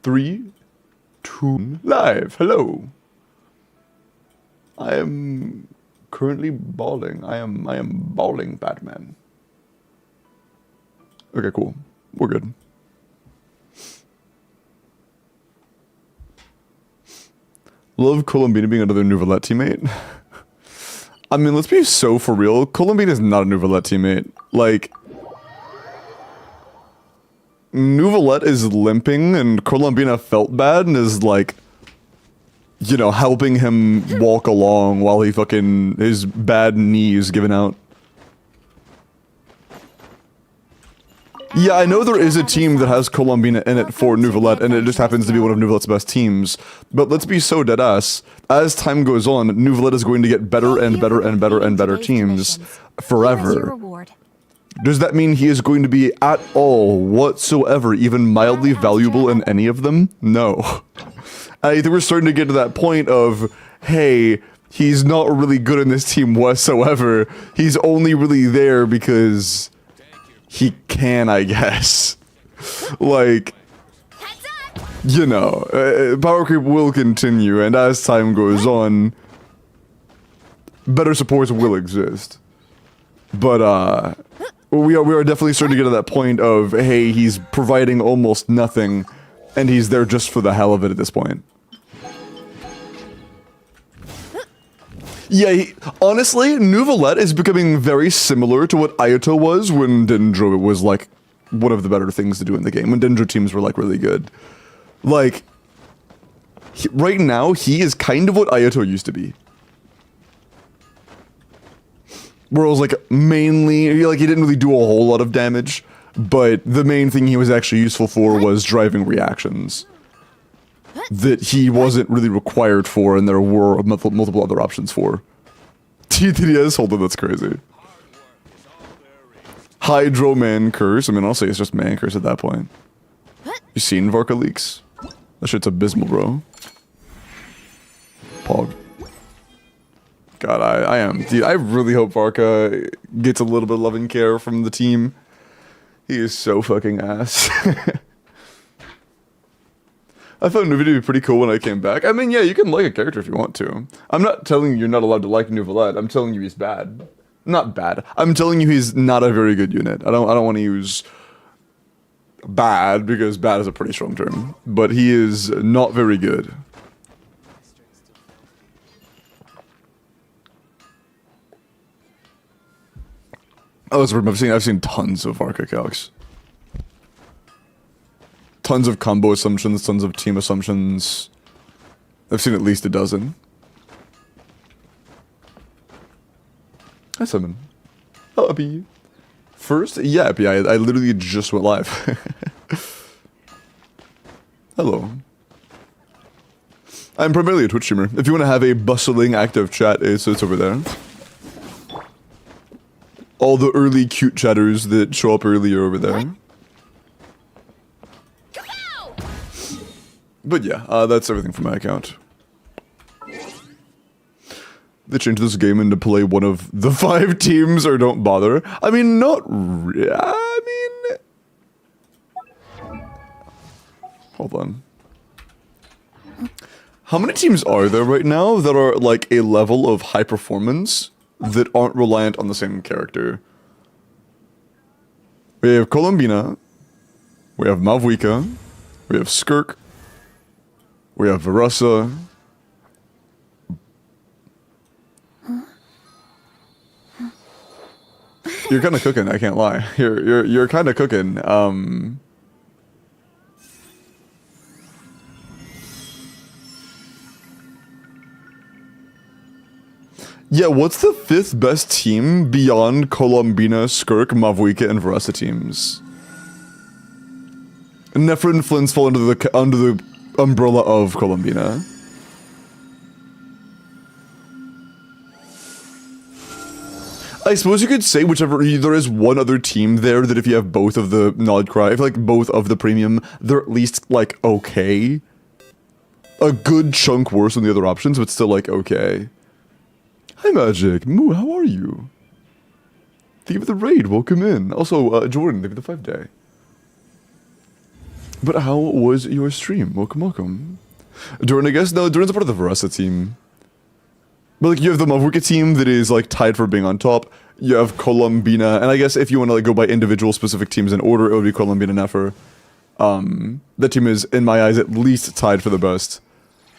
3, 2, live. Hello. I am currently bawling. I am bawling Batman. Okay, cool. We're good. Love Colombina being another Nouvellette teammate. I mean, let's be so for real. Colombina is not a Nouvellette teammate. Like, Nouvellette is limping and Colombina felt bad and is like, you know, helping him walk along while he fucking, his bad knee is given out. Yeah, I know there is a team that has Colombina in it for Nouvellette, and it just happens to be one of Nouvellette's best teams. But let's be so deadass. As time goes on, Nouvellette is going to get better and better and better and better teams forever. Does that mean he is going to be at all whatsoever even mildly valuable in any of them? No. I think we're starting to get to that point of, hey, he's not really good in this team whatsoever. He's only really there because he can, I guess. Like, you know, power creep will continue, and as time goes on, better supports will exist. But, we are definitely starting to get to that point of, hey, he's providing almost nothing, and he's there just for the hell of it at this point. Yeah, honestly, Nouvellette is becoming very similar to what Ayato was when Dendro was, like, one of the better things to do in the game, when Dendro teams were, like, really good. Like, right now, he is kind of what Ayato used to be. Where it was, like, mainly, like, he didn't really do a whole lot of damage, but the main thing he was actually useful for was driving reactions that he wasn't really required for, and there were multiple other options for. TTDS, hold on, that's crazy. Hydro Man Curse, I mean, I'll say it's just Man Curse at that point. You seen Varka leaks? That shit's abysmal, bro. Pog. God, I am. Dude, I really hope Varka gets a little bit of love and care from the team. He is so fucking ass. I thought Nouvellette would be pretty cool when I came back. I mean, yeah, you can like a character if you want to. I'm not telling you you're not allowed to like Nouvellette. I'm telling you he's bad. Not bad. I'm telling you he's not a very good unit. I don't want to use bad because bad is a pretty strong term. But he is not very good. Oh, it's weird. I've seen tons of Arca calcs. Tons of combo assumptions, tons of team assumptions. I've seen at least a dozen. Hi, Simon. Oh, Abby. First? Yeah, Abby, I literally just went live. Hello. I'm primarily a Twitch streamer. If you want to have a bustling, active chat, it's over there. All the early cute chatters that show up earlier over there. But yeah, that's everything from my account. They changed this game into play one of the 5 teams or don't bother. I mean, not really. I mean... Hold on. How many teams are there right now that are like a level of high performance that aren't reliant on the same character? We have Colombina. We have Mavwika. We have Skirk. We have Verussa. You're kind of cooking, I can't lie. You're kind of cooking. Yeah, what's the 5th best team beyond Colombina, Skirk, Mavwika, and Verussa teams? Nephra and Flints fall under the umbrella of Colombina. I suppose you could say whichever, there is one other team there that if you have both of the Nod Cry, if like both of the premium, they're at least like okay. A good chunk worse than the other options, but still like okay. Hi Magic, Moo, how are you? Thank you for the raid, welcome in. Also, Jordan, thank you for the 5-day. But how was your stream? Welcome, welcome. Durin, I guess, no, Durin's a part of the Varessa team. But like, you have the Mavuka team that is like tied for being on top. You have Colombina, and I guess if you want to like go by individual specific teams in order, it would be Colombina Nefer. That team is, in my eyes, at least tied for the best.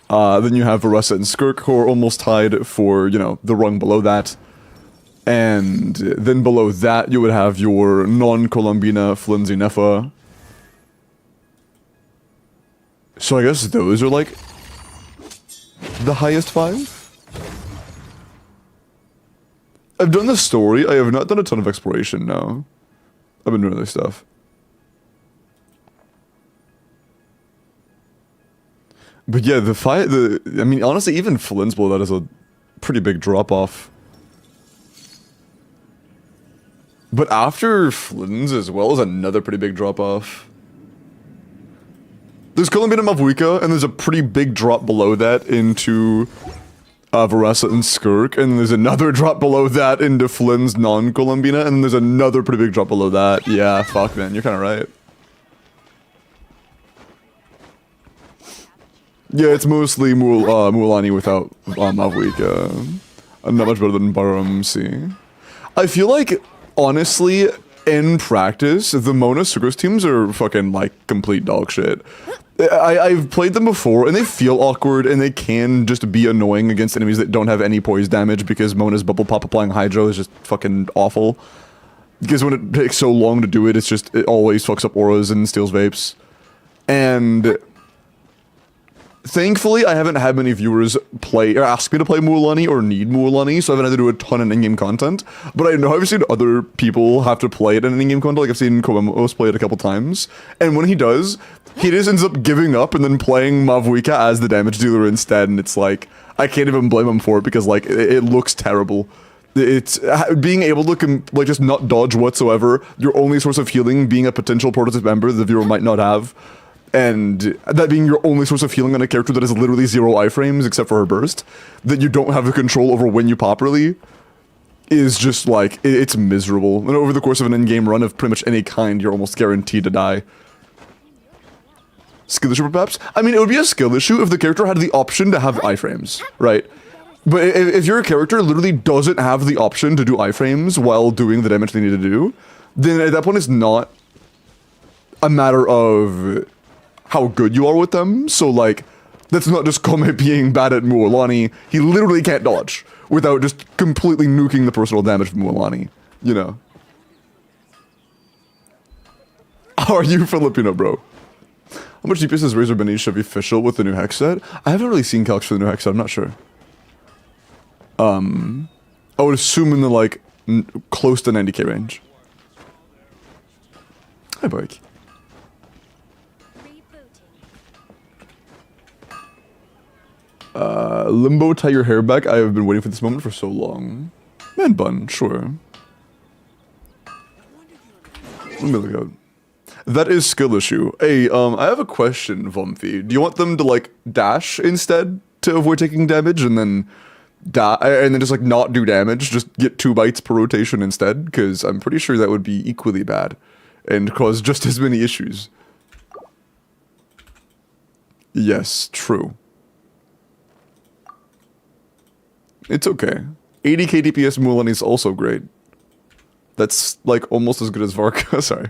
Then you have Varessa and Skirk, who are almost tied for, you know, the rung below that. And then below that, you would have your non-Colombina Flimsy Nefa. So I guess those are like the highest 5. I've done the story. I have not done a ton of exploration, no. I've been doing other stuff. But yeah, I mean, honestly, even Flint's below that is a pretty big drop-off. But after Flynn's as well is another pretty big drop-off. There's Colombina Mavuika, and there's a pretty big drop below that into Varessa and Skirk, and there's another drop below that into Flynn's non-Colombina, and there's another pretty big drop below that. Yeah, fuck, man, you're kind of right. Yeah, it's mostly Mualani without Mavuika. Not much better than Baramsi. I feel like, honestly, in practice, the Mona Sucrose teams are fucking, like, complete dog shit. I've played them before, and they feel awkward, and they can just be annoying against enemies that don't have any poise damage, because Mona's Bubble Pop applying Hydro is just fucking awful. Because when it takes so long to do it, it always fucks up auras and steals vapes. And thankfully, I haven't had many viewers play or ask me to play Mualani or need Mualani, so I haven't had to do a ton of in-game content. But I know I've seen other people have to play it in in-game content. Like I've seen Koemos play it a couple times, and when he does, he just ends up giving up and then playing Mavuika as the damage dealer instead. And it's like, I can't even blame him for it because like it looks terrible. It's being able to like just not dodge whatsoever. Your only source of healing being a potential prototype member the viewer might not have. And that being your only source of healing on a character that has literally 0 iframes except for her burst, that you don't have the control over when you properly, is just like, it's miserable. And over the course of an in-game run of pretty much any kind, you're almost guaranteed to die. Skill issue perhaps? I mean, it would be a skill issue if the character had the option to have iframes, right? But if your character literally doesn't have the option to do iframes while doing the damage they need to do, then at that point it's not a matter of how good you are with them. So like, that's not just Kome being bad at Mualani. He literally can't dodge without just completely nuking the personal damage from Mualani, you know? How are you, Filipino, bro? How much DPS is Razor Beneath should be official with the new hex set? I haven't really seen calcs for the new hex set, I'm not sure. I would assume in the like, close to 90k range. Hi, Bike. Limbo, tie your hair back. I have been waiting for this moment for so long. Man bun, sure. Let me look out. That is skill issue. Hey, I have a question, Vomfi. Do you want them to like dash instead to avoid taking damage and then die and then just like not do damage, just get 2 bites per rotation instead? Because I'm pretty sure that would be equally bad and cause just as many issues. Yes, true. It's okay. 80k DPS Mulan is also great. That's like almost as good as Varka. Sorry.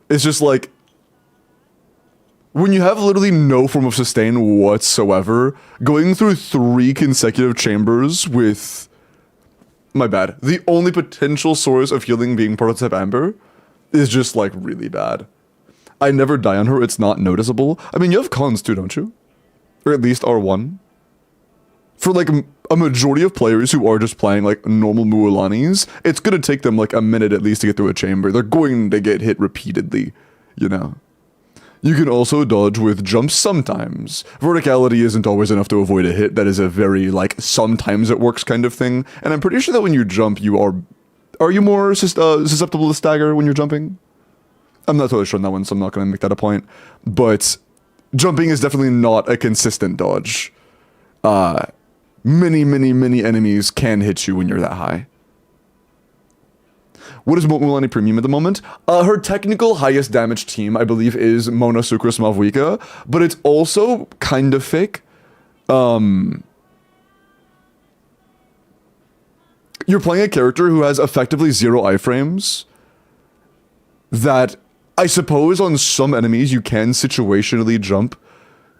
It's just like, when you have literally no form of sustain whatsoever, going through 3 consecutive chambers with, my bad, the only potential source of healing being Prototype Amber is just like really bad. I never die on her, it's not noticeable. I mean, you have cons too, don't you? Or at least R1. For like a majority of players who are just playing like normal Mualanis, it's gonna take them like a minute at least to get through a chamber. They're going to get hit repeatedly, you know. You can also dodge with jumps sometimes. Verticality isn't always enough to avoid a hit. That is a very like sometimes it works kind of thing. And I'm pretty sure that when you jump, you are you more susceptible to stagger when you're jumping? I'm not totally sure on that one, so I'm not gonna make that a point. But jumping is definitely not a consistent dodge. Many enemies can hit you when you're that high. What is Mulaney Premium at the moment? Her technical highest damage team, I believe, is Mona Sucrus Mavwika, but it's also kind of fake. You're playing a character who has effectively 0 iframes that I suppose on some enemies you can situationally jump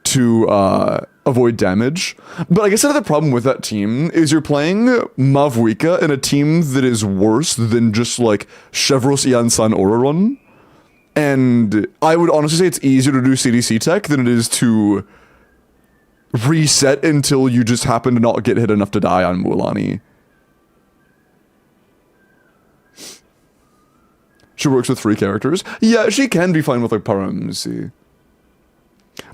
to avoid damage. But I guess another problem with that team is you're playing Mavwika in a team that is worse than just like Chevros Iansan Oraron. And I would honestly say it's easier to do CDC tech than it is to reset until you just happen to not get hit enough to die on Mulaney. She works with 3 characters. Yeah, she can be fine with like Paramsi.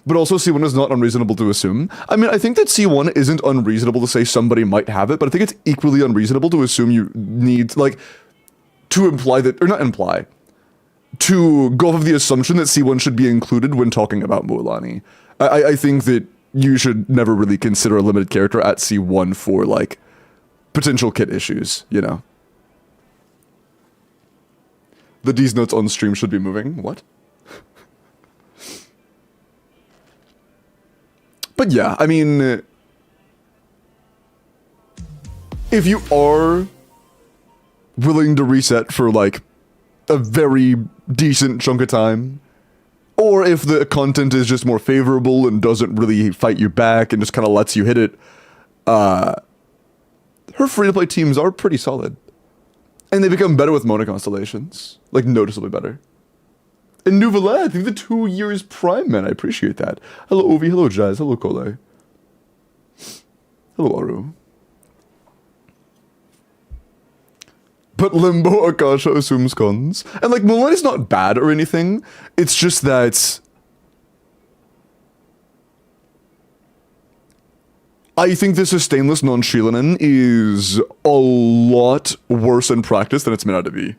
But also C1 is not unreasonable to assume. I mean, I think that C1 isn't unreasonable to say somebody might have it, but I think it's equally unreasonable to assume you need, like, to imply that, or not imply, to go off of the assumption that C1 should be included when talking about Mulaney. I think that you should never really consider a limited character at C1 for, like, potential kit issues, you know? The D's notes on stream should be moving. What? But yeah, I mean, if you are willing to reset for like a very decent chunk of time, or if the content is just more favorable and doesn't really fight you back and just kind of lets you hit it, her free-to-play teams are pretty solid. And they become better with Mona constellations. Like, noticeably better. And Nouvelle, through the 2 years prime, man. I appreciate that. Hello, Ovi. Hello, Jazz. Hello, Kole. Hello, Aru. But Limbo Akasha assumes cons. And, like, Mulan is not bad or anything. It's just that I think the sustainless non-Shilanen is a lot worse in practice than it's meant out to be.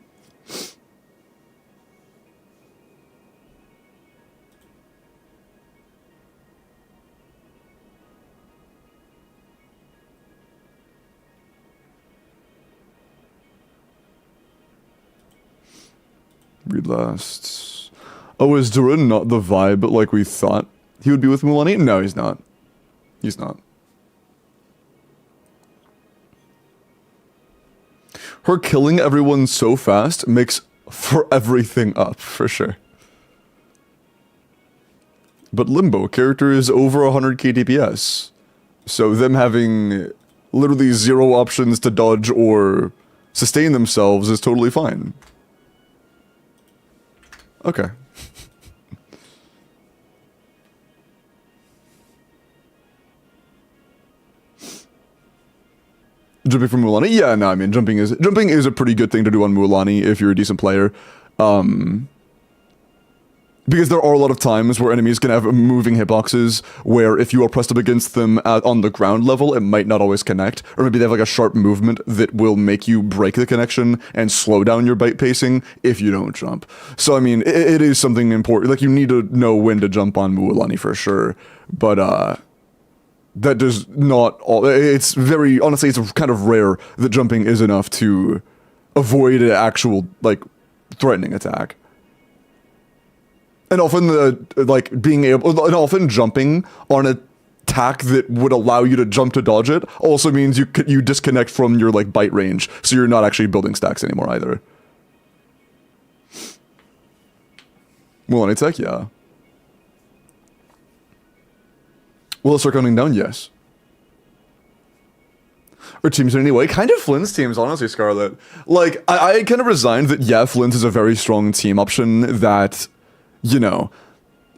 Read last. Oh, is Durin not the vibe like we thought he would be with Mulaney? No, he's not. He's not. Her killing everyone so fast makes for everything up, for sure. But Limbo character is over 100k DPS. So them having literally 0 options to dodge or sustain themselves is totally fine. Okay. Jumping from Mulaney? Yeah, no, I mean, jumping is a pretty good thing to do on Mulaney if you're a decent player. Because there are a lot of times where enemies can have moving hitboxes where if you are pressed up against them on the ground level, it might not always connect. Or maybe they have like a sharp movement that will make you break the connection and slow down your bite pacing if you don't jump. So, I mean, it is something important. Like, you need to know when to jump on Mulaney for sure. But, that does not all. It's very, honestly, it's kind of rare that jumping is enough to avoid an actual, like, threatening attack. And often and often jumping on an attack that would allow you to jump to dodge it also means you disconnect from your, like, bite range, so you're not actually building stacks anymore either. Mulaney tech, yeah. Will it start counting down? Yes. Or teams in any way? Kind of Flynn's teams, honestly, Scarlet. Like, I kind of resigned that, yeah, Flynn's is a very strong team option that, you know,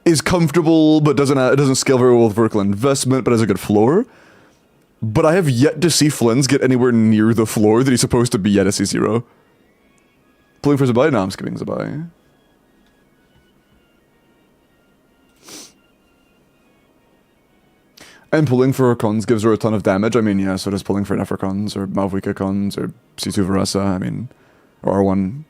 is comfortable, but doesn't scale very well with vertical investment, but has a good floor. But I have yet to see Flynn's get anywhere near the floor that he's supposed to be at SC0. Pulling for Zabai? No, I'm skipping Zabai. And pulling for her cons gives her a ton of damage. I mean, yeah, so does pulling for Nefer cons, or Mavwika cons, or C2 Varesa, I mean, or R1.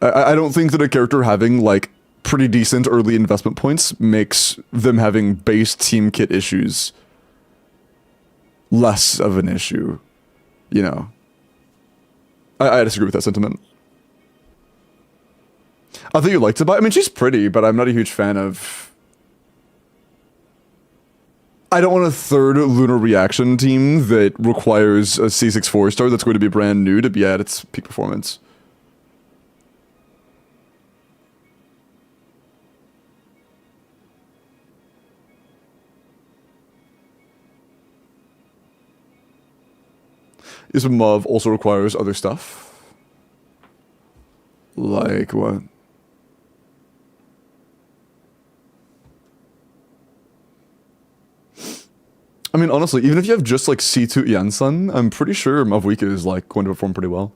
I don't think that a character having, like, pretty decent early investment points makes them having base team kit issues less of an issue, you know. I disagree with that sentiment. I think you liked it, but I mean, she's pretty, but I'm not a huge fan of... I don't want a third lunar reaction team that requires a C6 4-star that's going to be brand new to be at its peak performance. Ismov also requires other stuff. Like what? I mean, honestly, even if you have just like C2 Yansan, I'm pretty sure Mavwika is like going to perform pretty well.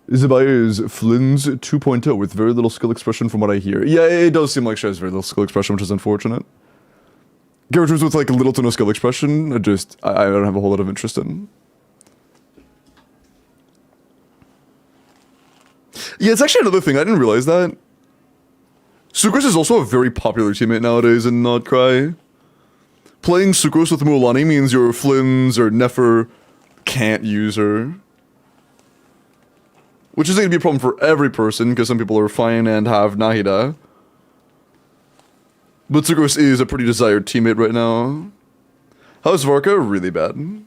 Isabaya's Flynn's 2.0 with very little skill expression from what I hear. Yeah, it does seem like she has very little skill expression, which is unfortunate. Characters with like little to no skill expression, I don't have a whole lot of interest in. Yeah, it's actually another thing, I didn't realize that. Sucrose is also a very popular teammate nowadays in Not Cry. Playing Sucrose with Mualani means your Flynn's or Nefer can't use her. Which is going to be a problem for every person, because some people are fine and have Nahida. But Sucrose is a pretty desired teammate right now. How's Varka? Really bad.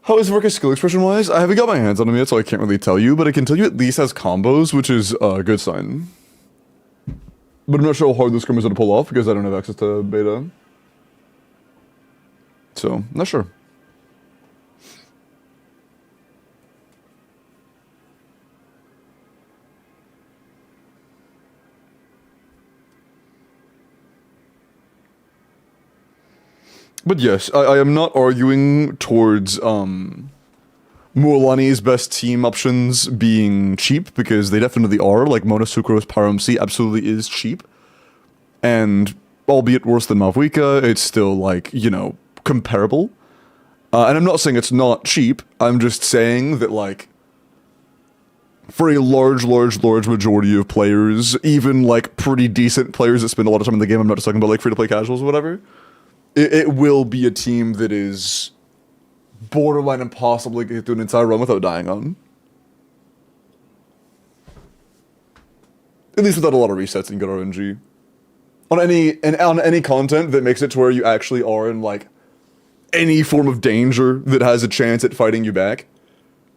How is Varka skill expression wise? I haven't got my hands on him yet, so I can't really tell you, but I can tell you at least has combos, which is a good sign. But I'm not sure how hard this scrim is going to pull off because I don't have access to beta. So, not sure. But yes, I am not arguing towards Mualani's best team options being cheap, because they definitely are. Like, Mona Sucrose Power MC absolutely is cheap. And, albeit worse than Mavwika, it's still, like, you know, comparable. And I'm not saying it's not cheap, I'm just saying that, like, for a large majority of players, even, like, pretty decent players that spend a lot of time in the game, I'm not just talking about, like, free-to-play casuals or whatever, it will be a team that is borderline impossible to get through an entire run without dying on. At least without a lot of resets and good RNG. On any content that makes it to where you actually are in, like, any form of danger that has a chance at fighting you back,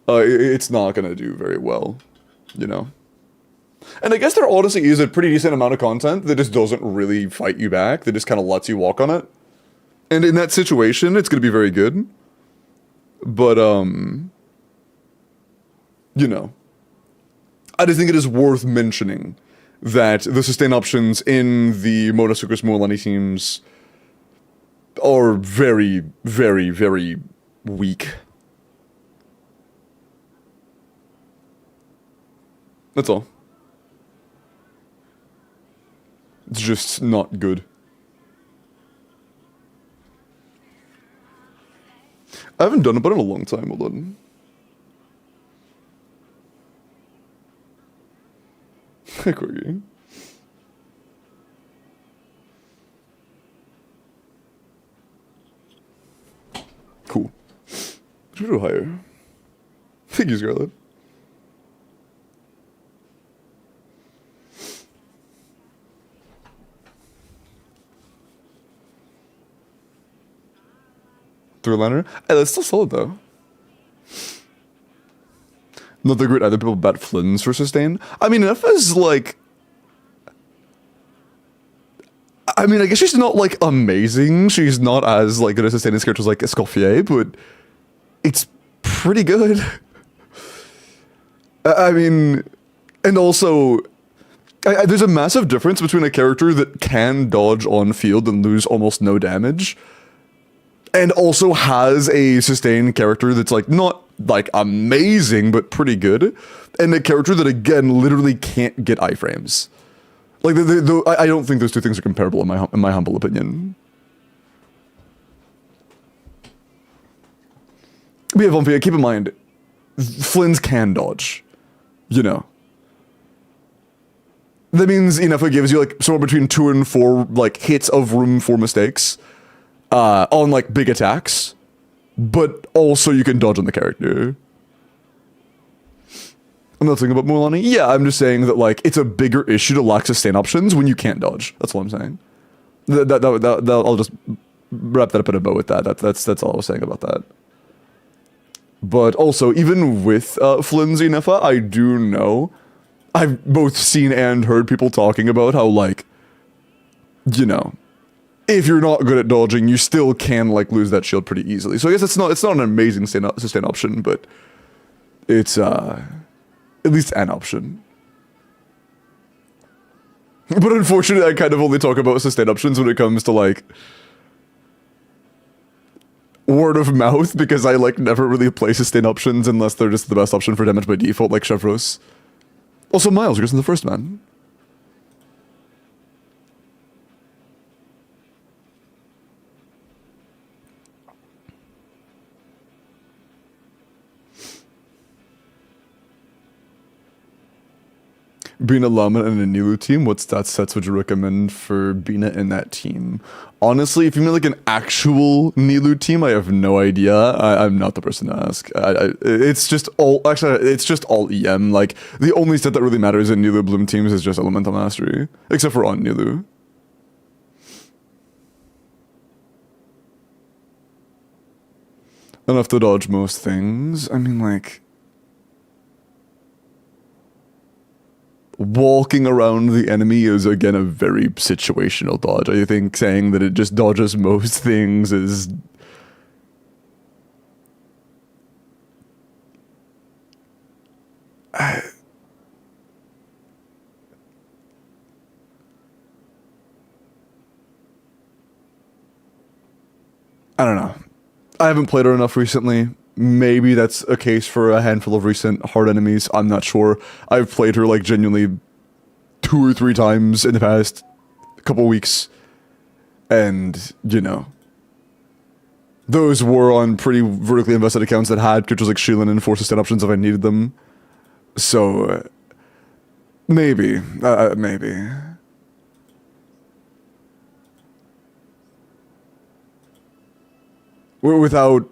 it's not gonna do very well, you know? And I guess there honestly is a pretty decent amount of content that just doesn't really fight you back, that just kind of lets you walk on it. And in that situation, it's gonna be very good. But, you know, I just think it is worth mentioning that the sustain options in the Mona Sucrose Mualani teams are very, very, very weak. That's all. It's just not good. I haven't done it, but in a long time, hold on. Corgi. Cool. Should we do higher? Thank you, Scarlett. Three-liner? Hey, that's still solid, though. Not that great either. People bet Flynn's for sustain. I mean, F is, like... I mean, I guess she's not, like, amazing. She's not as, like, good at sustaining characters like Escoffier, but... it's pretty good. I mean... And also... there's a massive difference between a character that can dodge on field and lose almost no damage... and also has a sustained character that's, like, not, like, amazing, but pretty good. And a character that, again, literally can't get iframes. Like, I don't think those two things are comparable in my humble opinion. But yeah, Von, keep in mind, Flynn's can dodge. You know. That means Ineffa gives you like somewhere between 2 and 4 like hits of room for mistakes on like big attacks, but also you can dodge on the character. I'm not talking about Mulan. Yeah, I'm just saying that like it's a bigger issue to lack sustain options when you can't dodge. That's all I'm saying. I'll just wrap that up in a bow with that. That's all I was saying about that. But also, even with Flynn's Ineffa, I do know. I've both seen and heard people talking about how, like, you know, if you're not good at dodging, you still can, like, lose that shield pretty easily. So I guess it's not an amazing sustain option, but it's, at least an option. But unfortunately, I kind of only talk about sustain options when it comes to, like, word of mouth, because I, like, never really play sustain options unless they're just the best option for damage by default, like Chevros. Also, Miles goes in the first man. Being a Lama in a Nilu team, what stat sets would you recommend for Bina in that team? Honestly, if you mean like an actual Nilu team, I have no idea. I'm not the person to ask. It's just all EM. Like, the only stat that really matters in Nilu Bloom teams is just Elemental Mastery. Except for on Nilu. Enough to dodge most things. I mean, like, walking around the enemy is, again, a very situational dodge. I think saying that it just dodges most things is... I don't know. I haven't played her enough recently. Maybe that's a case for a handful of recent hard enemies. I'm not sure. I've played her like genuinely 2 or 3 times in the past couple weeks. And, you know, those were on pretty vertically invested accounts that had creatures like Shieldin and Force sustain options if I needed them. So, maybe. Maybe. Without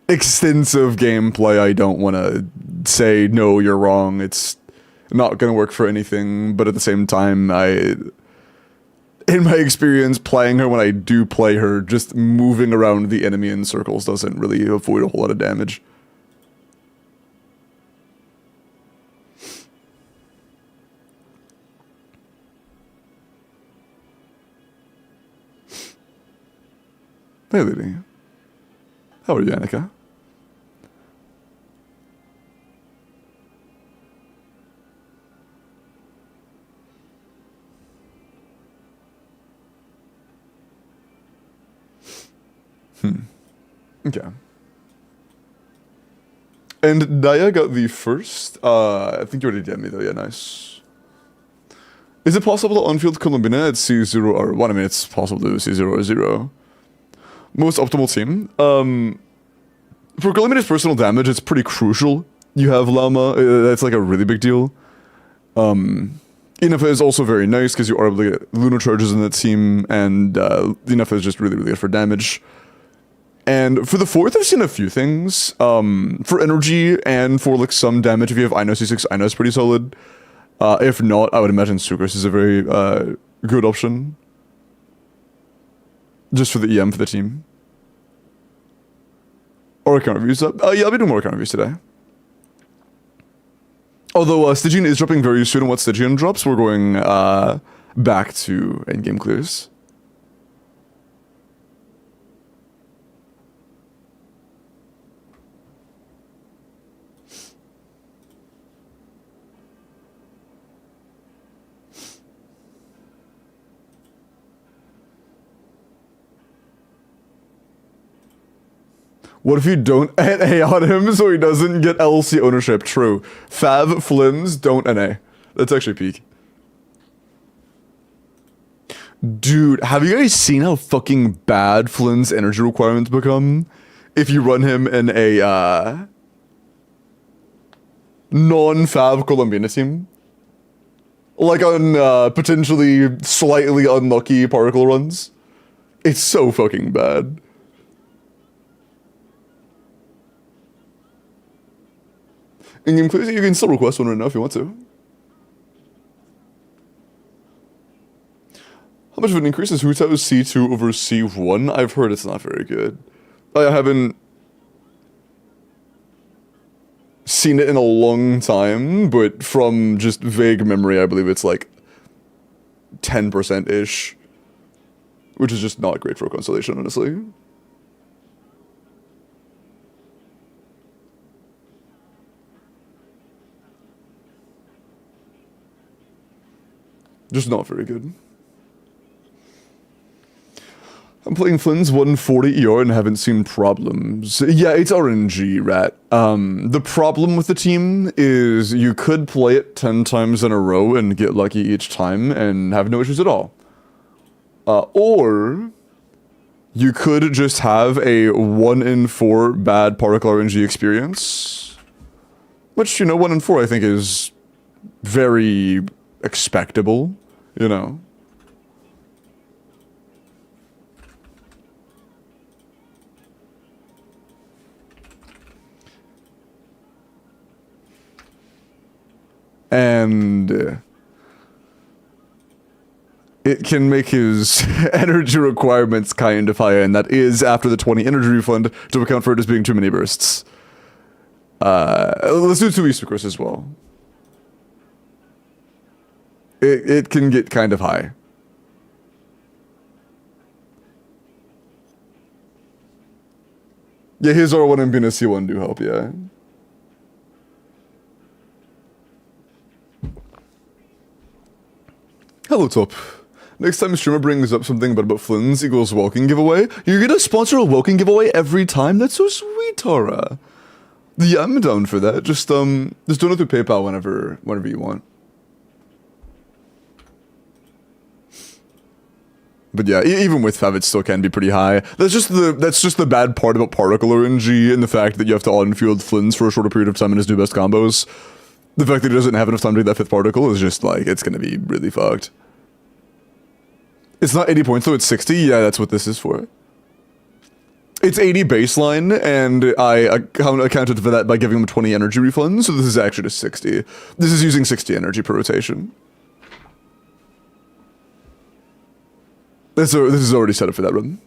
extensive gameplay, I don't want to say, no, you're wrong, it's not going to work for anything, but at the same time, in my experience playing her, when I do play her, just moving around the enemy in circles doesn't really avoid a whole lot of damage. Hey, Lily. How are you, Annika? Okay. And Daya got the first. I think you already did me though. Yeah, nice. Is it possible to on-field Columbina at C0 or 1? I mean, it's possible to do C0 or 0. Most optimal team. For Columbina's personal damage, it's pretty crucial. You have Llama. That's like a really big deal. Ineffa is also very nice because you are able to get Lunar Charges in that team, and Ineffa is just really, really good for damage. And for the 4th, I've seen a few things. For energy and for like some damage, if you have Ino C6, Ino is pretty solid. If not, I would imagine Sucrose is a very good option. Just for the EM for the team. Or account reviews up. Yeah, I'll be doing more account reviews today. Although Stygian is dropping very soon, and once Stygian drops, we're going back to endgame clears. What if you don't NA on him so he doesn't get LC ownership? True. Fav Flims don't NA. That's actually peak. Dude, have you guys seen how fucking bad Flynn's energy requirements become? if you run him in a non-fab Colombina team. Like on potentially slightly unlucky particle runs. It's so fucking bad. In-game clues, you can still request one right now if you want to. How much of an increase is Hutao's C2 over C1? I've heard it's not very good. I haven't seen it in a long time, but from just vague memory, I believe it's like 10%-ish. Which is just not great for a constellation, honestly. Just not very good. I'm playing Flynn's 140 ER and haven't seen problems. Yeah, it's RNG, Rat. The problem with the team is you could play it 10 times in a row and get lucky each time and have no issues at all. Or you could just have a 1 in 4 bad particle RNG experience. Which, you know, 1 in 4 I think is very expectable, you know. And it can make his energy requirements kind of high, and that is after the 20 energy refund to account for it as being too many bursts. Let's do 2 East Course as well. It can get kind of high. Yeah, his R1 and Bina C1 do help, yeah. Hello, Top. Next time a streamer brings up something about Flynn's equals Welkin giveaway, you're gonna sponsor a Welkin giveaway every time? That's so sweet, Tara. Yeah, I'm down for that. Just donate through PayPal whenever you want. But yeah, even with Fav, it still can be pretty high. That's just the bad part about particle RNG and the fact that you have to on-field Flynn's for a shorter period of time in his new best combos. The fact that he doesn't have enough time to get that 5th particle is just like, it's gonna be really fucked. It's not 80 points though, it's 60. Yeah, that's what this is for. It's 80 baseline, and I accounted for that by giving him 20 energy refunds, so this is actually just 60. This is using 60 energy per rotation. This is already set up for that run.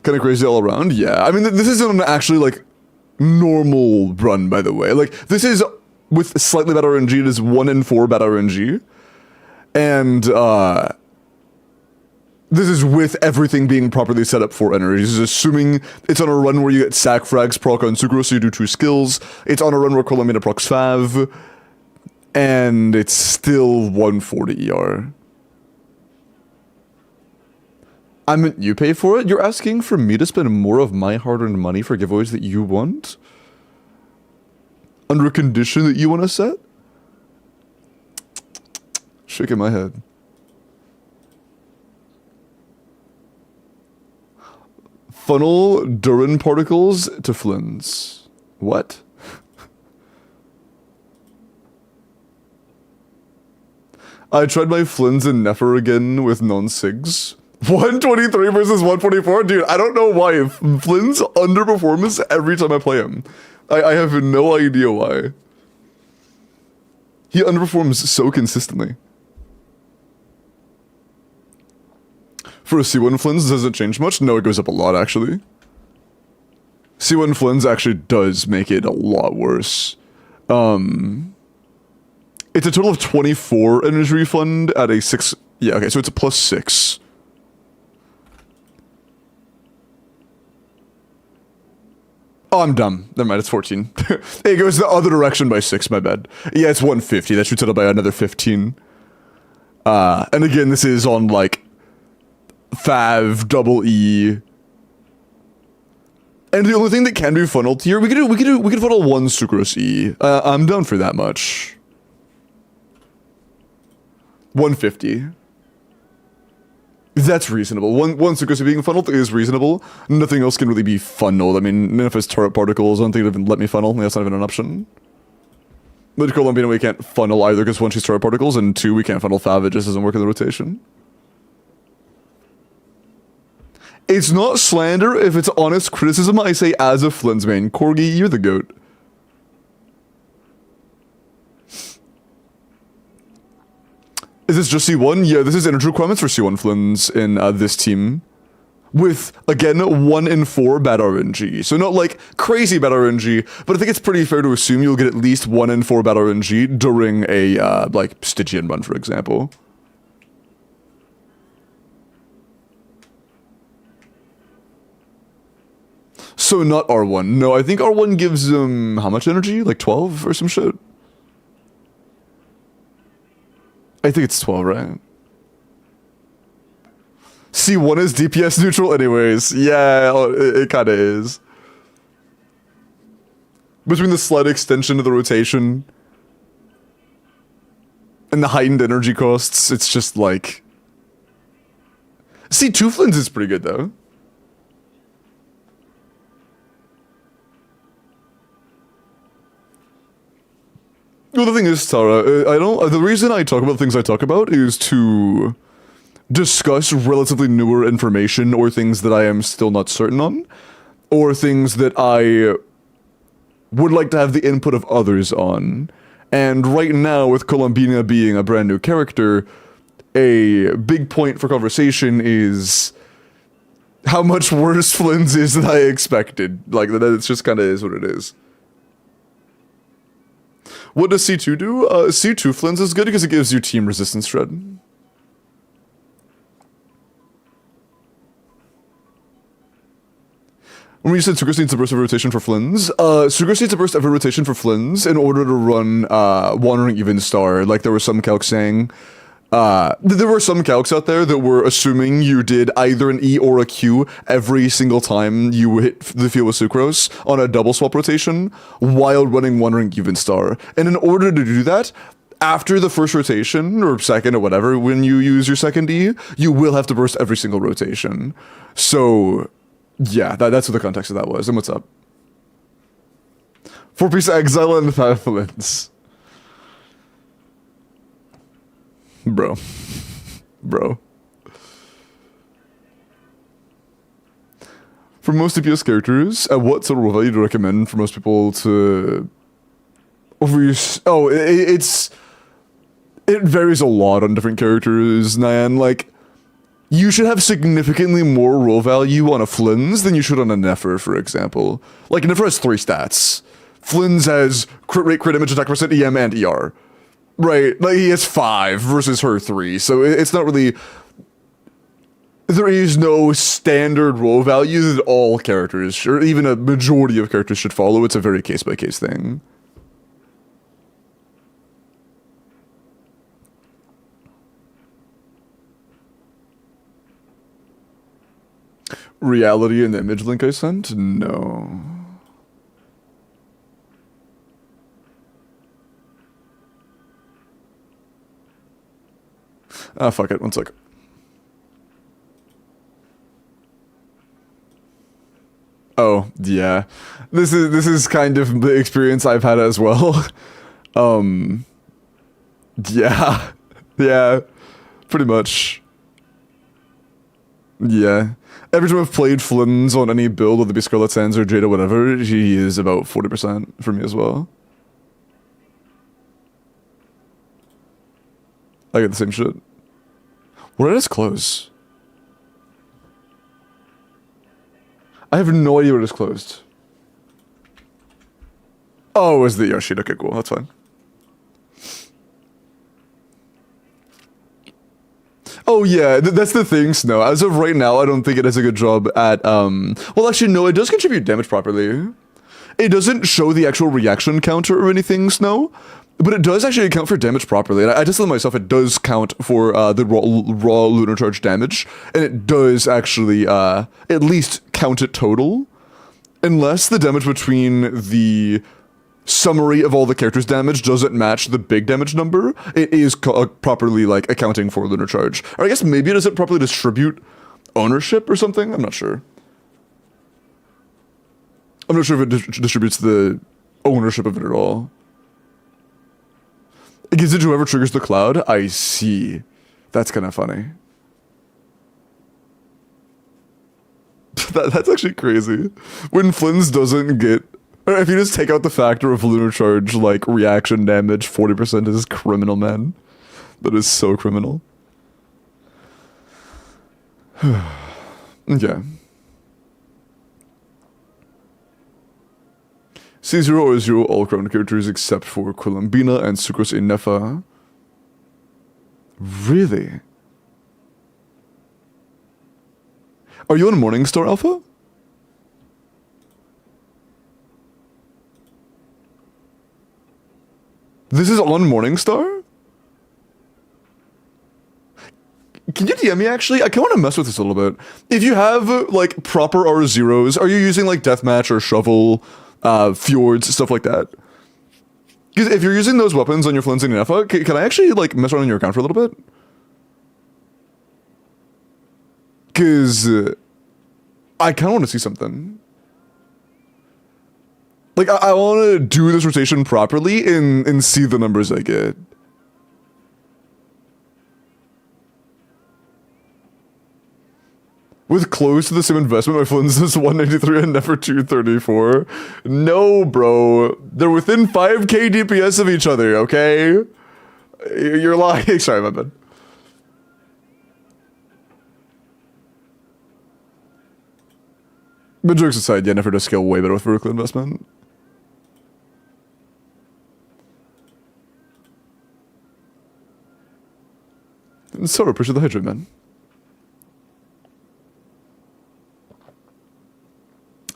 Kind of crazy all around, yeah. I mean, this isn't an actually, like, normal run, by the way. Like, this is, with slightly bad RNG, it is 1 in 4 bad RNG. And, this is with everything being properly set up for energy. This is assuming it's on a run where you get sack frags proc on Sucro, so you do 2 skills. It's on a run where Colombina procs Fav. And it's still 140 ER. I mean, you pay for it? You're asking for me to spend more of my hard-earned money for giveaways that you want? Under a condition that you want to set? Shaking my head. Funnel Durin particles to Flynn's. What? I tried my Flynn's and Nefer again with non-sigs. 123 versus 144? Dude, I don't know why. Flynn's underperforms every time I play him. I have no idea why. He underperforms so consistently. For a C1 Flynn's, does it change much? No, it goes up a lot, actually. C1 Flynn's actually does make it a lot worse. It's a total of 24 energy refund at a 6... Yeah, okay, so it's a +6. Oh, I'm dumb. Never mind, it's 14. It goes the other direction by 6, my bad. Yeah, it's 150. That shoots it up by another 15. And again, this is on, like, Fav, double E. And the only thing that can be funneled here, we could funnel 1 Sucrose E. I'm down for that much. 150. That's reasonable. One Sukusi being funneled is reasonable. Nothing else can really be funneled. I mean, if it's turret particles, I don't think it'd even let me funnel. That's not even an option. But Columbina, we can't funnel either because one, she's turret particles, and two, we can't funnel Fav. It just doesn't work in the rotation. It's not slander if it's honest criticism. I say as a Flynn's main. Corgi, you're the GOAT. Is this just C1? Yeah, this is energy requirements for C1 Flynn's in this team. With, again, 1 in 4 bad RNG. So not like crazy bad RNG, but I think it's pretty fair to assume you'll get at least 1 in 4 bad RNG during a, like, Stygian run, for example. So not R1. No, I think R1 gives him how much energy? Like 12 or some shit? I think it's 12, right? C1 is DPS neutral anyways. Yeah, it kinda is. Between the slight extension of the rotation and the heightened energy costs, it's just like... C2 Flynn's is pretty good though. Well, the thing is, Tara, the reason I talk about things I talk about is to discuss relatively newer information or things that I am still not certain on, or things that I would like to have the input of others on. And right now, with Columbina being a brand new character, a big point for conversation is how much worse Flynn's is than I expected. Like, that it's just kind of is what it is. What does C2 do? C2 Flynn's is good because it gives you team resistance shred. When you said Sucrose needs a burst of rotation for Flynn's, Sucrose needs a burst of rotation for Flynn's in order to run Wandering Even Star, like there were some calcs saying. There were some calcs out there that were assuming you did either an E or a Q every single time you hit the field with Sucrose on a double swap rotation while running Wandering Even Star. And in order to do that, after the first rotation, or second or whatever, when you use your second E, you will have to burst every single rotation. So, yeah, that's what the context of that was. And what's up? 4-piece Exile and 5 Flynn's. Bro. For most DPS characters, at what sort of value do you recommend for most people to overuse? Oh, it varies a lot on different characters, Nyan. Like, you should have significantly more roll value on a Flynn's than you should on a Nefer, for example. Like, Nefer has 3 stats. Flynn's has crit rate, crit damage, attack percent, EM, and ER. Right, like he has 5 versus her 3, so it's not really... There is no standard roll value that all characters, or even a majority of characters should follow. It's a very case-by-case thing. Reality in the image link I sent? No. Ah, fuck it. One sec. Oh, yeah. This is kind of the experience I've had as well. Yeah. Yeah. Pretty much. Yeah. Every time I've played Flynn's on any build, whether it be Scarlet Sands or Jade or whatever, he is about 40% for me as well. I get the same shit. Where did it close? I have no idea where it is closed. Oh, it was the Yoshi. Okay, cool. That's fine. Oh yeah, that's the thing, Snow. As of right now, I don't think it does a good job at, well actually no, it does contribute damage properly. It doesn't show the actual reaction counter or anything, Snow, but it does actually account for damage properly. And I tested it myself, it does count for the raw lunar charge damage, and it does actually at least count it total. Unless the damage between the summary of all the characters' damage doesn't match the big damage number, it is properly like accounting for lunar charge. Or I guess maybe it doesn't properly distribute ownership or something. I'm not sure. I'm not sure if it distributes the ownership of it at all. It gives it to whoever triggers the cloud. I see. That's kind of funny. That's actually crazy. When Flynn's doesn't get... Or if you just take out the factor of lunar charge, like, reaction damage, 40% is criminal, man. That is so criminal. Okay. C0 or 0 all crown characters except for Columbina and Sucrose Nefa. Really? Are you on Morningstar Alpha? This is on Morningstar? Can you DM me actually? I kind of want to mess with this a little bit. If you have like proper R0s, are you using like Deathmatch or Shovel, Fjords, stuff like that? Because if you're using those weapons on your Flins and Nefa, can I actually like mess around on your account for a little bit? Because I kind of want to see something. Like, I want to do this rotation properly and see the numbers I get. With close to the same investment, my Flins is 193 and Never 234. No, bro. They're within 5k DPS of each other, okay? You're lying. Sorry, my bad. But jokes aside, yeah, Never does scale way better with vertical investment. So appreciate the hydrate, man.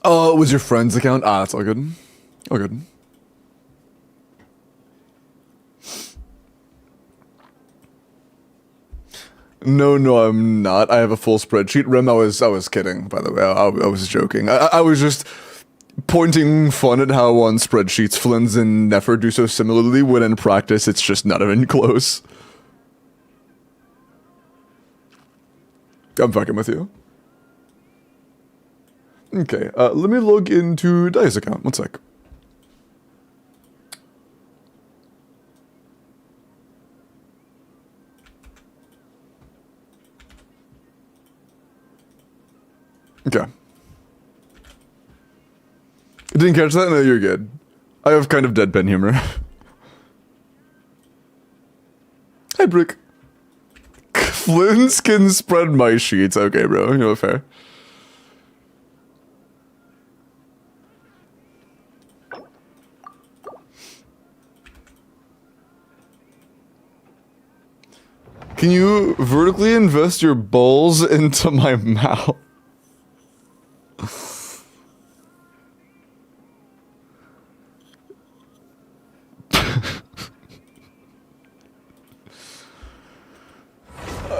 Oh, it was your friend's account? Ah, that's all good. All good. No, I'm not. I have a full spreadsheet. Rem, I was kidding, by the way. I was joking. I was just pointing fun at how on spreadsheets Flynn's and Nefer do so similarly, when in practice it's just not even close. I'm fucking with you. Okay, let me log into Dia's account. One sec. Okay. Didn't catch that? No, you're good. I have kind of deadpan humor. Hi, Brick. Flynn's can spread my sheets. Okay, bro. You know, fair. Can you vertically invest your balls into my mouth?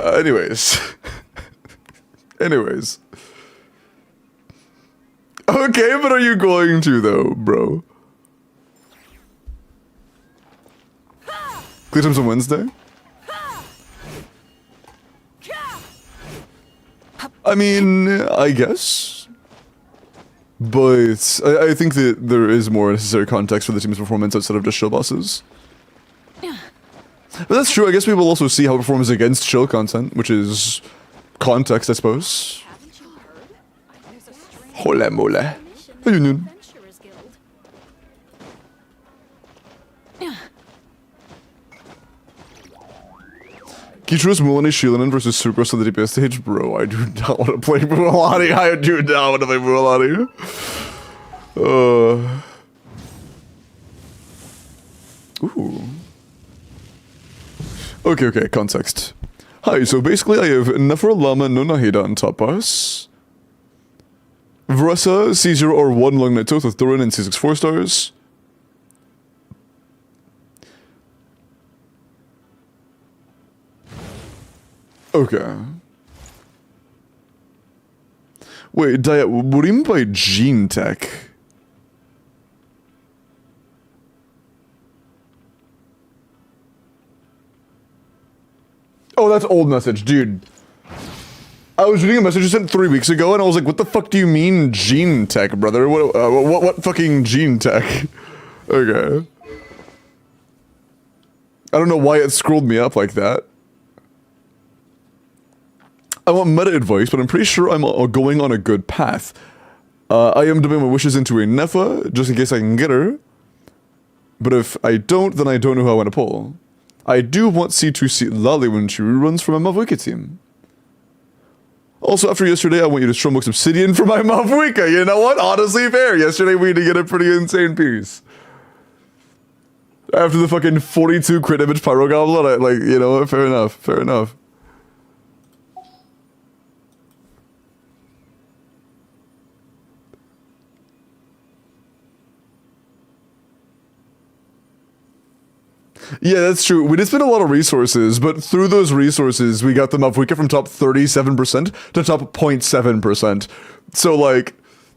Anyways. Anyways. Okay, but are you going to though, bro? Clear times on Wednesday? I mean, I guess. But I think that there is more necessary context for the team's performance outside of just chill bosses. But that's true, I guess we will also see how it performs against chill content, which is context, I suppose. Hola mole. How you doing? Kichu's Mulaney Shilanen versus Sucrose on the DPS stage? Bro, I do not want to play Mulaney. I do not want to play Mulaney. Ooh. Okay, context. Hi, so basically I have Nefer Lama no Nahida on top pass. Vressa, C0 or 1 Long Night Toth with Thorin and C6 4 stars. Okay. Wait, Dia, what do you mean by gene tech? Oh, that's old message, dude. I was reading a message you sent 3 weeks ago, and I was like, what the fuck do you mean gene tech, brother? What fucking gene tech? Okay. I don't know why it scrolled me up like that. I want meta advice, but I'm pretty sure I'm going on a good path. I am dumping my wishes into a Nefa, just in case I can get her. But if I don't, then I don't know who I want to pull. I do want C2C Lali when she runs for my Mavwika team. Also, after yesterday, I want you to Strombox Obsidian for my Mavwika. You know what? Honestly, fair. Yesterday, we did get a pretty insane piece. After the fucking 42 crit damage Pyro Goblin, I, like, you know what? Fair enough. Fair enough. Yeah, that's true. We did spend a lot of resources, but through those resources, we got them up. We get from top 37% to top 0.7%. So, like,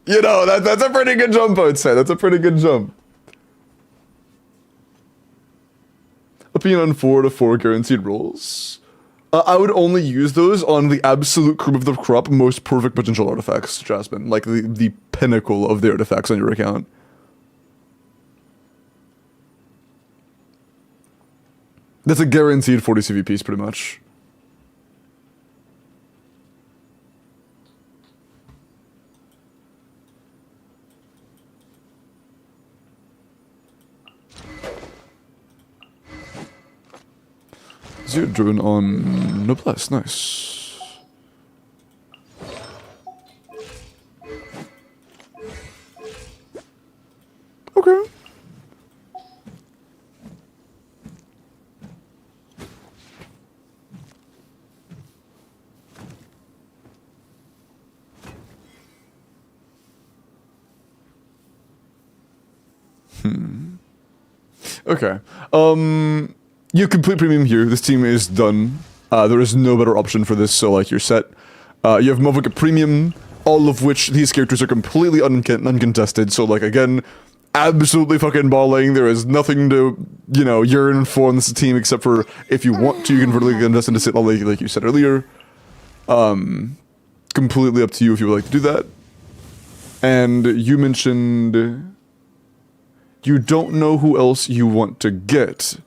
you know, that's a pretty good jump, I would say. That's a pretty good jump. Opinion on 4 to 4 guaranteed rolls. I would only use those on the absolute cream of the crop, most perfect potential artifacts, Jasmine. Like, the pinnacle of the artifacts on your account. That's a guaranteed 40 CV piece, pretty much. Zero driven on Noblesse, nice. Okay. Okay. You complete premium here. This team is done. There is no better option for this, so like you're set. You have Mavwika Premium, all of which these characters are completely uncontested, so like again, absolutely fucking balling. There is nothing to, you know, yearn for in this team except for if you want to, you can vertically contest into sit like you said earlier. Completely up to you if you would like to do that. And you mentioned you don't know who else you want to get.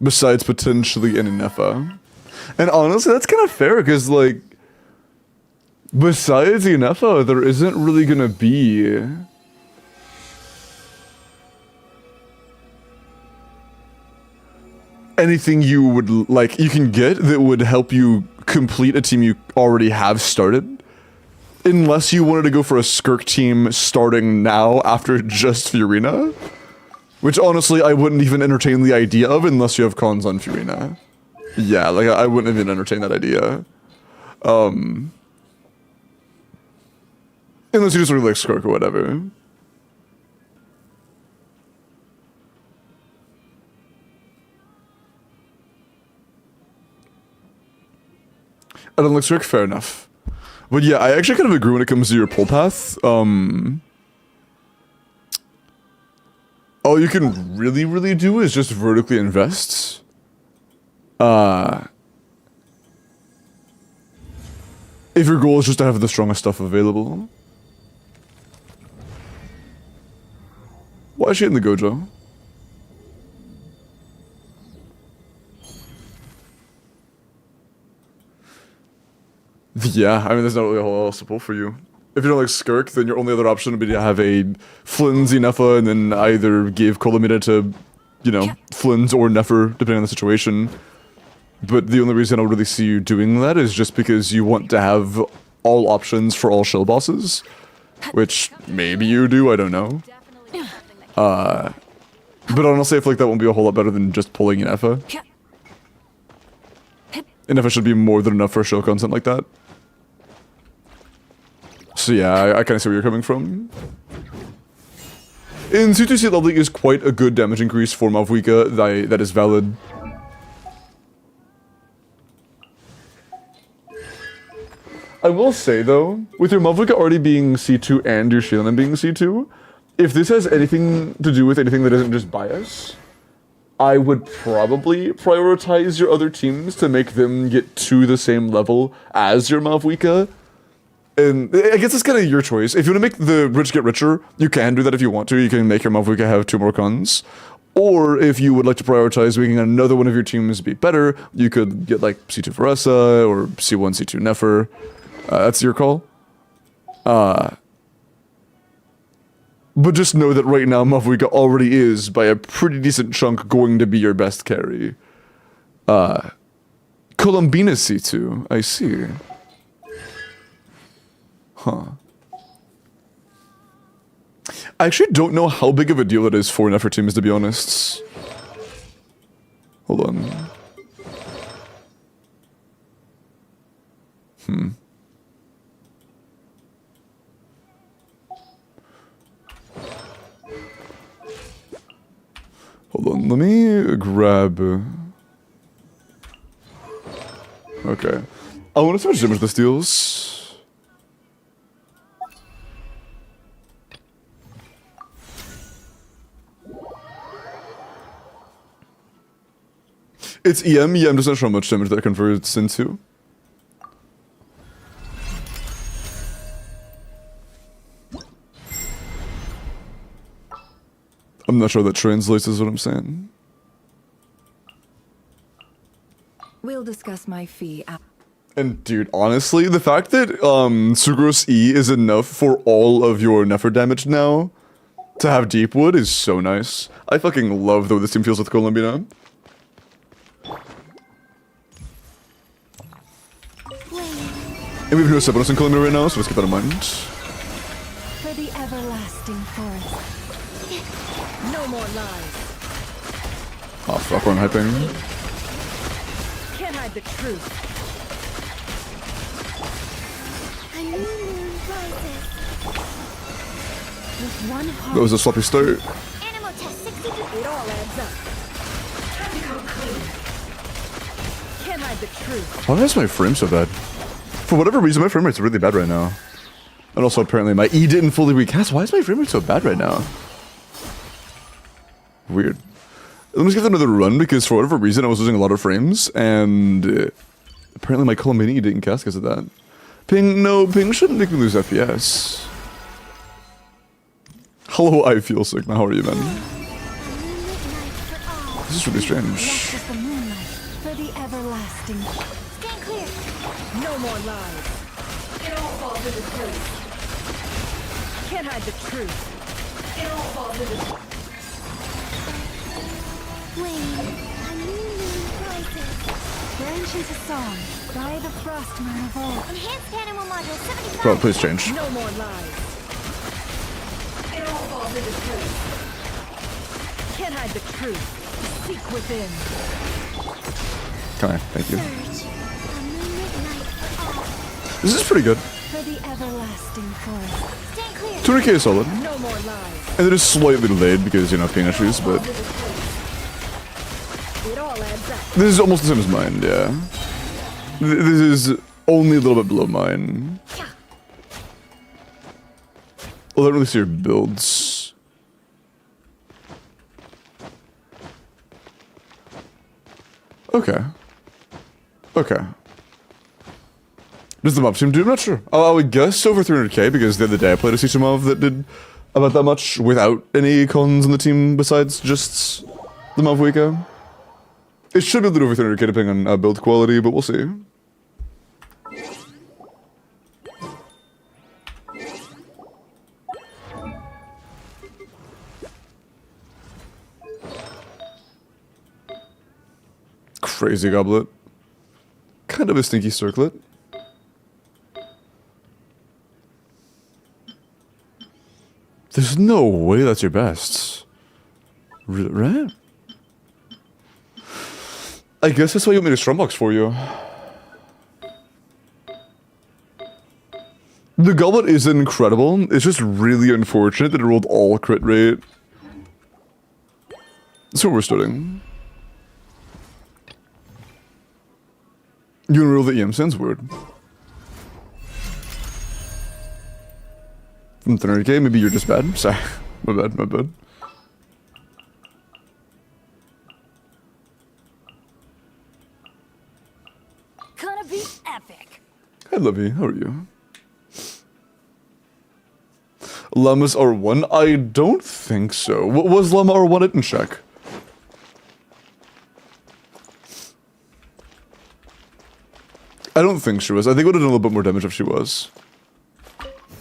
Besides potentially an Inefa. And honestly, that's kind of fair, because, like, besides the Inefa, there isn't really gonna be anything you would, like, you can get that would help you complete a team you already have started. Unless you wanted to go for a Skirk team starting now after just Fiorina. Which honestly, I wouldn't even entertain the idea of unless you have cons on Fiorina. Yeah, like I wouldn't even entertain that idea. Unless you just really like Skirk or whatever. I don't like Skirk, fair enough. But yeah, I actually kind of agree when it comes to your pull path. All you can really do is just vertically invest. If your goal is just to have the strongest stuff available. Why is she in the Gojo? Yeah, I mean, there's not really a whole lot else to pull for you. If you don't like Skirk, then your only other option would be to have a Flynn's Nefa and then either give Kolomita to, you know, Flynn's or Nefer, depending on the situation. But the only reason I don't really see you doing that is just because you want to have all options for all shell bosses. Which, maybe you do, I don't know. But honestly, I feel like that won't be a whole lot better than just pulling Nefa. Nefa should be more than enough for shell content like that. So yeah, I kind of see where you're coming from. In C2C Lovely is quite a good damage increase for Mavwika, that is valid. I will say though, with your Mavwika already being C2 and your Shieldon being C2, if this has anything to do with anything that isn't just bias, I would probably prioritize your other teams to make them get to the same level as your Mavwika. And I guess it's kind of your choice. If you want to make the rich get richer, you can do that if you want to. You can make your Mavwika have 2 more cons. Or if you would like to prioritize making another one of your teams be better, you could get like C2 Faressa or C1, C2 Nefer. That's your call. But just know that right now Mavwika already is, by a pretty decent chunk, going to be your best carry. Columbina C2, I see. Huh. I actually don't know how big of a deal it is for Nefer teams, to be honest. Hold on. Hold on, let me grab... Okay. I want to see how much damage this deals. It's EM, yeah, I'm just not sure how much damage that converts into. I'm not sure that translates is what I'm saying. We'll discuss my fee. And dude, honestly, the fact that Sugros E is enough for all of your Nefer damage now to have Deepwood is so nice. I fucking love the way this team feels with Columbina. And we have no Separos in Columbia right now, so let's keep that in mind. For the everlasting forest. No more lies. Oh fuck, we're hyping. Can't hide the truth. A new moon rises. With one heart. That was a sloppy start. Animal test 62. It all adds up. Can't hide the truth. Why is my frame so bad? For whatever reason, my frame rate's really bad right now. And also, apparently, my E didn't fully recast. Why is my frame rate so bad right now? Weird. Let me just give that another run, because for whatever reason, I was losing a lot of frames, and apparently my Columbine E didn't cast because of that. Ping, no, ping shouldn't make me lose FPS. Hello, I feel sick now. How are you, man? This is really strange. The moonlight for the everlasting. Stand clear. No more lies. It all falls into place. Can't hide the truth. It all falls into. Wayne, a new moon rises. Branch into song by the frostman of old. Enhanced animal module 75. Bro, please change. No more lies. It all falls into place. Can't hide the truth. Seek within. Okay, thank you. Surge. A moonlit night for all. This is pretty good. For the everlasting forest. Stand clear. 200k is solid. No more lies. And it is slightly delayed because, you know, ping issues, but It all adds up. this is almost the same as mine, yeah. This is only a little bit below mine. Well, I don't really see your builds. Okay. Okay. Does the mob team do? I'm not sure. I would guess over 300k because the other day I played a C2 mob that did about that much without any cons on the team besides just the mob Wika. It should be a little over 300k depending on build quality, but we'll see. Crazy goblet. Kind of a stinky circlet. There's no way that's your best. Right? I guess that's why you want me to strumbox for you. The goblet is incredible. It's just really unfortunate that it rolled all crit rate. That's what we're studying. You wanna roll the EM Sands word? From 300k, maybe you're just bad. Sorry. My bad, my bad. Hey, Levy, how are you? Llama's R1? I don't think so. Was Llama R1? I didn't check. I don't think she was. I think it would have done a little bit more damage if she was.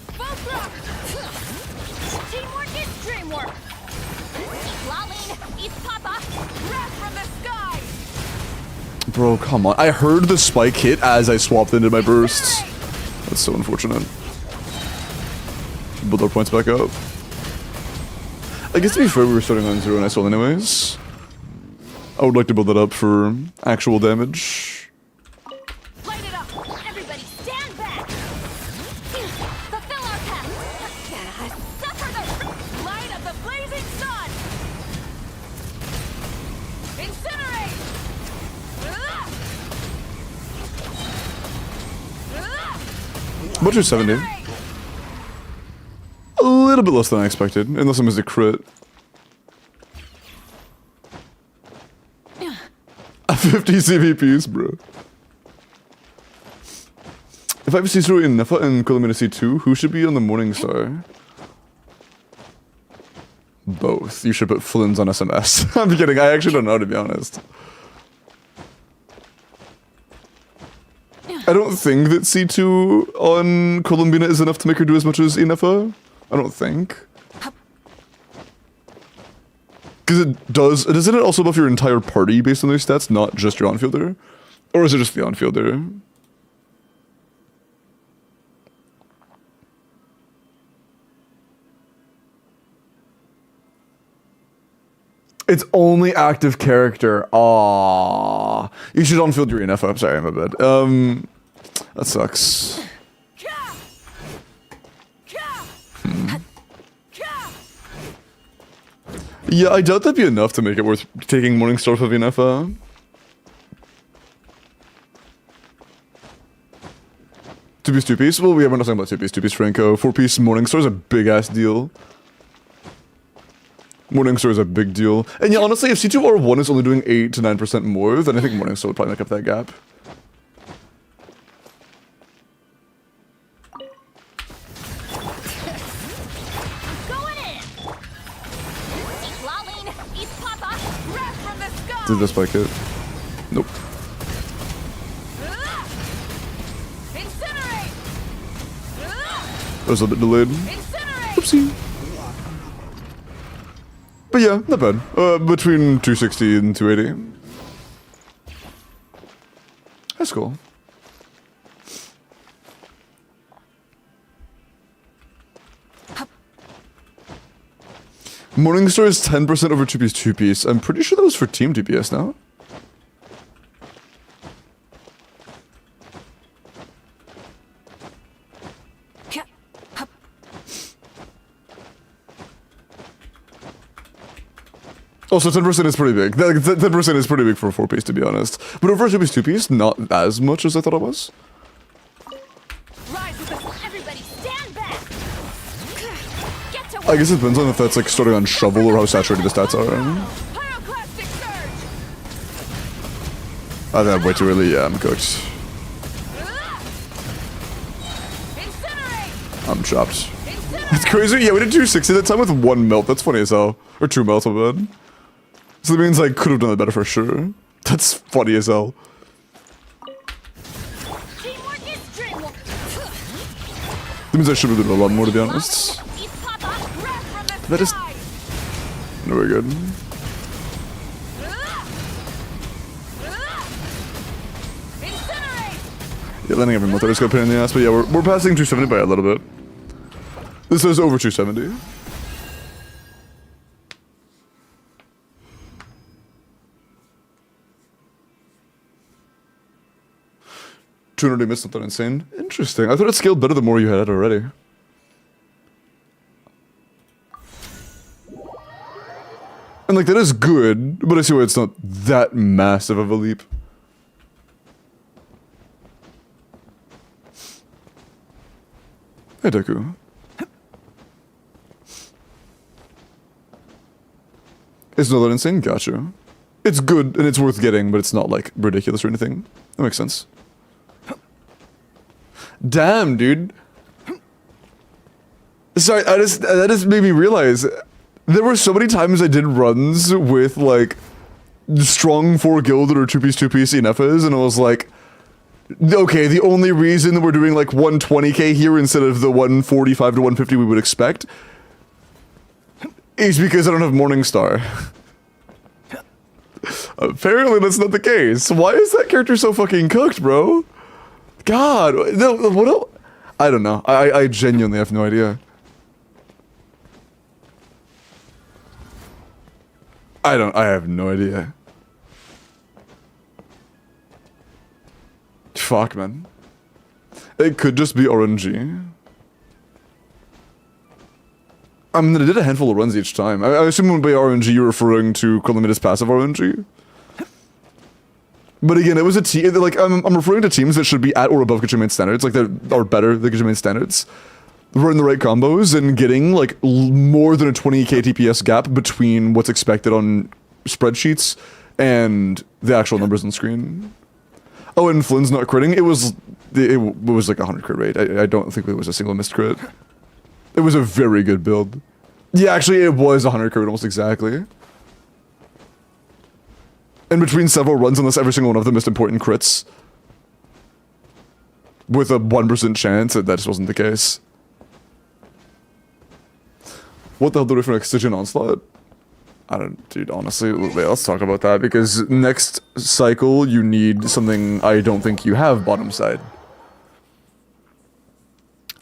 Teamwork is dreamwork. Lolling, eats Papa. Wrath from the sky. Bro, come on. I heard the spike hit as I swapped into my bursts. That's so unfortunate. Build our points back up. I guess to be fair, we were starting on 0 and I sold anyways. I would like to build that up for actual damage. Light it up. Everybody stand back. Fulfill our path. Suffer the light of the blazing sun. Incinerate. About 270. A little bit less than I expected, unless I missed a crit. 50 CVPs, bro. If I have C0 in Nefa and Colomina C2, who should be on the Morningstar? Both. You should put Flynn's on SMS. I'm kidding, I actually don't know, to be honest. I don't think that C2 on Columbina is enough to make her do as much as Inefa. I don't think. Because it does... Doesn't it also buff your entire party based on their stats, not just your on-fielder? Or is it just the on-fielder? It's only active character. Aww. You should on-field your ENF. I'm sorry, my bad. That sucks. Yeah, I doubt that'd be enough to make it worth taking Morningstar for VNF. Two-piece, two-piece? Well, we're not talking about two-piece, two-piece Franco. Four-piece Morningstar is a big-ass deal. Morningstar is a big deal. And yeah, honestly, if C2R1 is only doing 8 to 9% more, then I think Morningstar would probably make up that gap. Did this spike hit? Nope. That was a bit delayed. Oopsie. But yeah, not bad. Between 260 and 280. That's cool. Morningstar is 10% over 2-piece, 2-piece. I'm pretty sure that was for team DPS now. Also, 10% is pretty big. 10% is pretty big for a 4-piece, to be honest. But over 2-piece, 2-piece, not as much as I thought it was. I guess it depends on if that's like starting on shovel or how saturated the stats are. I think I'm way too early. Yeah, I'm cooked. I'm chopped. It's crazy. Yeah, we did 260 that time with 1 melt. That's funny as hell. Or 2 melts, my bad. So that means I could have done it better for sure. That's funny as hell. That means I should have done a lot more, to be honest. That is... No, we're good. Yeah, landing every month I just got pain in the ass, but yeah, we're passing 270 by a little bit. This is over 270. $200 missed something insane. Interesting. I thought it scaled better the more you had already. And like, that is good, but I see why it's not that massive of a leap. Hey, Deku. It's not that insane? Gotcha. It's good, and it's worth getting, but it's not, like, ridiculous or anything. That makes sense. Damn, dude. Sorry, that just made me realize there were so many times I did runs with like strong 4 gilded or 2-piece ENFs, and I was like, okay, the only reason we're doing like 120k here instead of the 145 to 150 we would expect is because I don't have Morningstar. Apparently that's not the case. Why is that character so fucking cooked, bro? God, no, what else? I don't know. I genuinely have no idea. I have no idea. Fuck, man. It could just be RNG. I mean, I did a handful of runs each time. I assume when by RNG you're referring to Columbina's passive RNG. But again, it was a team, like, I'm referring to teams that should be at or above Kajimane standards, like, that are better than Kajimane standards. Running the right combos and getting, like, more than a 20k TPS gap between what's expected on spreadsheets and the actual numbers on screen. Oh, and Flynn's not critting. It was like a 100 crit rate. I don't think it was a single missed crit. It was a very good build. Yeah, actually, it was 100 crit almost exactly. And between several runs, unless every single one of them missed important crits, with a 1% chance, that just wasn't the case. What the hell do we do for next Stygian Onslaught? I don't, dude, honestly, let's talk about that, because next cycle you need something I don't think you have bottom side.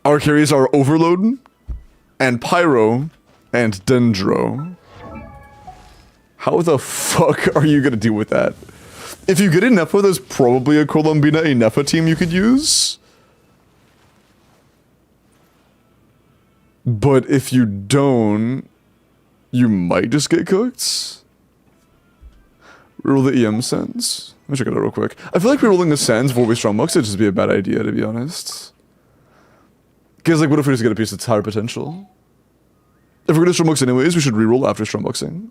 Our carries are Overload, and Pyro, and Dendro. How the fuck are you gonna deal with that? If you get a Nefa, there's probably a Columbina Nefa team you could use. But if you don't, you might just get cooked. Roll the EM Sands. Let me check it out real quick. I feel like rerolling the Sands before we Strongbox would just be a bad idea, to be honest. Because, like, what if we just get a piece that's higher potential? If we're gonna Strongbox anyways, we should reroll after Strongboxing.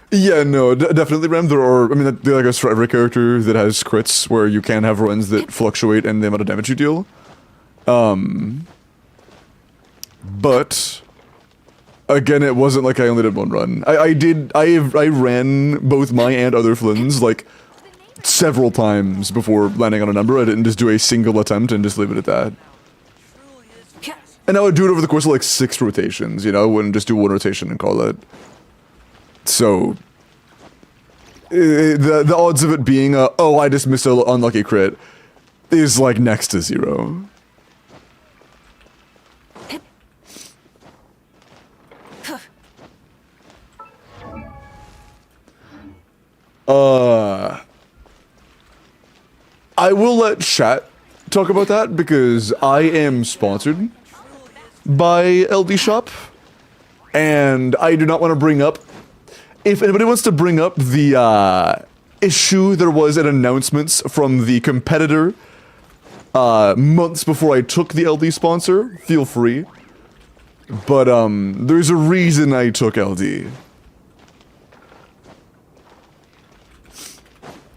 Yeah, no, definitely, Ram. There are, I mean, like, I guess for every character that has crits where you can have runs that fluctuate in the amount of damage you deal. But again, it wasn't like I only did one run. I ran both my and other Flynn's like several times before landing on a number. I didn't just do a single attempt and just leave it at that. And I would do it over the course of like 6 rotations, you know? I wouldn't just do 1 rotation and call it. So, the odds of it being a, oh, I just missed an unlucky crit, is like next to 0. I will let chat talk about that because I am sponsored by LD Shop, and I do not want to bring up. If anybody wants to bring up the issue there was at announcements from the competitor months before I took the LD sponsor, feel free. But there's a reason I took LD.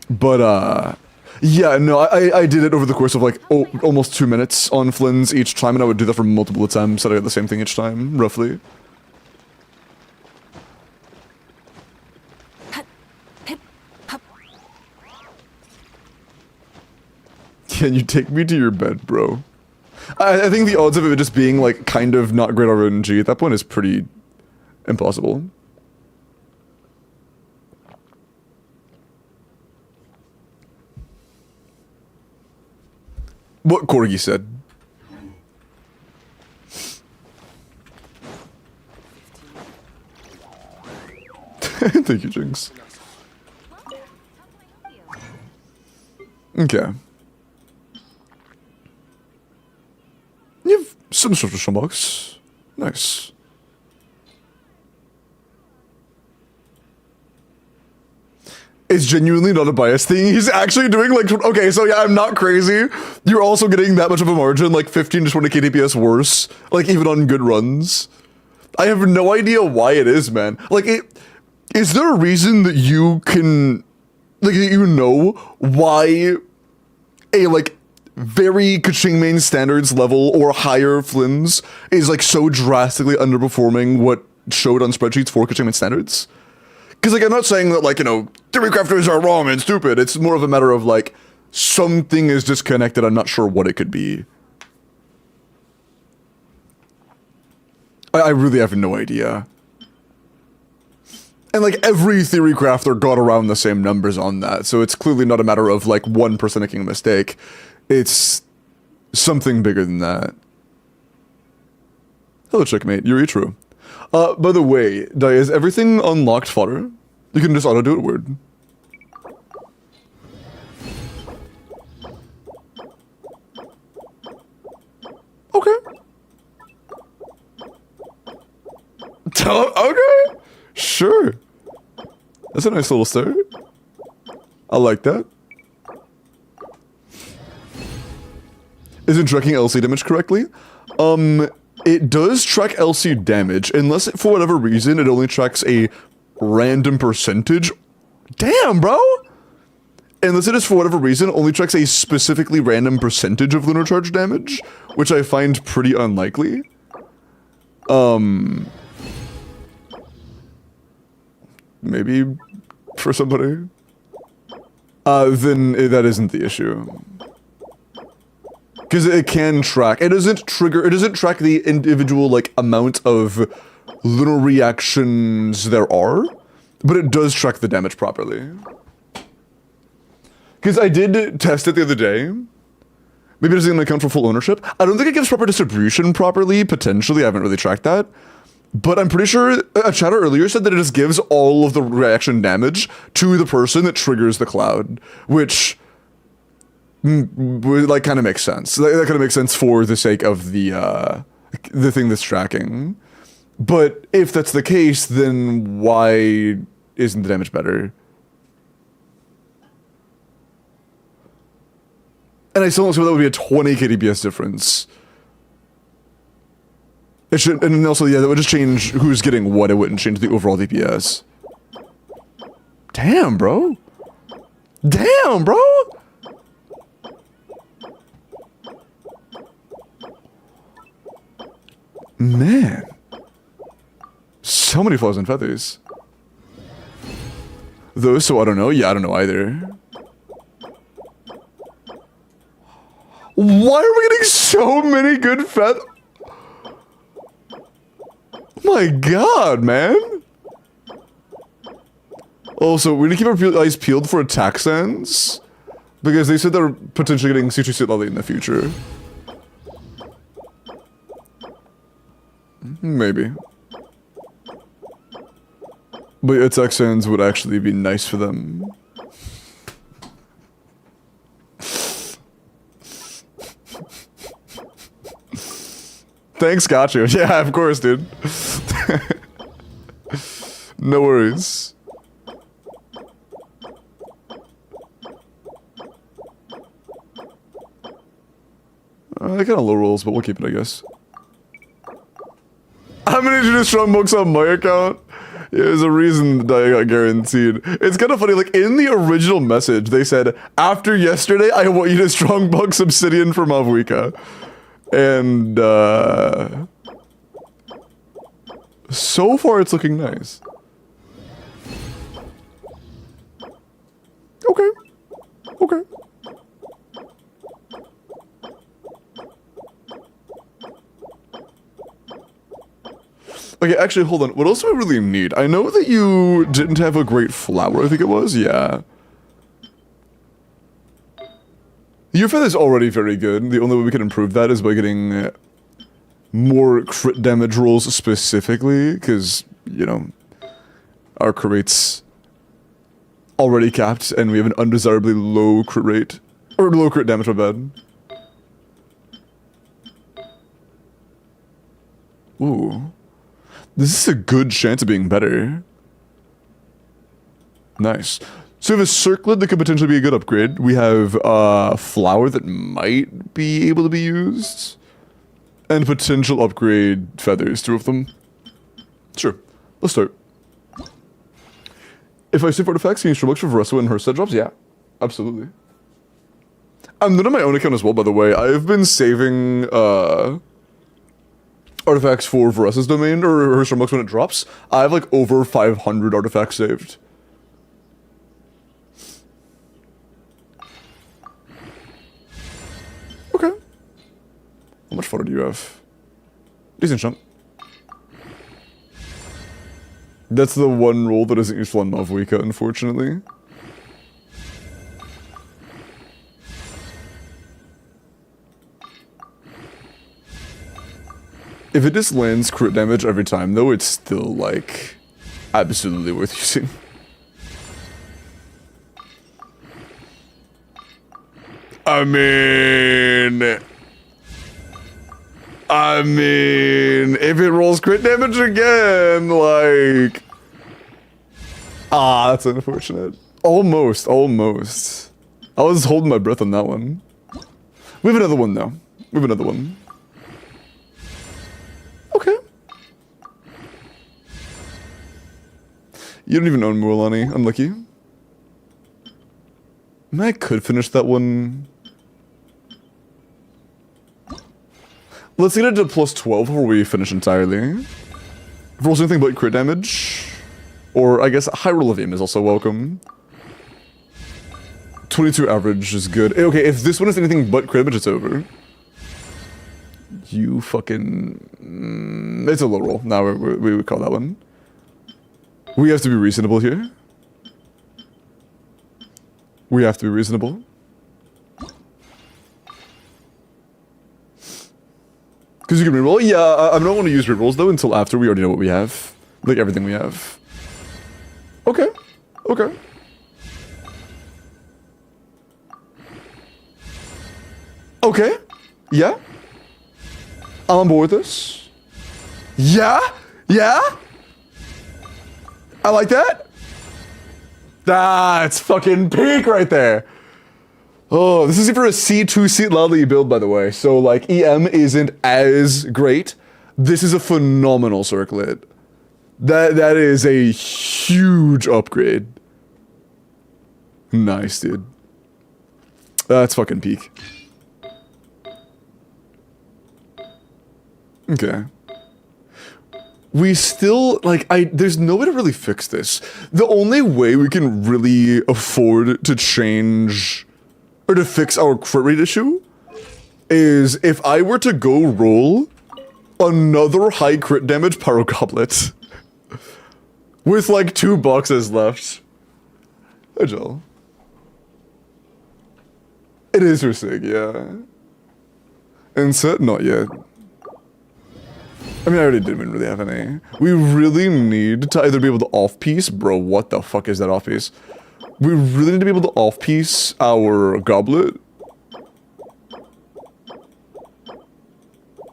But yeah, no, I did it over the course of like almost 2 minutes on Flynn's each time, and I would do that for multiple attempts, so I got the same thing each time, roughly. Can you take me to your bed, bro? I think the odds of it just being, like, kind of not great RNG at that point is pretty impossible. What Corgi said. Thank you, Jinx. Okay. You have some sort of Strongbox. Nice. It's genuinely not a bias thing. He's actually doing like, okay, so yeah, I'm not crazy. You're also getting that much of a margin, like 15 to 20k DPS worse, like even on good runs. I have no idea why it is, man. Like Is there a reason that you can, like, you know why a, like, very Kaching main standards level or higher Flynn's is, like, so drastically underperforming what showed on spreadsheets for Kaching main standards? Because, like, I'm not saying that, like, you know, theory crafters are wrong and stupid. It's more of a matter of, like, something is disconnected. I'm not sure what it could be. I really have no idea. And, like, every theory crafter got around the same numbers on that, so it's clearly not a matter of, like, one person making a mistake. It's something bigger than that. Hello, checkmate. You're true. By the way, Dai, is everything unlocked fodder? You can just auto-do it word. Okay. Okay. Sure. That's a nice little start. I like that. Isn't tracking LC damage correctly? It does track LC damage, unless it, for whatever reason, it only tracks a random percentage. Damn, bro! Unless it is, for whatever reason, only tracks a specifically random percentage of lunar charge damage, which I find pretty unlikely. Maybe for somebody. Then that isn't the issue. Because it can track. It doesn't track the individual, like, amount of lunar reactions there are, but it does track the damage properly. Because I did test it the other day. Maybe it doesn't account for full ownership. I don't think it gives proper distribution properly, potentially. I haven't really tracked that. But I'm pretty sure a chatter earlier said that it just gives all of the reaction damage to the person that triggers the cloud, which, like, kind of makes sense. That kind of makes sense for the sake of the thing that's tracking. But if that's the case, then why isn't the damage better? And I still don't see why that would be a 20 KDPS difference. It should, and also, yeah, that would just change who's getting what. It wouldn't change the overall DPS. Damn, bro. Damn, bro. Man. So many flaws and feathers. Those, so I don't know. Yeah, I don't know either. Why are we getting so many good feathers? My god, man. Also, we need to keep our eyes peeled for attack sands, because they said they're potentially getting C2 Lolly in the future. Maybe. But attack sands would actually be nice for them. Thanks, gotcha. Yeah, of course, dude. No worries. Kind of low rolls, but we'll keep it, I guess. How many did you do strong books on my account? Yeah, there's a reason that I got guaranteed. It's kind of funny, like, in the original message, they said, after yesterday, I want you to strong box Obsidian for Mavuika. And, so far it's looking nice. Okay. Okay. Okay, actually, hold on. What else do I really need? I know that you didn't have a great flower, I think it was? Yeah. Your feather's already very good. The only way we can improve that is by getting more crit damage rolls specifically, because, you know, our crit rate's already capped, and we have an undesirably low crit rate. Or low crit damage, my bad. Ooh. This is a good chance of being better. Nice. So we have a circlet that could potentially be a good upgrade. We have a flower that might be able to be used. And potential upgrade feathers, 2 of them. Sure. Let's start. If I save artifacts, can you stream for Veresso and her set drops? Yeah, absolutely. I'm not on my own account as well, by the way. I've been saving artifacts for Veresso's domain or her stream when it drops. I have like over 500 artifacts saved. Okay. How much fodder do you have? Decent chunk. That's the one role that isn't useful on Mavwika, unfortunately. If it just lands crit damage every time, though, it's still, like, absolutely worth using. I mean, if it rolls crit damage again, like... Ah, that's unfortunate. Almost. I was holding my breath on that one. We have another one, though. Okay. You don't even own Mualani. Unlucky. I could finish that one. Let's get it to plus 12 before we finish entirely. If rolls anything but crit damage, or I guess high roll of aim is also welcome. 22 average is good. Okay, if this one is anything but crit damage, it's over. You fucking... It's a low roll. Now we would call that one. We have to be reasonable here. We have to be reasonable. Because you can reroll? Yeah, I don't want to use rerolls though until after we already know what we have. Like everything we have. Okay. Okay. Okay. Yeah. I'm on board with this. Yeah? Yeah? I like that. That's fucking peak right there. Oh, this is for a C2 seat Lally build, by the way. So, like, EM isn't as great. This is a phenomenal circlet. That is a huge upgrade. Nice, dude. That's fucking peak. Okay. We still, like, there's no way to really fix this. The only way we can really afford to change, or to fix our crit rate issue, is if I were to go roll another high crit damage Pyro Goblet. With, like, 2 boxes left. Hey, Joel. It is her sig, yeah. Inset? Not yet. I mean, I already didn't really have any. We really need to either be able to off-piece... Bro, what the fuck is that off-piece? We really need to be able to off-piece our goblet.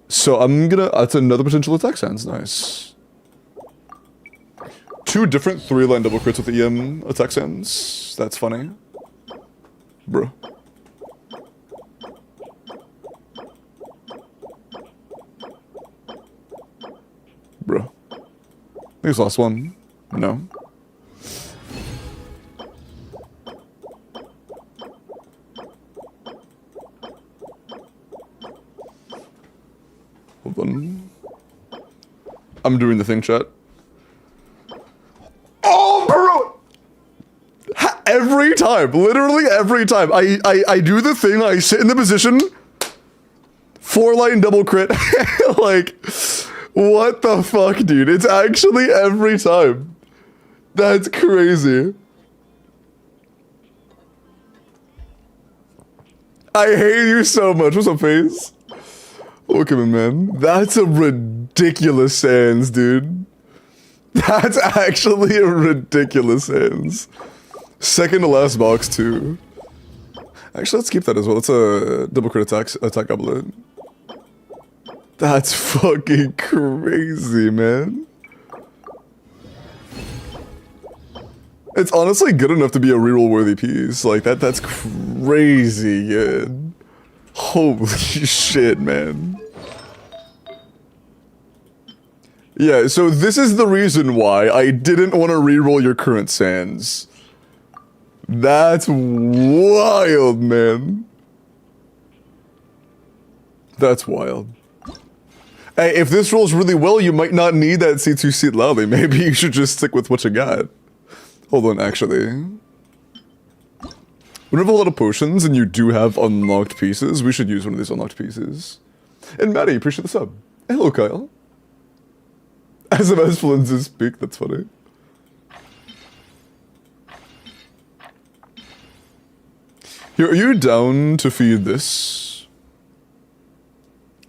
So I'm gonna... That's another potential attack sense. Nice. 2 different 3-line double crits with EM attack sense. That's funny. Bro. Bro. I think it's the last one. No. Hold on. I'm doing the thing, chat. Oh, bro! Every time, literally every time, I do the thing, I sit in the position, 4-line double crit, like... What the fuck, dude? It's actually every time. That's crazy. I hate you so much. What's up, FaZe? Welcome in, man. That's a ridiculous sans, dude. That's actually a ridiculous sans. Second to last box, too. Actually, let's keep that as well. It's a double crit attack goblet. That's fucking crazy, man. It's honestly good enough to be a reroll worthy piece. Like, that's crazy good. Holy shit, man. Yeah, so this is the reason why I didn't want to reroll your current sands. That's wild, man. That's wild. Hey, if this rolls really well, you might not need that C2 seat loudly. Maybe you should just stick with what you got. Hold on, actually. We have a lot of potions and you do have unlocked pieces. We should use one of these unlocked pieces. And Maddie, appreciate the sub. Hello, Kyle. As of Flints speak, that's funny. Are you down to feed this?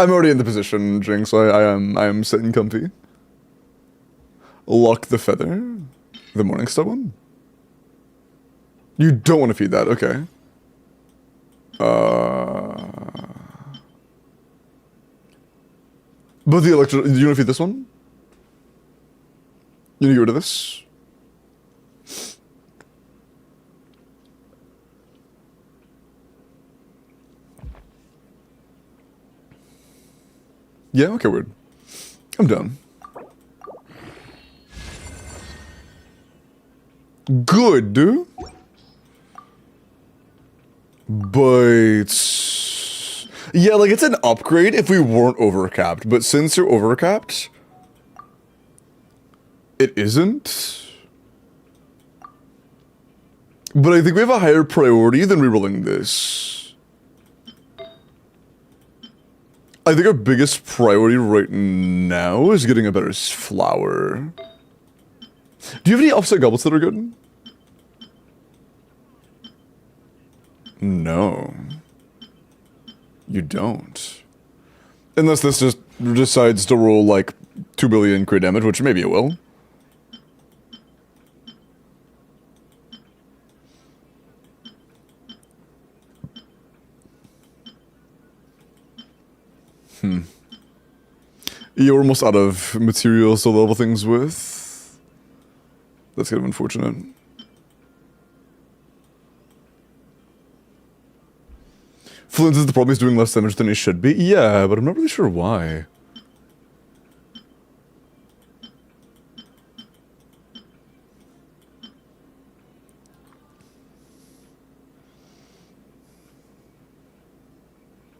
I'm already in the position, Jinx, so I am sitting comfy. Lock the feather. The Morningstar one? You don't want to feed that, okay. But the electro, do you want to feed this one? You need to get rid of this? Yeah, okay, weird. I'm done. Good. But... yeah, like, it's an upgrade if we weren't overcapped. But since you're overcapped... it isn't. But I think we have a higher priority than rerolling this. I think our biggest priority right now is getting a better flower. Do you have any offset goblets that are good? No. You don't. Unless this just decides to roll like 2 billion crit damage, which maybe it will. You're almost out of materials to level things with. That's kind of unfortunate. Flint is the problem, he's doing less damage than he should be. Yeah, but I'm not really sure why.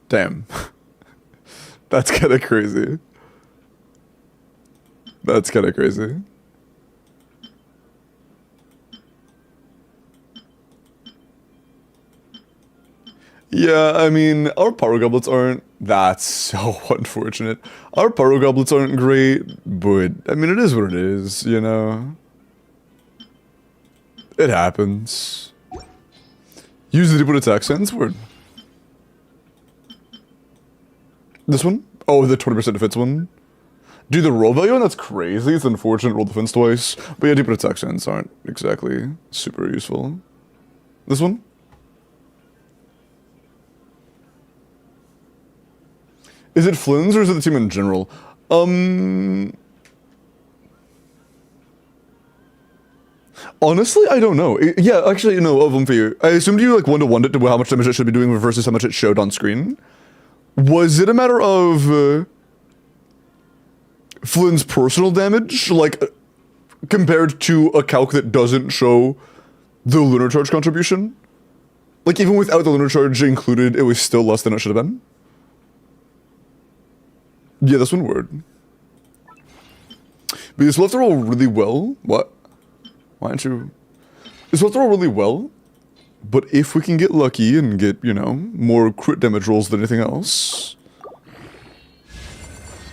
Damn. That's kind of crazy. That's kind of crazy. Yeah, I mean, our power goblets aren't... that's so unfortunate. Our power goblets aren't great, but, I mean, it is what it is, you know? It happens. Use the deep attack sense word. This one? Oh, the 20% defense one? Dude, the roll value on that's crazy. It's unfortunate roll defense twice. But yeah, deep attack sense aren't exactly super useful. This one? Is it Flynn's or is it the team in general? Honestly, I don't know. Yeah, actually, no, of them for you. I assumed you like 1-to-1'd it to how much damage it should be doing versus how much it showed on screen. Was it a matter of Flynn's personal damage, like compared to a calc that doesn't show the lunar charge contribution? Like even without the lunar charge included, it was still less than it should have been? Yeah, this one word. But this will have to roll really well. What? Why don't you? This will have to roll really well. But if we can get lucky and get, you know, more crit damage rolls than anything else.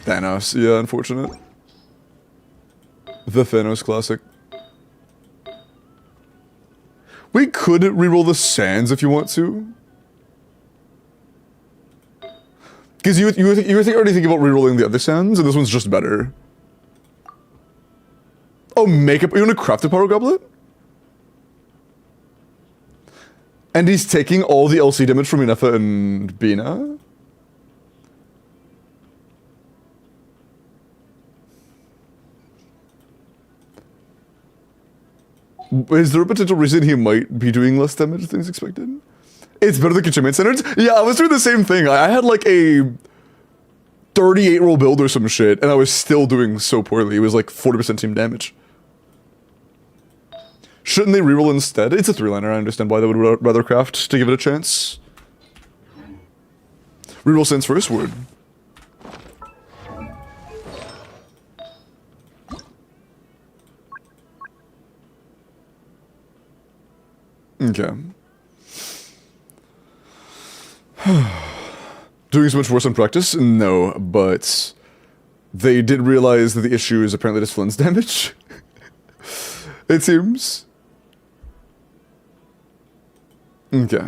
Thanos, yeah, unfortunate. The Thanos classic. We could reroll the sands if you want to. Because you were already thinking about rerolling the other sands, and this one's just better. Oh, makeup. You want to craft a power goblet? And he's taking all the LC damage from Inefa and Bina? Is there a potential reason he might be doing less damage than he's expected? It's better than Kitchen standards? Yeah, I was doing the same thing. I had like a 38 roll build or some shit, and I was still doing so poorly. It was like 40% team damage. Shouldn't they reroll instead? It's a 3-liner, I understand why they would rather craft to give it a chance. Reroll sense first word. Okay. Doing so much worse in practice? No, but they did realize that the issue is apparently just Flynn's damage. It seems. Okay.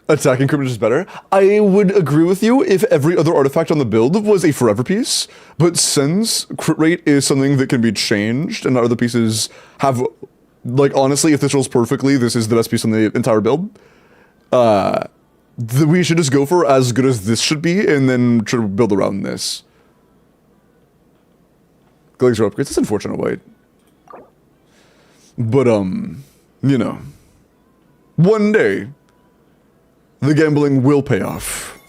Attacking crit is better. I would agree with you if every other artifact on the build was a forever piece, but since crit rate is something that can be changed and other pieces have, like, honestly, if this rolls perfectly, this is the best piece on the entire build. We should just go for as good as this should be and then try to build around this. Glacier upgrades, it's unfortunate, White. But, you know, one day, the gambling will pay off.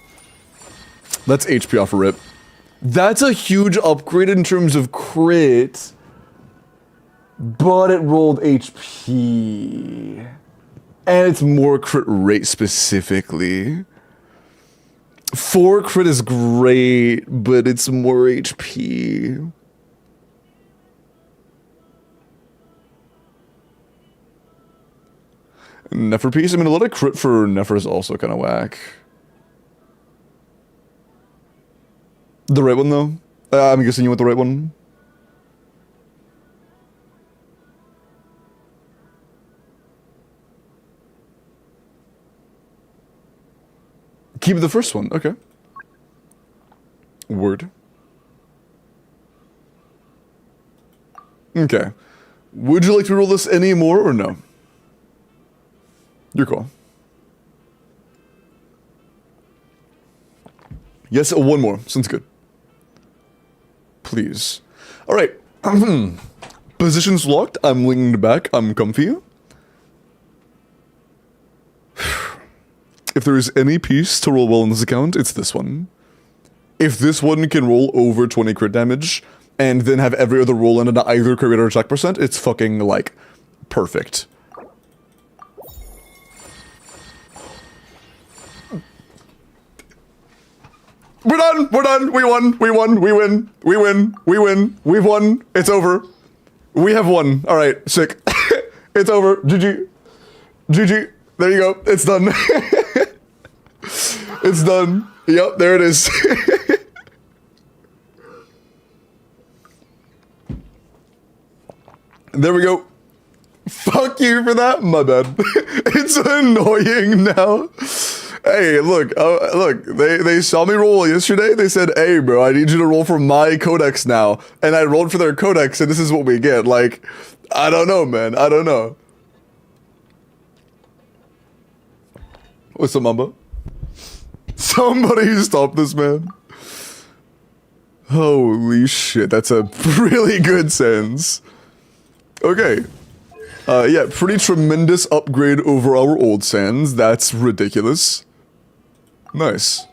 That's HP off a rip. That's a huge upgrade in terms of crit, but it rolled HP. And it's more crit rate specifically. 4 crit is great, but it's more HP. Nefer piece? I mean, a lot of crit for Nefer is also kind of whack. The right one, though? I'm guessing you want the right one? Keep the first one, okay. Word. Okay. Would you like to roll this anymore or no? Your call. Yes, one more. Sounds good. Please. Alright. Position's locked. I'm leaning back. I'm comfy. If there is any piece to roll well in this account, it's this one. If this one can roll over 20 crit damage, and then have every other roll in at either crit rate or attack percent, it's fucking, like, perfect. We're done! We're done! We won! We won! We win! We win! We win! We've won! It's over! We have won! Alright, sick. It's over. GG. GG. There you go. It's done. It's done. Yep, there it is. There we go. Fuck you for that. My bad. It's annoying now. Hey, look, they saw me roll yesterday. They said, hey, bro, I need you to roll for my codex now. And I rolled for their codex, and this is what we get. Like, I don't know, man. I don't know. What's up, Mamba? Somebody stop this, man. Holy shit, that's a really good sense. Okay. Yeah, pretty tremendous upgrade over our old sands. That's ridiculous. Nice.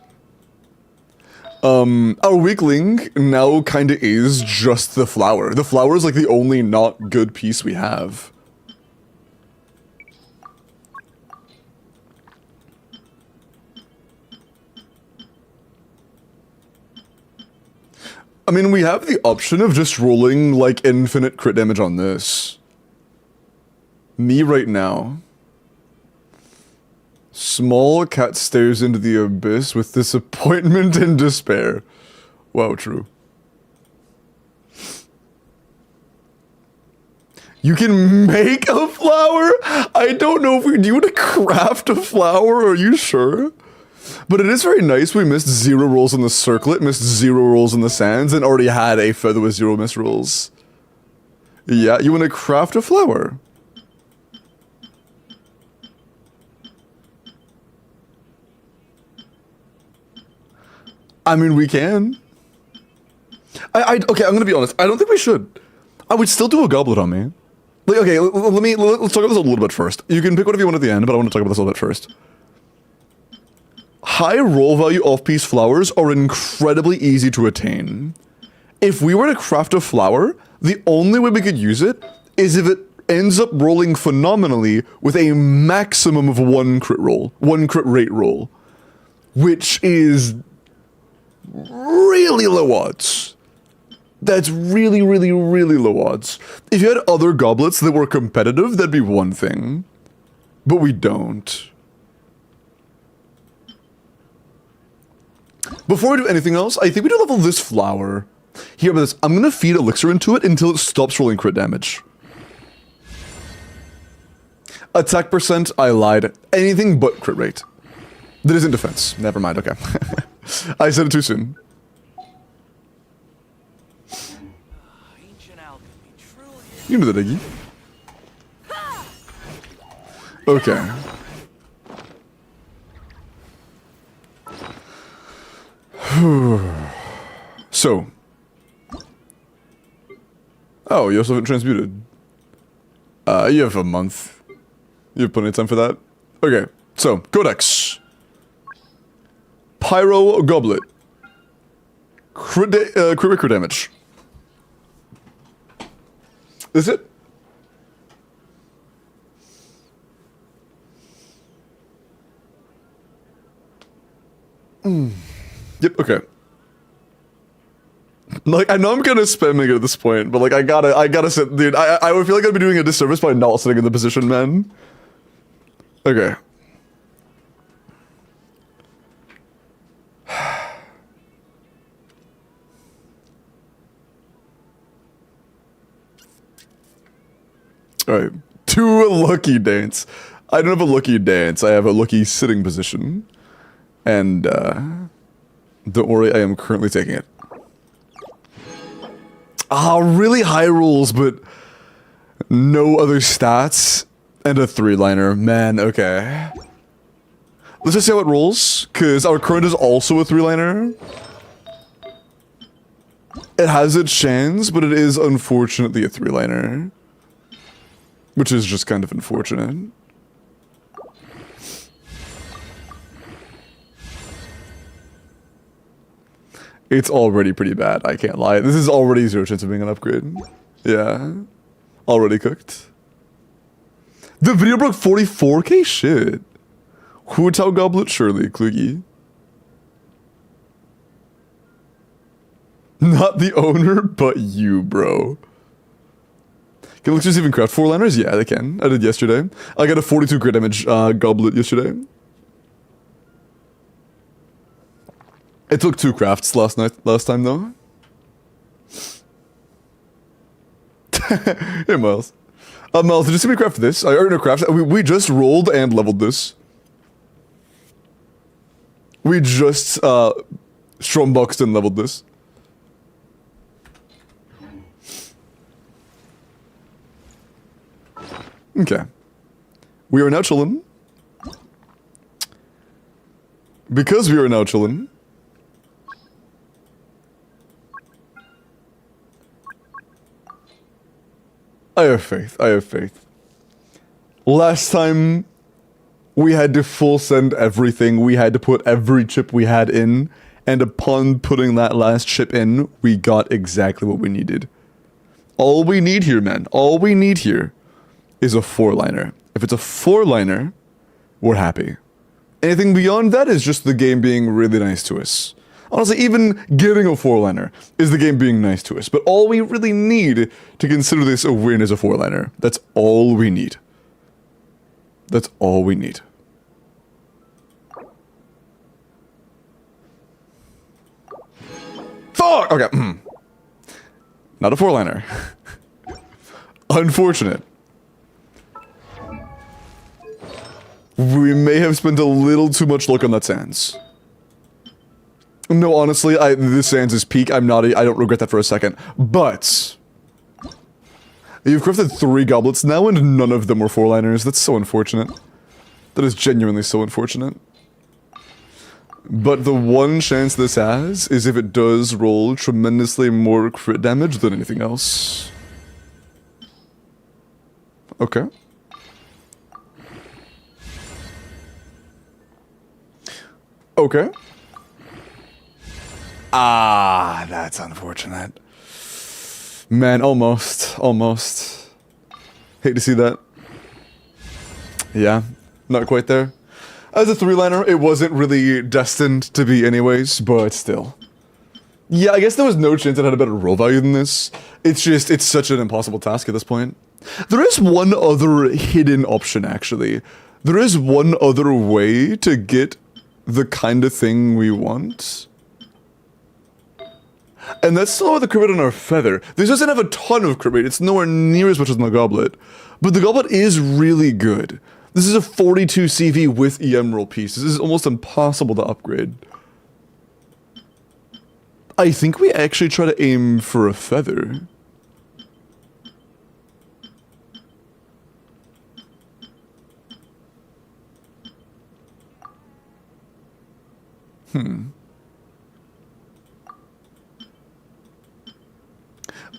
Our weakling now kinda is just the flower. The flower is like the only not good piece we have. I mean, we have the option of just rolling, like, infinite crit damage on this. Me right now. Small cat stares into the abyss with disappointment and despair. Wow, true. You can make a flower? I don't know if we do to craft a flower, are you sure? But it is very nice we missed 0 rolls on the circlet, missed 0 rolls on the sands, and already had a feather with 0 missed rolls. Yeah, you want to craft a flower? I mean, we can. Okay, I'm gonna be honest. I don't think we should. I would still do a goblet on me. Like, okay, let's talk about this a little bit first. You can pick whatever you want at the end, but I want to talk about this a little bit first. High roll value off-piece flowers are incredibly easy to attain. If we were to craft a flower, the only way we could use it is if it ends up rolling phenomenally with a maximum of one crit rate roll, which is really low odds. That's really, really, really low odds. If you had other goblets that were competitive, that'd be one thing, but we don't. Before we do anything else, I think we do level this flower. Here, but this, I'm gonna feed elixir into it until it stops rolling crit damage. Attack percent, I lied. Anything but crit rate. That isn't defense. Never mind, okay. I said it too soon. You know the diggy. Okay. So. Oh, you also haven't transmuted. You have a month. You have plenty of time for that. Okay, so, Codex. Pyro Goblet. Crit damage. Is it? Yep, okay. Like, I know I'm kind of spamming it at this point, but like, I gotta sit, dude, I would feel like I'd be doing a disservice by not sitting in the position, man. Okay. Alright, to a lucky dance. I don't have a lucky dance, I have a lucky sitting position. And, don't worry, I am currently taking it. Ah, really high rolls, but no other stats, and a 3-liner. Man, okay. Let's just see how it rolls, because our current is also a 3-liner. It has a chance, but it is unfortunately a 3-liner. Which is just kind of unfortunate. It's already pretty bad, I can't lie. This is already 0 chance of being an upgrade. Yeah. Already cooked. The video broke 44k? Shit. Hu Tao Goblet? Surely, Klugi. Not the owner, but you, bro. Can elixirs even craft 4-liners? Yeah, they can. I did yesterday. I got a 42 crit damage goblet yesterday. It took 2 crafts last time though. Hey Miles. Miles, did you see me craft this? I already crafted. We just rolled and leveled this. We just stromboxed and leveled this. Okay. We are now chillin'. Because we are now chillin'. I have faith. I have faith. Last time, we had to full send everything. We had to put every chip we had in. And upon putting that last chip in, we got exactly what we needed. All we need here, man. All we need here is a 4-liner. If it's a 4-liner, we're happy. Anything beyond that is just the game being really nice to us. Honestly, even getting a 4-liner is the game being nice to us. But all we really need to consider this a win is a 4-liner. That's all we need. That's all we need. Fuck! Okay. Not a 4-liner. Unfortunate. We may have spent a little too much luck on that Sans. No, honestly, this Sans is peak. I don't regret that for a second. But you've crafted 3 goblets now and none of them were 4-liners. That's so unfortunate. That is genuinely so unfortunate. But the one chance this has is if it does roll tremendously more crit damage than anything else. Okay. Okay. Ah, that's unfortunate. Man, almost. Almost. Hate to see that. Yeah, not quite there. As a three-liner, it wasn't really destined to be anyways, but still. Yeah, I guess there was no chance it had a better roll value than this. It's just, it's such an impossible task at this point. There is one other hidden option, actually. There is one other way to get the kind of thing we want. And that's still with the crit rate on our feather. This doesn't have a ton of crit rate. It's nowhere near as much as the goblet. But the goblet is really good. This is a 42 CV with EM roll piece. This is almost impossible to upgrade. I think we actually try to aim for a feather.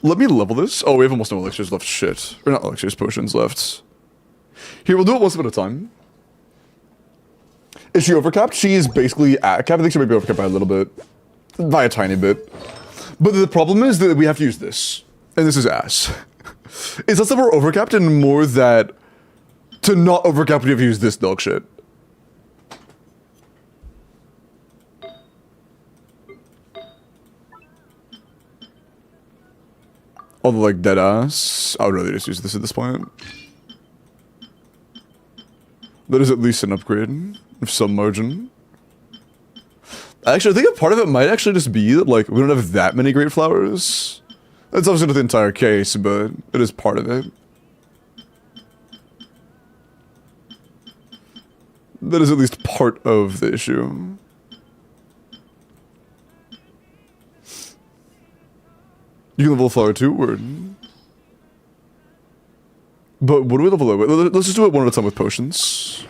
Let me level this. Oh, we have almost no elixirs left. Shit. Or not elixirs, potions left. Here, we'll do it once at a time. Is she overcapped? She is basically at cap. I think she might be overcapped by a little bit. By a tiny bit. But the problem is that we have to use this. And this is ass. It's less that we're overcapped and more that to not overcap we have to use this dog shit. Although, like, dead ass, I would rather just use this at this point. That is at least an upgrade of some margin. Actually, I think a part of it might actually just be that, like, we don't have that many great flowers. That's obviously not the entire case, but it is part of it. That is at least part of the issue. You can level a flower too, word. But what do we level it? Let's just do it one at a time with potions.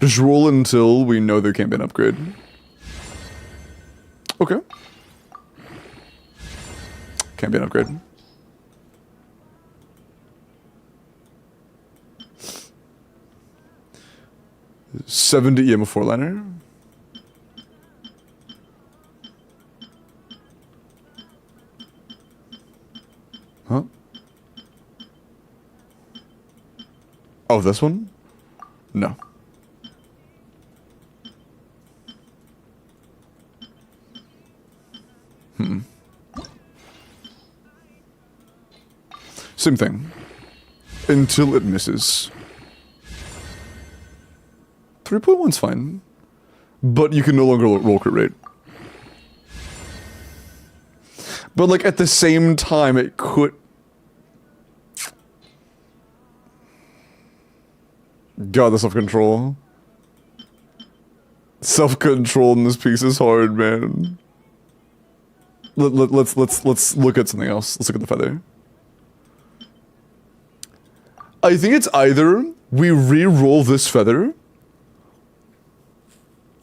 Just roll until we know there can't be an upgrade. Okay. Can't be an upgrade. $70 EM a 4-liner. Huh? Oh, this one? No. Same thing. Until it misses. 3.1's fine. But you can no longer roll crit rate. But, like, at the same time, it could... God, the self-control. Self-control in this piece is hard, man. Let's look at something else. Let's look at the feather. I think it's either we re-roll this feather.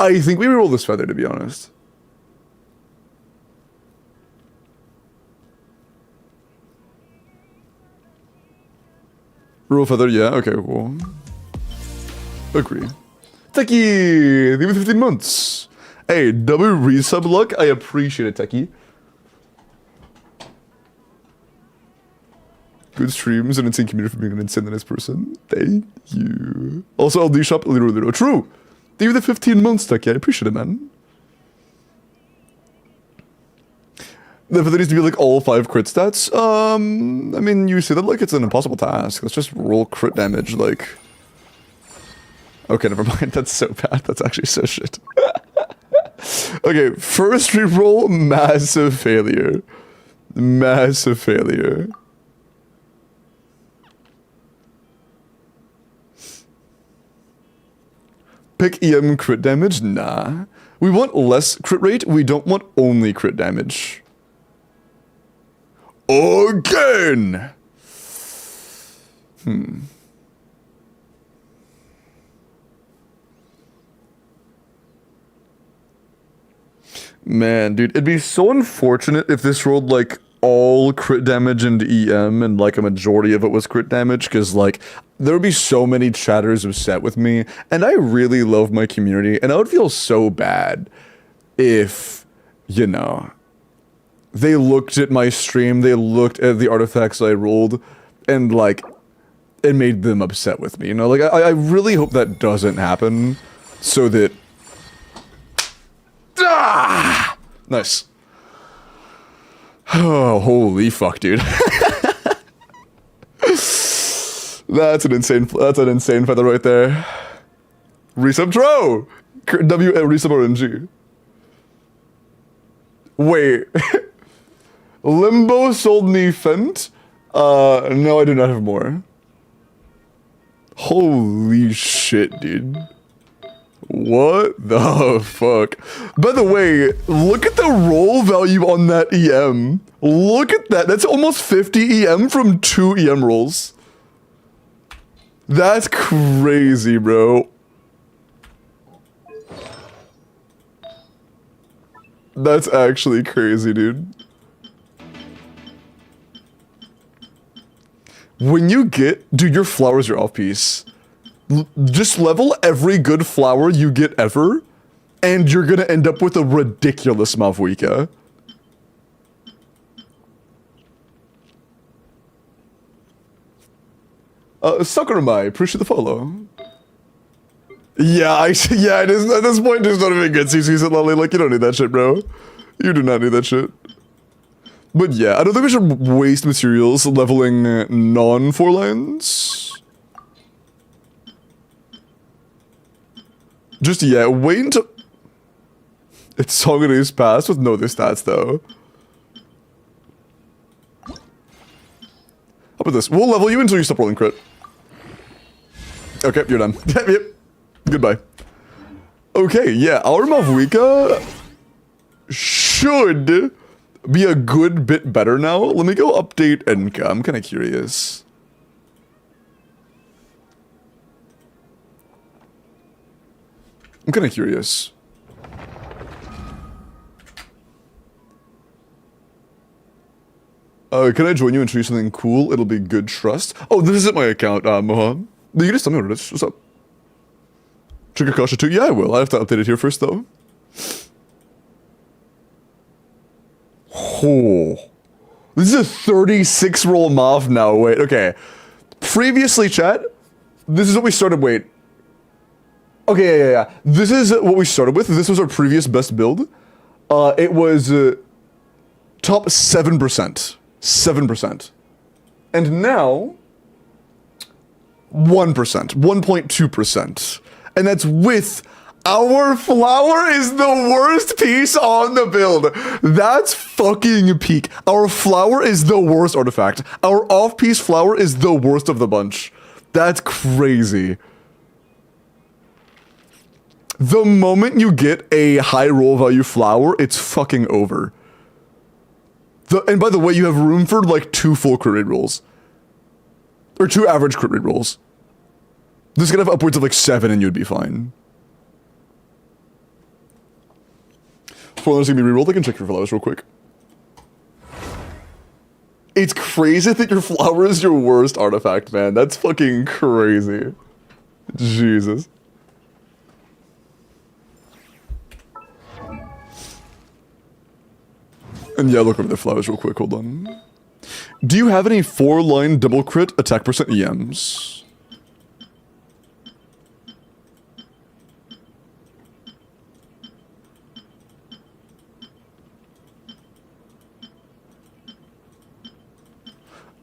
I think we re-roll this feather, to be honest. Roll feather, yeah, okay, cool. Agree. Techie! Give me 15 months. Hey, double resub luck. I appreciate it, Techie. Good streams and insane community for being an insane nice person. Thank you. Also, LD shop, Liro. True! Thank you for the 15 months, Techie. I appreciate it, man. The feather needs to be like all 5 crit stats. I mean, you say that like it's an impossible task. Let's just roll crit damage, like... Okay, never mind. That's so bad. That's actually so shit. Okay, first reroll, massive failure. Massive failure. Pick EM crit damage? Nah. We want less crit rate. We don't want only crit damage. Again! Man, dude, it'd be so unfortunate if this rolled, like, all crit damage into EM and like a majority of it was crit damage, because like there would be so many chatters upset with me, and I really love my community, and I would feel so bad if, you know, they looked at my stream, they looked at the artifacts I rolled, and like it made them upset with me, you know? Like I really hope that doesn't happen, so that nice. Oh, holy fuck, dude. That's an insane feather right there. Resub Tro! Resub RNG. Wait. Limbo sold me Fent? No, I do not have more. Holy shit, dude. What the fuck? By the way, look at the roll value on that EM. Look at that. That's almost 50 EM from 2 EM rolls. That's crazy, bro. That's actually crazy, dude. When you get... Dude, your flower's your off-piece. Just level every good flower you get ever, and you're gonna end up with a ridiculous Mavwika. Sakuramai, appreciate the follow. Yeah, yeah, it is, at this point, there's not even good CCs at Lolly. Like, you don't need that shit, bro. You do not need that shit. But yeah, I don't think we should waste materials leveling non-4 lines. Just, yeah, wait until... It's Song and Ace Pass with no other stats, though. How about this? We'll level you until you stop rolling crit. Okay, you're done. Yep. Goodbye. Okay, yeah, our Mavwika should be a good bit better now. Let me go update Enka. I'm kind of curious. I'm kind of curious. Can I join you and show you something cool? It'll be good trust. Oh, this isn't my account, Mohan. You can just tell me what it is. What's up? Trigger Kasha 2? Yeah, I will. I have to update it here first, though. Oh. This is a 36 roll Mav now. Wait, okay. Previously, chat, this is what we started. Wait. Okay, yeah. This is what we started with. This was our previous best build. It was top 7%. 7%. And now, 1%. 1.2%. And that's with our flower is the worst piece on the build. That's fucking peak. Our flower is the worst artifact. Our off-piece flower is the worst of the bunch. That's crazy. The moment you get a high roll value flower, it's fucking over. And by the way, you have room for like 2 full crit rate rolls. Or 2 average crit rate rolls. This could have upwards of like 7 and you'd be fine. Spoilers gonna be rerolled. I can check your flowers real quick. It's crazy that your flower is your worst artifact, man. That's fucking crazy. Jesus. And yeah, look over the flowers real quick, hold on. Do you have any 4-line double crit attack percent EMs?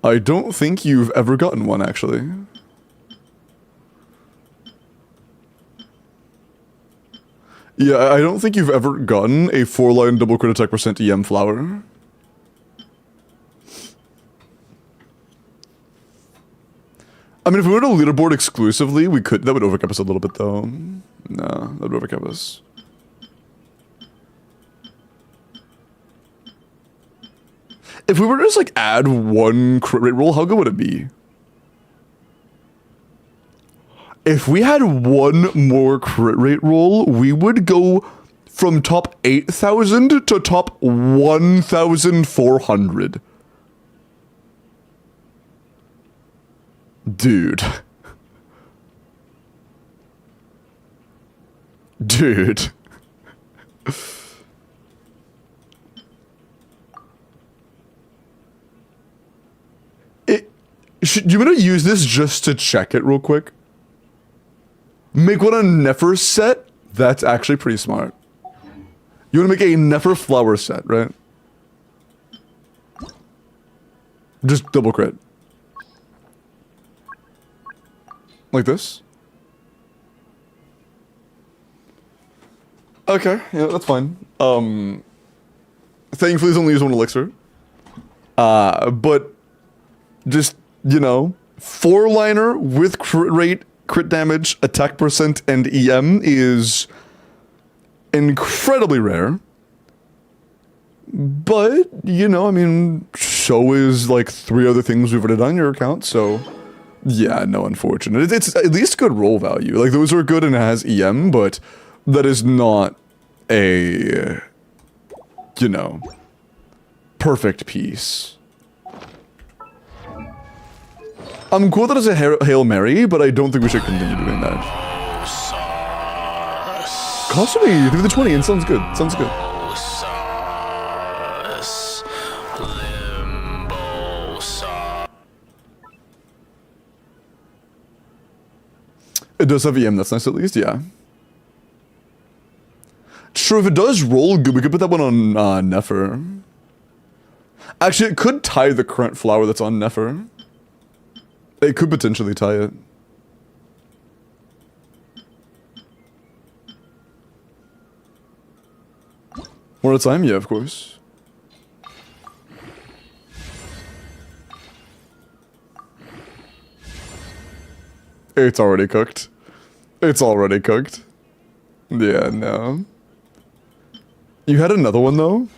I don't think you've ever gotten one, actually. Yeah, I don't think you've ever gotten a 4-line double crit attack percent EM flower. I mean, if we were to leaderboard exclusively, we could. That would overcap us a little bit, though. No, that would overcap us. If we were to just, like, add 1 crit rate roll, how good would it be? If we had 1 more crit rate roll, we would go from top 8,000 to top 1,400. Dude. Dude. You want to use this just to check it real quick? Make one a Nefer set? That's actually pretty smart. You want to make a Nefer flower set, right? Just double crit. Like this? Okay, yeah, that's fine. Thankfully, he's only used one elixir. But just, you know, 4-liner with crit rate, crit damage, attack percent, and EM is incredibly rare. But, you know, I mean, so is like 3 other things we've already done on your account, so yeah, no, unfortunate. It's at least good roll value. Like, those are good and it has EM, but that is not a, you know, perfect piece. I'm cool that it's a Hail Mary, but I don't think we should continue doing that. Cost me through the 20 and sounds good. Sounds good. It does have EM, that's nice at least, yeah. Sure, if it does roll good, we could put that one on Nefer. Actually, it could tie the current flower that's on Nefer. It could potentially tie it. More at a time? Yeah, of course. It's already cooked. It's already cooked. Yeah, no. You had another one, though?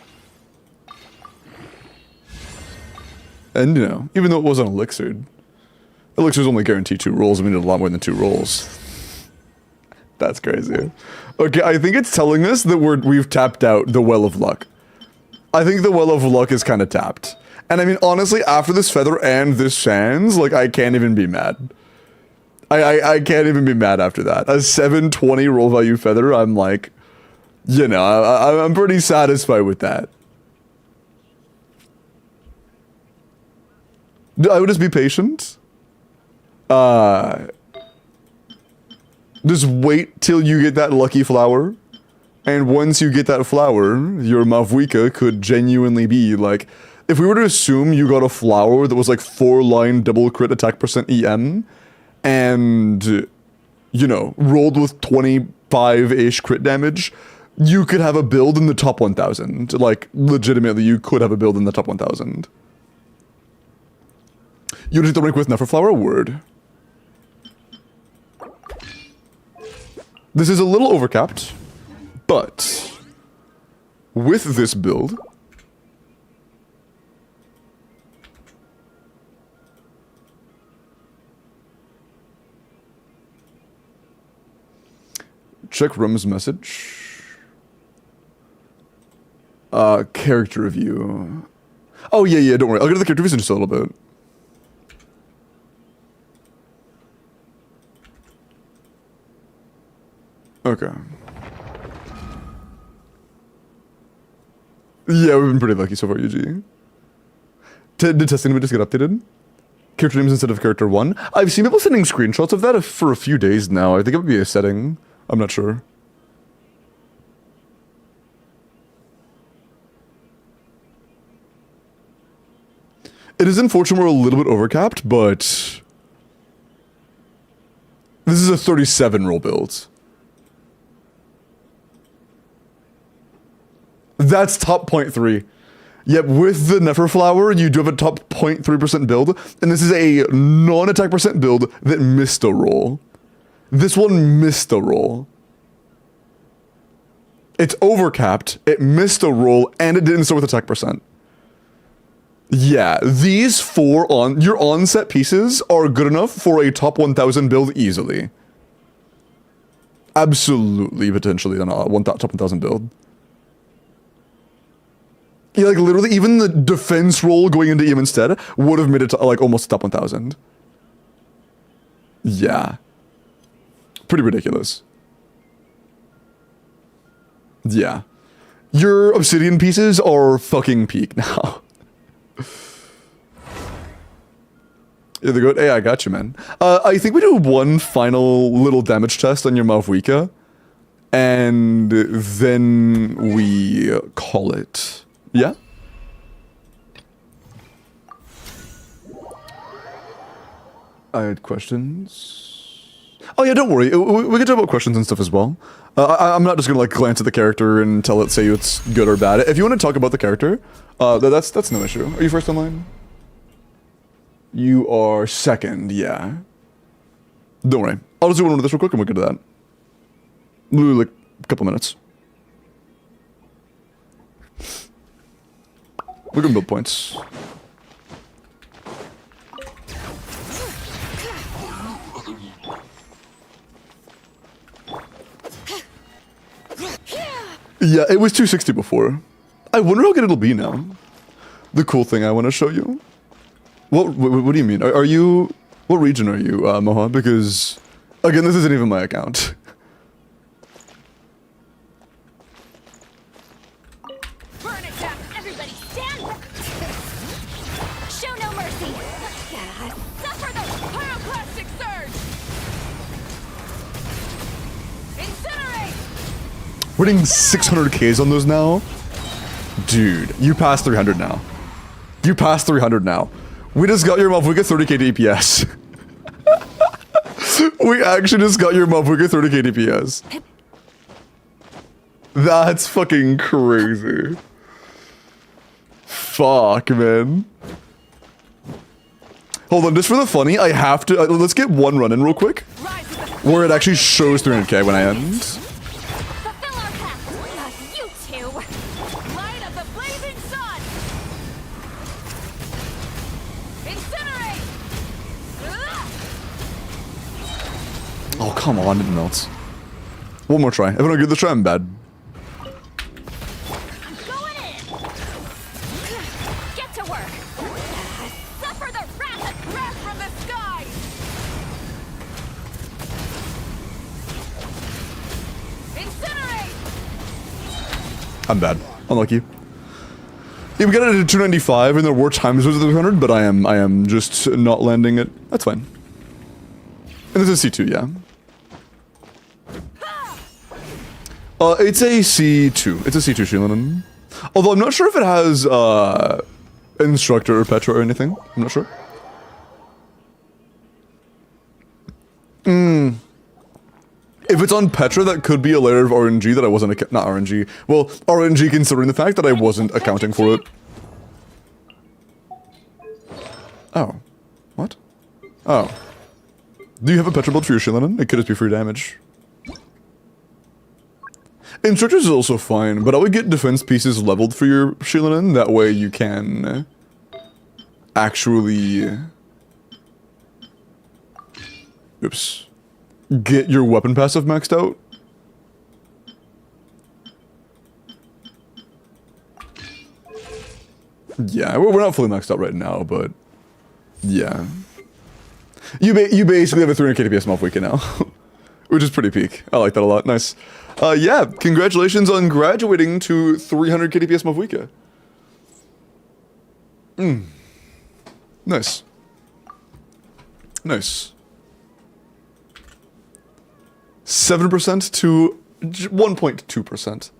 And, you know, even though it wasn't elixired, elixirs only guarantee 2 rolls, and we need a lot more than 2 rolls. That's crazy. Okay, I think it's telling us that we've tapped out the Well of Luck. I think the Well of Luck is kind of tapped. And I mean, honestly, after this feather and this sands, like, I can't even be mad. I can't even be mad after that. A 720 roll value feather, I'm like, you know, I'm pretty satisfied with that. I would just be patient. Just wait till you get that lucky flower. And once you get that flower, your Mavwika could genuinely be like, if we were to assume you got a flower that was like 4-line double crit attack percent EM, and, you know, rolled with 25-ish crit damage, you could have a build in the top 1,000. Like, legitimately, you could have a build in the top 1,000. You take the rank with Nefer Flower? Word. This is a little overcapped, but with this build, check Rum's message. Character review. Oh, yeah, don't worry. I'll get to the character reviews in just a little bit. Okay. Yeah, we've been pretty lucky so far, UG. Did testing just get updated? Character names instead of character 1? I've seen people sending screenshots of that for a few days now. I think it would be a setting. I'm not sure. It is unfortunate we're a little bit overcapped, but this is a 37 roll build. That's top 0.3. Yep, with the Nefer Flower, you do have a top 0.3% build, and this is a non-attack percent build that missed a roll. This one missed a roll. It's overcapped, it missed a roll, and it didn't start with attack percent. Yeah, these 4 your on-set pieces are good enough for a top 1,000 build easily. Absolutely, potentially on a top 1,000 build. Yeah, like literally, even the defense roll going into EM instead would have made it to like almost top 1,000. Yeah. Pretty ridiculous. Yeah. Your obsidian pieces are fucking peak now. Yeah, they go, hey, I got you, man. I think we do one final little damage test on your Malvika, and then we call it. Yeah? I had questions. Oh yeah, don't worry. We can talk about questions and stuff as well. I'm not just gonna like glance at the character and tell it, say it's good or bad. If you want to talk about the character, that's no issue. Are you first online? You are second, yeah. Don't worry. I'll just do one of this real quick and we'll get to that. Literally like a couple minutes. We're gonna build points. Yeah, it was 260 before. I wonder how good it'll be now. The cool thing I want to show you. What do you mean? Are you... What region are you, Moha? Because, again, this isn't even my account. Burn it down! Everybody stand back! Show no mercy! Suffer the pyroclastic surge! Incinerate! We're getting 600 Ks on those now? Dude, you passed 300 now. You passed 300 now. We just got your Malvika 30k DPS. We actually just got your Malvika 30k DPS. That's fucking crazy. Fuck, man. Hold on, just for the funny, I have to... let's get one run in real quick. Where it actually shows 300k when I end. Fulfill our path! You two! Light of the blazing sun! Incinerate! Oh, come on, it melts. One more try. If I don't get the try, I'm bad. I'm going in! Get to work! Suffer the wrath from the sky! Incinerate! I'm bad. Unlucky. Yeah, we got it at 295, and there were times it was at 300, but I am just not landing it. That's fine. And this is C2, yeah. It's a C2. It's a C2 Shilinen. Although I'm not sure if it has, Instructor or Petra or anything. I'm not sure. If it's on Petra, that could be a layer of RNG that I wasn't, not RNG. Well, RNG considering the fact that I wasn't accounting for it. Oh. What? Oh. Do you have a Petra build for your Shilinen? It could just be free damage. Instructors is also fine, but I would get defense pieces leveled for your Shilinen. That way you can actually... Oops. Get your weapon passive maxed out. Yeah, we're not fully maxed out right now, but... Yeah. You basically have a 300k DPS Malvika now. Which is pretty peak. I like that a lot. Nice. Yeah, congratulations on graduating to 300k DPS Malvika. Nice. Nice. 7% to 1.2%.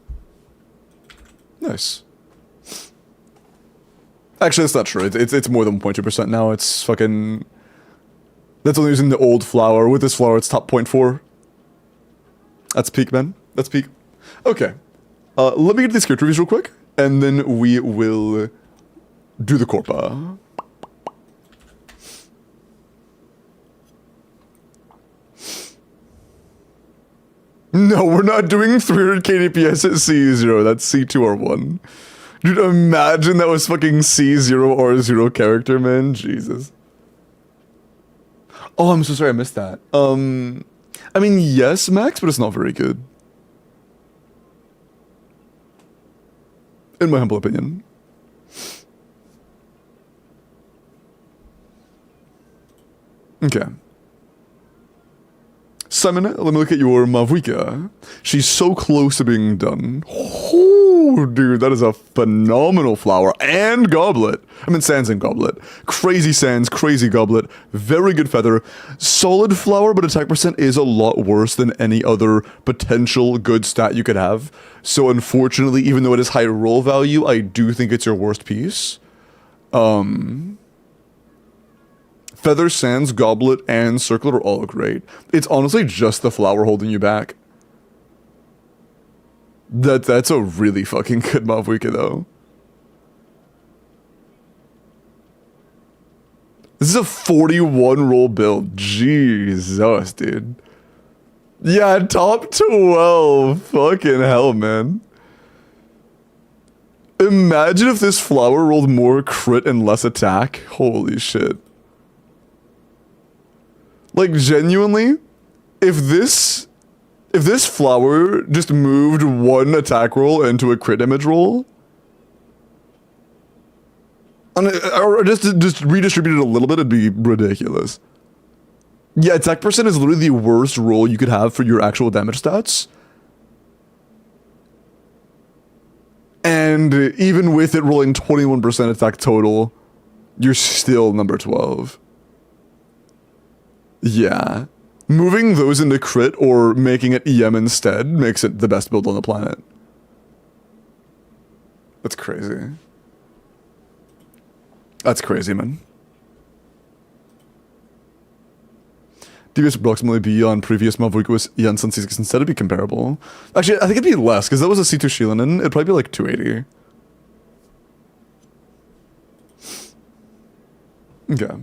Nice. Actually, that's not true. It's more than 1.2% now. It's fucking... That's only using the old flower. With this flower, it's top 0.4. That's peak, man. That's peak. Okay. Let me get these character reviews real quick, and then we will do the Corpa. No, we're not doing 300k DPS at C0. That's C2R1. Dude, imagine that was fucking C0R0 character, man. Jesus. Oh, I'm so sorry I missed that. I mean, yes, Max, but it's not very good. In my humble opinion. Okay. Simon, let me look at your Mavwika. She's so close to being done. Oh, dude, that is a phenomenal flower. And goblet. I mean, sands and goblet. Crazy sands, crazy goblet. Very good feather. Solid flower, but attack percent is a lot worse than any other potential good stat you could have. So unfortunately, even though it is high roll value, I do think it's your worst piece. Feather, sands, goblet, and circlet are all great. It's honestly just the flower holding you back. That's a really fucking good Mavwika though. This is a 41 roll build. Jesus, dude. Yeah, top 12. Fucking hell, man. Imagine if this flower rolled more crit and less attack. Holy shit. Like, genuinely, if this flower just moved one attack roll into a crit damage roll, or just redistributed a little bit, it'd be ridiculous. Yeah, attack percent is literally the worst roll you could have for your actual damage stats. And even with it rolling 21% attack total, you're still number 12. Yeah. Moving those into crit or making it EM instead makes it the best build on the planet. That's crazy. That's crazy, man. DPS approximately be on previous Mavwika was Jensen C6 instead to be comparable. Actually, I think it'd be less, because that was a C2 Shilinen. It'd probably be like 280. Okay.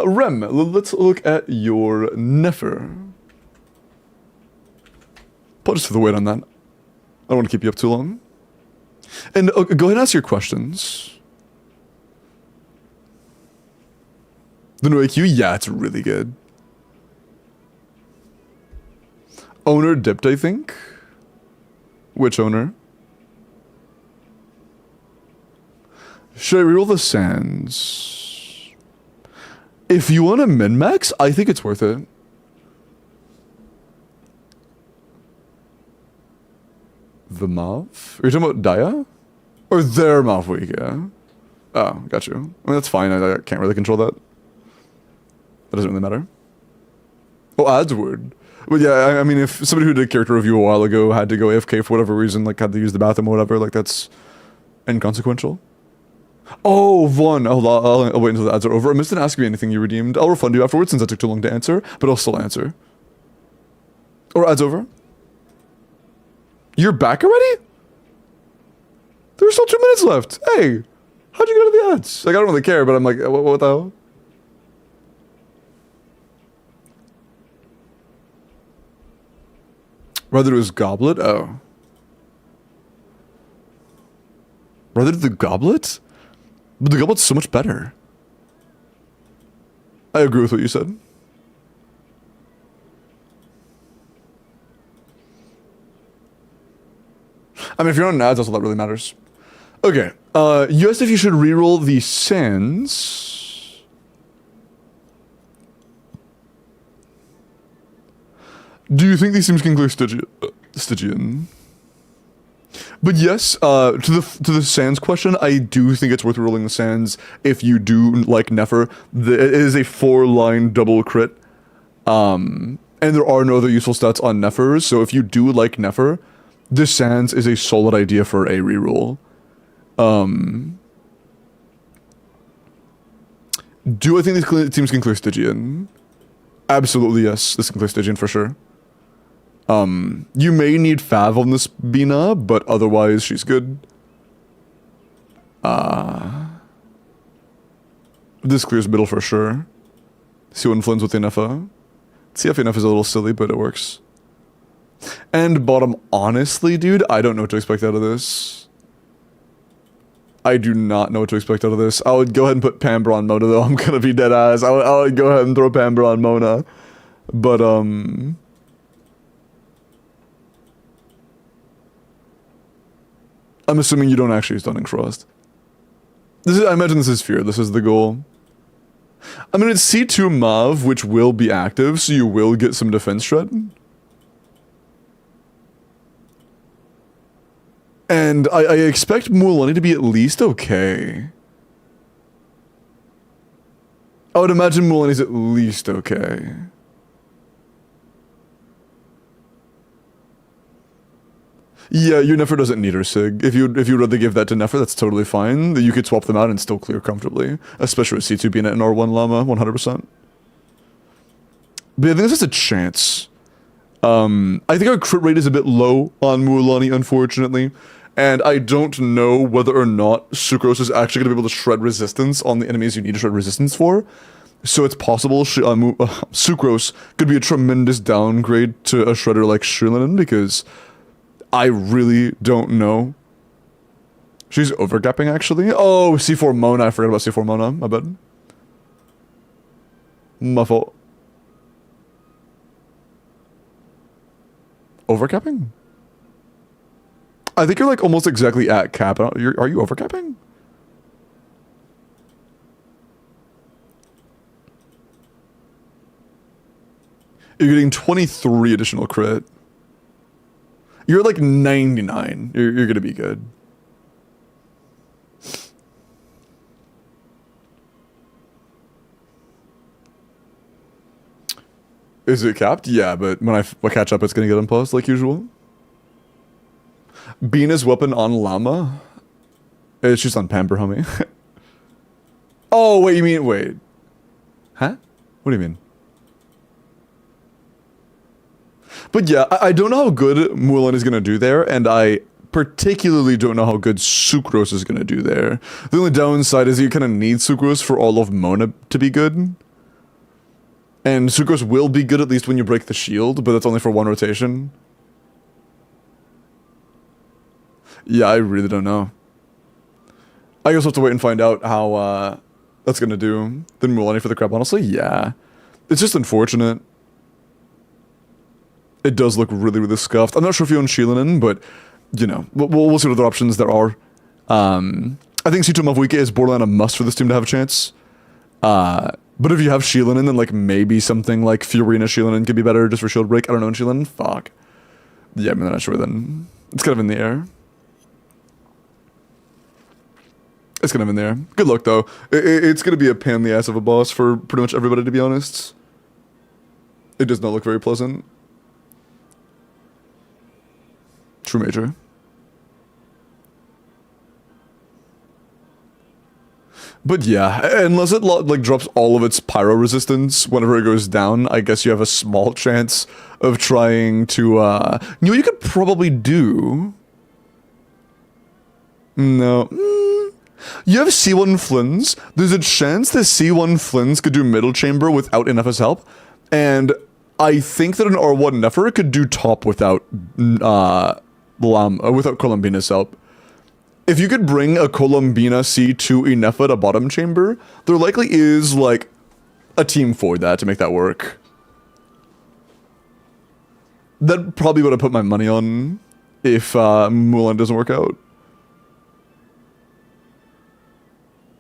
Rem, let's look at your Nefer. Apologies for the wait on that. I don't want to keep you up too long. And go ahead and ask your questions. The new AQ? Yeah, it's really good. Owner dipped, I think. Which owner? Should I reroll the sands? If you want a min-max, I think it's worth it. The Mav? Are you talking about Daya? Or their Mavwika? Oh, got you. I mean, that's fine. I can't really control that. That doesn't really matter. Oh, Adsword. But yeah, I mean, if somebody who did character review a while ago had to go AFK for whatever reason, like had to use the bathroom or whatever, like that's inconsequential. Oh, Vaughn. I'll wait until the ads are over. I missed an ask me anything you redeemed. I'll refund you afterwards since that took too long to answer, but I'll still answer. Or ads over? You're back already? There's still 2 minutes left. Hey, how'd you go to the ads? Like, I don't really care, but I'm like, what the hell? Rather it was Goblet? Oh. Rather the Goblet? But the Goblet's so much better. I agree with what you said. I mean, if you're on ads, that's all that really matters. Okay. You asked if you should reroll the sands. Do you think these teams can clear Stygian? But yes, to the sands question, I do think it's worth rolling the sands if you do like Nefer. It is a 4-line double crit. And there are no other useful stats on Nefer, so if you do like Nefer, the sands is a solid idea for a reroll. Do I think these teams can clear Stygian? Absolutely yes, this can clear Stygian for sure. You may need Fav on this Bina, but otherwise she's good. This clears middle for sure. See what influence with Inefa. CF Inef is a little silly, but it works. And bottom, honestly, dude, I don't know what to expect out of this. I do not know what to expect out of this. I would go ahead and put Pambra on Mona, though. I'm gonna be dead ass. I would go ahead and throw Pambra on Mona. But, I'm assuming you don't actually use Stunning Frost. I imagine this is fear. This is the goal. I mean, it's C2 Mav, which will be active, so you will get some defense shred. And I expect Mualani to be at least okay. I would imagine Mualani's at least okay. Yeah, your Nefer doesn't need her Sig. If you'd rather give that to Nefer, that's totally fine. You could swap them out and still clear comfortably. Especially with C2 being an R1 Llama, 100%. But I think this is a chance. I think our crit rate is a bit low on Mualani, unfortunately. And I don't know whether or not Sucrose is actually going to be able to shred resistance on the enemies you need to shred resistance for. So it's possible Sucrose could be a tremendous downgrade to a shredder like Shrilinen, because I really don't know. She's overgapping, actually. Oh, C4 Mona. I forgot about C4 Mona. My bad. My fault. Overcapping? I think you're like almost exactly at cap. Are you overcapping? You're getting 23 additional crit. You're like 99. You're gonna be good. Is it capped? Yeah, but when I catch up, it's gonna get unpaused like usual. Bina's weapon on Llama? It's just on Pamper, homie. Oh, wait, you mean, wait. Huh? What do you mean? But yeah, I don't know how good Mulan is going to do there, and I particularly don't know how good Sucrose is going to do there. The only downside is you kind of need Sucrose for all of Mona to be good. And Sucrose will be good at least when you break the shield, but that's only for one rotation. Yeah, I really don't know. I guess we'll have to wait and find out how that's going to do. Then Mulan for the crap, honestly, yeah. It's just unfortunate. It does look really, really scuffed. I'm not sure if you own Shilinen, but, you know, we'll see what other options there are. I think C2 Mavuike is borderline a must for this team to have a chance. But if you have Shilinen, then, like, maybe something like Fiorina Shilinen could be better just for shield break. I don't know in Shilinen. Fuck. Yeah, I'm not sure then. It's kind of in the air. It's kind of in there. Good luck, though. It's going to be a pain in the ass of a boss for pretty much everybody, to be honest. It does not look very pleasant. True major. But yeah, unless it like drops all of its pyro resistance whenever it goes down, I guess you have a small chance of trying to, you know what you could probably do? No. You have C1 Flins. There's a chance that C1 Flins could do middle chamber without enough help, and I think that an R1 Nefer could do top without, without Columbina's help. If you could bring a Columbina C2 Inefa to bottom chamber, there likely is, like, a team for that to make that work. That probably would have put my money on if Mulan doesn't work out.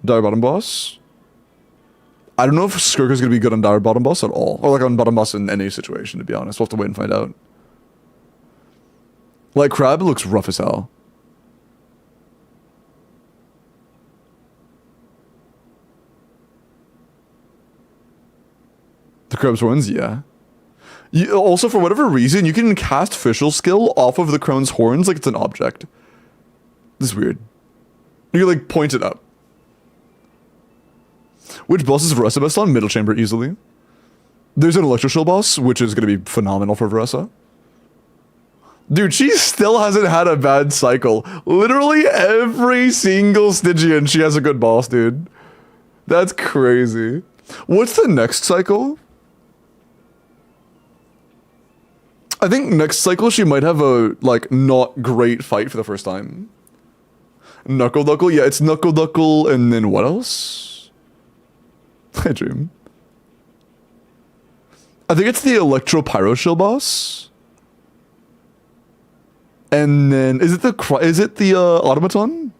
Dire bottom boss? I don't know if Skirka's gonna be good on dire bottom boss at all. Or, like, on bottom boss in any situation, to be honest. We'll have to wait and find out. Like, Crab looks rough as hell. The Crab's horns, yeah. Also, for whatever reason, you can cast Fischl skill off of the Crone's horns like it's an object. This is weird. You can, like, point it up. Which boss is Veressa best on? Middle chamber, easily. There's an Electro Shield boss, which is going to be phenomenal for Veressa. Dude, she still hasn't had a bad cycle. Literally every single Stygian, she has a good boss, dude. That's crazy. What's the next cycle? I think next cycle she might have a, like, not great fight for the first time. Knuckle Duckle? Yeah, it's Knuckle Duckle, and then what else? I dream. I think it's the Electro Pyro Shield boss. And then, is it the Automaton?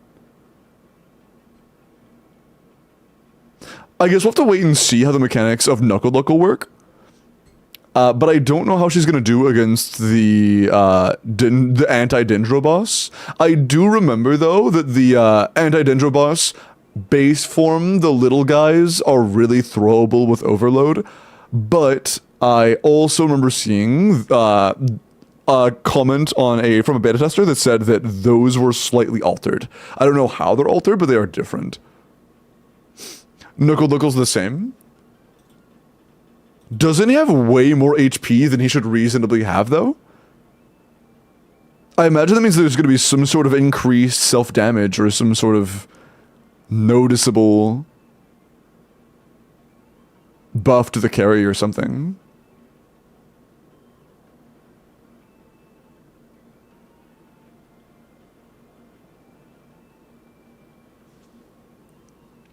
I guess we'll have to wait and see how the mechanics of Knuckle Duckle work. But I don't know how she's gonna do against the anti-Dendro boss. I do remember though that the anti-Dendro boss base form, the little guys, are really throwable with Overload. But I also remember seeing a comment from a beta tester that said that those were slightly altered. I don't know how they're altered, but they are different. Knuckle Duckle's the same. Doesn't he have way more HP than he should reasonably have, though? I imagine that means there's going to be some sort of increased self-damage or some sort of noticeable buff to the carry or something.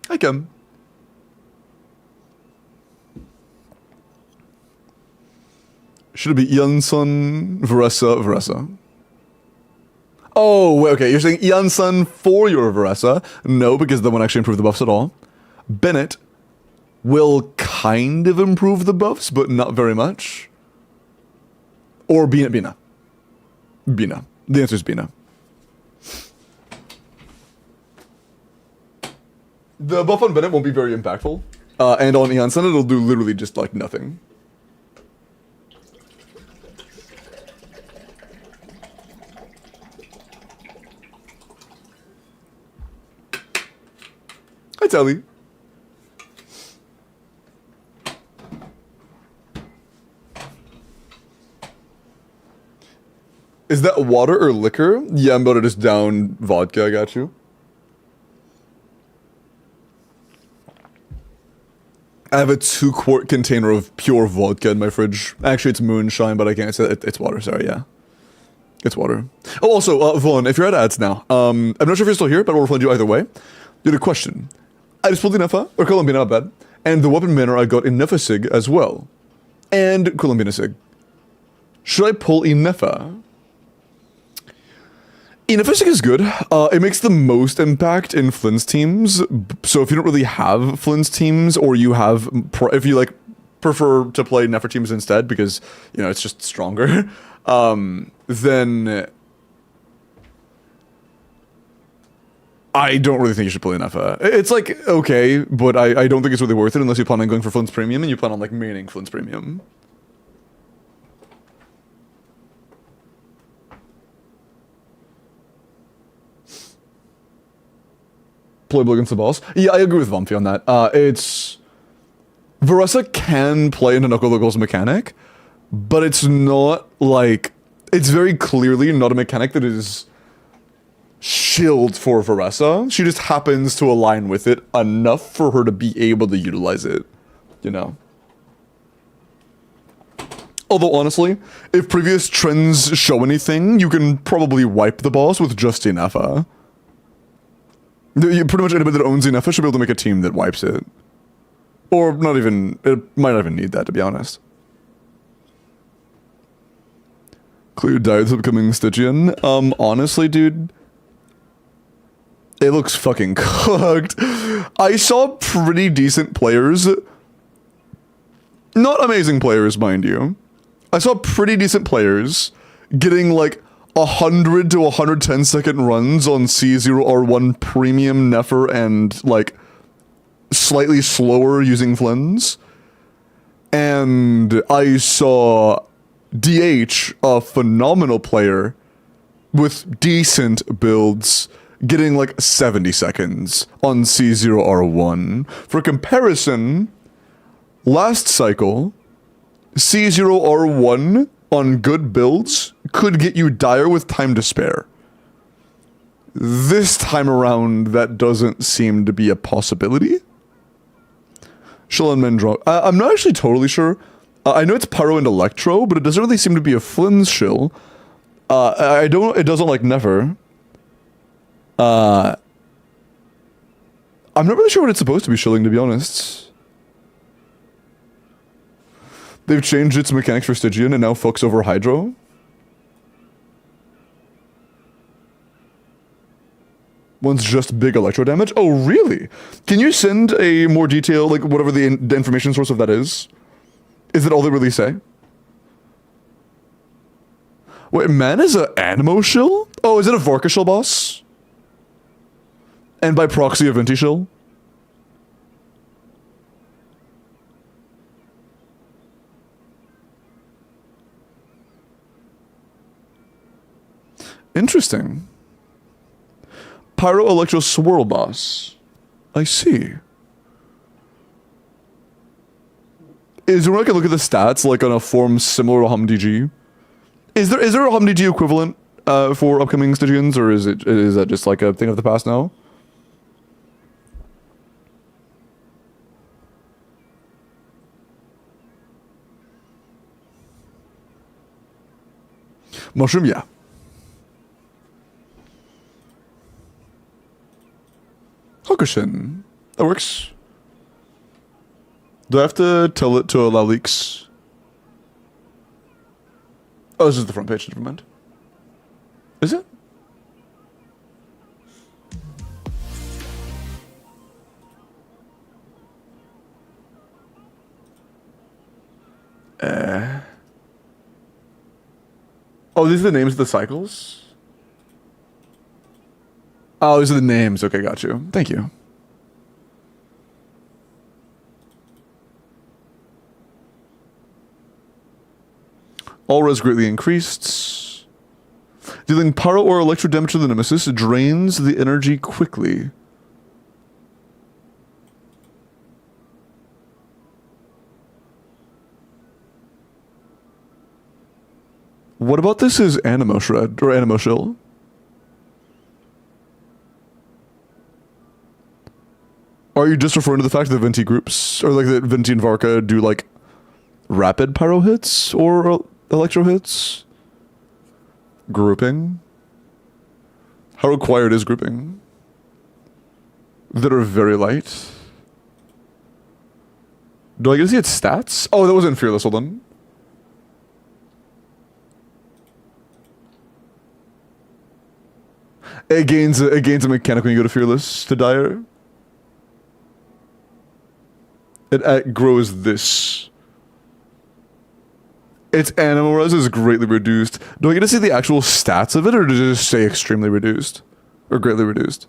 Hi, Kim. Should it be Ianson, Veressa? Oh, okay, you're saying Ianson for your Veressa? No, because that won't actually improve the buffs at all. Bennett will kind of improve the buffs, but not very much. Or Bina. Bina. The answer is Bina. The buff on Bennett won't be very impactful. And on Ianson, it'll do literally just, like, nothing. Hi, Telly. Is that water or liquor? Yeah, I'm about to just down vodka, I got you. I have a 2-quart container of pure vodka in my fridge. Actually, it's moonshine, but I can't say it's water, sorry, yeah. It's water. Oh, also, Vaughn, if you're at ads now, I'm not sure if you're still here, but I'll refund you either way. You had a question. I just pulled the Nefa, or Columbina, not bad, and the weapon manner I got in Nefa Sig as well. And Columbina Sig. Should I pull Inefa? Inefa Sig is good. It makes the most impact in Flynn's teams, so if you don't really have Flynn's teams, or you have, if you like prefer to play Nefer teams instead, because, you know, it's just stronger, then I don't really think you should play Nefa. It's like, okay, but I don't think it's really worth it unless you plan on going for Flynn's Premium and you plan on like maining Flynn's Premium. Playable against the boss. Yeah, I agree with Vumpy on that. It's... Veressa can play into Knuckle Duckle's mechanic, but it's not like... It's very clearly not a mechanic that is shield for Veressa. She just happens to align with it enough for her to be able to utilize it, you know? Although, honestly, if previous trends show anything, you can probably wipe the boss with just Inefa. Pretty much anybody that owns Inefa should be able to make a team that wipes it. Or not even, it might not even need that, to be honest. Clear diets upcoming Stygian. Honestly, dude, it looks fucking cooked. I saw pretty decent players. Not amazing players, mind you. I saw pretty decent players getting like 100 to 110 second runs on C0R1 premium Nefer and like slightly slower using Flynn's. And I saw DH, a phenomenal player with decent builds, getting like 70 seconds on C0R1. For comparison, last cycle, C0R1 on good builds could get you dire with time to spare. This time around, that doesn't seem to be a possibility. Shill and Mendro. I'm not actually totally sure. I know it's Pyro and Electro, but it doesn't really seem to be a Flynn's shill. It doesn't like Never. I'm not really sure what it's supposed to be shilling, to be honest. They've changed its mechanics for Stygian and now fucks over Hydro. One's just big electro damage. Oh, really? Can you send a more detailed, like, whatever the information source of that is? Is that all they really say? Wait, man is a Animo shill? Oh, is it a Vorka shill boss? And by proxy a Venti shill? Interesting. Pyro Electro Swirl boss. I see. Is there, I can look at the stats like on a form similar to HumDG? Is there a HumDG equivalent for upcoming Stygians, or is that just like a thing of the past now? Mushroom, yeah. Hokushin. That works. Do I have to tell it to allow leaks? Oh, this is the front page, never mind. Is it? Oh, these are the names of the cycles? Oh, these are the names. Okay, got you. Thank you. All res greatly increased. Dealing pyro or electro damage to the nemesis drains the energy quickly. What about this is Animo Shred or Animo Shill? Are you just referring to the fact that Venti groups, or like that Venti and Varka do like rapid pyro hits or electro hits? Grouping? How required is grouping? That are very light? Do I get to see its stats? Oh, that wasn't Fearless, hold on. It gains a mechanic when you go to Fearless to Dire. It grows this. Its animal res is greatly reduced. Do I get to see the actual stats of it, or does it just say extremely reduced? Or greatly reduced?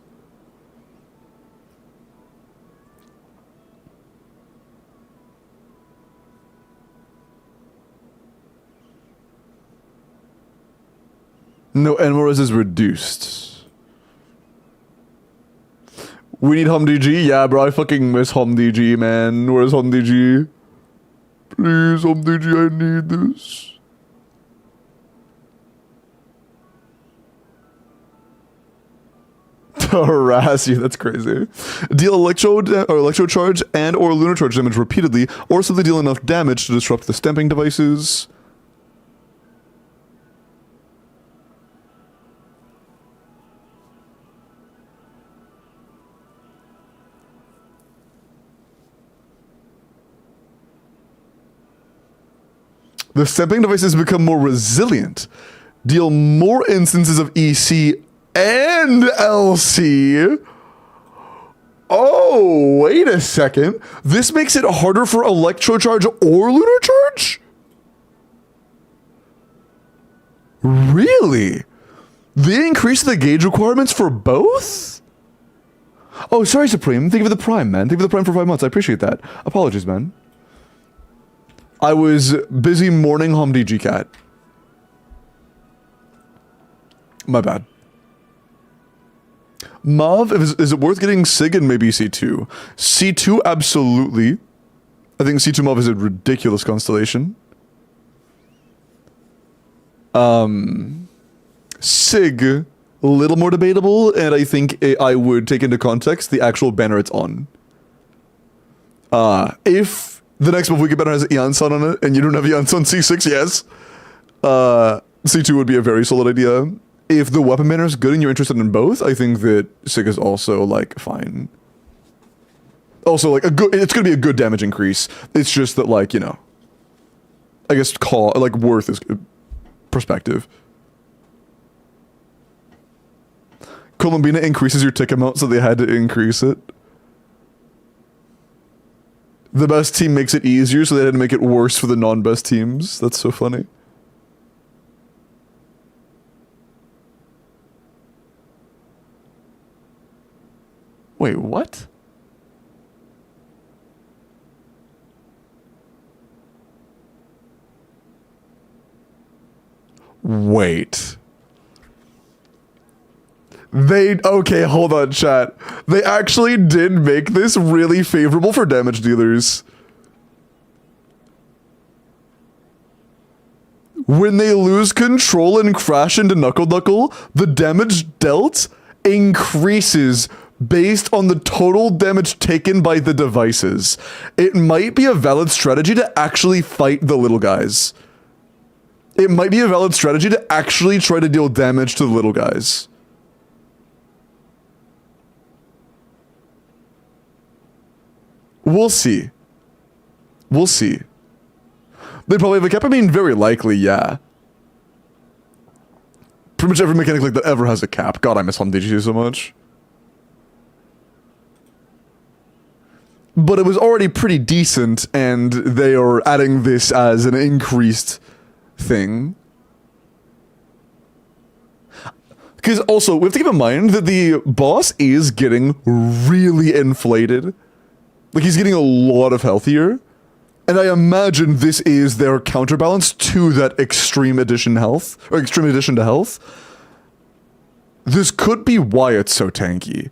No, animal res is reduced. We need HumDG? Yeah, bro, I fucking miss HumDG, man. Where's HumDG? Please, HumDG, I need this. To harass you, that's crazy. Deal electro charge and or lunar charge damage repeatedly, or simply deal enough damage to disrupt the stamping devices. The stamping devices become more resilient. Deal more instances of EC and LC. Oh, wait a second. This makes it harder for electro charge or lunar charge? Really? They increase the gauge requirements for both? Oh, sorry, Supreme. Thank you for the Prime, man. Thank you for the Prime for 5 months. I appreciate that. Apologies, man. I was busy mourning HumDG Cat. My bad. Mav, is it worth getting Sig and maybe C2? C2, absolutely. I think C2 Mav is a ridiculous constellation. Sig, a little more debatable, and I think I would take into context the actual banner it's on. If the next Mavuka banner has Ianson on it, and you don't have Ianson C6, yes. C2 would be a very solid idea. If the weapon banner is good and you're interested in both, I think that Sig is also, like, fine. Also, like, it's gonna be a good damage increase. It's just that, like, you know, I guess worth is perspective. Columbina increases your tick amount, so they had to increase it. The best team makes it easier, so they had to make it worse for the non-best teams. That's so funny. Wait, what? Wait. Okay, hold on, chat. They actually did make this really favorable for damage dealers. When they lose control and crash into Knuckle Knuckle, the damage dealt increases based on the total damage taken by the devices. It might be a valid strategy to actually fight the little guys. It might be a valid strategy to actually try to deal damage to the little guys. We'll see. We'll see. They probably have a cap. I mean, very likely, yeah. Pretty much every mechanic like that ever has a cap. God, I miss Home DG so much. But it was already pretty decent, and they are adding this as an increased thing. Because also, we have to keep in mind that the boss is getting really inflated. Like, he's getting a lot of health here. And I imagine this is their counterbalance to that extreme addition health, or extreme addition to health. This could be why it's so tanky.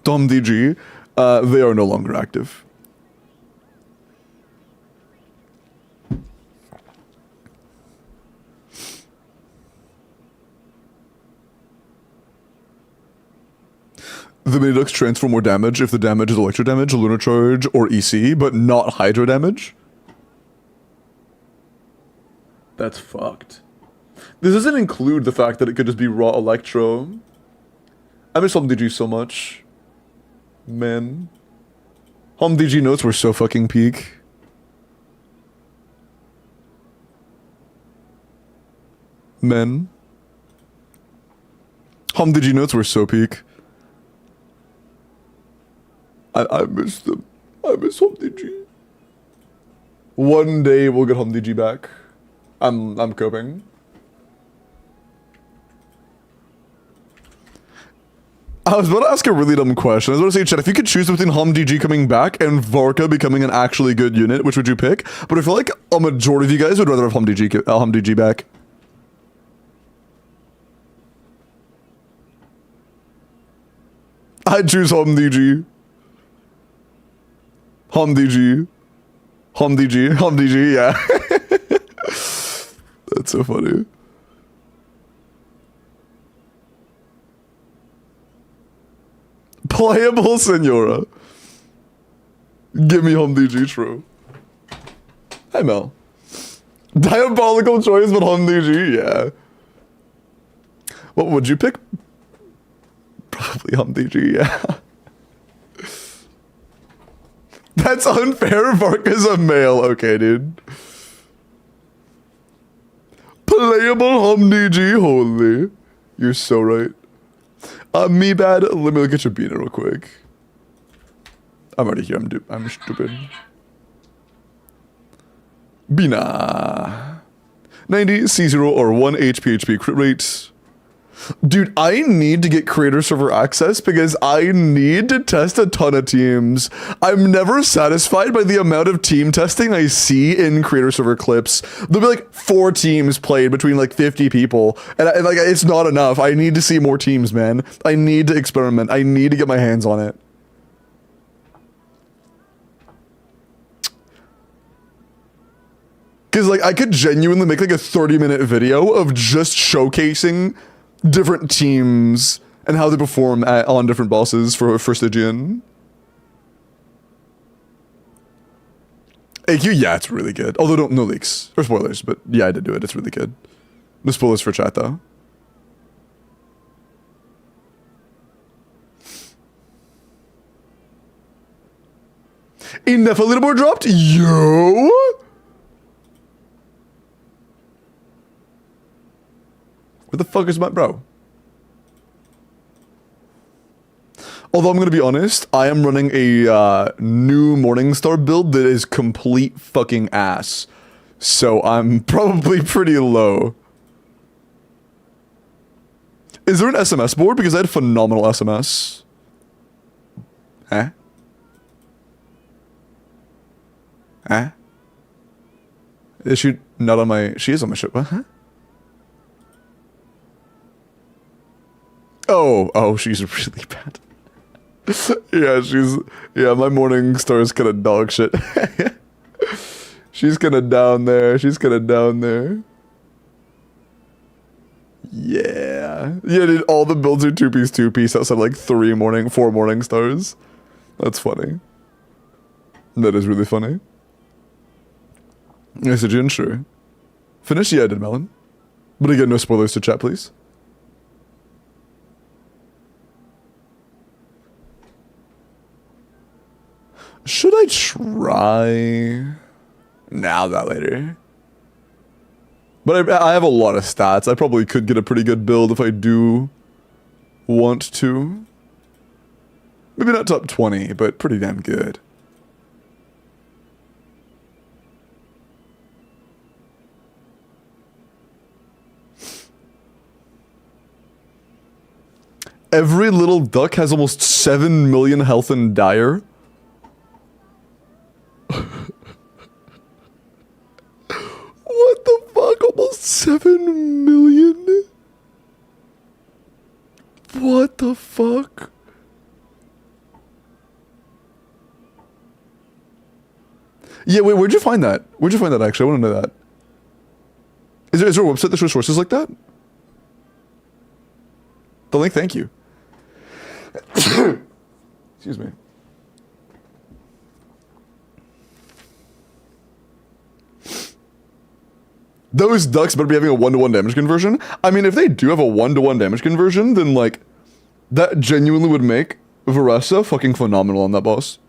Dom DG, they are no longer active. The mini ducks transfer more damage if the damage is electro damage, lunar charge, or EC, but not hydro damage. That's fucked. This doesn't include the fact that it could just be raw electro. I miss Home DG so much. Man. Home DG notes were so fucking peak. Men. Home DG notes were so peak. I miss them. I miss Home DG. One day we'll get Home DG back. I'm coping. I was about to ask a really dumb question. I was about to say, chat, if you could choose between Home DG coming back and Varka becoming an actually good unit, which would you pick? But I feel like a majority of you guys would rather have Home DG back. I'd choose Home DG. Home DG. Home DG. Home DG, yeah. That's so funny. Playable Senora. Give me Home DG, true. Hi, Mel. Diabolical choice, but Home DG, yeah. What would you pick? Probably Home DG, yeah. That's unfair. Varka's a male. Okay, dude. Playable Home DG, holy. You're so right. Me bad. Let me look at your Bina real quick. I'm already here. I'm stupid. Bina. 90 C0 or 1 HP crit rate. Dude, I need to get creator server access because I need to test a ton of teams. I'm never satisfied by the amount of team testing I see in creator server clips. There'll be like 4 teams played between like 50 people. And like, it's not enough. I need to see more teams, man. I need to experiment. I need to get my hands on it. Because like, I could genuinely make like a 30-minute video of just showcasing different teams and how they perform on different bosses for Stygian. AQ, yeah, it's really good. Although no leaks or spoilers, but yeah, I did do it. It's really good. No spoilers for chat though. Enough a little more dropped. Yo. Where the fuck is my bro? Although I'm gonna be honest, I am running a new Morningstar build that is complete fucking ass. So I'm probably pretty low. Is there an SMS board? Because I had phenomenal SMS. Huh? Huh? Is she not on my... She is on my ship. Huh? Oh, she's really bad. Yeah, my Morningstar is kind of dog shit. She's kind of down there. Yeah, dude, all the builds are 2-piece outside like 4 Morningstars. That's funny. That is really funny. I said, sure. Finish? Yeah, I did, Melon. But again, no spoilers to chat, please. Should I try? Nah, that later. But I have a lot of stats. I probably could get a pretty good build if I do want to. Maybe not top 20, but pretty damn good. Every little duck has almost 7 million health in Dire. What the fuck? Almost 7 million? What the fuck? Yeah, wait, where'd you find that? Where'd you find that, actually? I want to know that. Is there a website that shows sources like that? The link, thank you. Excuse me. Those ducks better be having a 1-to-1 damage conversion. I mean, if they do have a 1-to-1 damage conversion, then, like, that genuinely would make Varessa fucking phenomenal on that boss.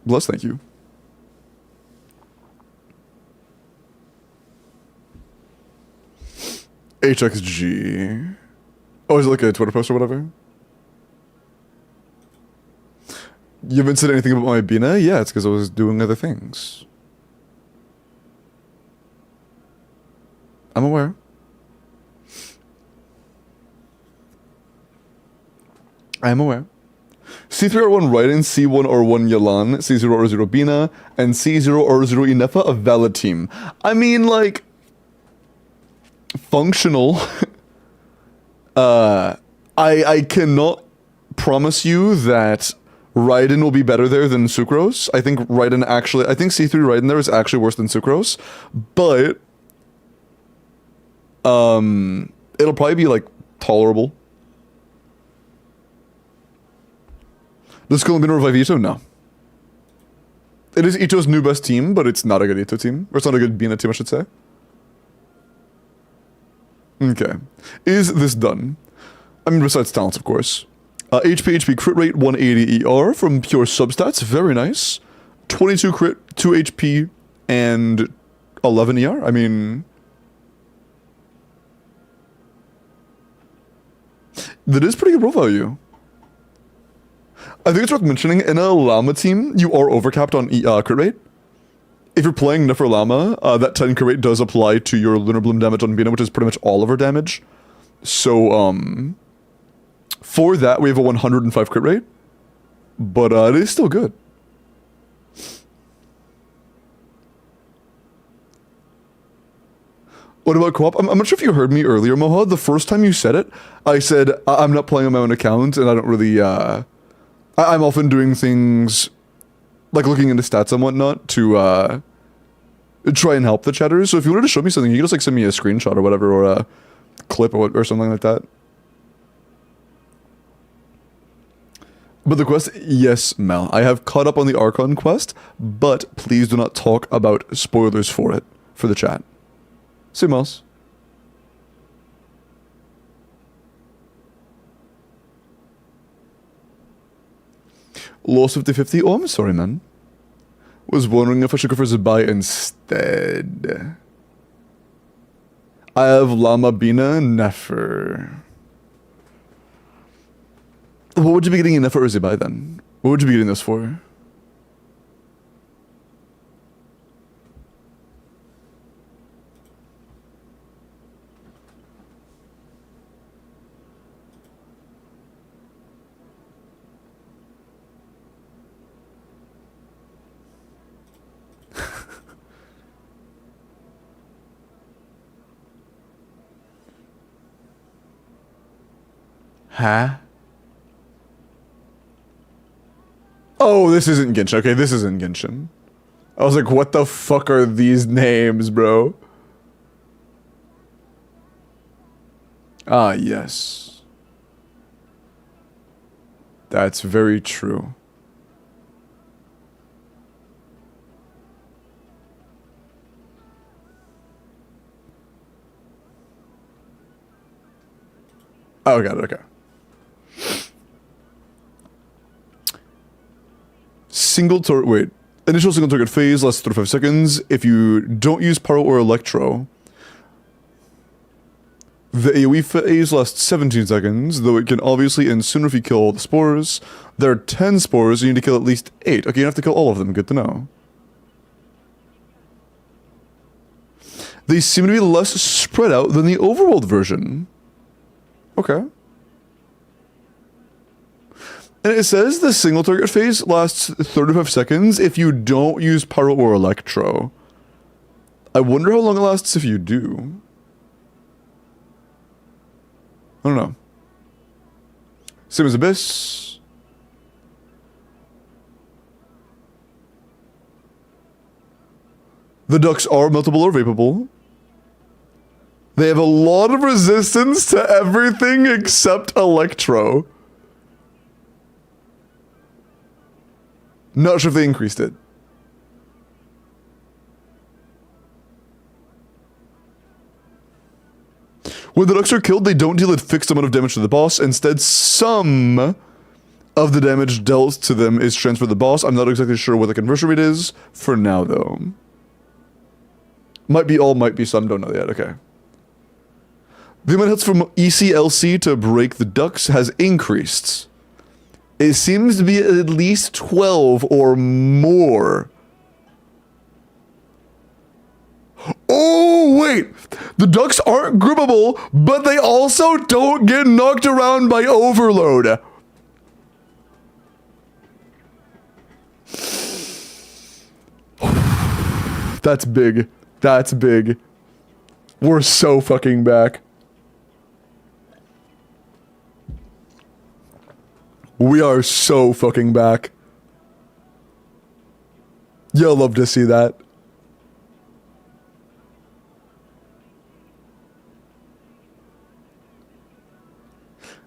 Bless, thank you. HXG. Oh, is it like a Twitter post or whatever? You haven't said anything about my Bina? Yeah, it's because I was doing other things. I'm aware. I am aware. C3R1 Raiden, C1R1 Yalan, C0R0 Bina, and C0R0 Inefa, a valid team. I mean, like, functional. I cannot promise you that Raiden will be better there than Sucrose. I think C3 Raiden there is actually worse than Sucrose, but it'll probably be like tolerable. Does Colombina revive Ito? No. It is Ito's new best team, but it's not a good Ito team. Or it's not a good Bina team, I should say. Okay. Is this done? I mean, besides talents, of course. HP crit rate, 180 ER from pure substats. Very nice. 22 crit, 2 HP, and 11 ER. I mean... that is pretty good roll value. I think it's worth mentioning, in a Llama team, you are overcapped on crit rate. If you're playing Nefer Llama, that 10 crit rate does apply to your Lunar Bloom damage on Bina, which is pretty much all of her damage. So, for that, we have a 105 crit rate. But it is still good. What about co-op? I'm not sure if you heard me earlier, Moha. The first time you said it, I said, I'm not playing on my own account, and I don't really, I'm often doing things, like looking into stats and whatnot, to, try and help the chatters. So if you wanted to show me something, you can just, like, send me a screenshot or whatever, or a clip or something like that. But the quest, yes, Mel. I have caught up on the Archon quest, but please do not talk about spoilers for it, for the chat. See, Mouse. Lost 50-50? Oh, I'm sorry, man. Was wondering if I should go for Zabai instead. I have Llama Bina Nefer. What would you be getting in Nefer Uzi by then? What would you be getting this for? Huh? Oh, this isn't Genshin. Okay, this isn't Genshin. I was like, what the fuck are these names, bro? Ah, yes. That's very true. Oh, got it, okay. Wait. Initial single target phase lasts 35 seconds. If you don't use Pyro or Electro, the AoE phase lasts 17 seconds, though it can obviously end sooner if you kill all the spores. There are 10 spores, you need to kill at least 8. Okay, you have to kill all of them, good to know. They seem to be less spread out than the overworld version. Okay. And it says the single target phase lasts 35 seconds if you don't use Pyro or Electro. I wonder how long it lasts if you do. I don't know. Same as Abyss. The ducks are meltable or vapable. They have a lot of resistance to everything except Electro. Not sure if they increased it. When the ducks are killed, they don't deal a fixed amount of damage to the boss. Instead, some of the damage dealt to them is transferred to the boss. I'm not exactly sure what the conversion rate is for now, though. Might be all, might be some, don't know yet, okay. The amount of hits from ECLC to break the ducks has increased. It seems to be at least 12 or more. Oh, wait! The ducks aren't groupable, but they also don't get knocked around by overload. That's big. That's big. We're so fucking back. We are so fucking back. You'll love to see that.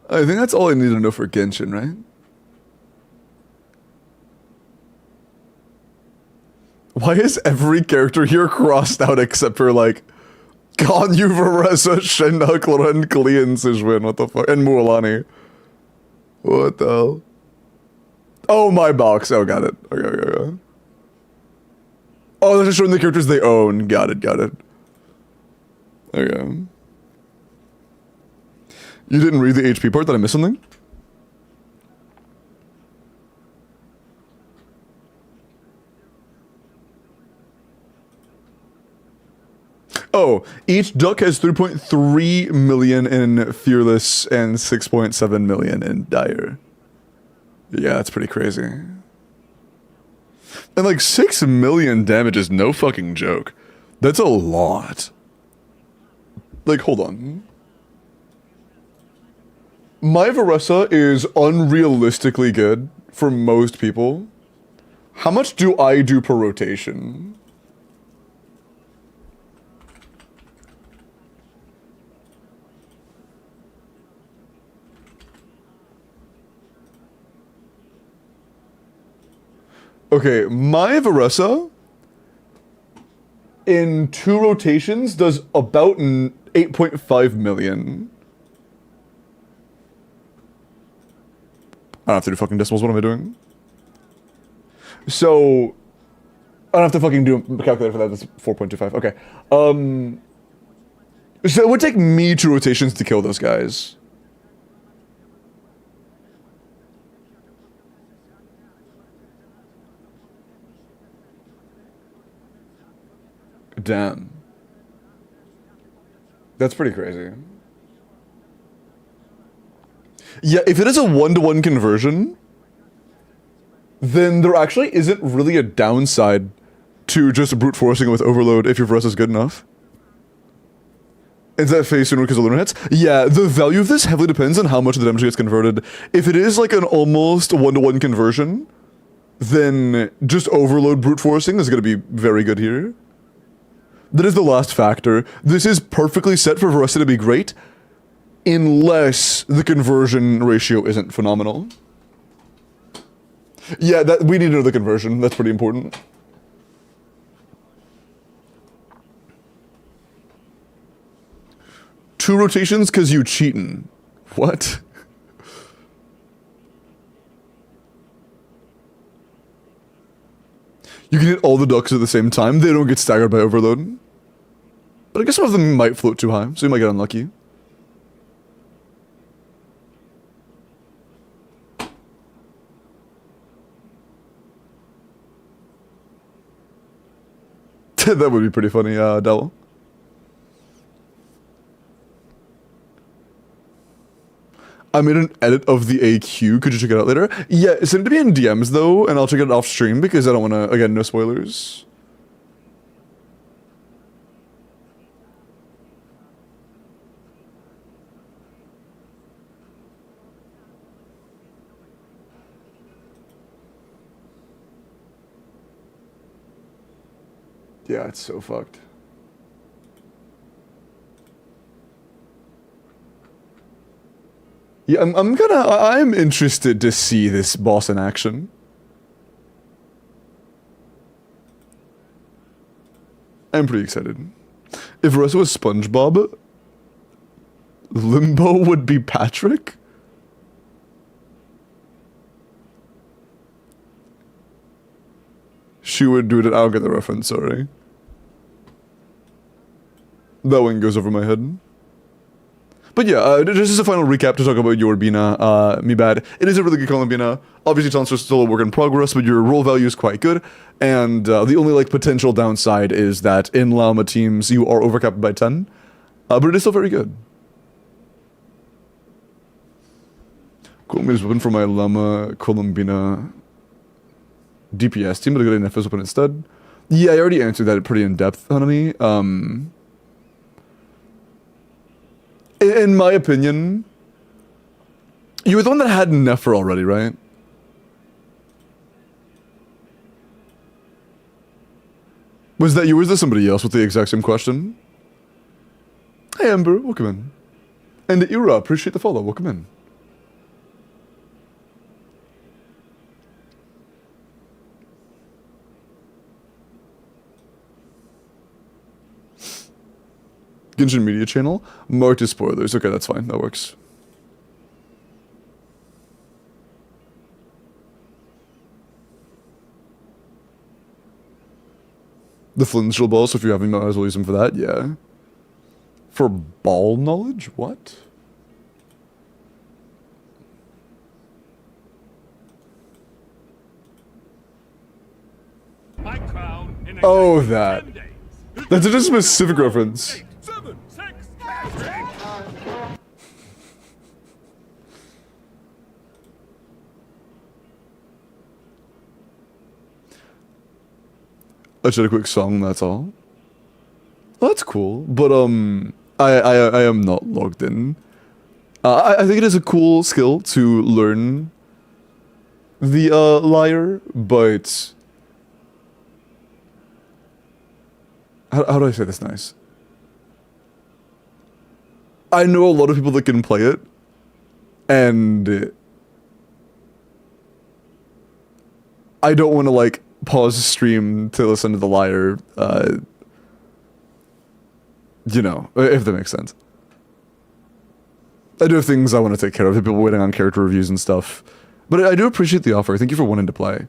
I think that's all I need to know for Genshin, right? Why is every character here crossed out except for, like, Ganyu, Varesa, Shinda, Kloran, Klee, and Sijwin? What the fuck? And Mualani. What the hell? Oh, my box. Oh, got it. Okay. Oh, they're just showing the characters they own. Got it. Okay. You didn't read the HP part? Did I miss something? Oh, each duck has 3.3 million in Fearless and 6.7 million in Dire. Yeah, that's pretty crazy. And like 6 million damage is no fucking joke. That's a lot. Like, hold on. My Varesa is unrealistically good for most people. How much do I do per rotation? Okay, my Varesa in 2 rotations does about 8.5 million. I don't have to do fucking decimals, what am I doing? So, I don't have to fucking do a calculator for that, that's 4.25, okay. So it would take me 2 rotations to kill those guys. Damn. That's pretty crazy. Yeah, if it is a 1-to-1 conversion, then there actually isn't really a downside to just brute forcing it with overload if your verse is good enough. Is that phase sooner because the lunar hits? Yeah, the value of this heavily depends on how much of the damage gets converted. If it is like an almost 1-to-1 conversion, then just overload brute forcing is going to be very good here. That is the last factor. This is perfectly set for Veracity to be great, unless the conversion ratio isn't phenomenal. Yeah, that we need to know the conversion. That's pretty important. Two rotations because you cheatin'. What? You can hit all the ducks at the same time. They don't get staggered by overload. But I guess some of them might float too high, so you might get unlucky. That would be pretty funny, Devil. I made an edit of the AQ. Could you check it out later? Yeah, send it to me in DMs though, and I'll check it off stream because I don't want to, again, no spoilers. Yeah, it's so fucked. Yeah, I'm interested to see this boss in action. I'm pretty excited. If Rosa was SpongeBob, Limbo would be Patrick? She would do it, I don't get the reference, sorry. That one goes over my head. But yeah, just as a final recap to talk about your Bina, me bad. It is a really good Columbina. Obviously, it's still a work in progress, but your roll value is quite good. And the only like potential downside is that in Llama teams, you are overcapped by 10. But it is still very good. Columbia's weapon for my Llama Columbina DPS team, but I got an FS weapon instead. Yeah, I already answered that pretty in depth, Hanami. In my opinion, you were the one that had Nefer already, right? Was that you or was there somebody else with the exact same question? Hey Ember, welcome in. And Ira, appreciate the follow, welcome in. Genshin Media Channel, marked as spoilers. Okay, that's fine. That works. The Flintshell balls, so if you have any, might as well use them for that, yeah. For ball knowledge? What? Oh, that. That's a specific reference. I should a quick song, that's all. Well, that's cool, but I am not logged in. I think it is a cool skill to learn the lyre, but how do I say this nice? I know a lot of people that can play it, and I don't want to like pause the stream to listen to the lyre, you know, if that makes sense. I do have things I want to take care of, people waiting on character reviews and stuff, but I do appreciate the offer. Thank you for wanting to play.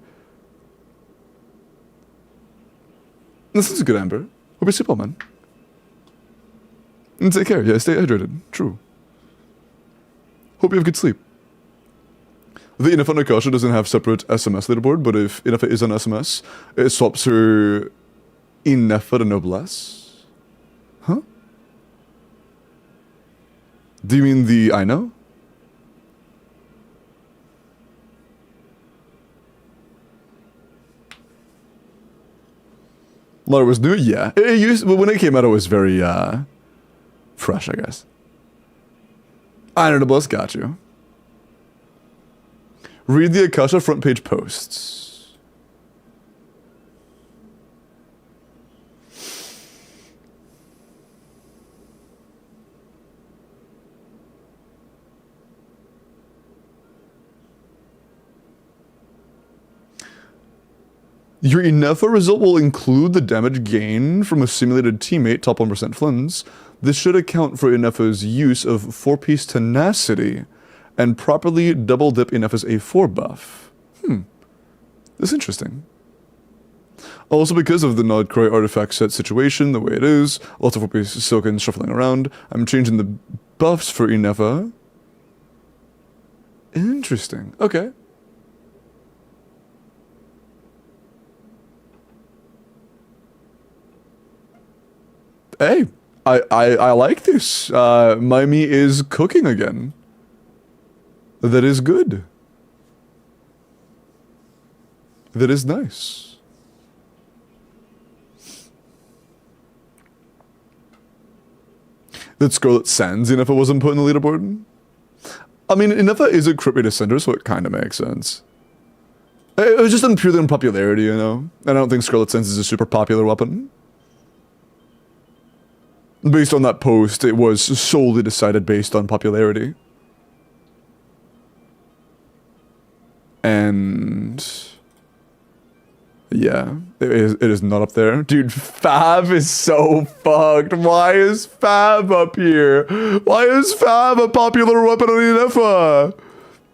This is good, Amber. Hope you sleep well, man. And take care. Yeah, stay hydrated. True. Hope you have good sleep. The Inafa Nakasha doesn't have separate SMS leaderboard, but if Inafa is on SMS, it swaps her Inafa to Noblesse. Huh? Do you mean the I know? Lara was new? Yeah. When it came out, it was very, fresh, I guess. I know, Noblesse got you. Read the Akasha front page posts. Your Inefa result will include the damage gained from a simulated teammate, top 1% Flins. This should account for Inefa's use of 4-piece tenacity and properly double dip Inefa's A4 buff. That's interesting. Also, because of the Nodcry artifact set situation the way it is, lots of 4-piece Silkins shuffling around, I'm changing the buffs for Inefa. Interesting. Okay. Hey, I like this. Miami is cooking again. That is good. That is nice. That Scarlet Sands Inefa wasn't put in the leaderboard? I mean, Inefa is a crit rate ascender, so it kind of makes sense. It was just purely on popularity, you know? I don't think Scarlet Sands is a super popular weapon. Based on that post, it was solely decided based on popularity. And yeah, it is not up there. Dude, Fab is so fucked. Why is Fab up here? Why is Fab a popular weapon on Inefa?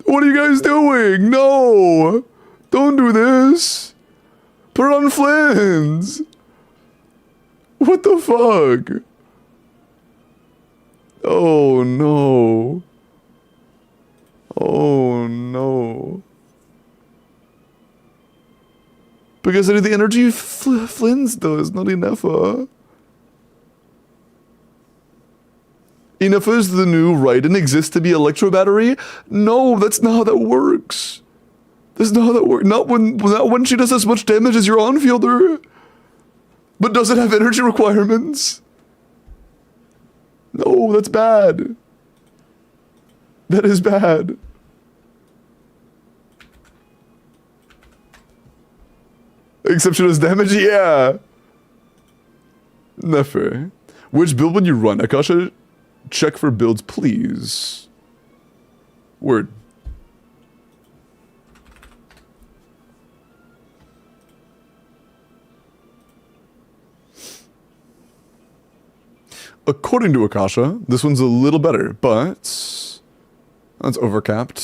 What are you guys doing? No! Don't do this! Put it on Flins! What the fuck? Oh no. Oh no. Because of the energy Flins does, not Inefa. Inefa is the new Raiden exists to be electro battery? No, that's not how that works. That's not how that works. Not when she does as much damage as your on-fielder. But does it have energy requirements? No, that's bad. That is bad. Except she does damage? Yeah. Never. Which build would you run? Akasha, check for builds, please. Word. According to Akasha, this one's a little better, but that's overcapped.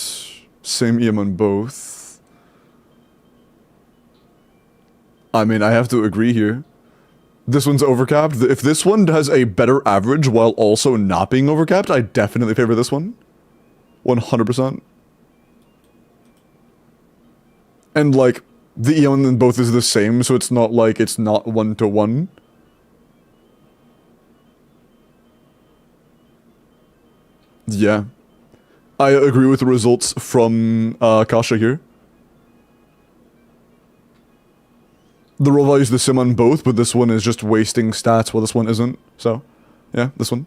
Same EM on both. I mean, I have to agree here. This one's overcapped. If this one has a better average while also not being overcapped, I definitely favor this one. 100%. And like, the EM in both is the same, so it's not like it's not 1-to-1. Yeah. I agree with the results from Kasha here. The roll value is the same on both, but this one is just wasting stats while this one isn't. So, yeah, this one.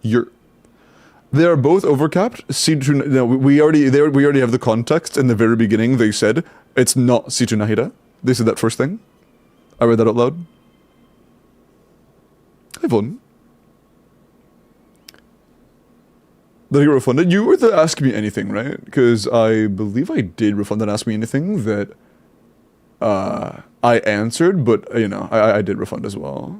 They are both overcapped. C2, no, we already have the context in the very beginning. They said it's not C2 Nahida. They said that first thing. I read that out loud. Hi, Vaughn. Did I get refunded? You were to ask me anything, right? Because I believe I did refund and ask me anything that I answered, but, you know, I did refund as well.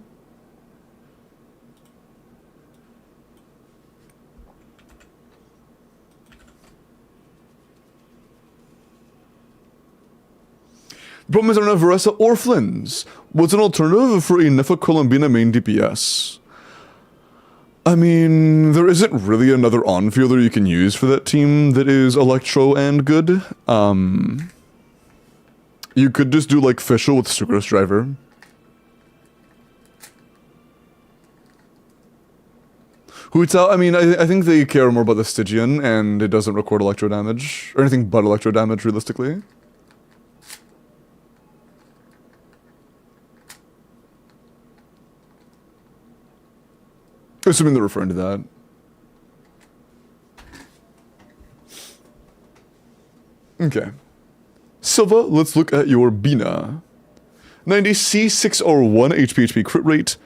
The problem is I don't have Varessa or Flins. What's an alternative for a Nifa Columbina main DPS? I mean, there isn't really another on-fielder you can use for that team that is Electro and good. You could just do like Fischl with Sucrose Driver. Huitao, I mean, I think they care more about the Stygian, and it doesn't record electro damage, or anything but electro damage, realistically. Assuming they're referring to that. Okay. Silva, let's look at your Bina. 90 C6R1 HP crit rate.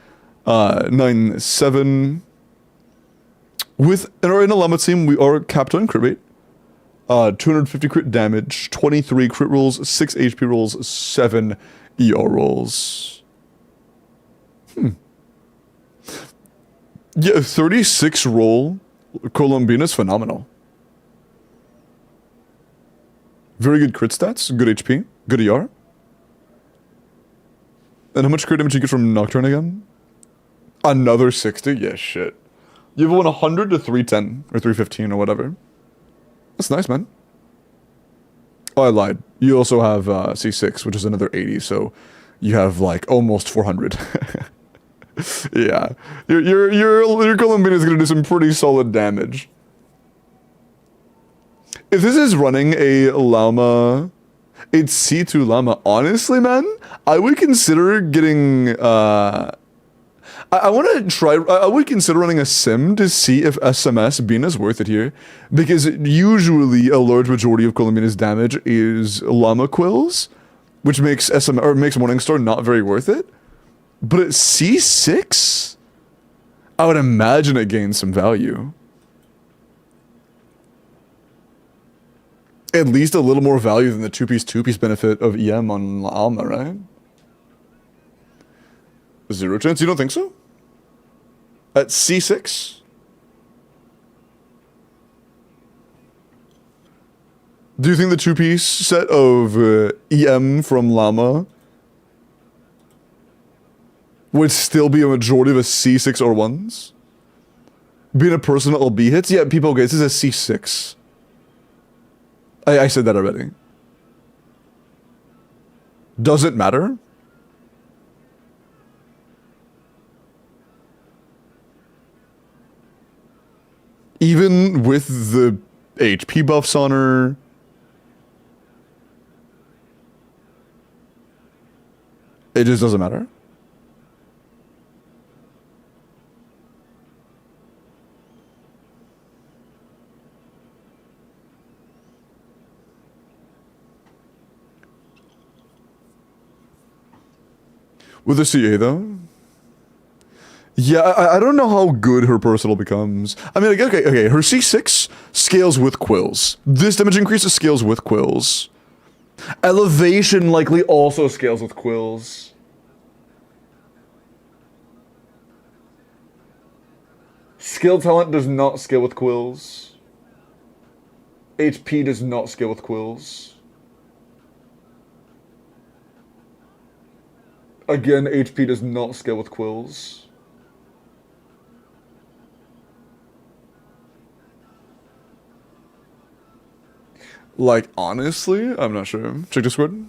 9-7. With in a Llama team, we are capped on crit rate. 250 crit damage, 23 crit rolls, 6 HP rolls, 7 ER rolls. Yeah, 36 roll Colombina is phenomenal. Very good crit stats, good HP, good ER. And how much crit damage you get from Nocturne again? Another 60? Yeah, shit. You have 100 to 310, or 315, or whatever. That's nice, man. Oh, I lied. You also have C6, which is another 80, so you have, like, almost 400. Yeah. Your Colombina is gonna do some pretty solid damage. If this is running a Llama... It's C2 Llama. Honestly, man, I would consider getting... I want to try, I would consider running a sim to see if SMS Bina is worth it here. Because usually a large majority of Colombina's damage is Llama Quills, which makes makes Morningstar not very worth it. But at C6, I would imagine it gains some value. At least a little more value than the two-piece benefit of EM on Alma, right? Zero chance? You don't think so? At C6? Do you think the two-piece set of EM from Llama would still be a majority of a C6 or ones? Being a person that LB hits? Yeah, people, okay, this is a C6. I said that already. Does it matter? Even with the HP buffs on her, it just doesn't matter. With the CA though? Yeah, I don't know how good her personal becomes. I mean, okay, her C6 scales with quills. This damage increases scales with quills. Elevation likely also scales with quills. Skill talent does not scale with quills. HP does not scale with quills. Again, HP does not scale with quills. Like, honestly, I'm not sure. Check Discord.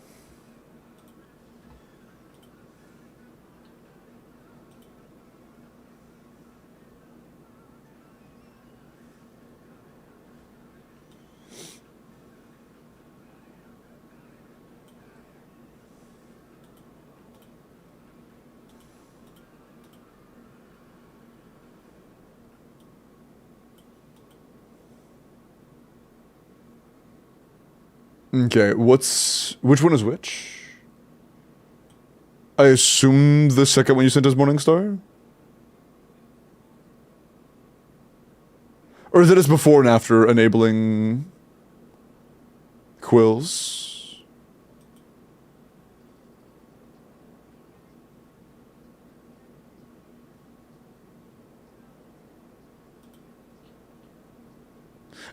Okay, which one is which? I assume the second one you sent us Morningstar? Or is it as before and after enabling quills?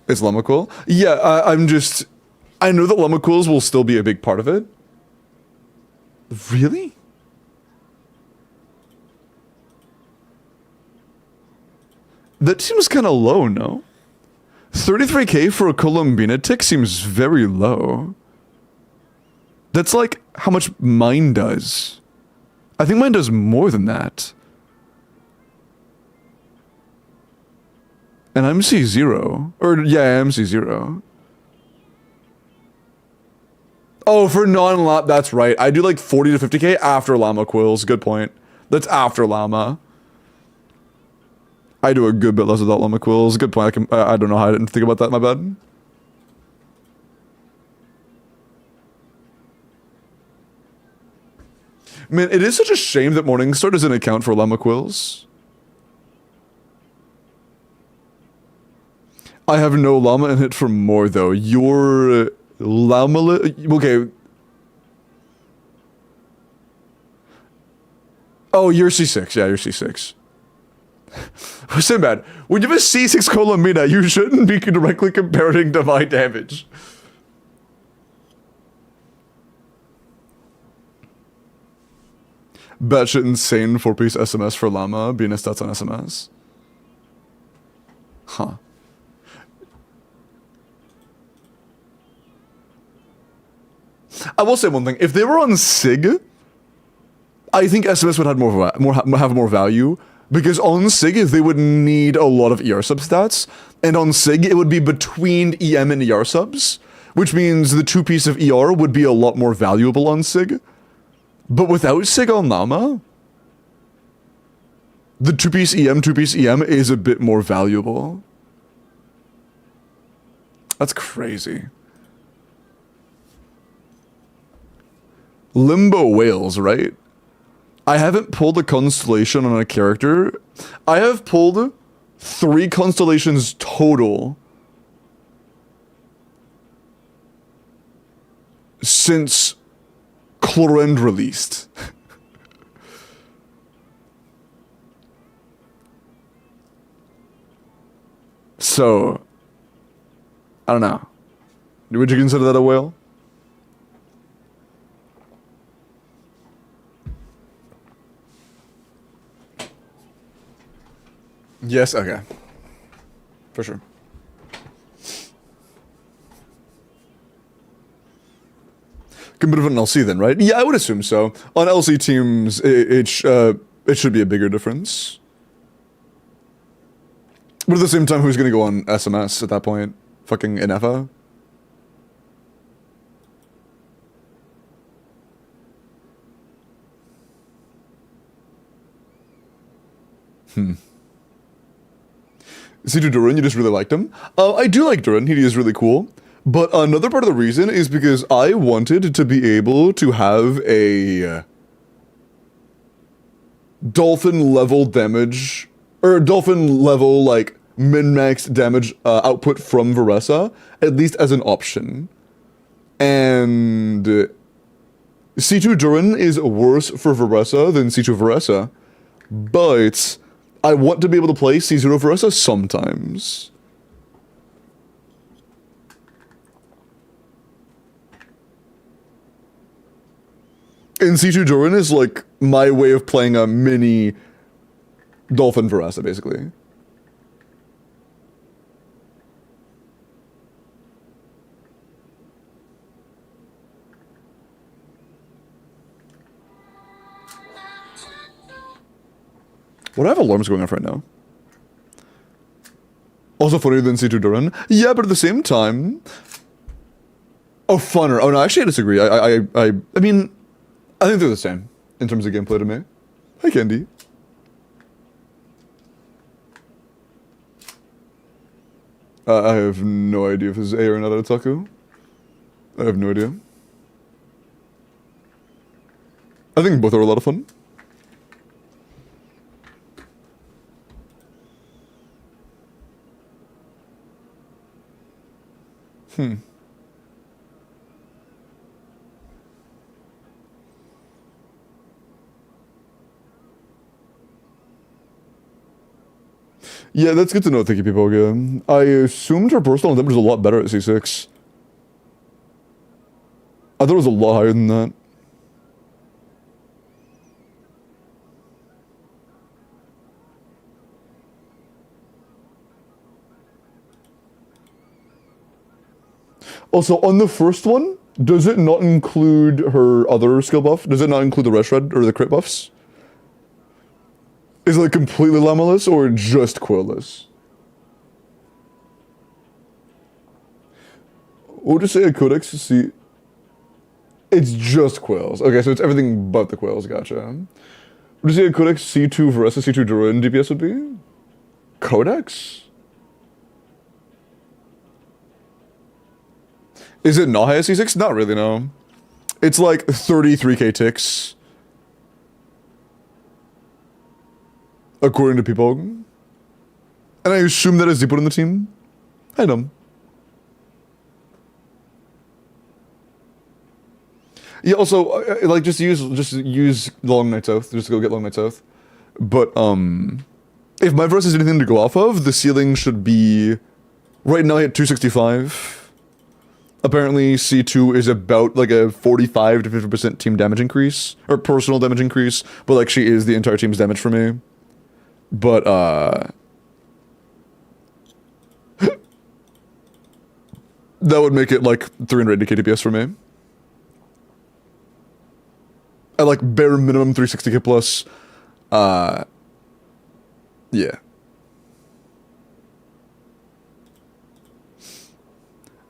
It's Llama Quill? Yeah, I know that Llama Quills will still be a big part of it. Really? That seems kind of low, no? 33k for a Colombina tick seems very low. That's like how much mine does. I think mine does more than that. And I'm C0. Or, yeah, I'm C0. Oh, for non-llama, that's right. I do like 40 to 50k after llama quills. Good point. That's after llama. I do a good bit less without llama quills. Good point. I don't know how I didn't think about that. My bad. Man, it is such a shame that Morningstar doesn't account for llama quills. I have no llama in it for more though. Your llama, okay. Oh, you're C6. Yeah, you're C6. Sinbad, when you have a C6 Colombina, you shouldn't be directly comparing to my damage. Batshit insane 4-piece SMS for llama, being a stats on SMS. Huh. I will say one thing. If they were on SIG, I think SMS would have more value, because on SIG they would need a lot of ER sub stats, and on SIG it would be between EM and ER subs, which means the 2-piece of ER would be a lot more valuable on SIG. But without SIG on llama, the 2-piece EM is a bit more valuable. That's crazy. Limbo whales, right? I haven't pulled a constellation on a character. I have pulled 3 constellations total since Chlorend released. So, I don't know. Would you consider that a whale? Yes, okay. For sure. Competitive on LC then, right? Yeah, I would assume so. On LC teams, it should be a bigger difference. But at the same time, who's gonna go on SMS at that point? Fucking Inefa? C2 Durin, you just really liked him? I do like Durin, he is really cool. But another part of the reason is because I wanted to be able to have a dolphin level damage, or dolphin level, like, min-max damage output from Varesa, at least as an option. And C2 Durin is worse for Varesa than C2 Varesa, but I want to be able to play C0 Varesa sometimes. And C2 Durin is like my way of playing a mini Dolphin Varesa, basically. What do I have alarms going off right now? Also funnier than C2 Durin? Yeah, but at the same time... Oh, funner. Oh no, actually I disagree. I mean... I think they're the same in terms of gameplay to me. Hi, Candy. I have no idea if it's A or not at Otaku. I have no idea. I think both are a lot of fun. Yeah, that's good to know, thank you, people. Again. I assumed her personal damage was a lot better at C6. I thought it was a lot higher than that. Also, on the first one, does it not include her other skill buff? Does it not include the red shred or the crit buffs? Is it like completely llamaless or just quillless? We'll just say a codex to see. It's just quills. Okay, so it's everything but the quills, gotcha. Would you say a codex C2 versus C2 Druid DPS would be? Codex? Is it not high as C6? Not really, no. It's like 33k ticks. According to people. And I assume that is Deepwood in the team. I know. Yeah, also, like, just use Long Night South. Just go get Long Night South. But, if my verse is anything to go off of, the ceiling should be right now at 265. Apparently, C2 is about, like, a 45 to 50% team damage increase. Or personal damage increase. But, like, she is the entire team's damage for me. But, that would make it, like, 380k DPS for me. At, like, bare minimum 360k plus. Yeah.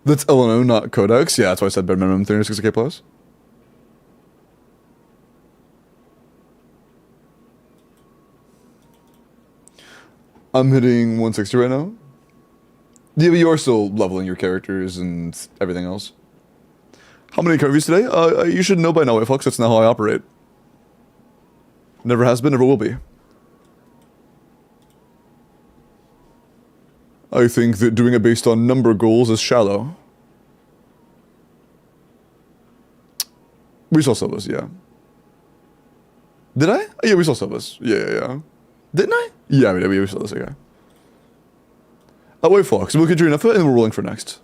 That's LNO, not Codex. Yeah, that's why I said bare minimum 360k plus. I'm hitting 160 right now. Yeah, but you are still leveling your characters and everything else. How many curveys today? You should know by now, Fox. That's not how I operate. Never has been, never will be. I think that doing it based on number goals is shallow. We saw Silvas, yeah. Did I? Oh, yeah, we saw Silvas. Yeah. Didn't I? Yeah, we saw this, okay. Wait, Fox. We'll get your enough and we're rolling for next.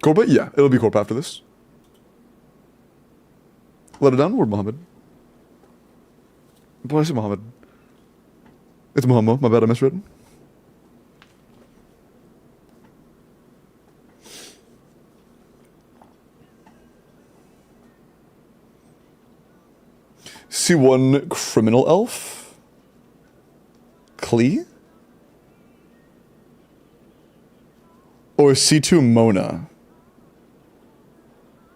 Corpa? Yeah, it'll be Corp after this. Let it down or Mohammed? Why is it Mohammed? It's Muhammad, my bad, I misread. C1 Criminal Elf? Klee? Or C2 Mona?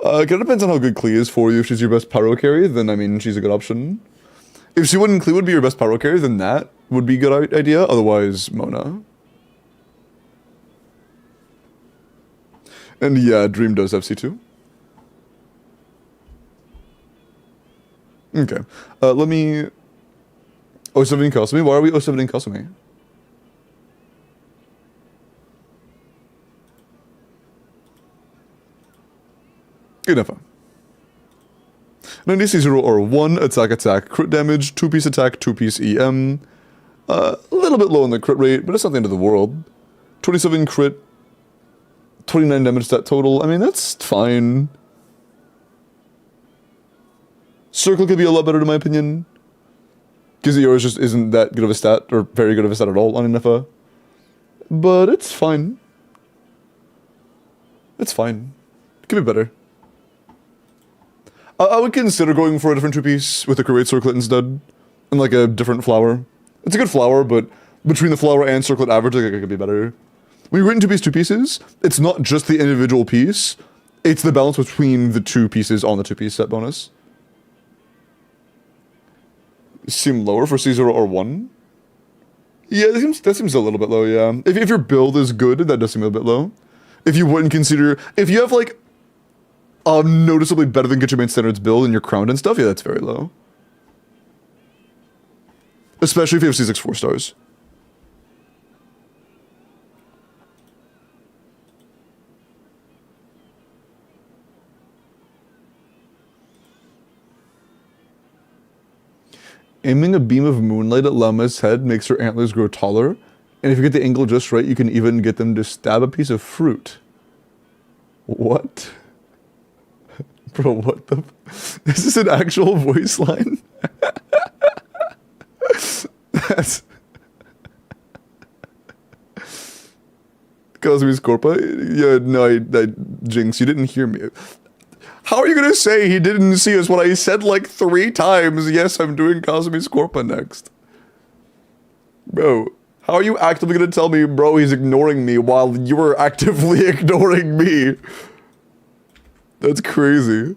It depends on how good Klee is for you. If she's your best pyro carry, then, I mean, she's a good option. If C1 and Klee would be your best pyro carry, then that would be a good idea. Otherwise, Mona. And yeah, Dream does have C2. Okay. Let me... 017 Kasumi? Why are we 017 Kasumi? Good enough. 90C0 or 1 attack, crit damage, 2-piece attack, 2-piece EM. A little bit low on the crit rate, but it's not the end of the world. 27 crit, 29 damage stat total. I mean, that's fine. Circle could be a lot better in my opinion. Because yours just isn't that good of a stat, or very good of a stat at all on NFA. But it's fine. It's fine. It could be better. I would consider going for a different 2-piece with a crit rate circlet instead. And like a different flower. It's a good flower, but between the flower and circlet average, I think it could be better. When you're written 2-piece, 2-pieces, it's not just the individual piece. It's the balance between the 2 pieces on the 2-piece set bonus. Seem lower for C0 or 1? Yeah, that seems a little bit low, yeah. If your build is good, that does seem a bit low. If you wouldn't consider... If you have, like, a noticeably better than Get Your Main Standards build in your crown and stuff, yeah, that's very low. Especially if you have C6 4 stars. Aiming a beam of moonlight at Llama's head makes her antlers grow taller, and if you get the angle just right, you can even get them to stab a piece of fruit. What? Bro, what the? Is this an actual voice line? That's... Cosme Scorpa? Yeah, no, Jinx, you didn't hear me. How are you gonna say he didn't see us when I said like 3 times, yes, I'm doing Cosme Scorpa next? Bro, how are you actively gonna tell me, bro, he's ignoring me while you were actively ignoring me? That's crazy.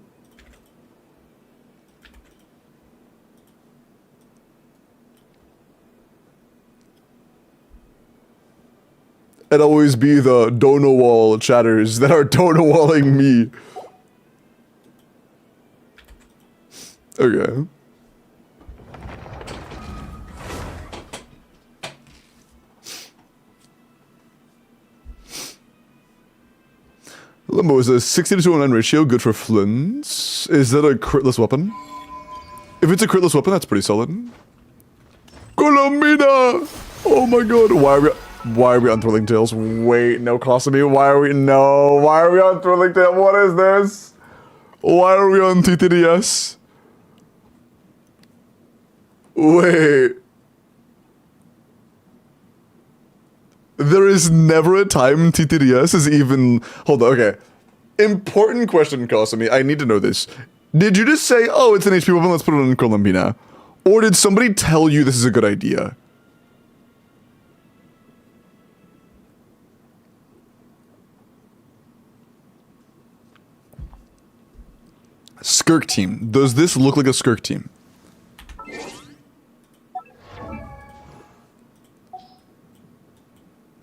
It'd always be the Donowall chatters that are Donowalling me. Okay. Limbo is a 60 to 209 ratio, good for flints. Is that a critless weapon? If it's a critless weapon, that's pretty solid. Colombina! Oh my god, why are we on Thrilling Tales? Wait, no, Cosme, why are we on Thrilling Tales? What is this? Why are we on TTDS? Wait. There is never a time TTDS is even... Hold on, okay. Important question, Cosme. I need to know this. Did you just say, oh, it's an HP weapon, let's put it on Colombina? Or did somebody tell you this is a good idea? Skirk team. Does this look like a Skirk team?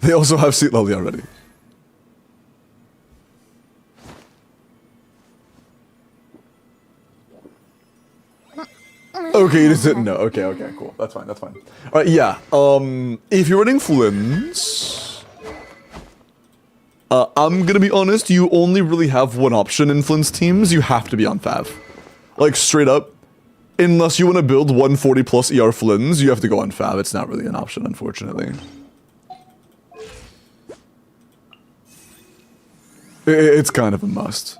They also have Seat Lily already. Okay, you just didn't know. Okay, okay, cool. That's fine, that's fine. Alright, yeah. If you're running Flynn's... I'm gonna be honest, you only really have one option in Flynn's teams. You have to be on Fav. Like, straight up. Unless you want to build 140 plus ER Flynn's, you have to go on Fav. It's not really an option, unfortunately. It's kind of a must.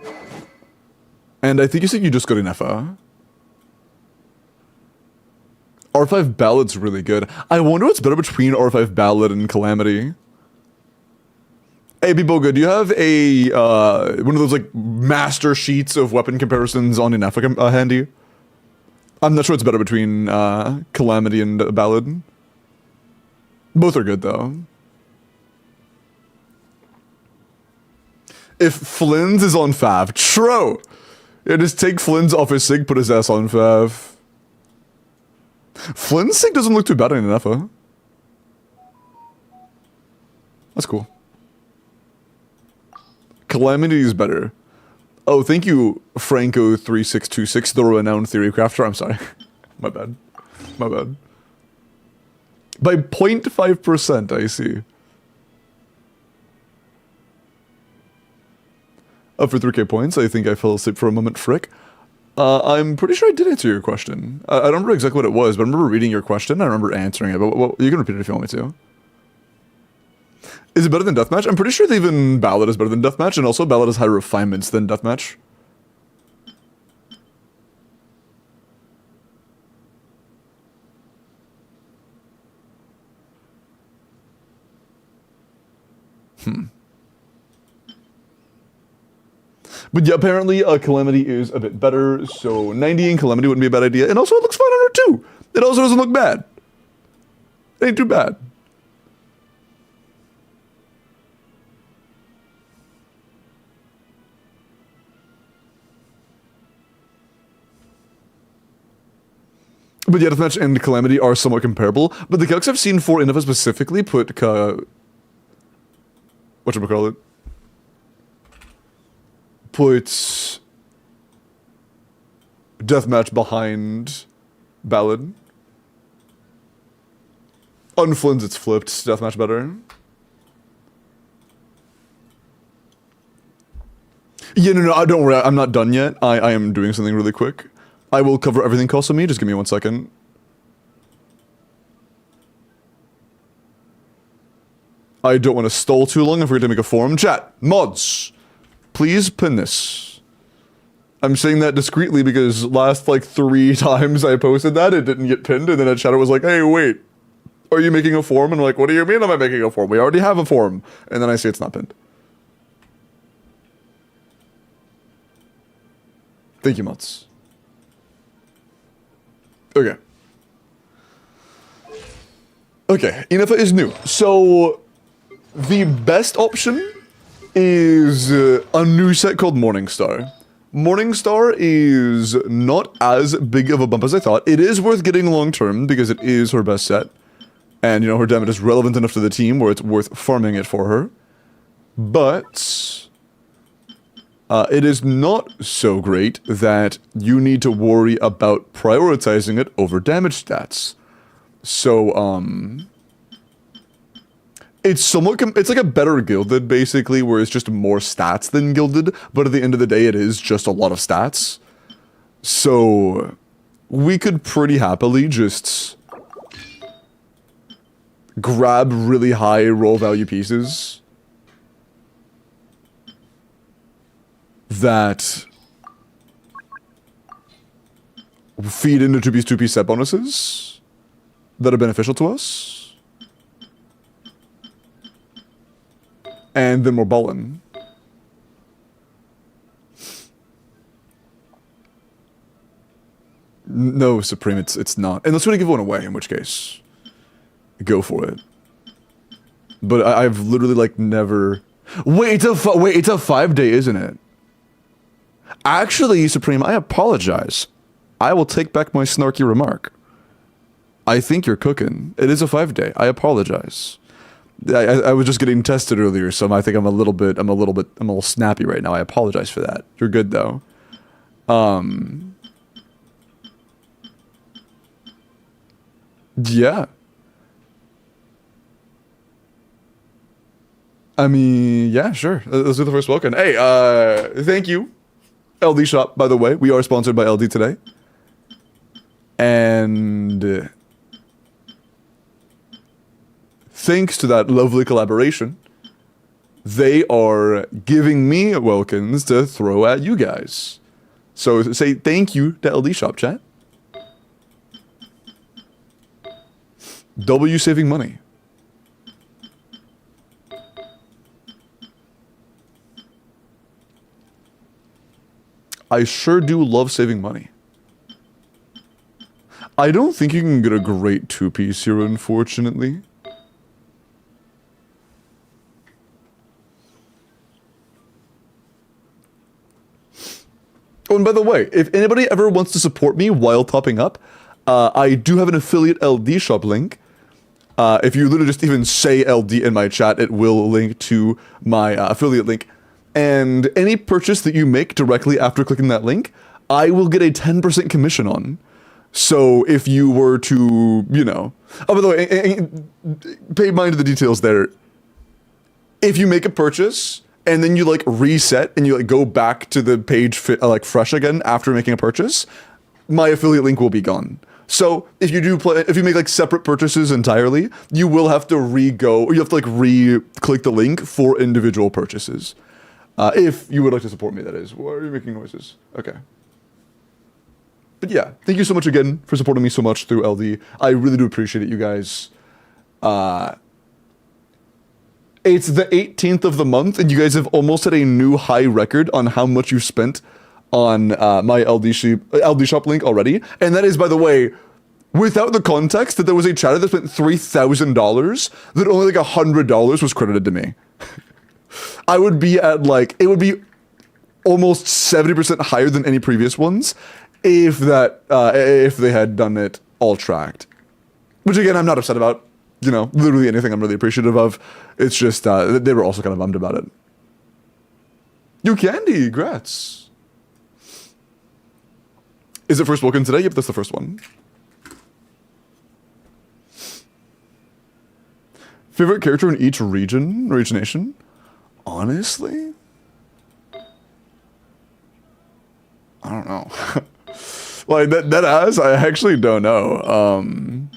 And I think you said you just got an FR. R5 Ballad's really good. I wonder what's better between R5 Ballad and Calamity. Hey, Biboga, do you have a, one of those, like, master sheets of weapon comparisons on Inefa handy? I'm not sure what's better between, Calamity and Ballad. Both are good, though. If Flynn's is on Fav, true! Yeah, just take Flynn's off his sig, put his ass on Fav. Flynn's sig doesn't look too bad in Inefa. That's cool. Calamity is better. Oh, thank you, Franco3626, the renowned theory crafter. I'm sorry. My bad. My bad. By 0.5%, I see. For 3k points, I think I fell asleep for a moment, frick. I'm pretty sure I did answer your question. I don't remember exactly what it was, but I remember reading your question, I remember answering it, but you can repeat it if you want me to. Is it better than Deathmatch? I'm pretty sure that even Ballad is better than Deathmatch, and also Ballad has higher refinements than Deathmatch. But yeah, apparently Calamity is a bit better, so 90 in Calamity wouldn't be a bad idea. And also it looks fine on her too. It also doesn't look bad. It ain't too bad. But yeah, Deathmatch and Calamity are somewhat comparable. But the calcs I've seen for Innova specifically put whatchamacallit? Puts Deathmatch behind Ballad. On Flynn's it's flipped, Deathmatch better. Yeah, no, don't worry, I'm not done yet. I am doing something really quick. I will cover everything cost on me, just give me 1 second. I don't want to stall too long if we're going to make a forum. Chat, mods, please pin this. I'm saying that discreetly because last like 3 times I posted that, it didn't get pinned, and then a chatter was like, hey, wait, are you making a form? And I'm like, what do you mean am I making a form? We already have a form. And then I say it's not pinned. Thank you, Mutz. Okay. Okay, Inafa is new. So, the best option is a new set called Morningstar. Morningstar is not as big of a bump as I thought. It is worth getting long term because it is her best set. And, you know, her damage is relevant enough to the team where it's worth farming it for her. But it is not so great that you need to worry about prioritizing it over damage stats. So, it's somewhat, it's like a better Gilded, basically, where it's just more stats than Gilded, but at the end of the day, it is just a lot of stats. So, we could pretty happily just grab really high roll value pieces that feed into 2-piece set bonuses that are beneficial to us. And then we're ballin'. No, Supreme, it's not. Unless we want to give one away, in which case, go for it. But I've literally like never. Wait, it's a 5-day, isn't it? Actually, Supreme, I apologize. I will take back my snarky remark. I think you're cooking. It is a 5-day. I apologize. I was just getting tested earlier, so I think I'm a little snappy right now. I apologize for that. You're good though. Yeah. I mean, yeah, sure. Let's do the first Welkin. Hey, thank you, LD Shop, by the way. We are sponsored by LD today. And thanks to that lovely collaboration, they are giving me Welkins to throw at you guys. So say thank you to LD Shop, chat. W saving money. I sure do love saving money. I don't think you can get a great 2-piece here, unfortunately. Oh, and by the way, if anybody ever wants to support me while topping up, I do have an affiliate LD shop link. If you literally just even say LD in my chat, it will link to my affiliate link. And any purchase that you make directly after clicking that link, I will get a 10% commission on. So if you were to, you know... Oh, by the way, pay mind to the details there. If you make a purchase, and then you, like, reset, and you, like, go back to the page, like, fresh again after making a purchase, my affiliate link will be gone. So if you if you make, like, separate purchases entirely, you will have to you have to, like, re-click the link for individual purchases. If you would like to support me, that is. Why are you making noises? Okay. But yeah, thank you so much again for supporting me so much through LD. I really do appreciate it, you guys. It's the 18th of the month, and you guys have almost hit a new high record on how much you spent on my LD shop link already. And that is, by the way, without the context that there was a chatter that spent $3,000, that only like $100 was credited to me. I would be at like, it would be almost 70% higher than any previous ones if they had done it all tracked. Which again, I'm not upset about, you know, literally anything I'm really appreciative of. It's just, they were also kind of bummed about it. You candy, grats. Is it first Welkin today? Yep, that's the first one. Favorite character in each region or each nation? Honestly? I don't know. Like, I actually don't know.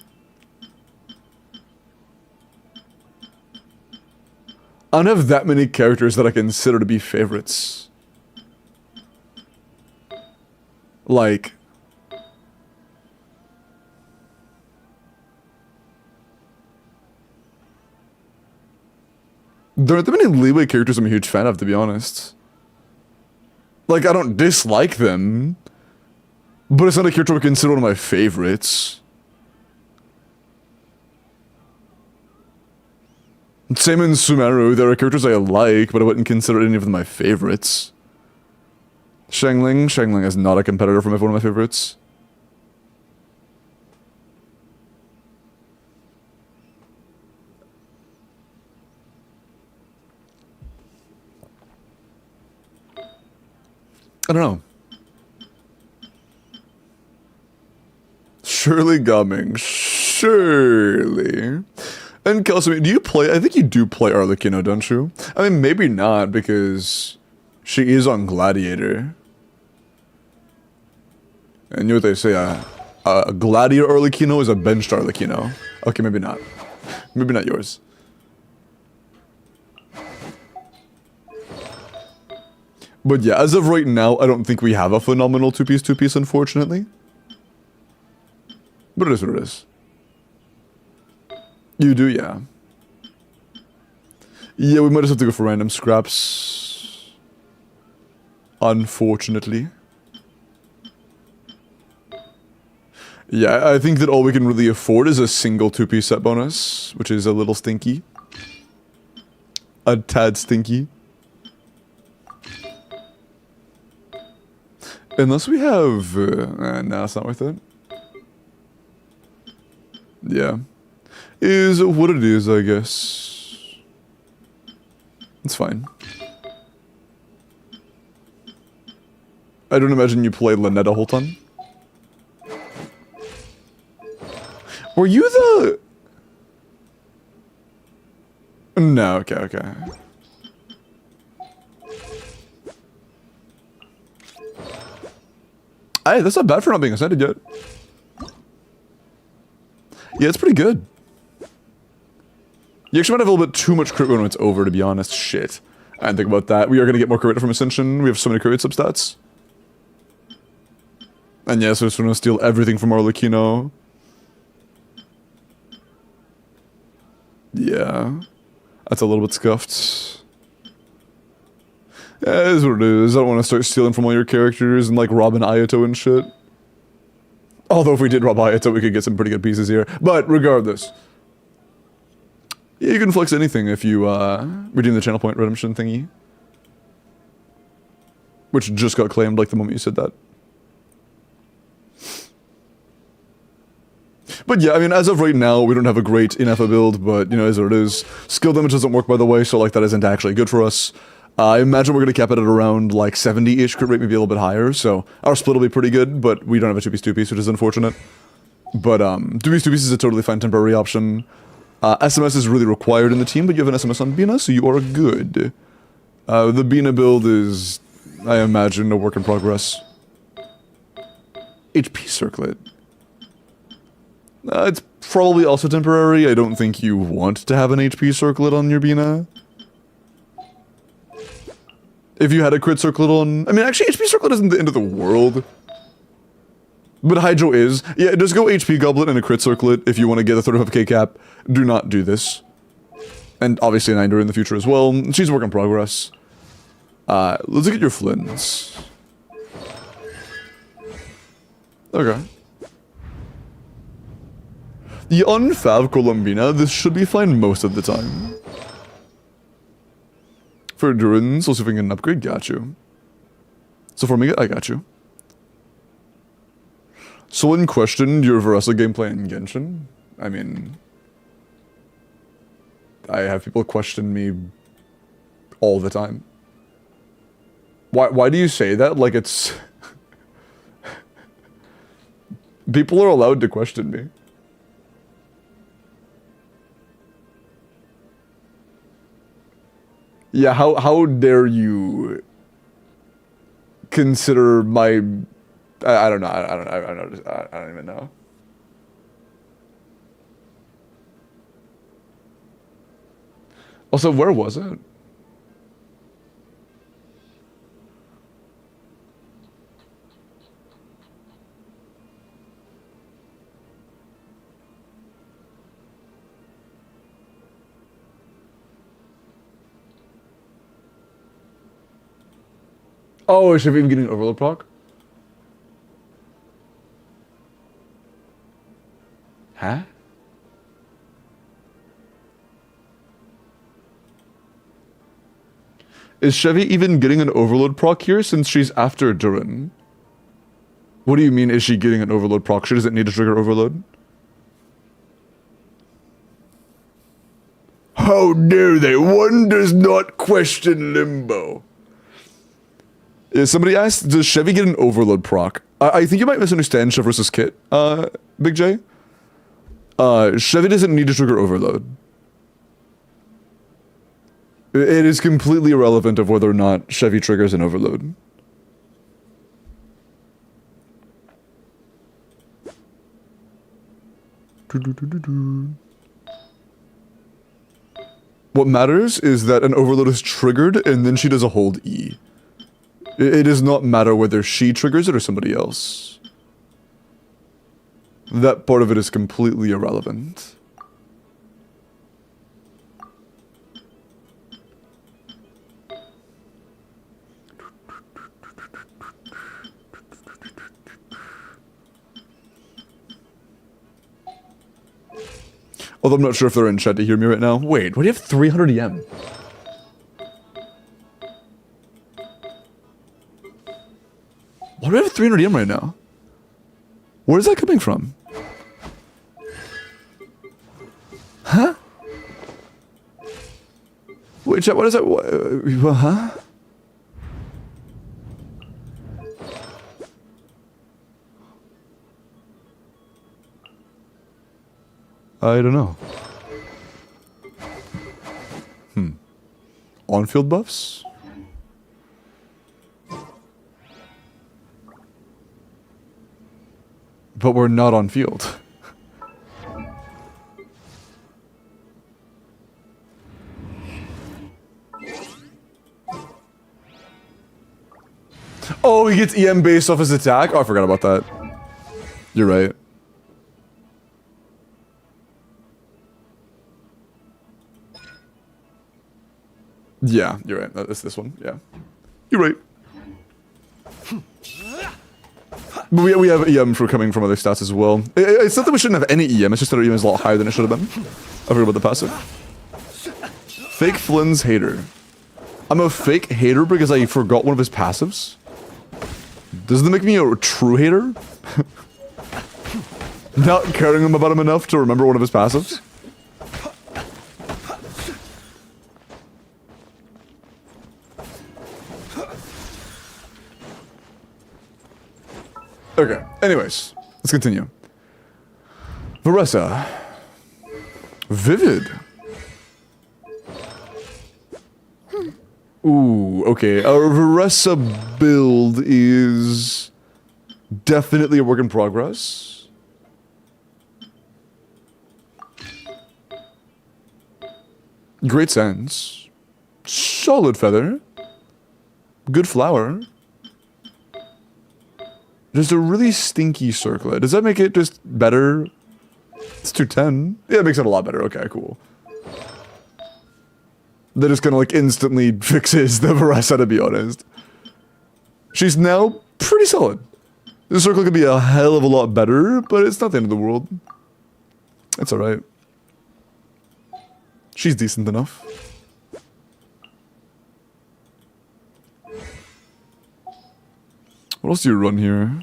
I don't have that many characters that I consider to be favorites. Like, there aren't that many leeway characters I'm a huge fan of, to be honest. Like, I don't dislike them, but it's not a character I would consider one of my favorites. Same in Sumeru, there are characters I like, but I wouldn't consider any of them my favorites. Shangling is not a competitor for one of my favorites. I don't know. Shirley Gumming. Surely. And Kelsey, do you play? I think you do play Arlecchino, don't you? I mean, maybe not, because she is on Gladiator. And you know what they say, a Gladiator Arlecchino is a benched Arlecchino. Okay, maybe not. Maybe not yours. But yeah, as of right now, I don't think we have a phenomenal two-piece, unfortunately. But it is what it is. You do, yeah. Yeah, we might just have to go for random scraps. Unfortunately. Yeah, I think that all we can really afford is a single two-piece set bonus, which is a little stinky. A tad stinky. Unless we have... nah, it's not worth it. Yeah. Is what it is, I guess. It's fine. I don't imagine you played Lynette a whole ton. Were you the... No, okay. Hey, that's not bad for not being ascended yet. Yeah, it's pretty good. You actually might have a little bit too much crit when it's over, to be honest. Shit. I didn't think about that. We are going to get more crit from Ascension. We have so many crit substats. And yeah, so we're going to steal everything from Arlecchino. Yeah. That's a little bit scuffed. Yeah, it is what it is. I don't want to start stealing from all your characters and like robbing Ayato and shit. Although if we did rob Ayato, we could get some pretty good pieces here. But regardless. Yeah, you can flex anything if you redeem the channel point redemption thingy. Which just got claimed like the moment you said that. But yeah, I mean, as of right now, we don't have a great NFA build, but, you know, as it is. Skill damage doesn't work, by the way, so, like, that isn't actually good for us. I imagine we're going to cap it at around, like, 70-ish crit rate, maybe a little bit higher, so our split will be pretty good, but we don't have a 2-piece, which is unfortunate. But, 2-piece is a totally fine temporary option. SMS is really required in the team, but you have an SMS on Bina, so you are good. The Bina build is, I imagine, a work in progress. HP circlet. It's probably also temporary. I don't think you want to have an HP circlet on your Bina. If you had a crit circlet on... I mean, actually, HP circlet isn't the end of the world. But Hydro is. Yeah, just go HP goblet and a crit circlet if you want to get a 35k cap. Do not do this. And obviously an Einder in the future as well. She's a work in progress. Let's look at your Flints. Okay. The unfav Columbina, this should be fine most of the time. For endurance, also if we can upgrade, got you. So for me, I got you. Someone questioned your Varesa gameplay in Genshin. I mean... I have people question me all the time. Why do you say that? Like it's... People are allowed to question me. Yeah, how dare you consider my... I don't know, I don't even know. Also, where was it? Oh, is Chevy even getting overload proc? Huh? Is Chevy even getting an overload proc here since she's after Durin? What do you mean, is she getting an overload proc? She doesn't need to trigger overload? How dare they? One does not question limbo. Yeah, somebody asked, does Chevy get an overload proc? I think you might misunderstand Chev versus Kit, Big J. Chevy doesn't need to trigger overload. It is completely irrelevant of whether or not Chevy triggers an overload. What matters is that an overload is triggered and then she does a hold E. It does not matter whether she triggers it or somebody else. That part of it is completely irrelevant. Although I'm not sure if they're in chat to hear me right now. Wait, why do you have 300 EM? Why do I have 300 EM right now? Where is that coming from? Huh? Wait, chat, what is that? Huh? I don't know. On-field buffs? But we're not on field. Oh, he gets EM based off his attack? Oh, I forgot about that. You're right. Yeah, you're right. That's this one. Yeah. You're right. But we have EM for coming from other stats as well. It's not that we shouldn't have any EM, it's just that our EM is a lot higher than it should have been. I forgot about the passive. Fake Flynn's hater. I'm a fake hater because I forgot one of his passives? Doesn't that make me a true hater? Not caring about him enough to remember one of his passives? Okay, anyways, let's continue. Varessa. Vivid. Ooh, okay. Our Varessa build is definitely a work in progress. Great sense. Solid feather. Good flower. Just a really stinky circlet. Does that make it just better? It's 210. Yeah, it makes it a lot better. Okay, cool. That just kind of like instantly fixes the Varessa, to be honest. She's now pretty solid. The circle could be a hell of a lot better, but it's not the end of the world. It's alright. She's decent enough. What else do you run here?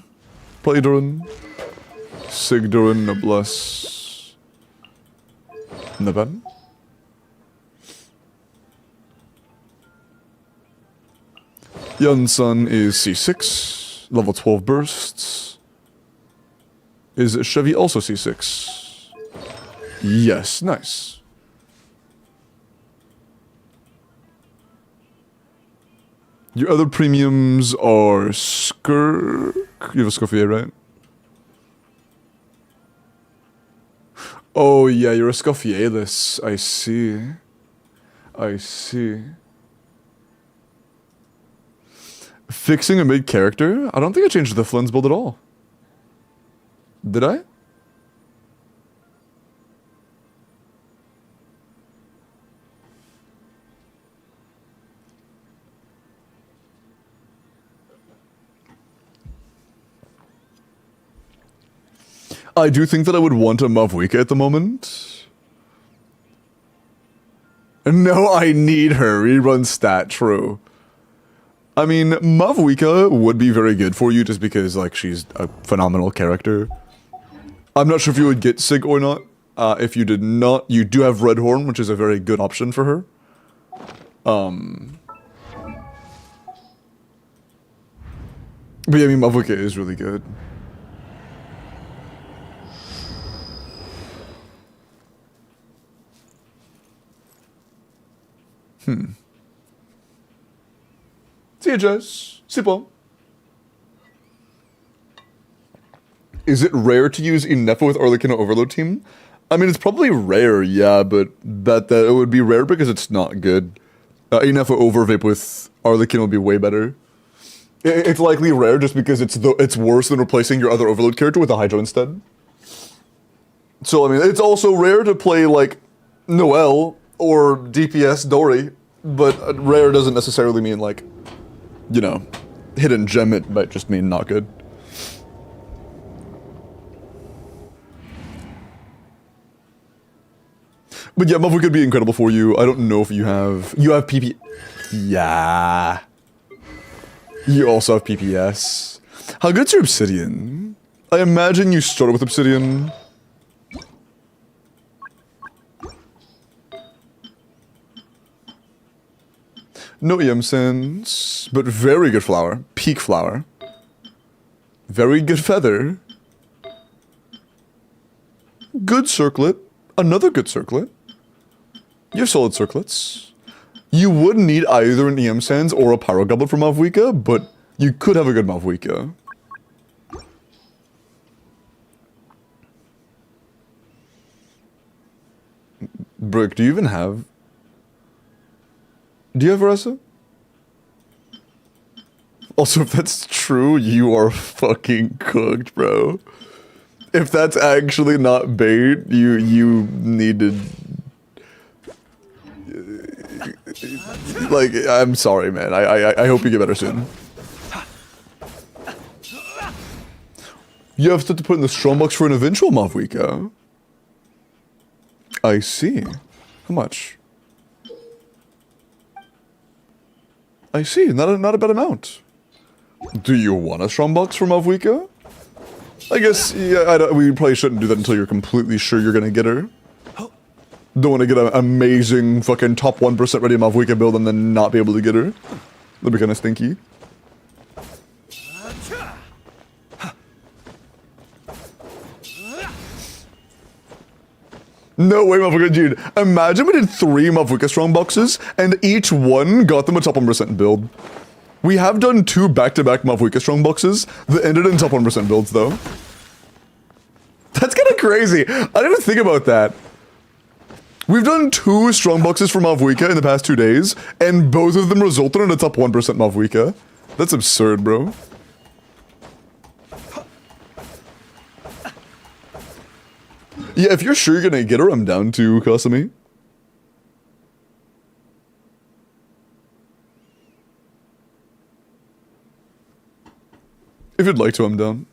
Play Durin. Sig Durin, Noblesse. Naban? Yun-Sun is C6. Level 12 bursts. Is Chevy also C6? Yes, nice. Your other premiums are Skirk. You have a Scoffier, right? Oh yeah, you're a Scoffierless. I see. I see. Fixing a mid character? I don't think I changed the Flynn's build at all. Did I? I do think that I would want a Mavwika at the moment. No, I need her. Rerun stat, true. I mean, Mavwika would be very good for you just because, like, she's a phenomenal character. I'm not sure if you would get Sig or not. If you did not, you do have Redhorn, which is a very good option for her. But yeah, I mean, Mavwika is really good. See ya, Jess. C'est bon. Is it rare to use Ineffa with Arlecchino Overload team? I mean, it's probably rare, yeah, but that it would be rare because it's not good. Ineffa Overvape with Arlecchino would be way better. It's likely rare just because it's worse than replacing your other Overload character with a Hydro instead. So, I mean, it's also rare to play, like, Noelle or DPS Dory, but rare doesn't necessarily mean, like, you know, hidden gem. It might just mean not good. But yeah, Mavwika could be incredible for you. I don't know if you have PP. Yeah. You also have PPS. How good's your Obsidian? I imagine you started with Obsidian. No EM sense, but very good flower. Peak flower. Very good feather. Good circlet. Another good circlet. You have solid circlets. You would need either an EM Sands or a Pyro Goblet for Mavwika, but you could have a good Mavwika. Brick, do you even have... Do you have Varessa? Also, if that's true, you are fucking cooked, bro. If that's actually not bait, you need to... Like, I'm sorry, man. I hope you get better soon. You have stuff to put in the strongbox for an eventual Mavwika. I see. How much? I see. Not a bad amount. Do you want a strongbox for Mavwika? I guess, yeah, we probably shouldn't do that until you're completely sure you're gonna get her. Don't want to get an amazing fucking top 1% ready Mavwika build and then not be able to get her. That'd be kind of stinky. No way, Mavwika, dude. Imagine we did 3 Mavwika strongboxes and each one got them a top 1% build. We have done 2 back-to-back Mavwika strongboxes that ended in top 1% builds, though. That's kind of crazy. I didn't even think about that. We've done 2 strongboxes for Mavwika in the past 2 days, and both of them resulted in a top 1% Mavwika. That's absurd, bro. Yeah, if you're sure you're gonna get her, I'm down to, Kasumi. If you'd like to, I'm down.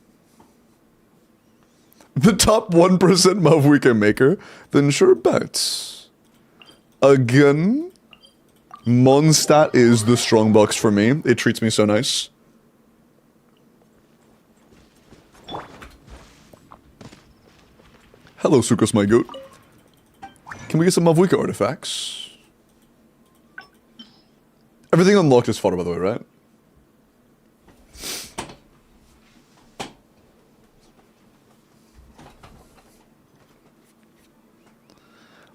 The top 1% Mavwika maker, then sure bets. Again, Mondstadt is the strongbox for me. It treats me so nice. Hello, Sukos, my goat. Can we get some Mavwika artifacts? Everything unlocked is fodder, by the way, right?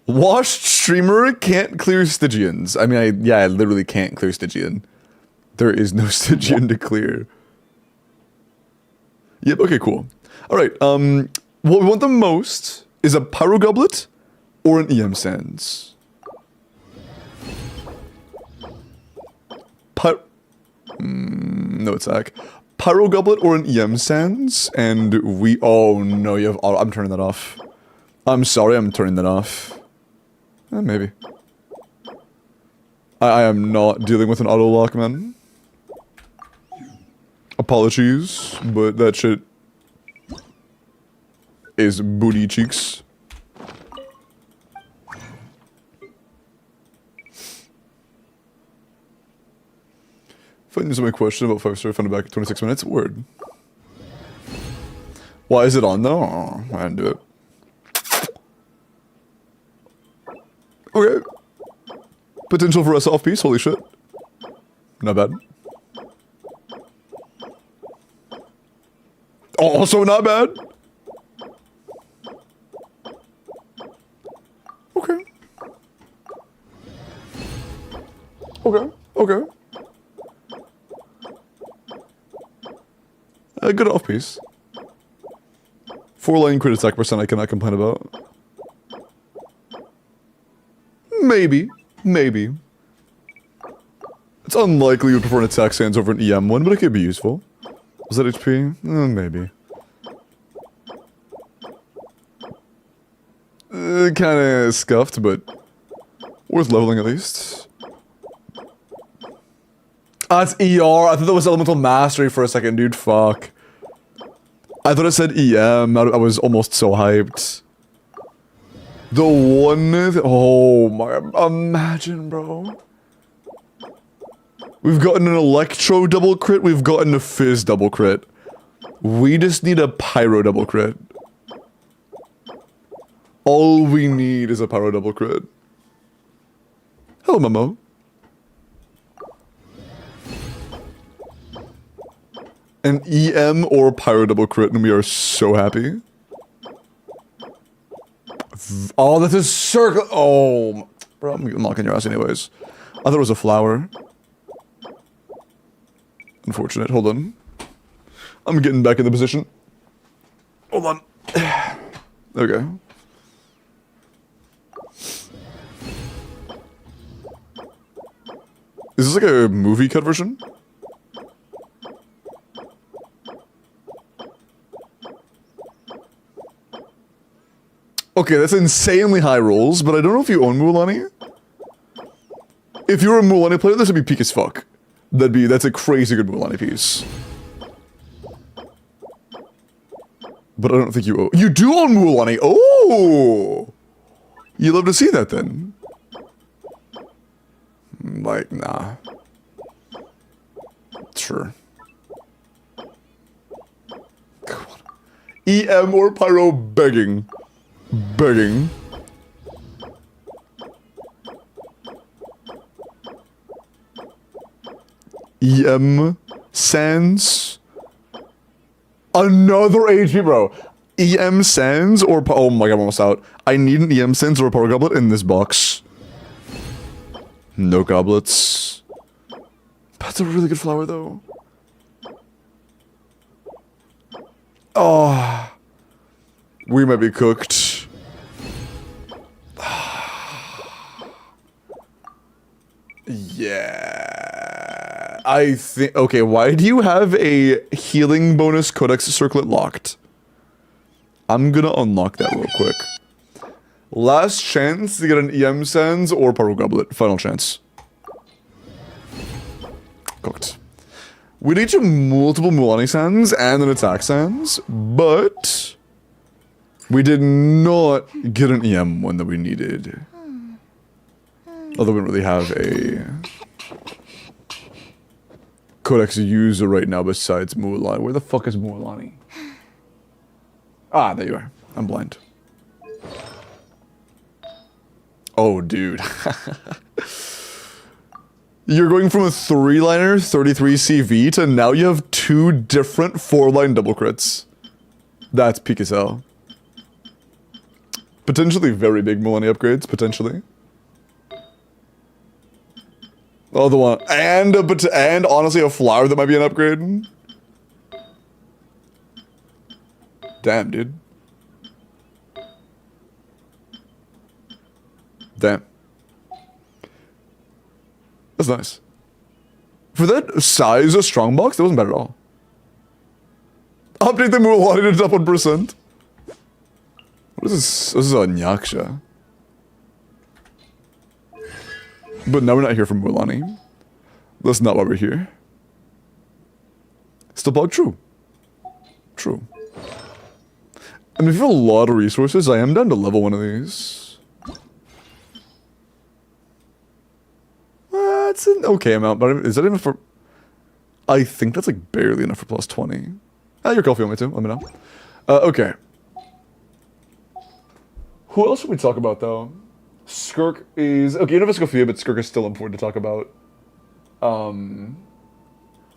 Washed streamer can't clear Stygians. I mean, I literally can't clear Stygian. There is no Stygian to clear. Yep, okay, cool. Alright, what we want the most is a Pyro Goblet or an EM Sands. No attack. Pyro Goblet or an EM Sands, and we... Oh no, you have... I'm turning that off. I'm sorry, I'm turning that off. Maybe. I am not dealing with an auto lock, man. Apologies, but that shit... is booty cheeks. Finding my question about 5-star, found it back at 26 minutes. Word. Why is it on though? Oh, I didn't do it. Okay. Potential for a soft piece. Holy shit. Not bad. Also not bad. Okay. Okay. Okay. A good off piece. 4-line crit attack percent I cannot complain about. Maybe. Maybe. It's unlikely you would prefer an attack sans over an EM one, but it could be useful. Was that HP? Maybe. Kinda scuffed, but worth leveling at least. Ah, it's ER. I thought that was Elemental Mastery for a second, dude. Fuck. I thought it said EM. I was almost so hyped. The one... Oh my... Imagine, bro. We've gotten an Electro double crit. We've gotten a Fizz double crit. We just need a Pyro double crit. All we need is a Pyro double crit. Hello, Momo. An EM or Pyro double crit, and we are so happy. Oh, that's a circle. Oh, bro, I'm knocking your ass anyways. I thought it was a flower. Unfortunate. Hold on. I'm getting back in the position. Hold on. Okay. Is this like a movie cut version? Okay, that's insanely high rolls, but I don't know if you own Mulan. If you're a Mulan player, this would be peak as fuck. That's a crazy good Mulan piece. But I don't think you own. You do own Mulan. Oh! You love to see that then. Like, nah. Sure. Come on. EM or Pyro begging. Begging. EM Sans. Another HP, bro. EM Sans or... Oh my god, I'm almost out. I need an EM Sans or a Power Goblet in this box. No goblets. That's a really good flower, though. Oh. We might be cooked. Yeah. I think... Okay, why do you have a healing bonus Codex Circlet locked? I'm gonna unlock that real quick. Last chance to get an EM Sans or Paro Goblet. Final chance. Cooked. We need you multiple Mulan Sans and an Attack Sans, but... we did not get an EM one that we needed. Although we don't really have a Codex user right now besides Mulan. Where the fuck is Mulan? Ah, there you are. I'm blind. Oh, dude. You're going from a 3-liner, 33 CV, to now you have 2 different 4-line double crits. That's peak as hell. Potentially very big Millennia upgrades, potentially. Oh, the one. And honestly, a flower that might be an upgrade. Damn, dude. Damn. That's nice. For that size of strongbox, that wasn't bad at all. Update the Mulan to top 1%. What is this? This is a Nyaksha. But now we're not here for Mulan. That's not why we're here. Still bug? True. True. I mean, if you have a lot of resources, I am down to level one of these. That's an okay amount, but is that even for... I think that's like barely enough for plus 20. Your call if you want me to, let me know. Okay. Who else should we talk about, though? Skirk is... Okay, you know Viscophia, but Skirk is still important to talk about.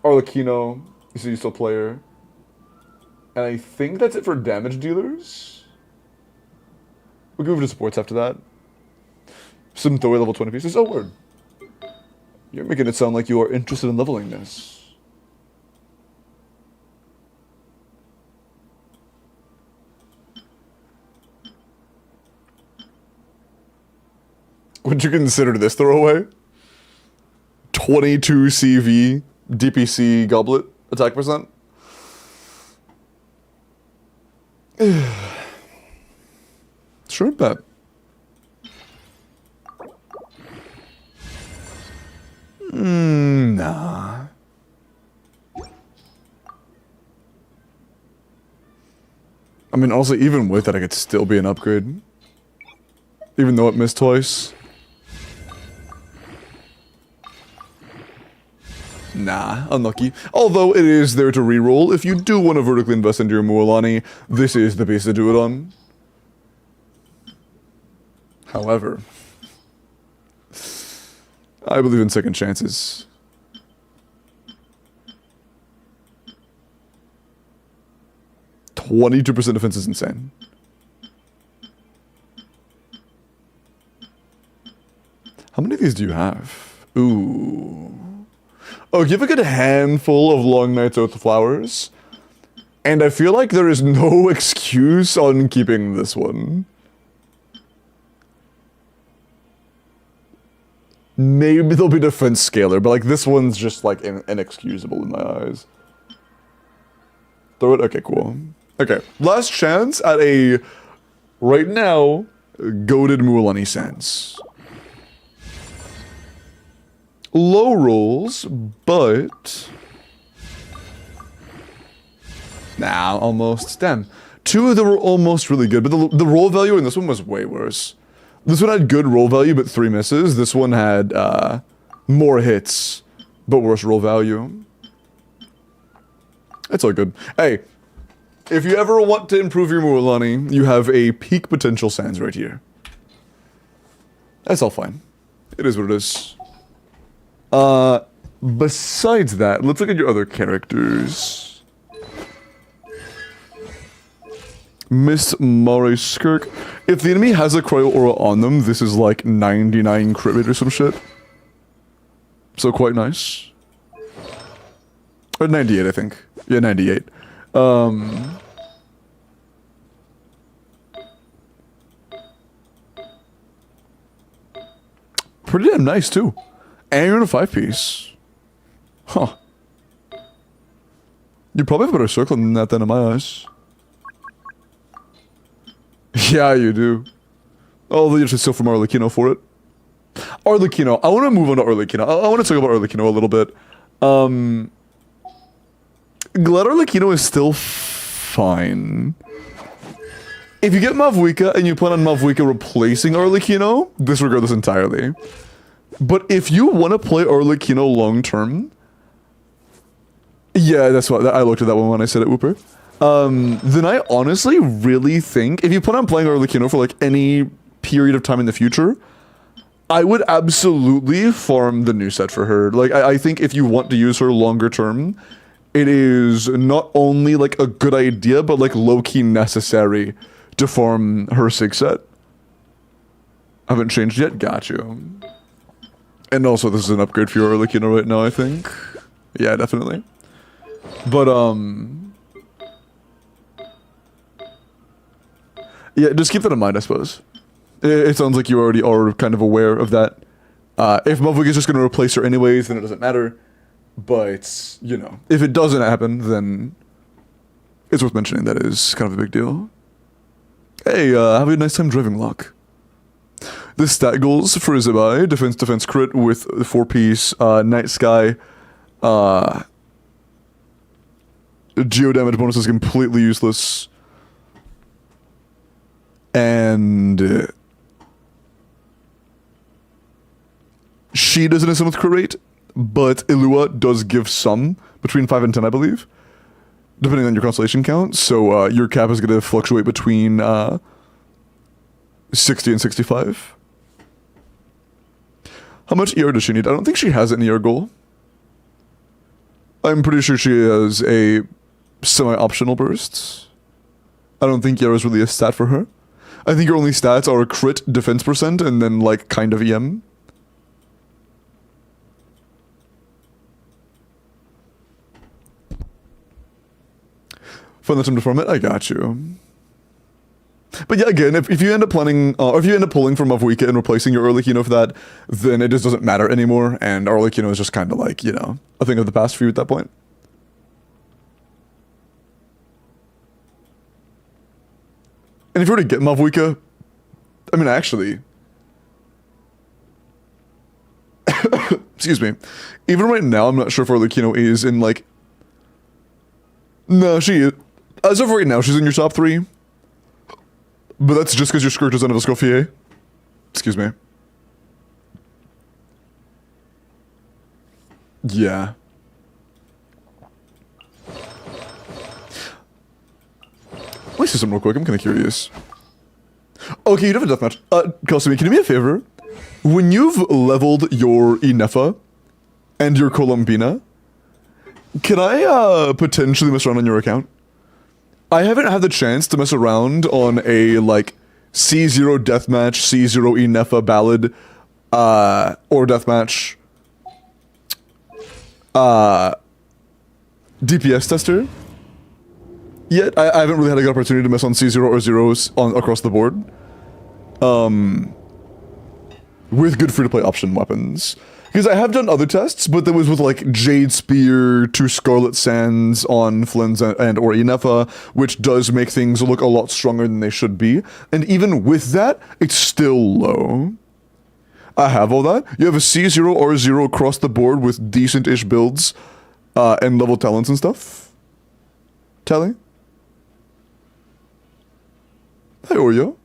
Arlecchino is a useful player. And I think that's it for damage dealers. We can move to supports after that. Some Thor level 20 pieces. Oh, word. You're making it sound like you are interested in leveling this. Would you consider this throwaway? 22 CV, DPC goblet, attack percent? Sure, bet. Nah. I mean, also, even with that, I could still be an upgrade. Even though it missed twice. Nah, unlucky. Although it is there to reroll. If you do want to vertically invest into your Mualani, this is the piece to do it on. However, I believe in second chances. "22% defense is insane. How many of these do you have? Ooh. Oh, you have a good handful of Long Night's Oath Flowers. And I feel like there is no excuse on keeping this one. Maybe there'll be defense scaler, but like this one's just like inexcusable in my eyes. Throw it? Okay, cool. Okay, last chance at a, right now, goated Mualani Sands. Low rolls, but... Nah, almost. Damn. Two of them were almost really good, but the roll value in this one was way worse. This one had good roll value, but 3 misses. This one had more hits, but worse roll value. It's all good. Hey, if you ever want to improve your Mualani, you have a peak potential Sands right here. That's all fine. It is what it is. Besides that, let's look at your other characters. Miss Mare Skirk. If the enemy has a cryo aura on them, this is like 99 crit rate or some shit. So quite nice. Or 98, I think. Yeah, 98. Pretty damn nice, too. And you're in a 5-piece. Huh. You probably have a better circle than that then in my eyes. Yeah, you do. Although you should steal from Arlecchino for it. Arlecchino. I want to move on to Arlecchino. I want to talk about Arlecchino a little bit. Glad Arlecchino is still fine. If you get Mavwika and you plan on Mavwika replacing Arlecchino, disregard this entirely. But if you want to play Arlecchino long term, yeah, that's what I looked at that one when I said it, Whooper. Then I honestly really think if you plan on playing Arlecchino for like any period of time in the future, I would absolutely farm the new set for her. Like I think if you want to use her longer term, it is not only like a good idea, but like low-key necessary to farm her 6 set. Haven't changed yet, got you. And also, this is an upgrade for your Arlecchino right now, I think. Yeah, definitely. But, yeah, just keep that in mind, I suppose. It sounds like you already are kind of aware of that. If Mavwik is just going to replace her anyways, then it doesn't matter. But, you know, if it doesn't happen, then it's worth mentioning that is kind of a big deal. Hey, have a nice time driving, Locke. The stat goals for Izabai, defense crit with the 4-piece, Night Sky, Geo damage bonus is completely useless. and she doesn't assume with crit rate, but Ilua does give some, between 5 and 10, I believe, depending on your constellation count. So your cap is going to fluctuate between 60 and 65. How much ER does she need? I don't think she has an ER goal. I'm pretty sure she has a semi-optional burst. I don't think ER is really a stat for her. I think her only stats are crit, defense percent, and then like kind of EM. Find the time to farm it? I got you. But yeah, again, if you end up planning, or if you end up pulling from Mavuika and replacing your Arlecchino for that, then it just doesn't matter anymore, and Arlecchino is just kind of like, you know, a thing of the past for you at that point. And if you were to get Mavuika, I mean, actually, excuse me, even right now, I'm not sure if Arlecchino is in, like, no, she is. As of right now, she's in your top 3. But that's just because your skirt doesn't have a Escoffier. Excuse me. Yeah. Let me see something real quick. I'm kind of curious. Okay, you have a deathmatch. Kelsey, can you do me a favor? When you've leveled your Inefa and your Colombina, can I potentially mess around on your account? I haven't had the chance to mess around on a, like, C0 deathmatch, C0 Inefa ballad, or deathmatch, DPS tester yet. I haven't really had a good opportunity to mess on C0 or zeros across the board. With good free-to-play option weapons. Because I have done other tests, but that was with like Jade Spear, 2 Scarlet Sands on Flynn's and or Inefa, which does make things look a lot stronger than they should be. And even with that, it's still low. I have all that. You have a C0 R0 across the board with decent-ish builds and level talents and stuff. Tally? Hi, Oreo.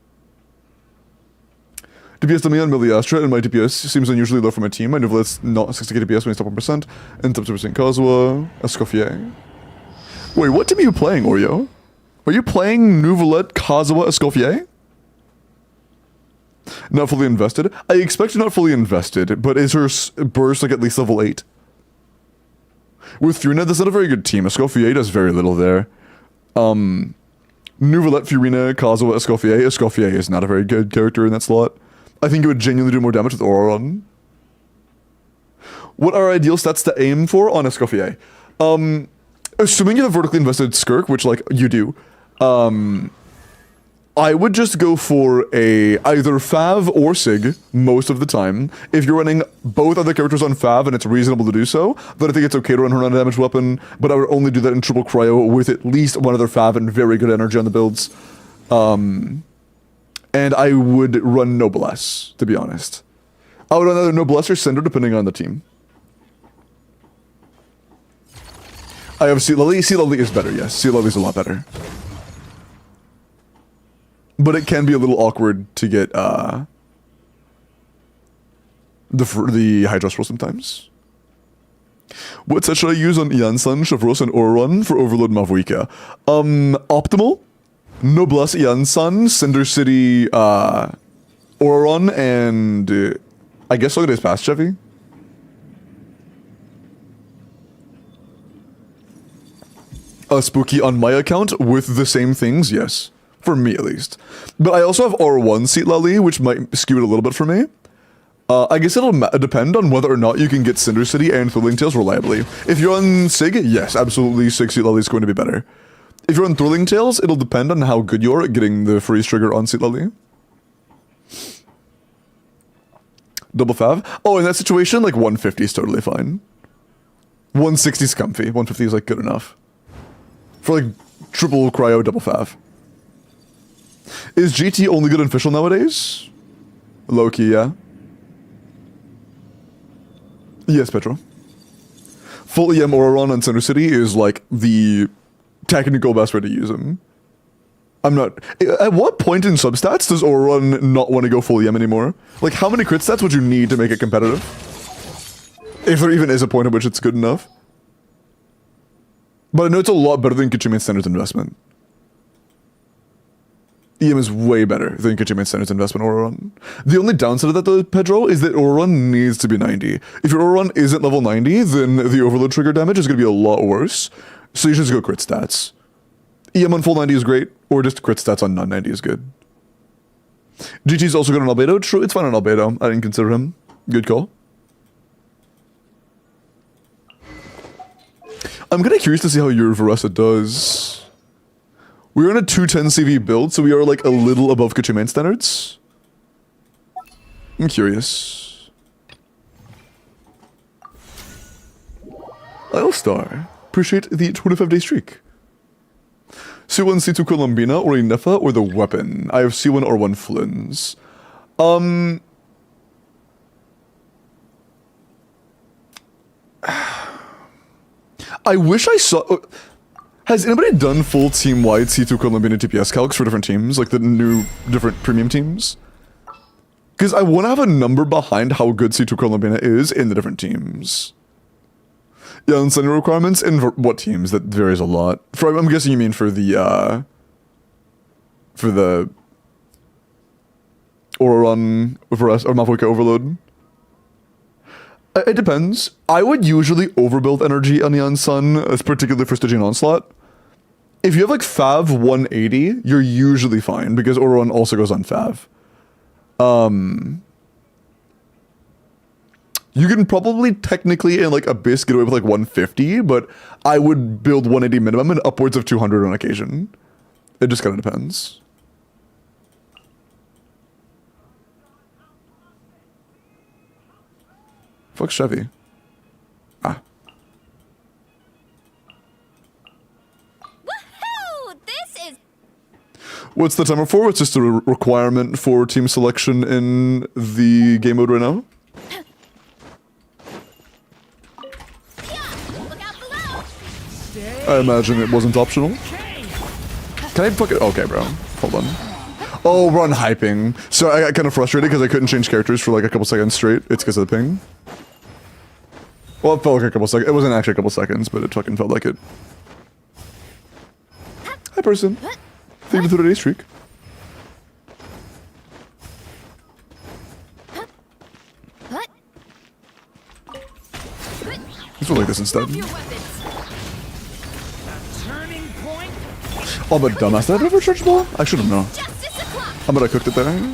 DPS Damian Miliastra, and my DPS seems unusually low for my team. I know that's not 60k DPS when it's top 1%, and top 2% Kazuha, Escoffier. Wait, what team are you playing, Oreo? Are you playing Nouvelette, Kazuha, Escoffier? Not fully invested? I expect you're not fully invested, but is her burst like at least level 8? With Furina, that's not a very good team. Escoffier does very little there. Nouvelette, Furina, Kazuha, Escoffier. Escoffier is not a very good character in that slot. I think it would genuinely do more damage with Auron. What are ideal stats to aim for on Escoffier? Assuming you have a vertically invested Skirk, which, like, you do, I would just go for a either Fav or Sig most of the time. If you're running both other characters on Fav and it's reasonable to do so, then I think it's okay to run her on a damage weapon, but I would only do that in triple cryo with at least one other Fav and very good energy on the builds. And I would run Noblesse, to be honest. I would run either Noblesse or Cinder, depending on the team. I have Sea Lily. Sea Lily is better, yes. Sea Lily's a lot better. But it can be a little awkward to get the Hydra Scroll sometimes. What set should I use on Iansan, Shavros, and Auron for Overload Mavuika? Optimal? Noblesse Iansan, Cinder City, Auron, and I guess look at his past, Chevy. Spooky on my account with the same things, yes. For me, at least. But I also have R1 Seat Lali, which might skew it a little bit for me. I guess it'll depend on whether or not you can get Cinder City and Thrilling Tales reliably. If you're on Sig, yes, absolutely, Sig Seat Lali is going to be better. If you're on Thrilling Tales, it'll depend on how good you are at getting the freeze trigger on Seat Lali. Double Fav. Oh, in that situation, like 150 is totally fine. 160 is comfy. 150 is like good enough. For like triple cryo, double Fav. Is GT only good on official nowadays? Low-key, yeah. Yes, Petro. Full EM Auron on Center City is like the technical best way to use him. I'm not. At what point in substats does Aura Run not want to go full EM anymore? Like, how many crit stats would you need to make it competitive? If there even is a point at which it's good enough. But I know it's a lot better than Kitchen Standard's investment. EM is way better than Kitchen Standard's investment Aura Run. The only downside of that though, Pedro, is that Aura Run needs to be 90. If your Aura Run isn't level 90, then the overload trigger damage is going to be a lot worse. So you should just go crit stats. EM on full 90 is great, or just crit stats on non-90 is good. GT's also good on Albedo. True, it's fine on Albedo. I didn't consider him. Good call. I'm kind of curious to see how your Varessa does. We're on a 210 CV build, so we are like a little above Kuchiman standards. I'm curious. Star, appreciate the 25-day streak. C1, C2 Colombina, or a Nefa, or the weapon? I have C1 or 1 Flins. I wish I saw... Has anybody done full team-wide C2 Colombina TPS calcs for different teams? Like the new, different premium teams? Because I want to have a number behind how good C2 Colombina is in the different teams. Yeah, and sending requirements in what teams? That varies a lot. For, I'm guessing you mean for the Aura Run for us, or Mafuika Overload. It depends. I would usually overbuild energy on Neon Sun, particularly for Stygian Onslaught. If you have like Fav 180, you're usually fine, because Aura Run also goes on Fav. You can probably technically in like Abyss get away with like 150, but I would build 180 minimum and upwards of 200 on occasion. It just kind of depends. Fuck Chevy. Ah. Woohoo! This is... What's the timer for? It's just a requirement for team selection in the game mode right now. I imagine it wasn't optional. Can I fucking... Okay, bro. Hold on. Oh, we're on hyping. So I got kind of frustrated because I couldn't change characters for like a couple seconds straight. It's because of the ping. Well, it felt like a couple seconds. It wasn't actually a couple seconds, but it fucking felt like it. Hi, person. Thank you for the 30-day streak. Let's roll like this instead. Oh, but dumbass, did I have a charge ball? I should have known. How about I cooked it there?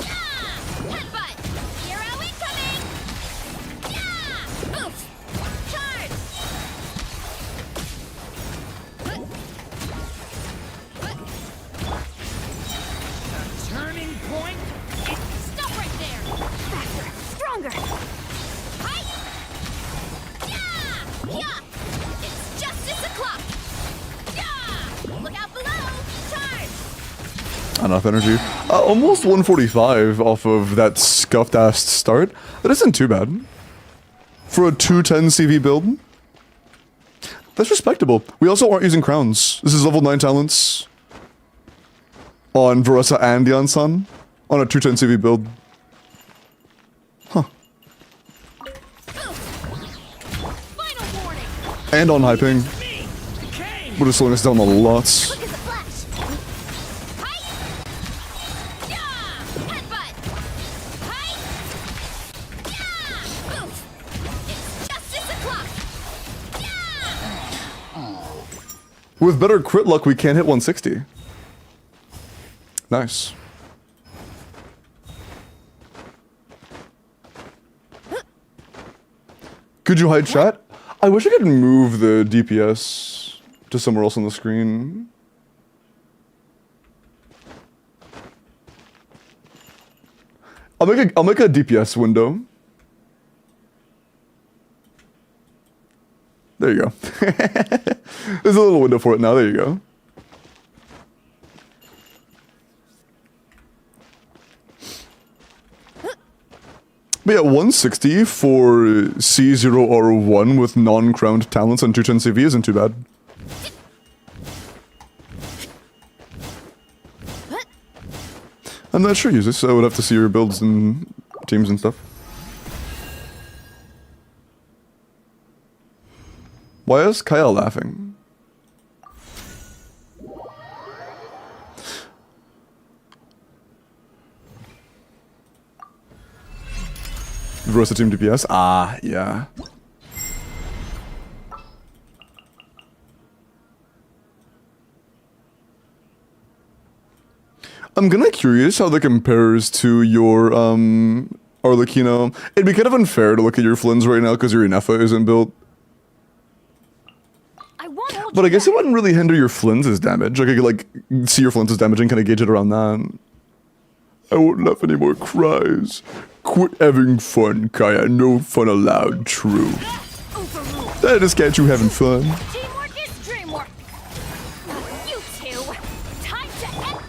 Enough energy. Almost 145 off of that scuffed ass start. That isn't too bad. For a 210 CV build. That's respectable. We also aren't using crowns. This is level 9 talents. On Varessa and Neon Sun. On a 210 CV build. Huh. And on hyping. Would have slowing us down a lot. With better crit luck, we can't hit 160. Nice. Could you hide chat? I wish I could move the DPS to somewhere else on the screen. I'll make a DPS window. There you go. There's a little window for it now. There you go. But yeah, 160 for C0R1 with non-crowned talents and 210 CV isn't too bad. I'm not sure, Usus. I would have to see your builds and teams and stuff. Why is Kyle laughing? Roast the team DPS? Ah, yeah. I'm kinda curious how that compares to your, Arlecchino. It'd be kind of unfair to look at your Flins right now because your Inefa isn't built. I won't hold But you I guess it back. wouldn't really hinder your Flins' damage. Like, I could, like, see your Flins' damage and kind of gauge it around that. I won't laugh any more cries. Quit having fun, Kaya. No fun allowed, true. Overruled. I just catch you having fun. Teamwork is dreamwork. You two. Time to end.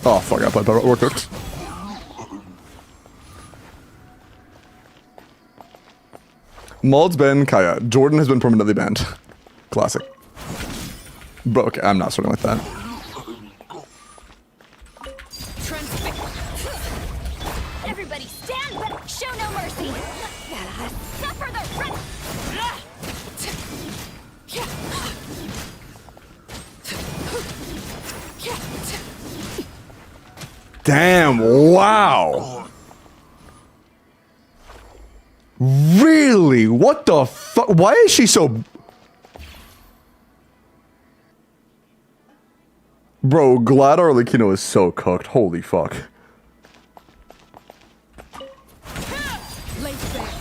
Oh, fuck, I played Power Cooked. Maul's banned Kaya. Jordan has been permanently banned. Classic. Bro, okay, I'm not starting like that. Everybody stand back. Show no mercy. Suffer the wrath. Damn, wow. Really? What the fuck? Why is she so... Bro, glad Arlecchino is so cooked. Holy fuck.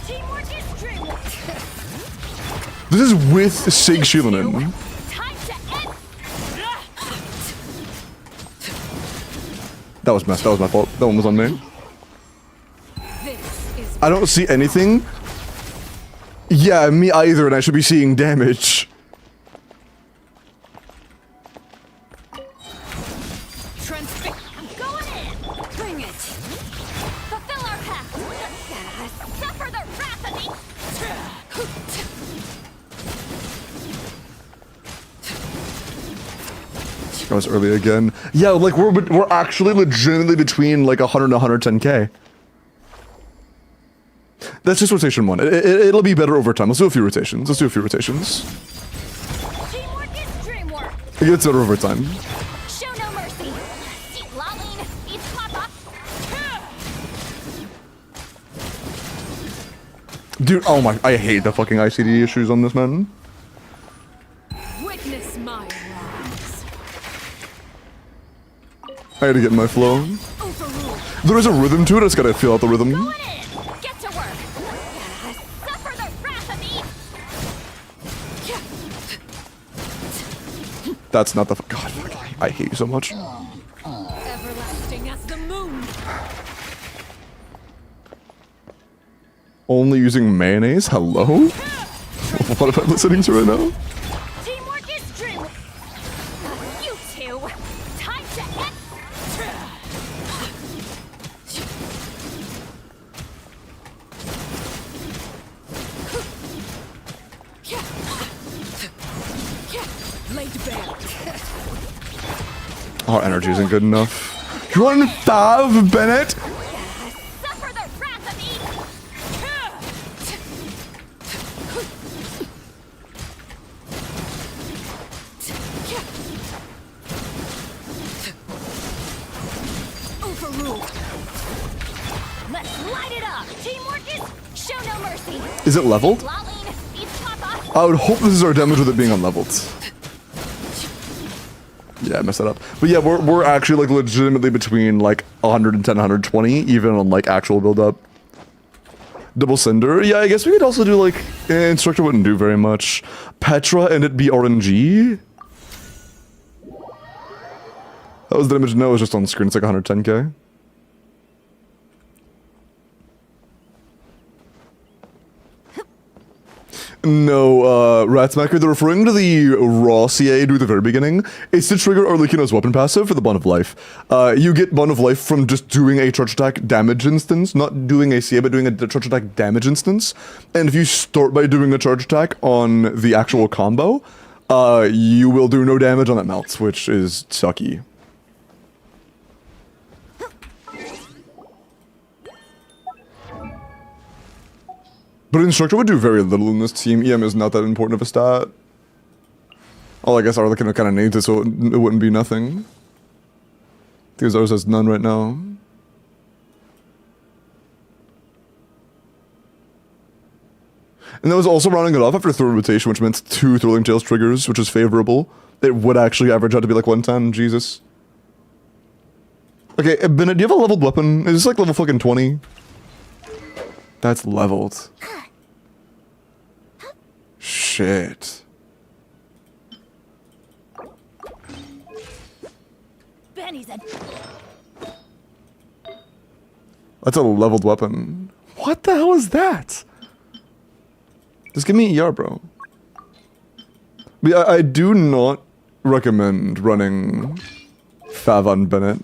Teamwork is dreamwork. This is with Sig Shilanen. Time to end. That was messed. That was my fault. That one was on me. This is I don't see anything. Yeah, me either, and I should be seeing damage. transfix. I'm going in. Bring it. Fulfill our pact. Suffer the wrath of me. That was early again. Yeah, like we're actually legitimately between like 100 and 110k. That's just rotation one. It'll be better over time. Let's do a few rotations. Teamwork is dreamwork. It gets better over time. Show no mercy. Eat Laline. Eat Papa. Dude, oh my, I hate the fucking ICD issues on this, man. Witness my rise. I had to get in my flow. Overruled. There is a rhythm to it, I just gotta feel out the rhythm. Going in. Get to work. Suffer the wrath of me. That's not the, God, fuck, I hate you so much. Everlasting as the moon. Only using mayonnaise? Hello? What am I listening to right now? Teamwork is dreamwork. You two. Time to end. Laid bare. Our energy isn't good enough. You want 5, Bennett? Suffer the wrath of me. Overruled. Let's light it up. Teamwork is show no mercy. Is it leveled? Laline. Eat Papa. I would hope this is our damage with it being unleveled. Yeah, I messed that up. But yeah, we're actually like legitimately between like 110, 120, even on like actual build up. Double Cinder. Yeah, I guess we could also do like Instructor wouldn't do very much. Petra and it be RNG. That was the damage. No, it was just on the screen. It's like 110k. No, Ratsmacker, they're referring to the raw CA do at the very beginning. It's to trigger Arlecchino's weapon passive for the Bond of Life. You get Bond of Life from just doing a charge attack damage instance, not doing a CA, but doing a charge attack damage instance. And if you start by doing a charge attack on the actual combo, you will do no damage on that melt, which is sucky. But Instructor would do very little in this team. EM is not that important of a stat. Oh, I guess Arlequin kind of needs it, so it wouldn't be nothing. Because ours has none right now. And that was also rounding it off after third rotation, which meant 2 Thrilling Tales triggers, which is favorable. It would actually average out to be like 110, Jesus. Okay, Bennett, do you have a leveled weapon? Is this like level fucking 20? That's leveled. Shit. Benny's a... That's a leveled weapon. What the hell is that? Just give me ER, bro. But I do not recommend running Fav on Bennett.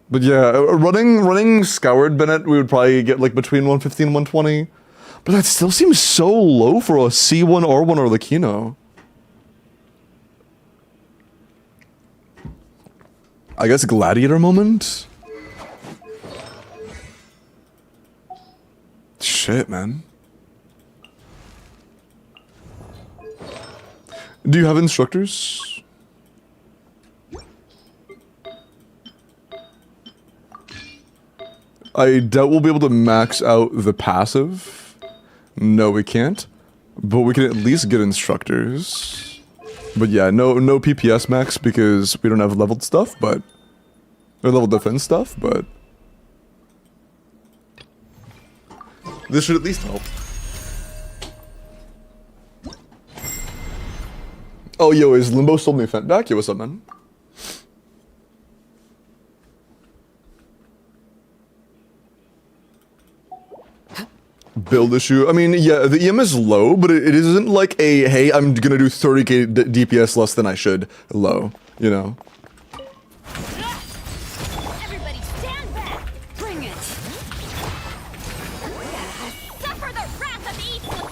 But yeah, running Scoured Bennett, we would probably get like between 115 and 120. But that still seems so low for a C1 R1 Arlecchino. I guess Gladiator moment? Shit, man. Do you have instructors? I doubt we'll be able to max out the passive. No, we can't. But we can at least get instructors. But yeah, no PPS max because we don't have leveled stuff, but... or level defense stuff, but... this should at least help. Oh, yo, is Limbo sold me Fent back? Yo, what's up, man? Build issue. I mean, yeah, the EM is low, but it isn't like a, hey, I'm gonna do 30k DPS less than I should low, you know? Everybody stand back! Bring it! Suffer the wrath of evil!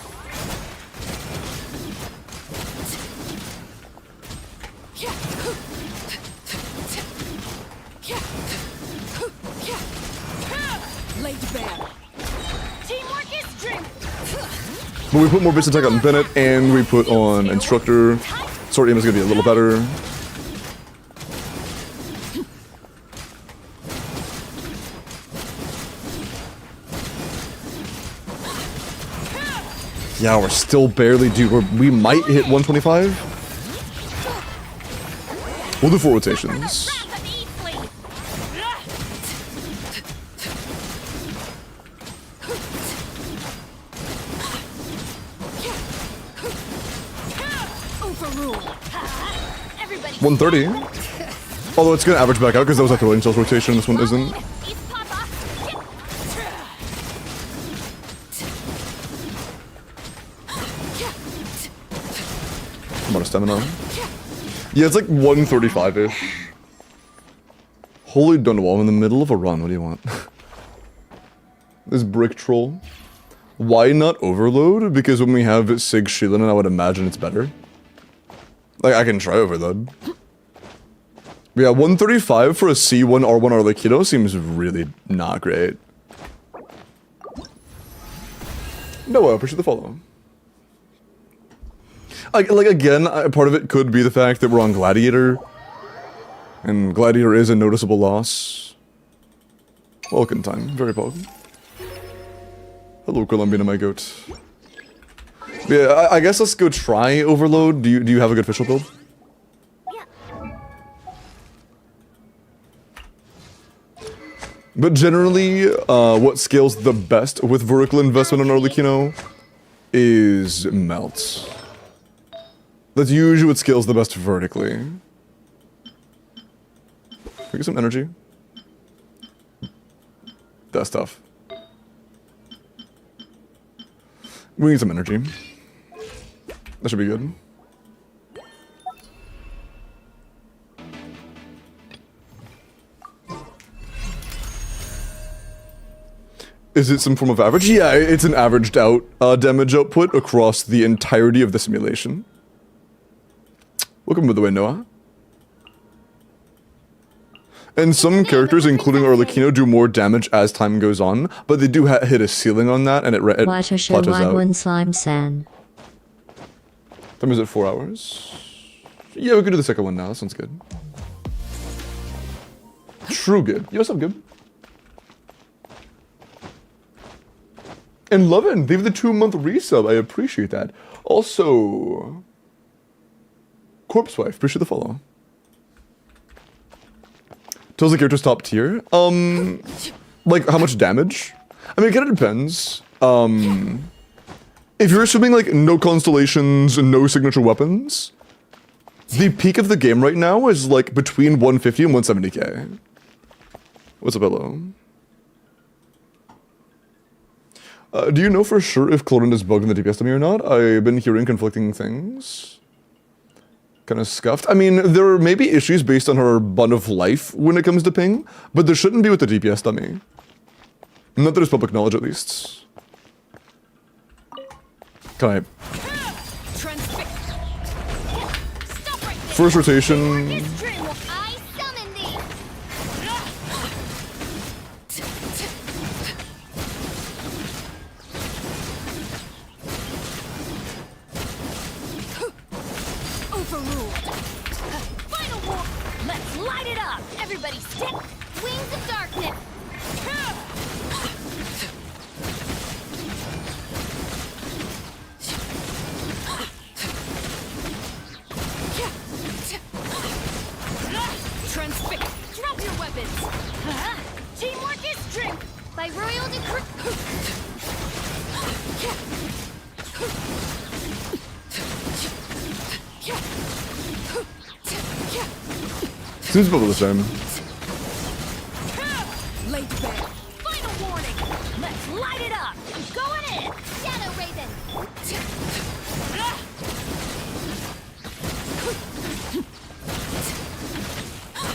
Laid bare. Teamwork is strength! But we put more bits attack on Bennett, and we put on Instructor. Sword aim is gonna be a little better. Yeah, we're still barely due. We might hit 125. We'll do 4 rotations. Wrath of evil! Overrule. Everybody 130. Although it's gonna average back out because that was a Thrilling Tales rotation. This one isn't. East Papa! I'm out of stamina. Yeah, it's like 135-ish. Holy Dunwall, I'm in the middle of a run. What do you want? This brick troll. Why not overload? Because when we have Sig Shieldin, I would imagine it's better. Like, I can try overload. But yeah, 135 for a C1 R1 Arlecchino seems really not great. No, I appreciate the follow. Like again, part of it could be the fact that we're on Gladiator. And Gladiator is a noticeable loss. Welcome time, very welcome. Hello, Columbina, my goat. Yeah, I guess let's go try Overload. Do you have a good official build? Yeah. But generally, what scales the best with vertical investment on Arlecchino is Melt. That's usually what scales the best vertically. Can we get some energy? That's tough. We need some energy. That should be good. Is it some form of average? Yeah, it's an averaged out damage output across the entirety of the simulation. Welcome, by the way, Noah. And some characters, including Arlecchino, do more damage as time goes on, but they do hit a ceiling on that, and it plateaus out. Slime San. Time is it 4 hours? Yeah, we could do the second one now. That sounds good. True good. Yo, what's up, good? And Lovin, they have the 2-month resub. I appreciate that. Also, Corpse Wife, appreciate the follow. Tells the character's top tier. Like how much damage? I mean, it kind of depends. If you're assuming like no constellations and no signature weapons, the peak of the game right now is like between 150 and 170k. What's up, hello? Do you know for sure if Clorin is bugged in the DPS dummy or not? I've been hearing conflicting things. Kind of scuffed. I mean, there may be issues based on her bun of life when it comes to ping, but there shouldn't be with the DPS dummy. Not that it's public knowledge, at least. Can I? First rotation. Seems about the same. Final warning. Let's light it up. I'm going in. Shadow Raven.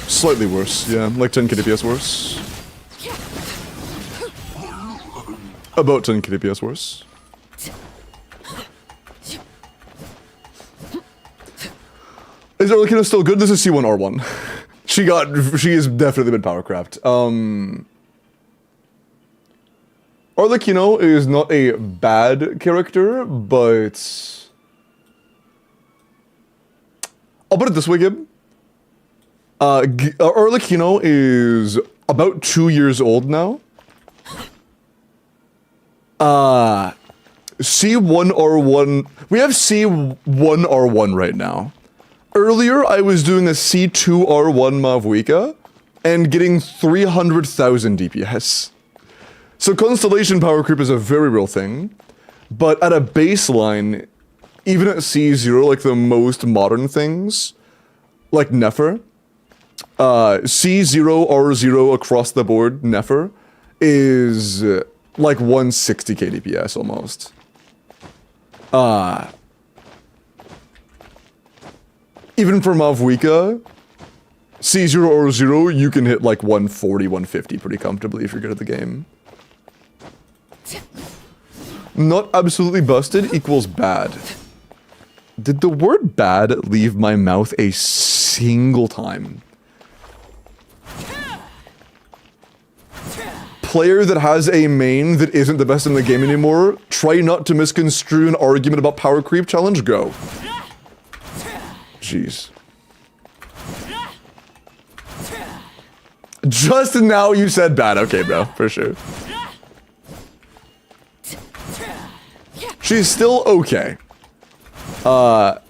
Slightly worse, yeah. Like 10 KDPS worse. About 10 KDPS worse. Is Arlecchino still good? This is C1R1. She has definitely been power crapped. Arlecchino is not a bad character, but I'll put it this way, Gib. Arlecchino is about 2 years old now. C1R1. We have C1R1 right now. Earlier, I was doing a C2R1 Mavwika and getting 300,000 DPS. So Constellation power creep is a very real thing, but at a baseline, even at C0, like the most modern things, like Nefer, C0, R0 across the board, Nefer, is like 160k DPS almost. Even for Mavwika, C0 or 0, you can hit like 140, 150 pretty comfortably if you're good at the game. Not absolutely busted equals bad. Did the word bad leave my mouth a single time? Player that has a main that isn't the best in the game anymore, try not to misconstrue an argument about power creep challenge, go. Jeez. Just now you said bad. Okay, bro. For sure. She's still okay. But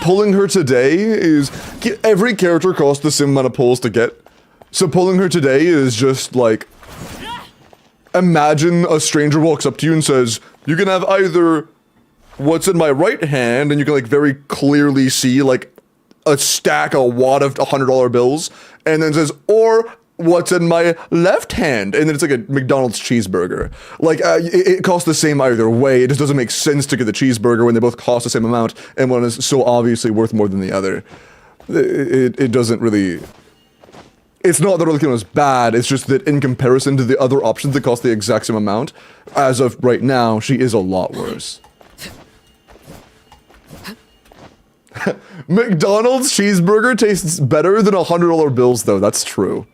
pulling her today is... Every character costs the same amount of pulls to get. So pulling her today is just like... Imagine a stranger walks up to you and says, you can have either... what's in my right hand, and you can like very clearly see like a wad of $100 bills, and then says, or what's in my left hand, and then it's like a McDonald's cheeseburger. Like it costs the same either way. It just doesn't make sense to get the cheeseburger when they both cost the same amount, and one is so obviously worth more than the other. It doesn't really. It's not that Welkin was bad, it's just that in comparison to the other options that cost the exact same amount, as of right now, she is a lot worse. McDonald's cheeseburger tastes better than $100 bills, though. That's true.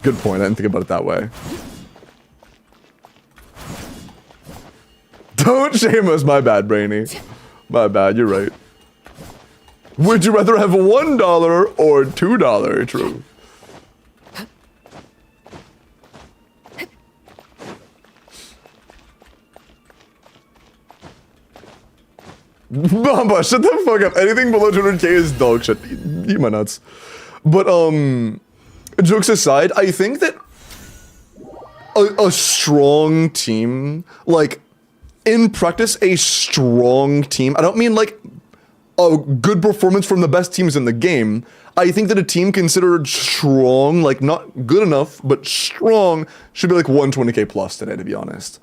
Good point. I didn't think about it that way. Don't shame us. My bad, Brainy. My bad. You're right. Would you rather have $1 or $2? True. Bamba, shut the fuck up. Anything below 200k is dog shit. Eat my nuts. But, jokes aside, I think that a strong team, like, in practice, a strong team, I don't mean, like, a good performance from the best teams in the game. I think that a team considered strong, like, not good enough, but strong, should be, like, 120k plus today, to be honest.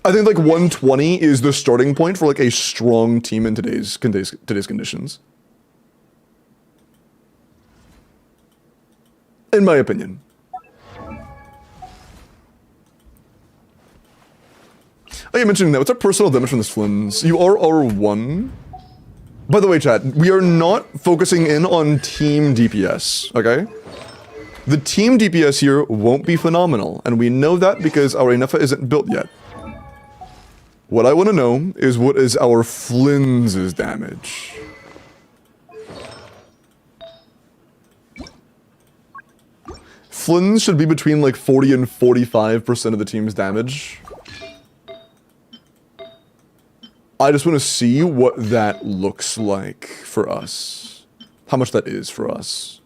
I think like 120 is the starting point for like a strong team in today's conditions. In my opinion. Oh, you mentioned that. What's our personal damage from this Flynn's? You are R1. By the way, chat, we are not focusing in on team DPS, okay? The team DPS here won't be phenomenal, and we know that because our Inefa isn't built yet. What I want to know is what is our Flynn's damage. Flynn's should be between like 40 and 45% of the team's damage. I just want to see what that looks like for us. How much that is for us.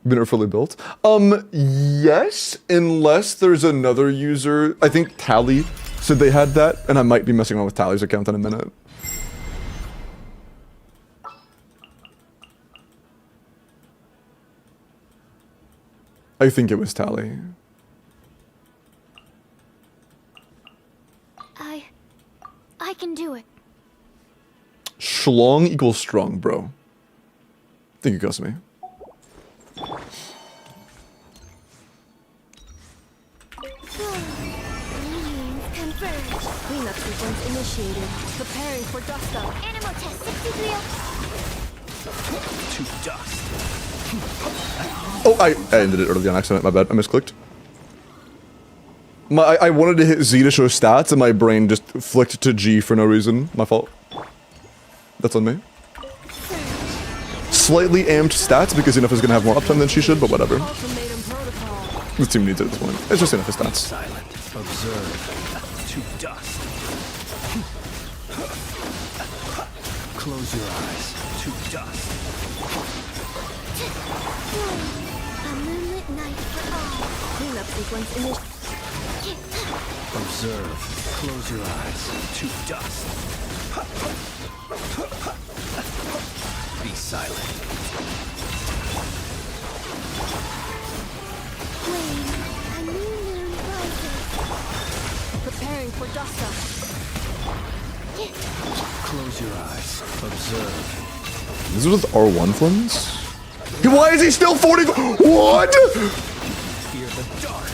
Been fully built? Yes, unless there's another user. I think Tally said they had that, and I might be messing around with Tally's account in a minute. I think it was Tally. I can do it. Schlong equals strong, bro. Thank you, Kasumi. Cleanup sequence initiated. Preparing for dust up. Animal test 63. To dust. Oh, I ended it early on accident. My bad. I misclicked. I wanted to hit Z to show stats, and my brain just flicked to G for no reason. My fault. That's on me. Slightly amped stats because Enough is gonna have more uptime than she should, but whatever. Ultimatum protocol. This team needs it at this point. It's just Enough stats. Silent. Observe. To dust. Close your eyes. To dust. A moonlit night for all. Cleanup sequence initiated. Observe. Close your eyes. To dust. Be silent. Flame. A new moon rises. Preparing for dust up. Close your eyes. Observe. This is with R1 Flynn's? Why is he still 40? What? Fear the dark.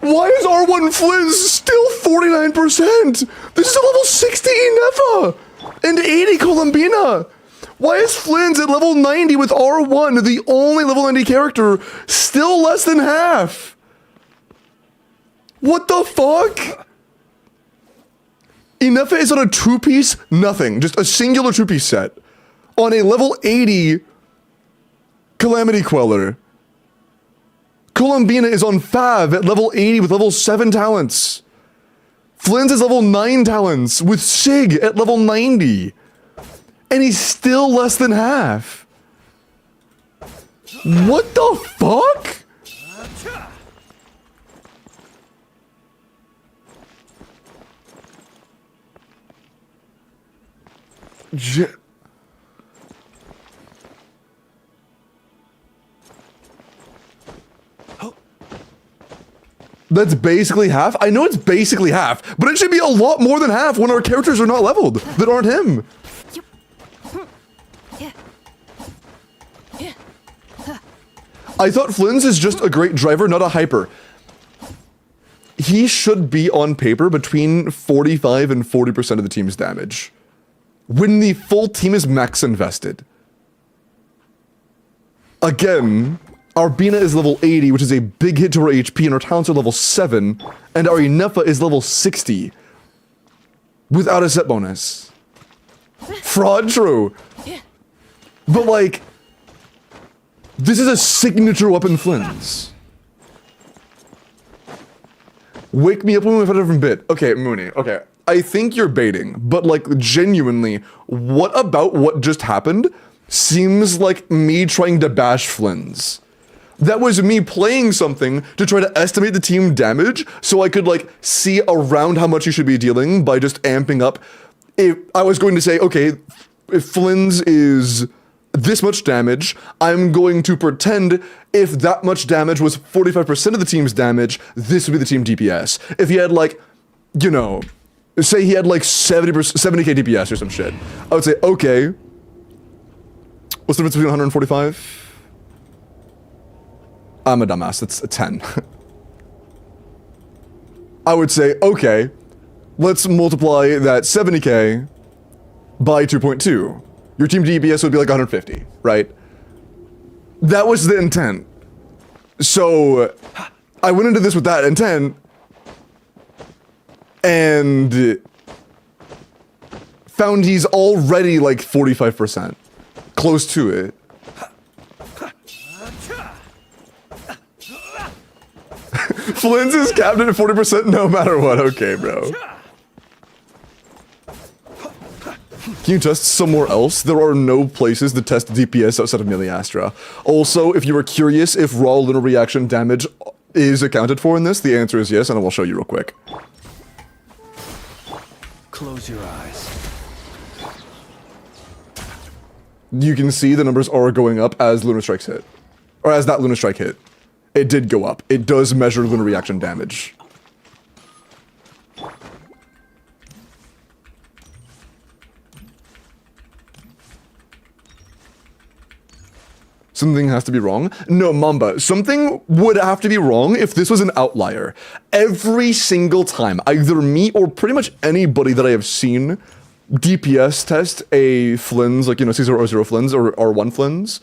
Why is R1 Flynn's still 49%? This is a level 60 Inefa and 80 Columbina. Why is Flynn's at level 90 with R1, the only level 90 character, still less than half? What the fuck? Inefa is on a two-piece nothing, just a singular two-piece set on a level 80 Calamity Queller. Columbina is on Fav at level 80 with level 7 talents. Flynn's is level 9 talents with Sig at level 90. And he's still less than half. What the fuck? That's basically half? I know it's basically half, but it should be a lot more than half when our characters are not leveled, that aren't him. I thought Flynn's is just a great driver, not a hyper. He should be on paper between 45 and 40% of the team's damage. When the full team is max invested. Again, our Bina is level 80, which is a big hit to our HP, and our talents are level 7, and our Inefa is level 60. Without a set bonus. Fraud, true. But like, this is a signature weapon Flynn's. Wake me up when we find a different bit. Okay, Mooney, okay. I think you're baiting, but like genuinely, what about what just happened seems like me trying to bash Flynn's? That was me playing something to try to estimate the team damage so I could like see around how much you should be dealing by just amping up. If I was going to say, okay, if Flynn's is this much damage, I'm going to pretend if that much damage was 45% of the team's damage, this would be the team DPS. If he had like, you know, say he had like 70k DPS or some shit, I would say, okay, what's the difference between 145? I'm a dumbass, that's a 10. I would say, okay, let's multiply that 70k by 2.2. Your team DPS would be like 150, right? That was the intent. So, I went into this with that intent, and found he's already like 45%. Close to it. Flynn's is capped at 40% no matter what. Okay, bro. Can you test somewhere else? There are no places to test DPS outside of Melee Astra. Also, if you were curious if raw lunar reaction damage is accounted for in this, the answer is yes, and I will show you real quick. Close your eyes. You can see the numbers are going up as Lunar Strikes hit. Or as that Lunar Strike hit. It did go up. It does measure lunar reaction damage. Something has to be wrong? No, Mamba, something would have to be wrong if this was an outlier. Every single time, either me or pretty much anybody that I have seen DPS test a Flynn's, like, you know, C0 Flynn's or R1 Flynn's,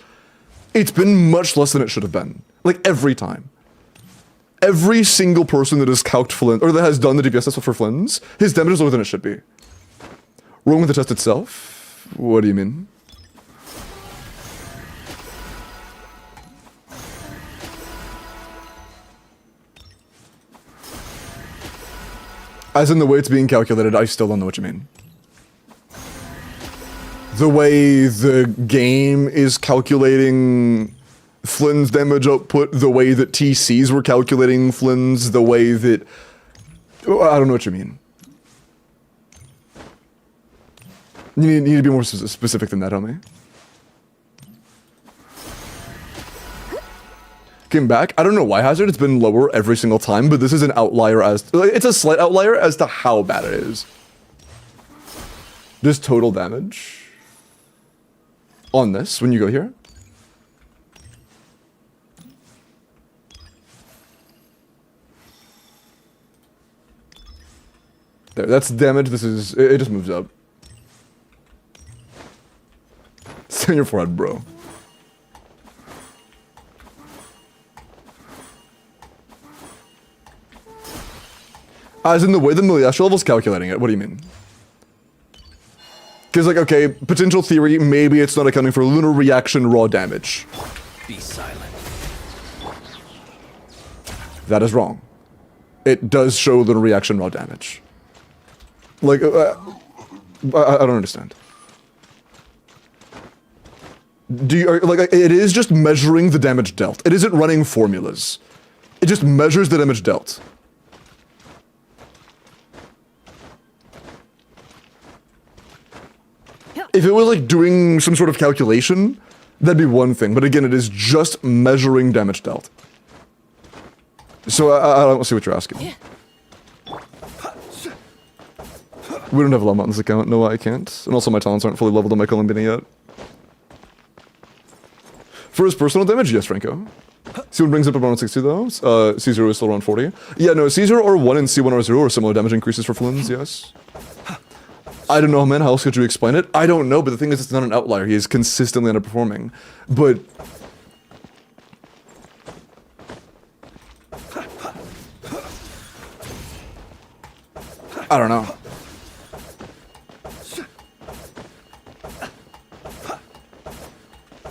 it's been much less than it should have been. Like, every time. Every single person that has calced Flynn, or that has done the DPS test for Flynn's, his damage is lower than it should be. Wrong with the test itself? What do you mean? As in the way it's being calculated, I still don't know what you mean. The way the game is calculating Flynn's damage output, the way that TCs were calculating Flynn's, the way that... I don't know what you mean. You need to be more specific than that, homie. Came back. I don't know why Hazard. It's been lower every single time, but this is an outlier as... It's a slight outlier as to how bad it is. Just total damage. On this, when you go here. There, that's damage. This is... It just moves up. It's on your forehead, bro. As in the way the Melee Astra level's calculating it, what do you mean? Because, like, okay, potential theory, maybe it's not accounting for lunar reaction raw damage. Be silent. That is wrong. It does show lunar reaction raw damage. Like, I don't understand. Like, it is just measuring the damage dealt. It isn't running formulas. It just measures the damage dealt. If it was like doing some sort of calculation, that'd be one thing. But again, it is just measuring damage dealt. So I don't see what you're asking. We don't have a llama on this account. No, I can't. And also my talents aren't fully leveled on my Columbina yet. For his personal damage, yes, Franco. C1 brings up around 60 though. C0 is still around 40. Yeah, no, C0 or 1 and C1 or 0 are similar damage increases for Flynn's, yes. I don't know, man. How else could you explain it? I don't know, but the thing is, it's not an outlier. He is consistently underperforming. But... I don't know.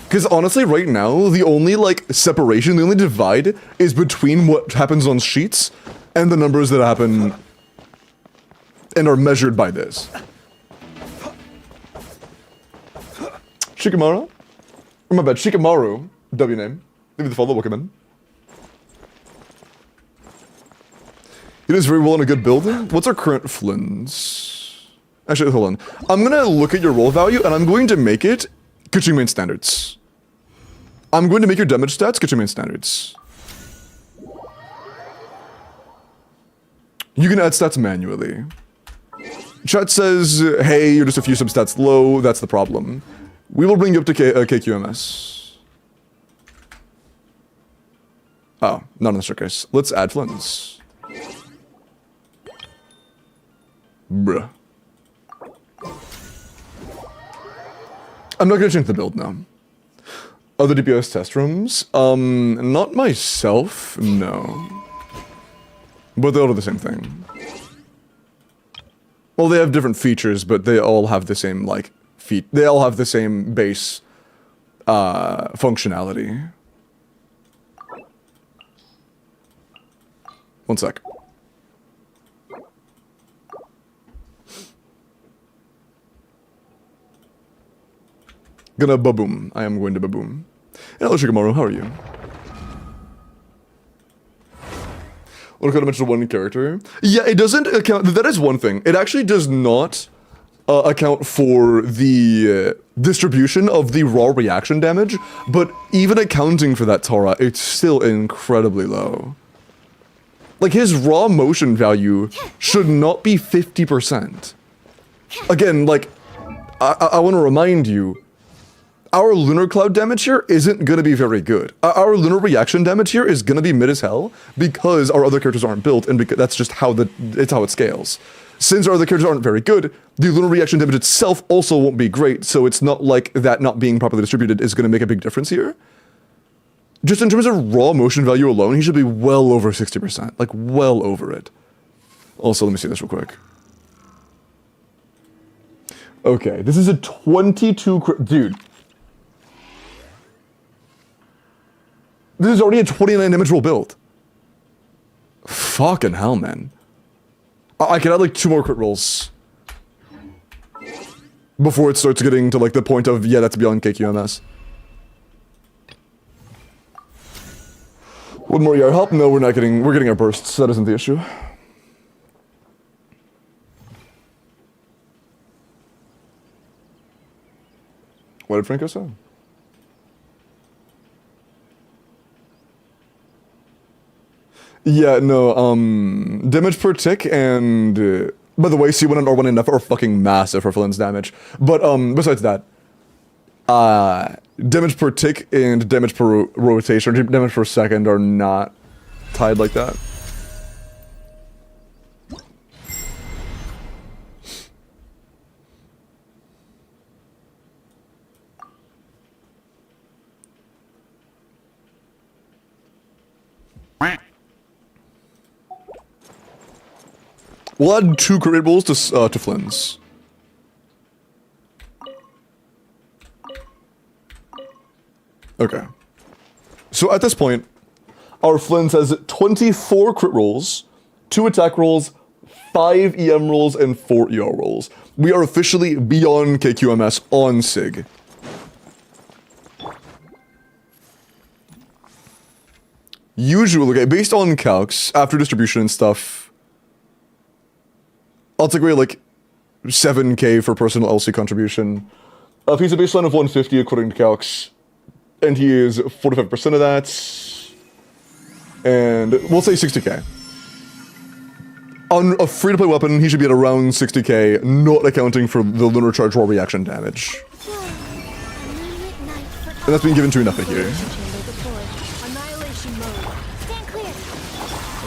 Because honestly, right now, the only, like, separation, the only divide is between what happens on sheets and the numbers that happen and are measured by this. Shikamaru? Oh, my bad, Shikamaru. W name. Leave the follow, welcome in. He does very well in a good build. What's our current Flynn's? Actually, hold on. I'm gonna look at your roll value and I'm going to make it Kuching main standards. I'm going to make your damage stats Kuching main standards. You can add stats manually. Chat says, hey, you're just a few substats low, that's the problem. We will bring you up to KQMS. Oh, not in the showcase. Let's add Flynn's. Bruh. I'm not gonna change the build now. Other DPS test rooms? Not myself, no. But they all do the same thing. Well, they have different features, but they all have the same, like, they all have the same base, functionality. One sec. Gonna baboom. I am going to baboom. Hello, Shikamaru, how are you? What could I mention one character? Yeah, it doesn't account. That is one thing. It actually does not account for the distribution of the raw reaction damage, but even accounting for that, Tara, it's still incredibly low. Like, his raw motion value should not be 50%. Again, like, I want to remind you, our lunar cloud damage here isn't gonna be very good. Our lunar reaction damage here is gonna be mid as hell because our other characters aren't built, and because that's just how it's how it scales. Since our other characters aren't very good, the lunar reaction damage itself also won't be great, so it's not like that not being properly distributed is gonna make a big difference here. Just in terms of raw motion value alone, he should be well over 60%, like well over it. Also, let me see this real quick. Okay, this is a 22 dude. This is already a 29 damage roll build. Fucking hell, man. I can add like 2 more crit rolls before it starts getting to like the point of, yeah, that's beyond KQMS. One more ER help? No, we're getting our bursts. That isn't the issue. What did Franco say? Yeah, no, damage per tick and, by the way, C1 and R1 and F are fucking massive for Flynn's damage. But, besides that, damage per tick and damage per rotation, or damage per second are not tied like that. We'll add 2 crit rolls to Flynn's. Okay. So at this point, our Flynn's has 24 crit rolls, 2 attack rolls, 5 EM rolls, and 4 ER rolls. We are officially beyond KQMS on SIG. Usually, okay, based on calcs, after distribution and stuff, I'll take away like 7k for personal LC contribution. If he's a baseline of 150 according to calcs, and he is 45% of that, And we'll say 60k. On a free-to-play weapon, he should be at around 60k, not accounting for the lunar charge war reaction damage. And that's being given to enough here. Annihilation mode. Stand clear.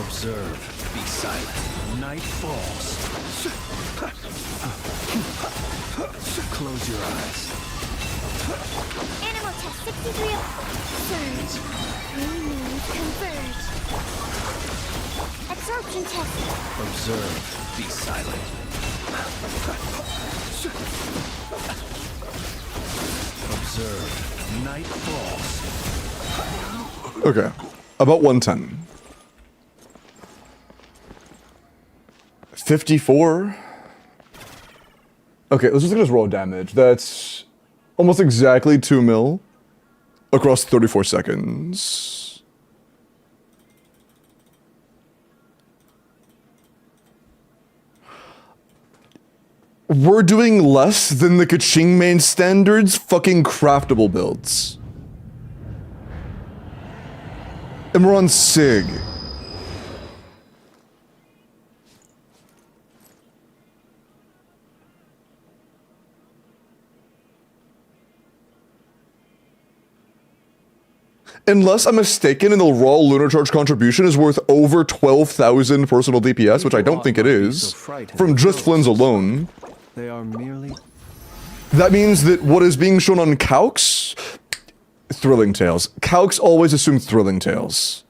Observe. Be silent. Night falls. Close your eyes. Animal test 63. Surge. Green means converge. Absorption test. Observe. Be silent. Observe. Night falls. Okay. About 110. 54? Okay, let's just look at his raw damage. That's almost exactly 2 mil across 34 seconds. We're doing less than the Kaching main standards fucking craftable builds. And we're on SIG. Unless I'm mistaken and the raw lunar charge contribution is worth over 12,000 personal DPS, which I don't think it is, from just Flynn's alone. They are merely... That means that what is being shown on Calcs, Thrilling Tales. Calcs always assume Thrilling Tales.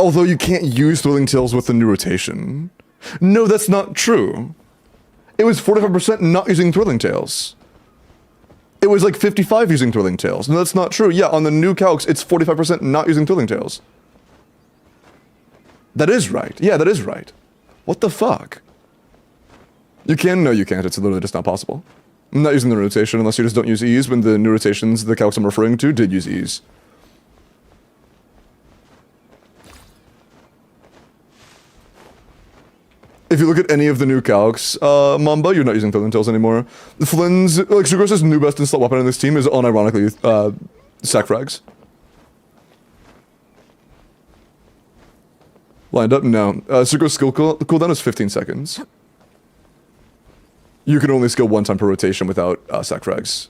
Although you can't use Thrilling Tales with the new rotation. No, that's not true. It was 45% not using Thrilling Tales. It was like 55 using Thrilling Tales. No, that's not true. Yeah, on the new Calcs, it's 45% not using Thrilling Tales. That is right. Yeah, that is right. What the fuck? You can? No, you can't. It's literally just not possible. I'm not using the rotation unless you just don't use ease when the new rotations, the calcs I'm referring to, did use ease. If you look at any of the new calcs, Mamba, you're not using Thrilling Tales anymore. Flynn's, like, Sucrose's new best in-slot weapon in this team is unironically, sack frags. Lined up? No. Sucrose's skill cooldown is 15 seconds. You can only skill 1 time per rotation without sack frags.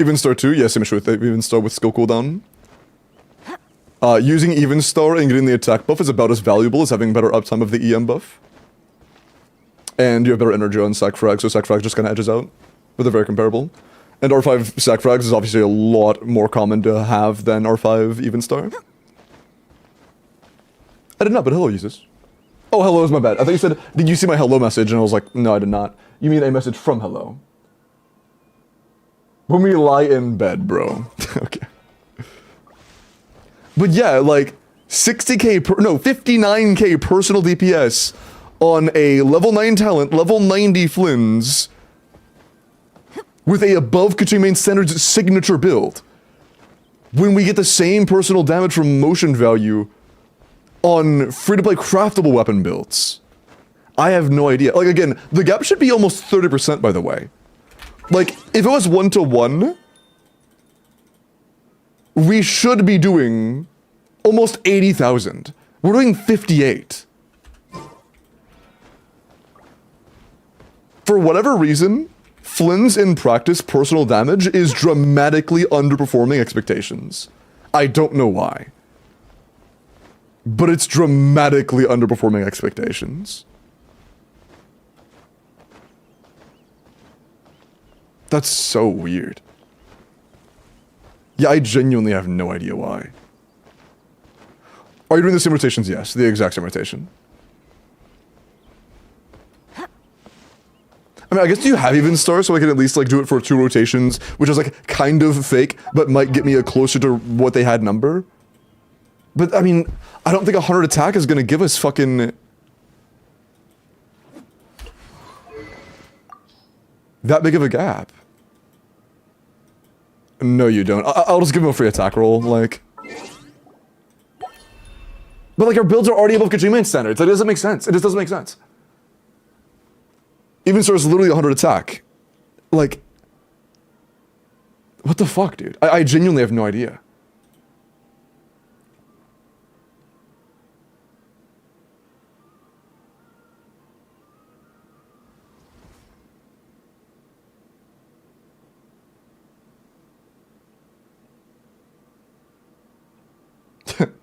Even Star 2, yes, same issue with Even Star with skill cooldown. Using Even Star and getting the attack buff is about as valuable as having better uptime of the EM buff. And you have better energy on sack frags, so sack frags just kind of edges out. But they're very comparable. And R5 sack frags is obviously a lot more common to have than R5 Even Star. I did not, but hello uses. Oh, hello is my bad. I thought you said, did you see my hello message? And I was like, no, I did not. You mean a message from hello? When we lie in bed, bro. Okay. But yeah, like, 60k, 59k personal DPS on a level 9 talent, level 90 Flynn's, with a above Kaching main standards signature build. When we get the same personal damage from motion value on free-to-play craftable weapon builds. I have no idea. Like, again, the gap should be almost 30%, by the way. Like, if it was 1-to-1, we should be doing almost 80,000. We're doing 58. For whatever reason, Flynn's in practice personal damage is dramatically underperforming expectations. I don't know why. But it's dramatically underperforming expectations. That's so weird. Yeah, I genuinely have no idea why. Are you doing the same rotations? Yes, the exact same rotation. I mean, I guess do you have Even Star so I can at least like do it for 2 rotations, which is like kind of fake, but might get me a closer to what they had number? But I mean, I don't think 100 attack is gonna give us fucking that big of a gap. No, you don't. I'll just give him a free attack roll, like. But like our builds are already above Kaching main standards. That doesn't make sense. It just doesn't make sense. Even Star is literally 100 attack. Like, what the fuck, dude? I genuinely have no idea.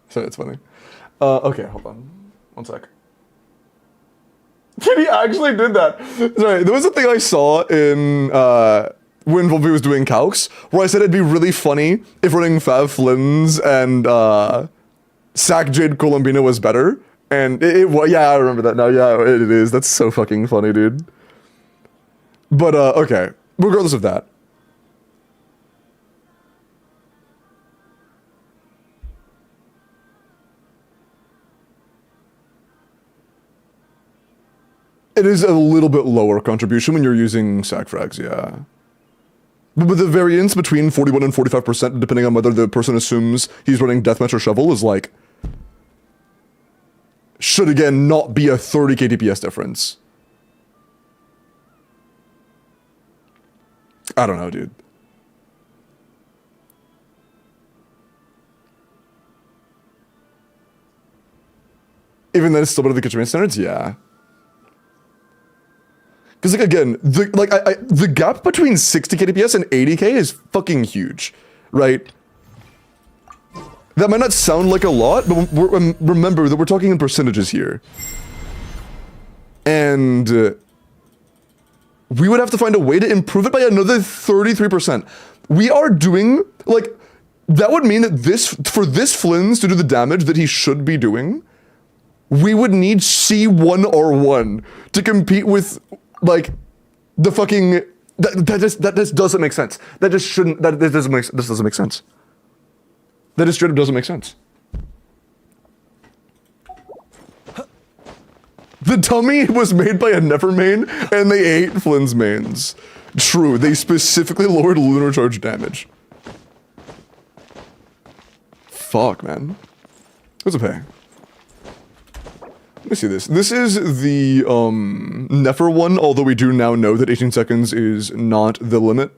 So it's funny. Okay, hold on. One sec. He actually did that. Sorry, there was a thing I saw in when Volby was doing calcs, where I said it'd be really funny if running Fav Flynn's and Sack Jade Columbina was better. And yeah, I remember that now. Yeah, it is. That's so fucking funny, dude. But okay, regardless of that. It is a little bit lower contribution when you're using sack frags, yeah. But the variance between 41 and 45%, depending on whether the person assumes he's running deathmatch or shovel, is like... should again not be a 30k DPS difference. I don't know, dude. Even then, it's still better than kitchen standards? Yeah. Because, like, again, the gap between 60k DPS and 80k is fucking huge, right? That might not sound like a lot, but remember that we're talking in percentages here. And we would have to find a way to improve it by another 33%. We are doing, like, that would mean that for this Flynn's to do the damage that he should be doing, we would need C1R1 to compete with, like, the fucking... That just doesn't make sense. That just shouldn't... This doesn't make sense. That just straight up doesn't make sense. The tummy was made by a Never main, and they ate Flynn's mains. True, they specifically lowered lunar charge damage. Fuck, man. What's it pay? Let me see this. This is the Nefer one, although we do now know that 18 seconds is not the limit.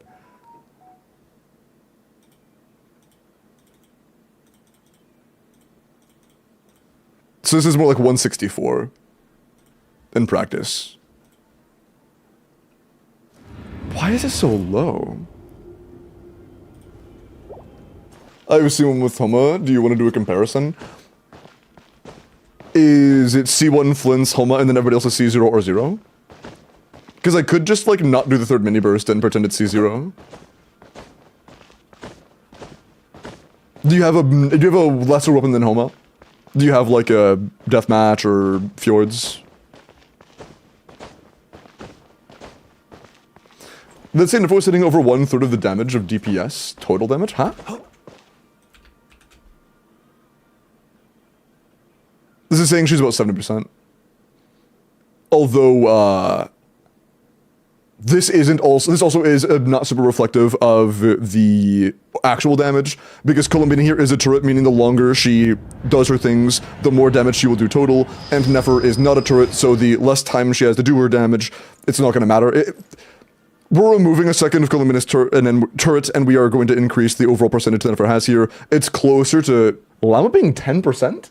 So this is more like 164 in practice. Why is it so low? I've seen one with Homa. Do you want to do a comparison? Is it C1 Flynn's Homa and then everybody else is C0 or 0? Because I could just, like, not do the third mini burst and pretend it's C0. Do you have a lesser weapon than Homa? Do you have, like, a deathmatch or fjords? Let's say if we're sitting over 1/3 of the damage of DPS, total damage, huh? This is saying she's about 70%. Although, this also is not super reflective of the actual damage, because Columbina here is a turret, meaning the longer she does her things, the more damage she will do total, and Nefer is not a turret, so the less time she has to do her damage, it's not going to matter. We're removing a second of Columbina's turret, and we are going to increase the overall percentage that Nefer has here. It's closer to Llama being 10%?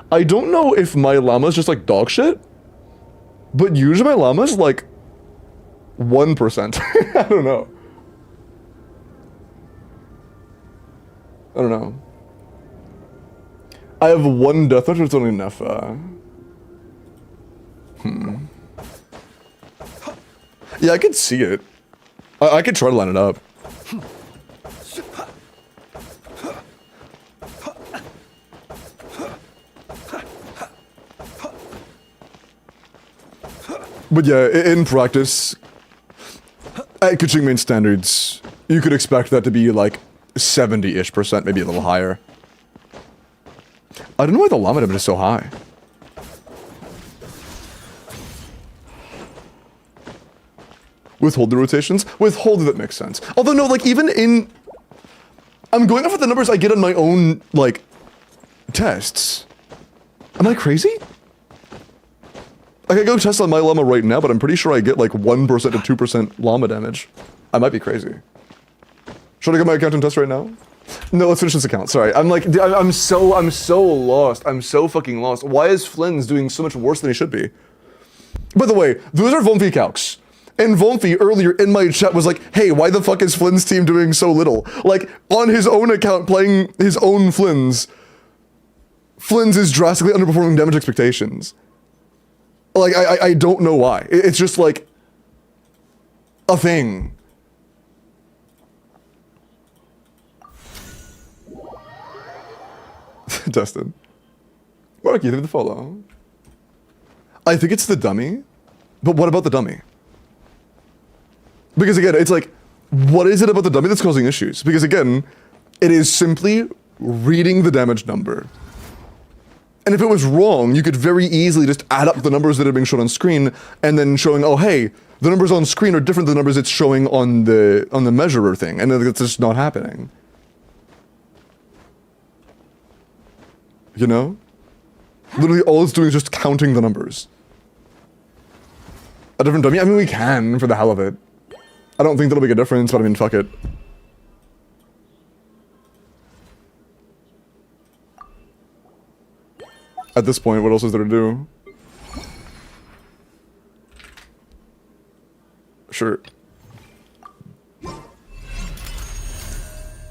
I don't know if my llama's just like dog shit, but usually my llama's like 1%. I don't know. I don't know. I have one death touch, but it's only enough. Yeah, I could see it. I could try to line it up. But yeah, in practice, at Kuching main standards, you could expect that to be like 70-ish%, maybe a little higher. I don't know why the llama damage is so high. Withhold the rotations? Withhold, that makes sense. Although no, like even in... I'm going off of the numbers I get on my own, like, tests. Am I crazy? I can go test on my llama right now, but I'm pretty sure I get like 1% to 2% llama damage. I might be crazy. Should I get my account and test right now? No, let's finish this account. Sorry, I'm like, I'm so lost. I'm so fucking lost. Why is Flynn's doing so much worse than he should be? By the way, those are Vomfi calcs. And Vomfi earlier in my chat was like, hey, why the fuck is Flynn's team doing so little? Like, on his own account playing his own Flynn's is drastically underperforming damage expectations. Like, I don't know why. It's just like a thing. Dustin. Mark, you did the follow. I think it's the dummy. But what about the dummy? Because again, it's like, what is it about the dummy that's causing issues? Because again, it is simply reading the damage number. And if it was wrong, you could very easily just add up the numbers that are being shown on screen and then showing, oh hey, the numbers on screen are different than the numbers it's showing on the measurer thing, and it's just not happening. You know? Literally all it's doing is just counting the numbers. A different dummy? I mean, we can, for the hell of it. I don't think that'll make a difference, but I mean, fuck it. At this point, what else is there to do? Sure.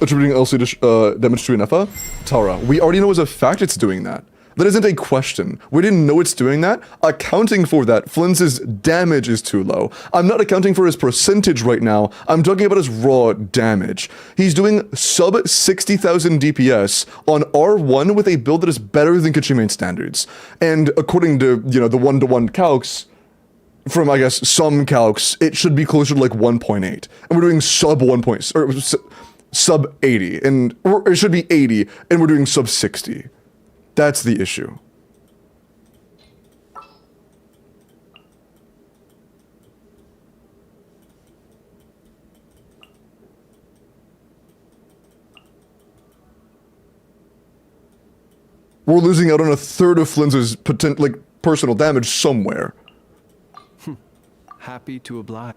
Attributing LC damage to an FA? Tara, we already know as a fact it's doing that. That isn't a question. We didn't know it's doing that. Accounting for that, Flynn's damage is too low. I'm not accounting for his percentage right now. I'm talking about his raw damage. He's doing sub 60,000 DPS on R1 with a build that is better than Kichimane standards. And according to, you know, the one-to-one calcs, from, I guess, some calcs, it should be closer to like 1.8. And we're doing sub 1. Or sub 80. Or it should be 80, and we're doing sub 60. That's the issue. We're losing out on a third of Flynn's personal damage somewhere. Happy to oblige.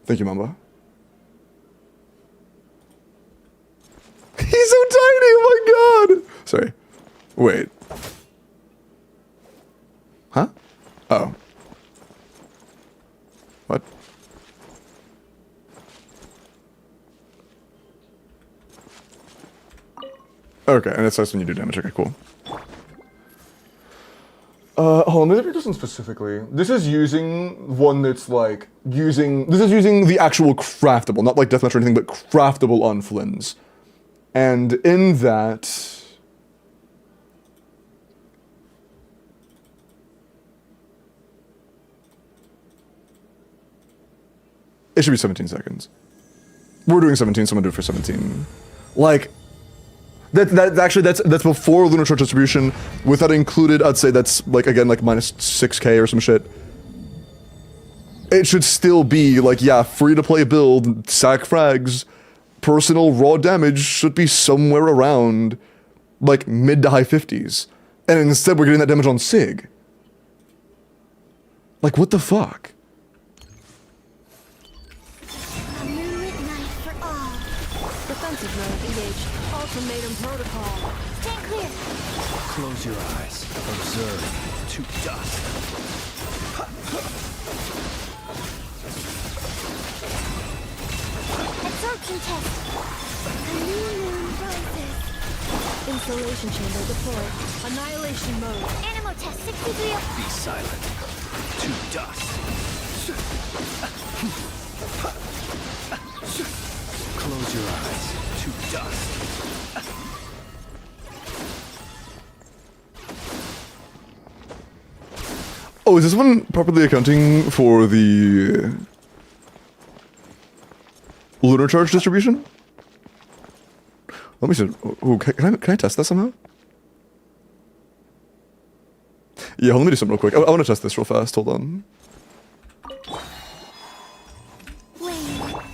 Thank you, Mamba. He's so tiny, oh my god! Sorry. Wait. Huh? Oh. What? Okay, and it starts when you do damage. Okay, cool. Hold on, maybe this one specifically. This is using one that's like, this is using the actual craftable, not like deathmatch or anything, but craftable on Flynn's. And in that, it should be 17 seconds. We're doing 17, so I'm gonna do it for 17. Like, that's before lunar charge distribution. With that included, I'd say that's like, again, like minus 6k or some shit. It should still be like, yeah, free to play build, sack frags. Personal raw damage should be somewhere around like mid to high 50s. And instead we're getting that damage on SIG. Like, what the fuck? A moonlit night for all. Defensive mode engaged. Ultimatum protocol. Stand clear. Close your eyes. Observe. To dust. Absorption test. A new moon rises. Installation chamber deployed. Annihilation mode. Animal test 63. Be silent. To dust. Close your eyes. To dust. Oh, is this one properly accounting for the lunar charge distribution? Let me see. Oh, can I test that somehow? Yeah, let me do something real quick. I want to test this real fast. Hold on.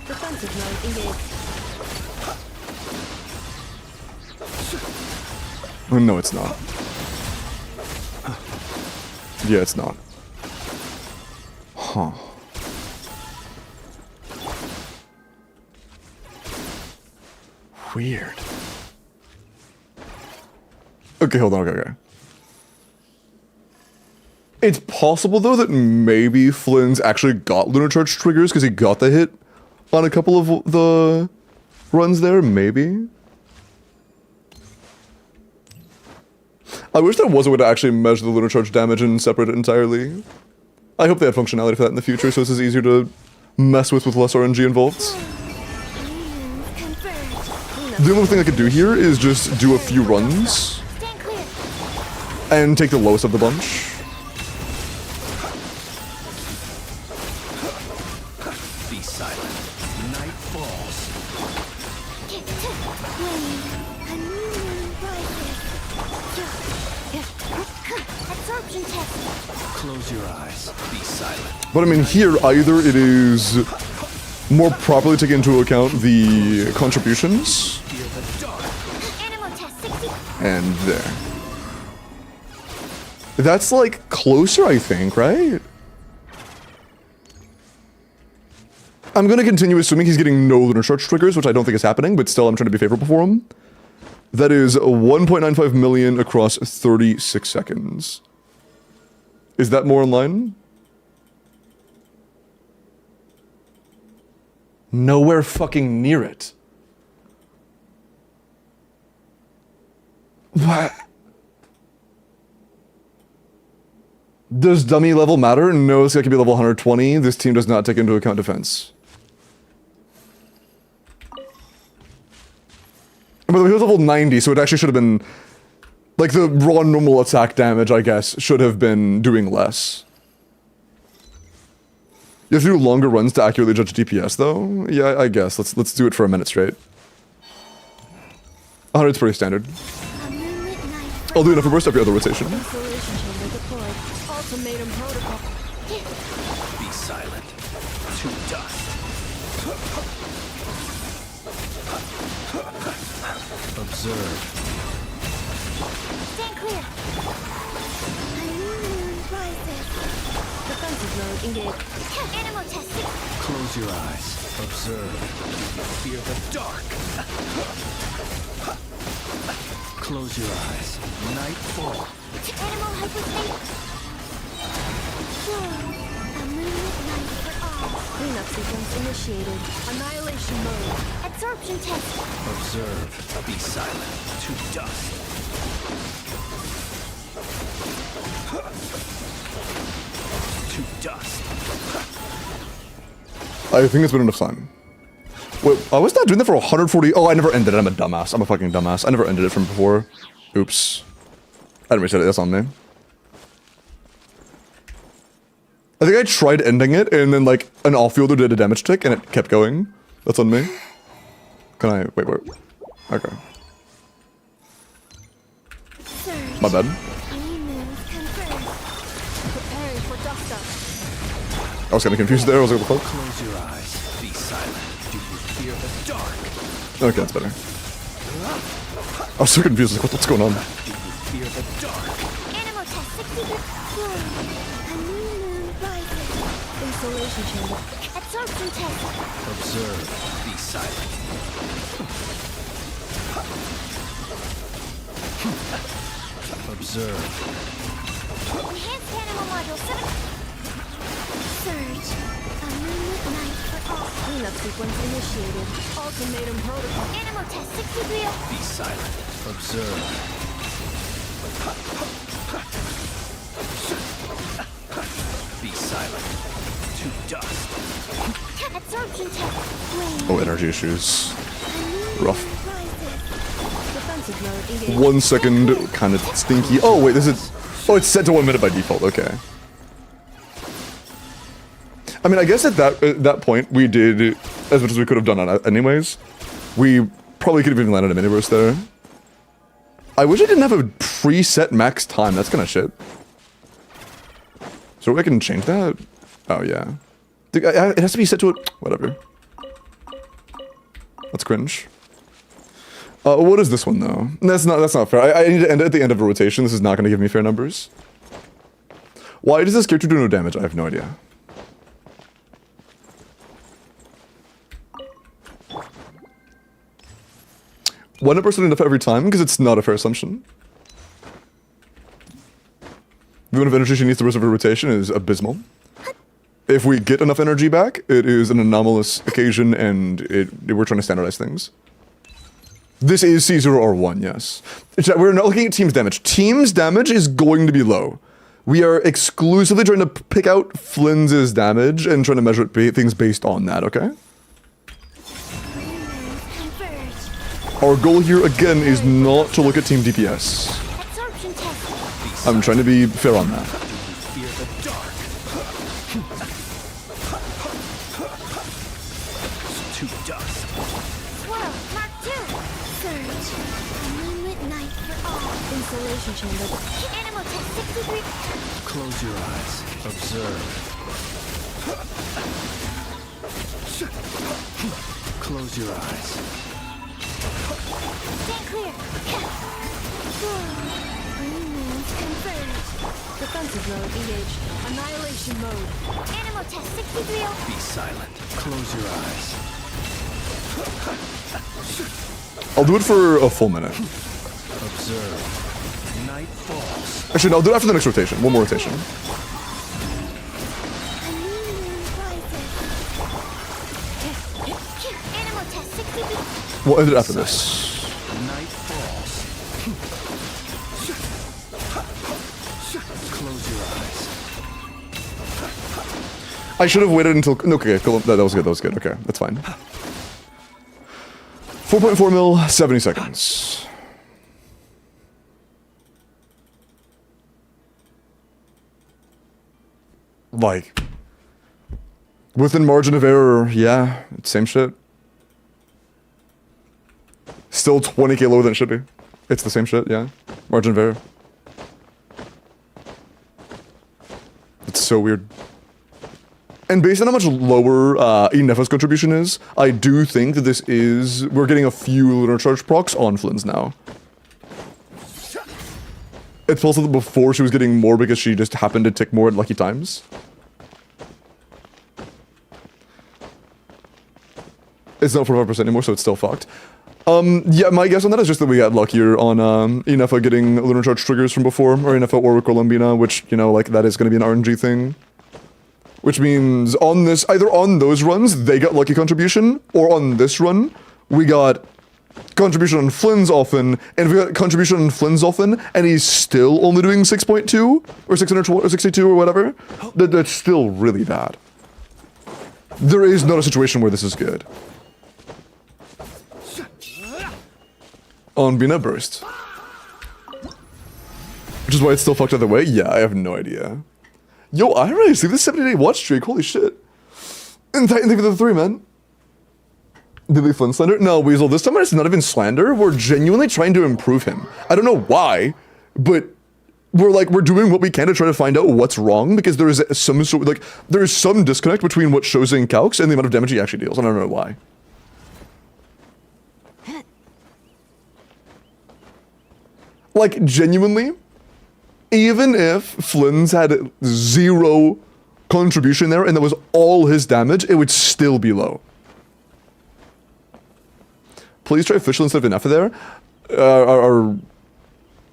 Defensive mode engaged. Oh, no, it's not. Yeah, it's not. Huh. Weird. Okay, hold on, okay. It's possible, though, that maybe Flynn's actually got Lunar Charge triggers because he got the hit on a couple of the runs there, maybe? I wish there was a way to actually measure the Lunar Charge damage and separate it entirely. I hope they had functionality for that in the future, so this is easier to mess with less RNG involved. The only thing I could do here is just do a few runs and take the lowest of the bunch. Be silent. Night falls. Absorption test. Close your eyes. Be silent. But I mean, here, either it is more properly taken into account the contributions, Fear the dark. Animal test 60. and there. That's, like, closer, I think, right? I'm gonna continue assuming he's getting no Lunar Charge triggers, which I don't think is happening, but still I'm trying to be favorable for him. That is 1.95 million across 36 seconds. Is that more in line? Nowhere fucking near it. What? Does dummy level matter? No, this guy could be level 120. This team does not take into account defense. But he was level 90, so it actually should have been... Like, the raw normal attack damage, I guess, should have been doing less. You have to do longer runs to accurately judge DPS, though? Yeah, I guess. Let's do it for a minute straight. 100's pretty standard. I'll do enough for burst every other rotation. Isolation chamber deployed. Ultimatum protocol. Be silent. To dust. Observe. Stand clear. Defensive mode engaged. Animal test 60. Close your eyes. Observe. Fear the dark. Close your eyes. Night fall. Animal hyperspace. A moonlit night for all. Cleanup sequence initiated. Annihilation mode. Absorption test. Observe. Be silent. To dust. To dust. I think it's been enough time. Wait, I was not doing that for 140. Oh, I never ended it. I'm a dumbass. I'm a fucking dumbass. I never ended it from before. Oops. I didn't reset it. That's on me. I think I tried ending it, and then, like, an off-fielder did a damage tick, and it kept going. That's on me. Can I... Wait. Okay. Surge. My bad. Any moves confirmed. Preparing for dust up. I was kind of confused there. I was like, what the fuck? Close your eyes. Be silent. Do you fear the dark? Okay, that's better. I was so confused. Like, what's going on? Do you fear the dark? Animal test 60. A new moon rises. Isolation chamber. Absorption test. Observe. Be silent. Observe. Enhanced animal module 7. Surge. A moonlit night for all. Cleanup sequence initiated. Ultimatum protocol. Animal test 60 real. Be silent. Observe. Be silent. To dust. Absorption test. Flame. Oh, energy issues. Rough. Defensive mode engaged. 1 second, kind of stinky. Oh, wait, this is... Oh, it's set to 1 minute by default. Okay. I mean, I guess at that point, we did as much as we could have done on it anyways. We probably could have even landed a mini-burst there. I wish I didn't have a preset max time. That's kind of shit. So I can change that? Oh, yeah. It has to be set to it. Whatever. That's cringe. What is this one though? That's not fair. I need to end it at the end of a rotation. This is not going to give me fair numbers. Why does this character do no damage? I have no idea. Why not burst enough every time? Because it's not a fair assumption. The amount of energy she needs to burst every rotation is abysmal. If we get enough energy back, it is an anomalous occasion, and we're trying to standardize things. This is C0R1, yes. We're not looking at team's damage. Team's damage is going to be low. We are exclusively trying to pick out Flynn's damage and trying to measure things based on that, okay? Our goal here, again, is not to look at team DPS. Absorption test. I'm trying to be fair on that. Fear the dark. To dust. Swirl, Mark 2. Surge. A moonlit night for all. Insulation chamber. Animal test 63. Close your eyes. Observe. Close your eyes. Stand clear. Green moons converge. Defensive mode engaged. Annihilation mode. Animal test 63. Be silent. Close your eyes. I'll do it for a full minute. Observe. Night falls. Actually, no, I'll do it after the next rotation. One more rotation. A new moon rises. Animal test 63. We'll end it after this. Night falls. Close your eyes. I should have waited until... Okay, cool. That was good, that was good. Okay, that's fine. 4.4 mil, 70 seconds. Like... Within margin of error, yeah, same shit. Still 20k lower than it should be. It's the same shit, yeah. Margin of error. It's so weird. And based on how much lower Inefa's contribution is, I do think that this is... We're getting a few lunar charge procs on Flynn's now. It's possible that before she was getting more because she just happened to tick more at lucky times. It's not 45% anymore, so it's still fucked. Yeah, my guess on that is just that we got luckier on Inefa getting lunar charge triggers from before, or Inefa or Columbina, which, you know, like, that is going to be an RNG thing. Which means on this, either on those runs, they got lucky contribution, or on this run, we got contribution on Flynn's often, and if we got contribution on Flynn's often, and he's still only doing 6.2, or 662, or whatever, that's still really bad. There is not a situation where this is good. On Bina Burst. Which is why it's still fucked either way? Yeah, I have no idea. Yo, I really see this 70-day watch streak, holy shit. And Titan, thank you for the 3, man. Did they fun slander? No, Weasel, this time it's not even slander. We're genuinely trying to improve him. I don't know why, but we're doing what we can to try to find out what's wrong, because there is some sort of, there is some disconnect between what shows in calcs and the amount of damage he actually deals. I don't know why. Like, genuinely, even if Flynn's had 0 contribution there and that was all his damage, it would still be low. Please try Fischl instead of Inefa there.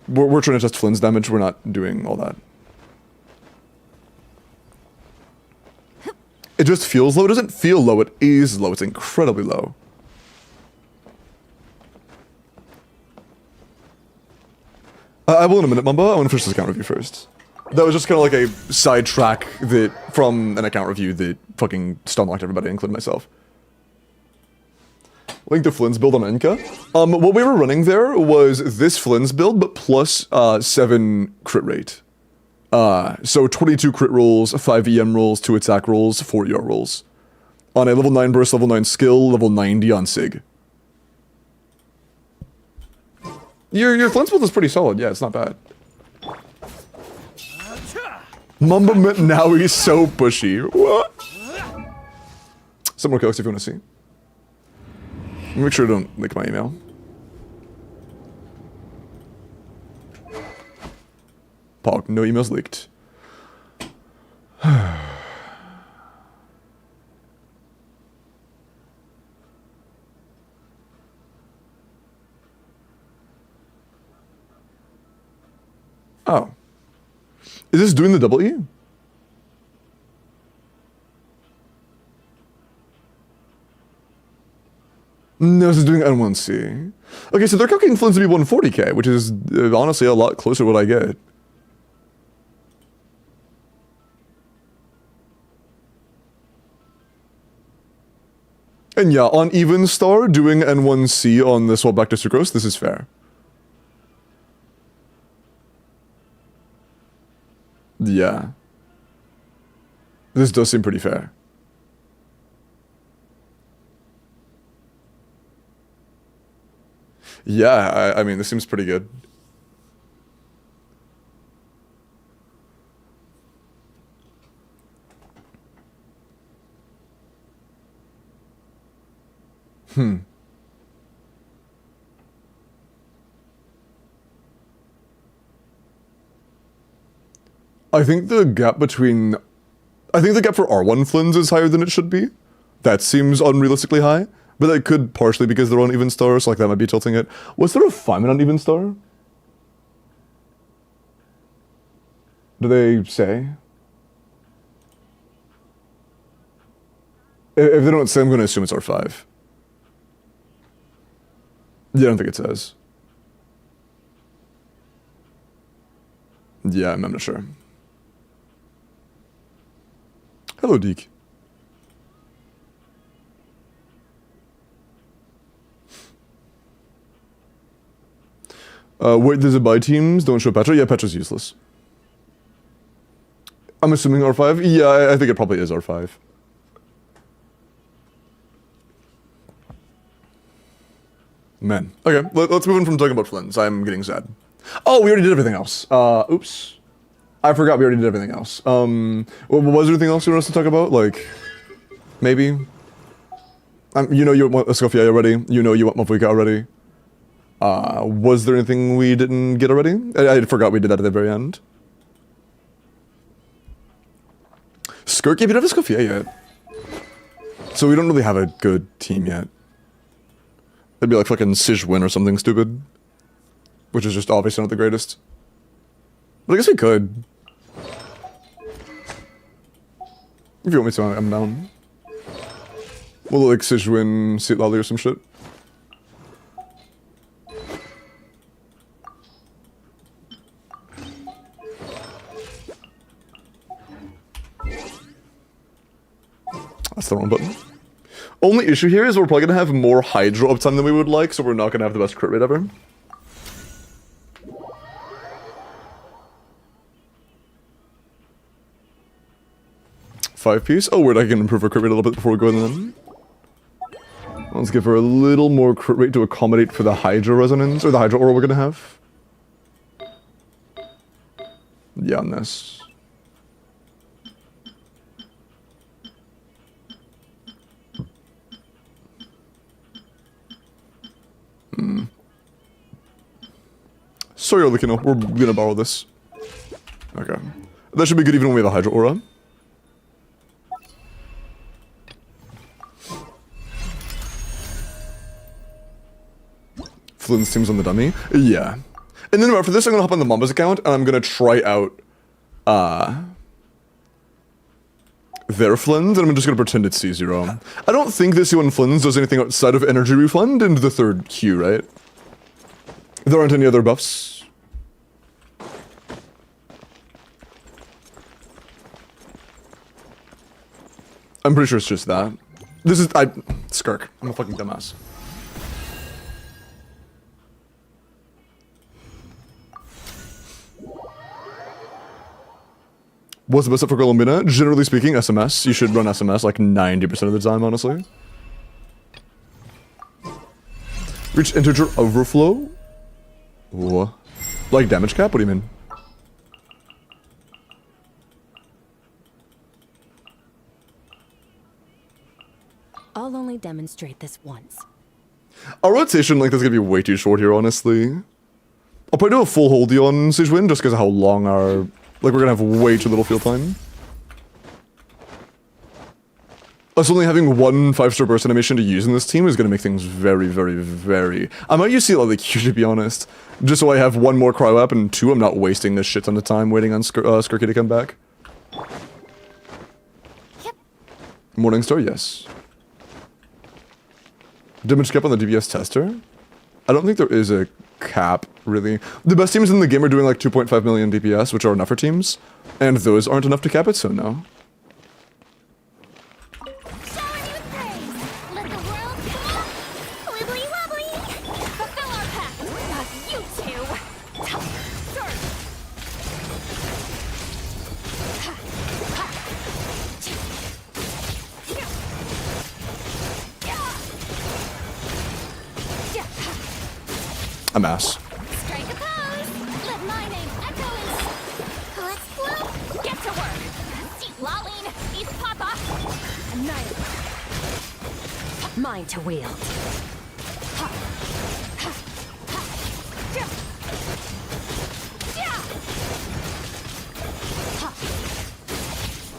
We're trying to test Flynn's damage, we're not doing all that. It just feels low. It doesn't feel low, it is low. It's incredibly low. I will in a minute, Mamba. I want to finish this account review first. That was just kind of like a sidetrack from an account review that fucking stunlocked everybody, including myself. Link to Flynn's build on Enka. What we were running there was this Flynn's build, but plus 7 crit rate. So 22 crit rolls, 5 EM rolls, 2 attack rolls, 4 ER rolls. On a level 9 burst, level 9 skill, level 90 on Sig. Your Flynn's build is pretty solid, yeah, it's not bad. Mamba now he's so pushy. What? Some more cokes if you want to see. Make sure I don't leak my email. Pog, no emails leaked. Oh. Is this doing the double E? No, this is doing N1C. Okay, so they're cooking Flynn's to be 140k, which is honestly a lot closer to what I get. And yeah, on Even Star, doing N1C on the swap back to Sucrose, this is fair. Yeah. This does seem pretty fair. Yeah, I mean, this seems pretty good. I think the gap between... I think the gap for R1 Flynn's is higher than it should be. That seems unrealistically high. But that could partially because they're on Even Star, so like that might be tilting it. Was there a refinement on Even Star? Do they say? If they don't say, I'm going to assume it's R5. Yeah, I don't think it says. Yeah, I'm not sure. Hello, Deke. Wait, there's a buy teams, don't show Petra? Yeah, Petra's useless. I'm assuming R5? Yeah, I think it probably is R5. Man. Okay, let's move on from talking about Flynn's. I'm getting sad. Oh, we already did everything else. Oops. I forgot we already did everything else. Was there anything else you want us to talk about? Like, maybe? You know you want Escoffier already. You know you want Mafuika already. Was there anything we didn't get already? I forgot we did that at the very end. Skirk, yeah, we don't have Escoffier yet. So we don't really have a good team yet. It'd be like fucking Sijwin or something stupid. Which is just obviously not the greatest. But I guess we could. If you want me to, I'm down. We'll like Sijwin, Seat Lolly or some shit. That's the wrong button. Only issue here is we're probably gonna have more Hydra uptime than we would like, so we're not gonna have the best crit rate ever. Five piece? Oh, weird, I can improve our crit rate a little bit before we go in then. Let's give her a little more crit rate to accommodate for the Hydra resonance, or the Hydra aura we're gonna have. Yeah, on this. Sorry, Olekino, we're gonna borrow this. Okay. That should be good even when we have a Hydra aura. Flynn's team's on the dummy. Yeah. And then for this, I'm gonna hop on the Mama's account and I'm gonna try out their Flynn's, and I'm just gonna pretend it's C0. I don't think this C1 Flynn's does anything outside of energy refund and the third Q, right? There aren't any other buffs. I'm pretty sure it's just that. This is Skirk. I'm a fucking dumbass. What's the best up for Colombina? Generally speaking, SMS. You should run SMS like 90% of the time, honestly. Reach integer overflow? What? Like damage cap? What do you mean? I'll only demonstrate this once. Our rotation length is gonna be way too short here, honestly. I'll probably do a full holdy on Siege Wind just because of how long our... Like, we're gonna have way too little field time. Us only having one 5-star burst animation to use in this team is gonna make things very, very, very... I might use Sea Q, to be honest. Just so I have one more cryo app, and two, I'm not wasting this shit ton of time waiting on Skirky to come back. Yep. Morningstar, yes. Damage cap on the DPS tester? I don't think there is a cap, really. The best teams in the game are doing like 2.5 million DPS, which are enough for teams. And those aren't enough to cap it, so no. Showering you with praise. Let the world come. Wibbly wobbly. Fulfill our pact. You two. Surge. I'm ass. Strike a pose. Let my name echo in. Let's flow. Get to work. Seat Laline. East Papa. Annihilate. Mine to wield.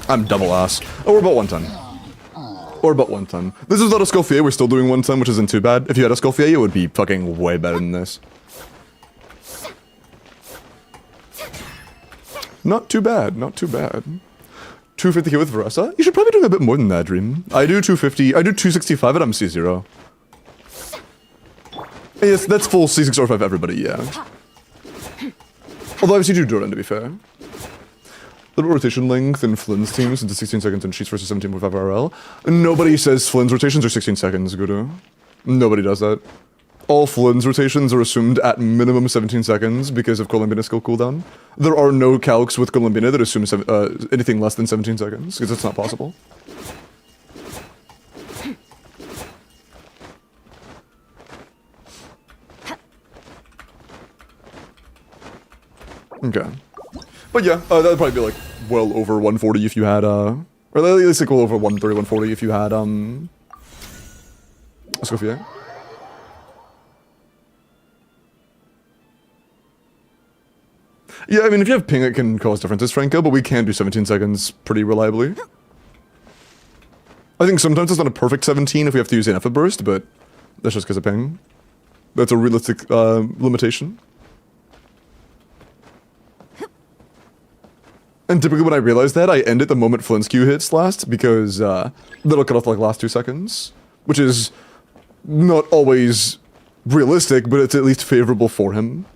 I'm double ass. Oh, we're about 1 ton. Or about 1 ton. This is not a Scoffier, we're still doing 1 ton, which isn't too bad. If you had a Scoffier, it would be fucking way better than this. Not too bad, not too bad. 250k with Veressa? You should probably do a bit more than that, Dream. I do 250, I do 265 at C0. Yes, that's full C6 or 5 everybody, yeah. Although obviously you do Jordan, to be fair. Little rotation length in Flynn's teams into 16 seconds and sheets versus 17.5 RL. Nobody says Flynn's rotations are 16 seconds, Guru. Nobody does that. All Flynn's rotations are assumed at minimum 17 seconds because of Columbina skill cooldown. There are no calcs with Columbina that assume anything less than 17 seconds, because it's not possible. Okay. But yeah, that'd probably be like well over 140 if you had, or at least like well over 130, 140 if you had, Scoffier. Yeah, I mean, if you have ping, it can cause differences, Franco, but we can do 17 seconds pretty reliably. I think sometimes it's not a perfect 17 if we have to use an alpha burst, but that's just because of ping. That's a realistic limitation. And typically when I realize that, I end it the moment Flynn's Q hits last, because that'll cut off like last 2 seconds. Which is not always realistic, but it's at least favorable for him.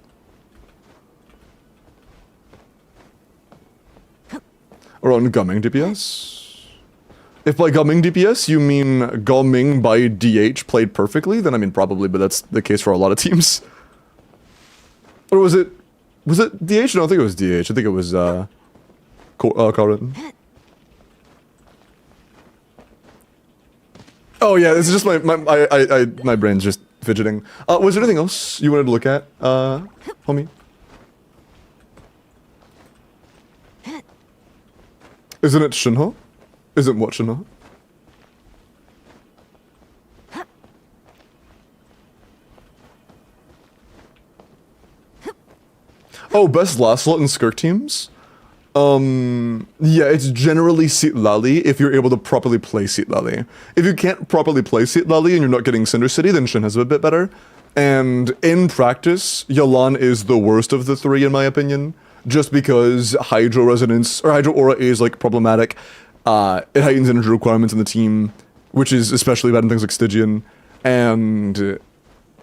Around gumming DPS? If by gumming DPS you mean gumming by DH played perfectly, then I mean probably, but that's the case for a lot of teams. Or was it DH? No, I think it was DH. I think it was Karin. Oh yeah, this is just my brain's just fidgeting. Was there anything else you wanted to look at, homie? Isn't it Shinho? Isn't what Shinho? Oh, best last slot in Skirk teams? Yeah, it's generally Seat Lally if you're able to properly play Seat Lally. If you can't properly play Seat Lally and you're not getting Cinder City, then Shin has a bit better. And in practice, Yalan is the worst of the 3 in my opinion. Just because Hydro Resonance, or Hydro Aura is like problematic. It heightens energy requirements in the team, which is especially bad in things like Stygian. And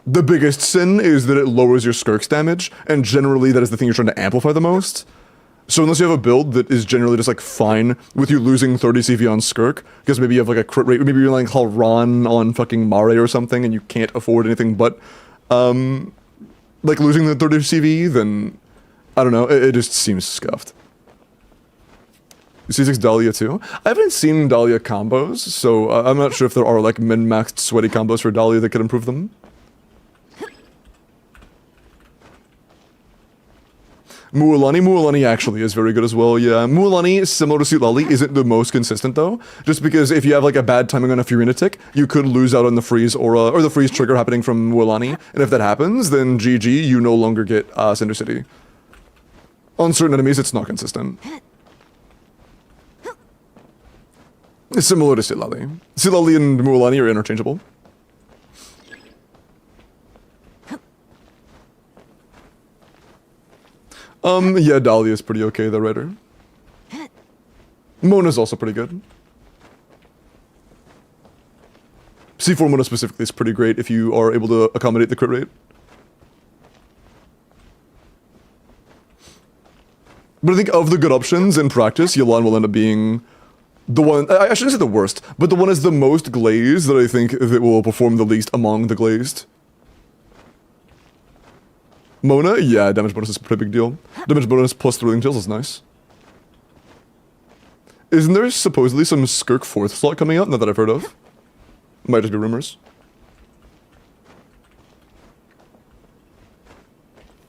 the biggest sin is that it lowers your Skirk's damage, and generally that is the thing you're trying to amplify the most. So unless you have a build that is generally just like fine with you losing 30 CV on Skirk, because maybe you have like a crit rate, maybe you're like Halran on fucking Mare or something and you can't afford anything but like losing the 30 CV, then I don't know, it just seems scuffed. C6 Dahlia too? I haven't seen Dahlia combos, so I'm not sure if there are like min-maxed sweaty combos for Dahlia that could improve them. Mualani actually is very good as well, yeah. Mualani, similar to Sitlali, isn't the most consistent though, just because if you have like a bad timing on a Furina tick, you could lose out on the freeze aura, or the freeze trigger happening from Mualani, and if that happens, then GG, you no longer get Cinder City. On certain enemies, it's not consistent. It's similar to Sitlali. Sitlali and Mualani are interchangeable. Yeah, Dahlia is pretty okay, the writer. Mona's also pretty good. C4 Mona specifically is pretty great if you are able to accommodate the crit rate. But I think of the good options in practice, Yelan will end up being the one, I shouldn't say the worst, but the one is the most glazed that I think that will perform the least among the glazed. Mona, yeah, damage bonus is a pretty big deal. Damage bonus plus thrilling tales is nice. Isn't there supposedly some Skirk 4th slot coming out? Not that I've heard of. Might just be rumors.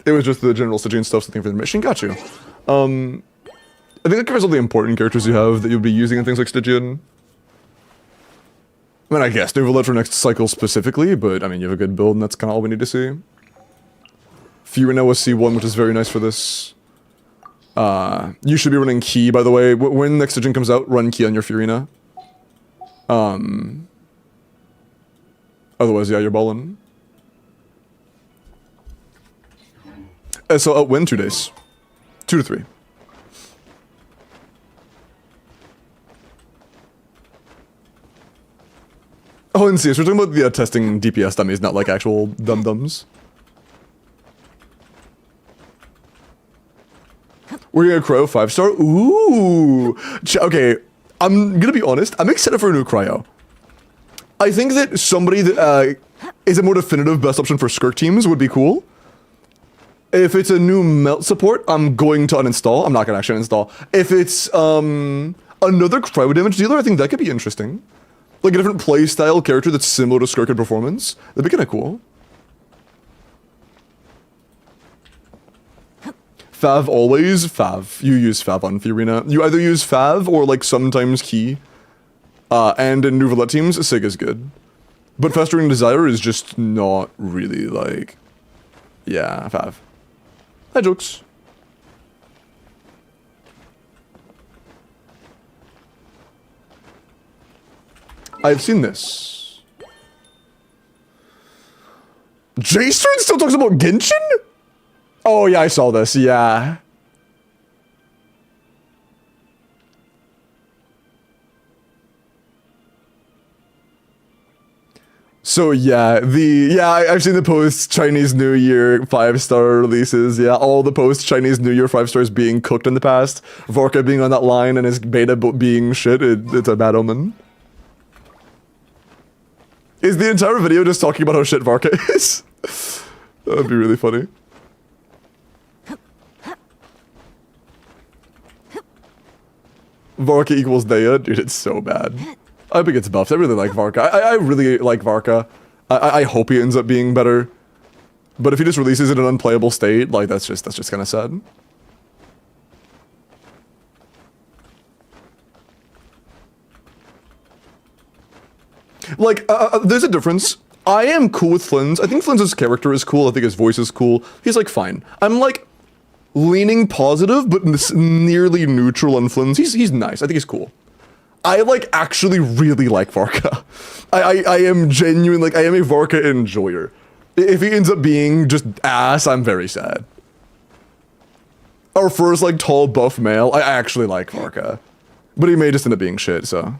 It was just the general Stygian stuff, something for the mission. Got you. I think that covers all the important characters you have that you'll be using in things like Stygian. I mean, I guess Nuvalet for next cycle specifically, but I mean, you have a good build and that's kind of all we need to see. Furina was C1, which is very nice for this. You should be running Key, by the way. When next Stygian comes out, run Key on your Furina. Otherwise, yeah, you're ballin'. So, when 2 days. 2 to 3. Oh, and CS, we're talking about the testing DPS dummies, not like actual dum-dums. We're gonna cryo 5-star? Ooh! Okay, I'm gonna be honest, I'm excited for a new cryo. I think that somebody that is a more definitive best option for Skirk teams would be cool. If it's a new melt support, I'm going to uninstall. I'm not gonna actually uninstall. If it's another cryo damage dealer, I think that could be interesting. Like a different playstyle character that's similar to Skirk in performance. That'd be kinda cool. Fav always, Fav. You use Fav on Furina. You either use Fav or like sometimes Key. And in Nuvalet teams, Sig is good. But Festering Desire is just not really like... Yeah, Fav. Hi, jokes. I've seen this. Jaystern still talks about Genshin? Oh yeah, I saw this, yeah. So yeah, I've seen the post-Chinese New Year 5-star releases, yeah, all the post-Chinese New Year 5-stars being cooked in the past, Vorka being on that line and his beta being shit, it's a bad omen. Is the entire video just talking about how shit Vorka is? That'd be really funny. Varka equals Daya? Dude, it's so bad. I hope he gets buffed. I really like Varka. I really like Varka. I hope he ends up being better. But if he just releases it in an unplayable state, like, that's just kind of sad. Like, there's a difference. I am cool with Flynn's. I think Flynn's character is cool. I think his voice is cool. He's, like, fine. I'm, like, leaning positive, but nearly neutral on Flynn's. He's nice. I think he's cool. I, like, actually really like Varka. I am genuine, like, I am a Varka enjoyer. If he ends up being just ass, I'm very sad. Our first, like, tall, buff male, I actually like Varka. But he may just end up being shit, so.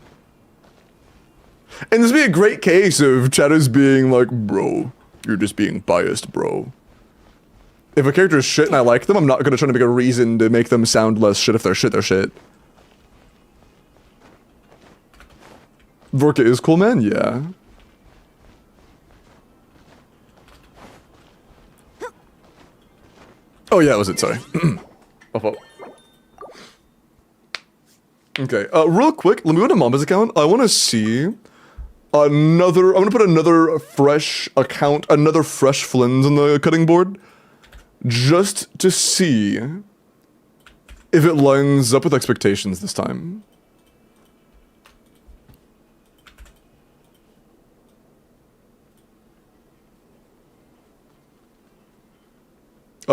And this would be a great case of chatters being like, bro, you're just being biased, bro. If a character is shit and I like them, I'm not gonna try to make a reason to make them sound less shit. If they're shit, they're shit. Vorka is cool, man? Yeah. Oh yeah, that was it, sorry. Okay, real quick, let me go to Mamba's account. I wanna see I'm gonna put another fresh account, another fresh Flynn's on the cutting board. Just to see if it lines up with expectations this time.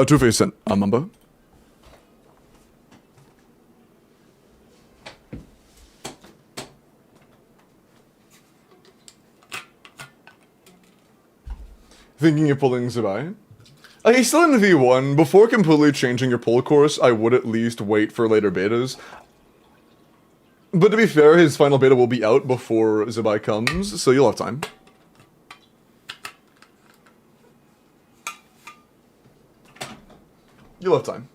Two-Face sent Mamba. Thinking of pulling Zabai? He's still in the V1. Before completely changing your pull course, I would at least wait for later betas. But to be fair, his final beta will be out before Zabai comes, so you'll have time. You'll have time.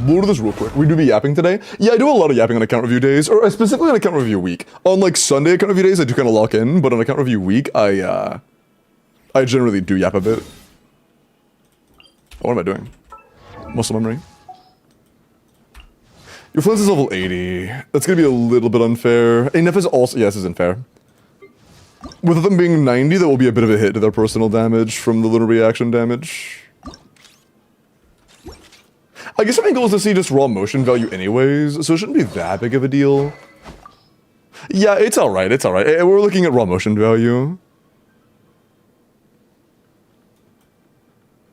We'll do this real quick. We do be yapping today. Yeah, I do a lot of yapping on account review days, or specifically on account review week. On like Sunday account review days, I do kind of lock in, but on account review week, I generally do yap a bit. What am I doing? Muscle memory. Your Flint is level 80. That's gonna be a little bit unfair. Enough is also, yes, isn't fair. With them being 90, that will be a bit of a hit to their personal damage from the lunar reaction damage. I guess my goal is to see just raw motion value anyways, so it shouldn't be that big of a deal. Yeah, it's alright, it's alright. We're looking at raw motion value.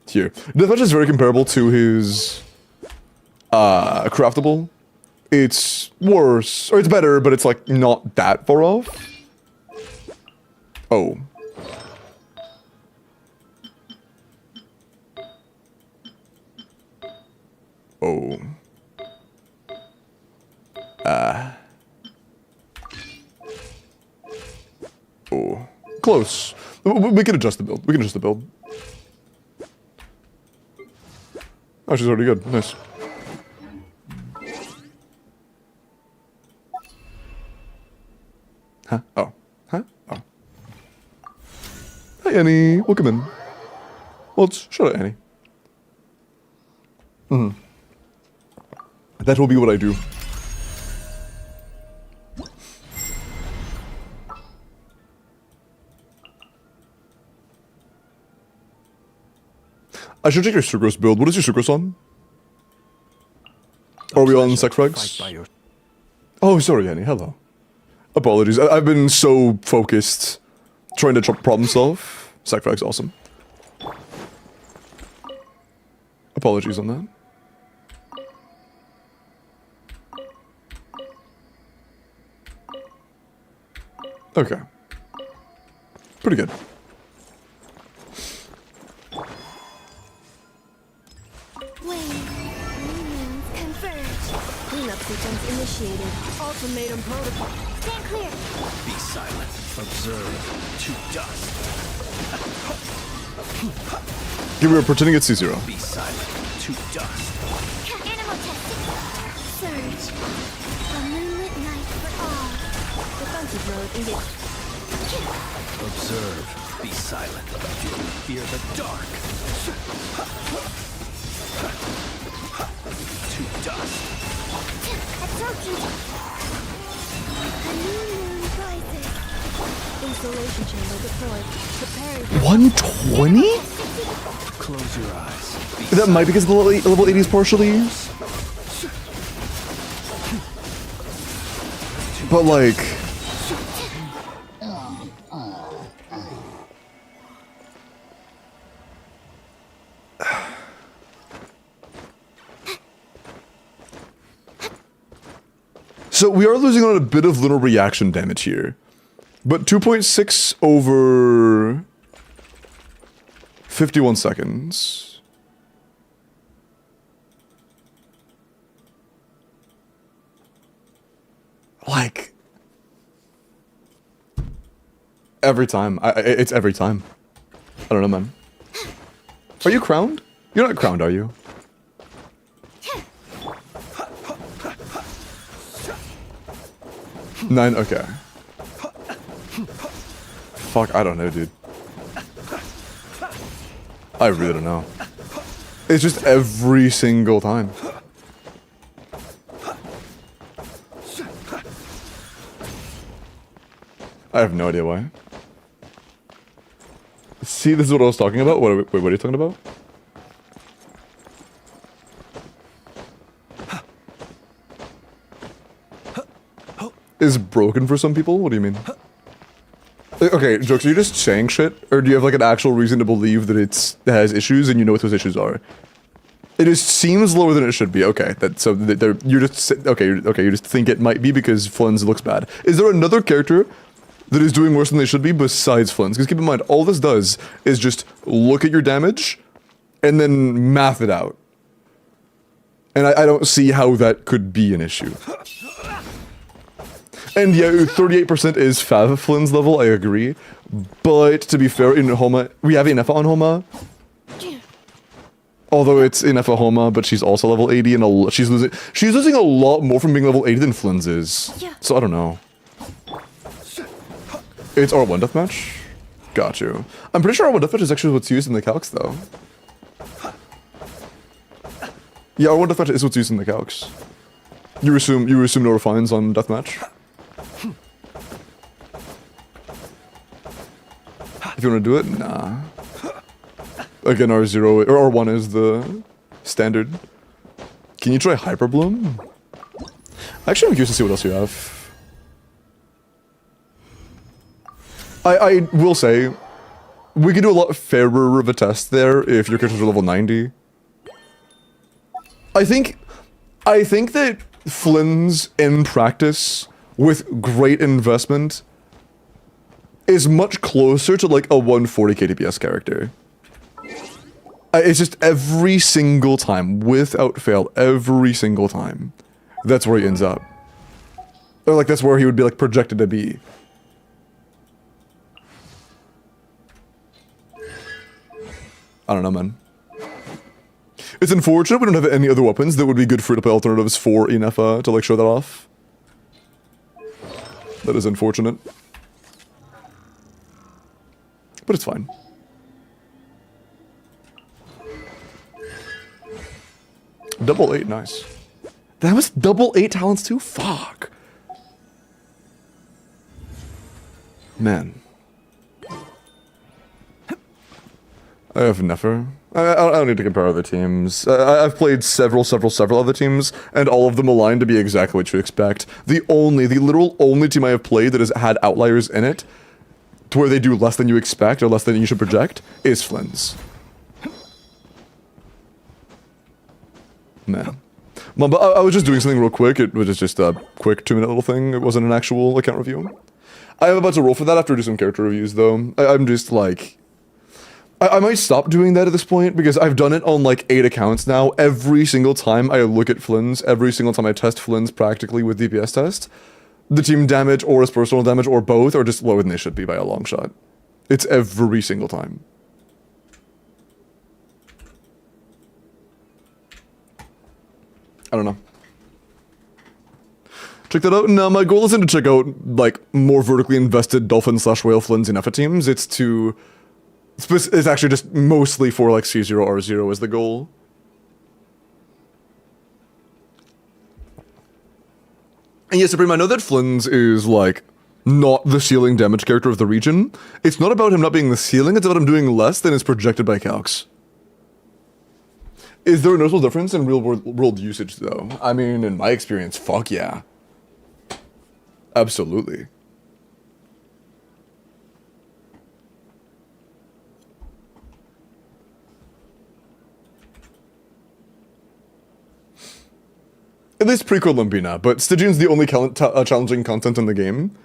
Here. Deathmatch is very comparable to his craftable. It's worse, or it's better, but it's like not that far off. Oh. Oh. Oh. Close. We can adjust the build. We can adjust the build. Oh, she's already good. Nice. Huh? Oh. Huh? Oh. Hi, Annie. Welcome in. Well, shut up, Annie. That will be what I do. I should check your Sucrose build. What is your Sucrose on? Are we on Sec Frags? Oh, sorry, Annie. Hello. Apologies. I've been so focused trying to problem solve. Sec Frags, awesome. Apologies on that. Okay. Pretty good. Sequence initiated. Ultimatum protocol. Stand clear. Be silent. Observe. To dust. Give me a pretending it's C0. Be silent. To dust. Animal testing. Surge. A moonlit night for all. Defensive mode engaged. Observe. Be silent. Do you fear the dark? To dust. Absorption. A new moon rises. Installation chamber deployed. Preparing for 120? Close your eyes. Be That might be because the level 80s partially. But like... So we are losing on a bit of lunar reaction damage here. But 2.6 over 51 seconds. Like every time. It's every time. I don't know, man. Are you crowned? You're not crowned, are you? Nine, okay. Fuck, I don't know, dude. I really don't know. It's just every single time. I have no idea why. See, this is what I was talking about? Wait, what are you talking about? Is broken for some people? What do you mean? Okay, Jokes, are you just saying shit? Or do you have like an actual reason to believe that it has issues and you know what those issues are? It just seems lower than it should be. Okay, you just think it might be because Flynn's looks bad. Is there another character that is doing worse than they should be besides Flynn's? Because keep in mind, all this does is just look at your damage and then math it out. And I don't see how that could be an issue. And yeah, 38% is Fav Flynn's level, I agree. But to be fair, in Homa, we have Inefa on Homa. Although it's Inefa Homa, but she's also level 80 and she's losing a lot more from being level 80 than Flynn's is. So I don't know. It's R1 deathmatch? Got you. I'm pretty sure R1 deathmatch is actually what's used in the calcs though. Yeah, R1 deathmatch is what's used in the calcs. You assume no refines on deathmatch? If you want to do it, nah. Again, R0 or R1 is the standard. Can you try Hyper Bloom? Actually, I'm curious to see what else you have. I will say, we could do a lot fairer of a test there if your characters are level 90. I think that Flynn's in practice with great investment is much closer to like a 140 KDPS character. It's just every single time, without fail, every single time, that's where he ends up. Or like that's where he would be like projected to be. I don't know, man. It's unfortunate we don't have any other weapons that would be good free-to-play alternatives for Inefa to like show that off. That is unfortunate. But it's fine. Double 8, nice. That was double 8 talents too? Fuck. Man. I have never. I don't need to compare other teams. I've played several other teams, and all of them align to be exactly what you expect. The literal only team I have played that has had outliers in it, to where they do less than you expect or less than you should project, is Flynn's. Man. But I was just doing something real quick. It was just a quick 2-minute little thing. It wasn't an actual account review. I am about to roll for that after I do some character reviews, though. I'm just like... I might stop doing that at this point, because I've done it on like 8 accounts now. Every single time I look at Flynn's, every single time I test Flynn's practically with DPS test, the team damage or his personal damage or both are just lower than they should be by a long shot. It's every single time. I don't know. Check that out. No, my goal isn't to check out, like, more vertically invested Dolphin/Whale Flynn's Inefa teams. It's to... It's actually just mostly for, like, C0, R0 is the goal. And yes, Supreme, I know that Flynn's is, like, not the ceiling damage character of the region. It's not about him not being the ceiling, it's about him doing less than is projected by calcs. Is there a noticeable difference in real world usage, though? I mean, in my experience, fuck yeah. Absolutely. At least pre-Columbina, but Stygian's the only challenging content in the game.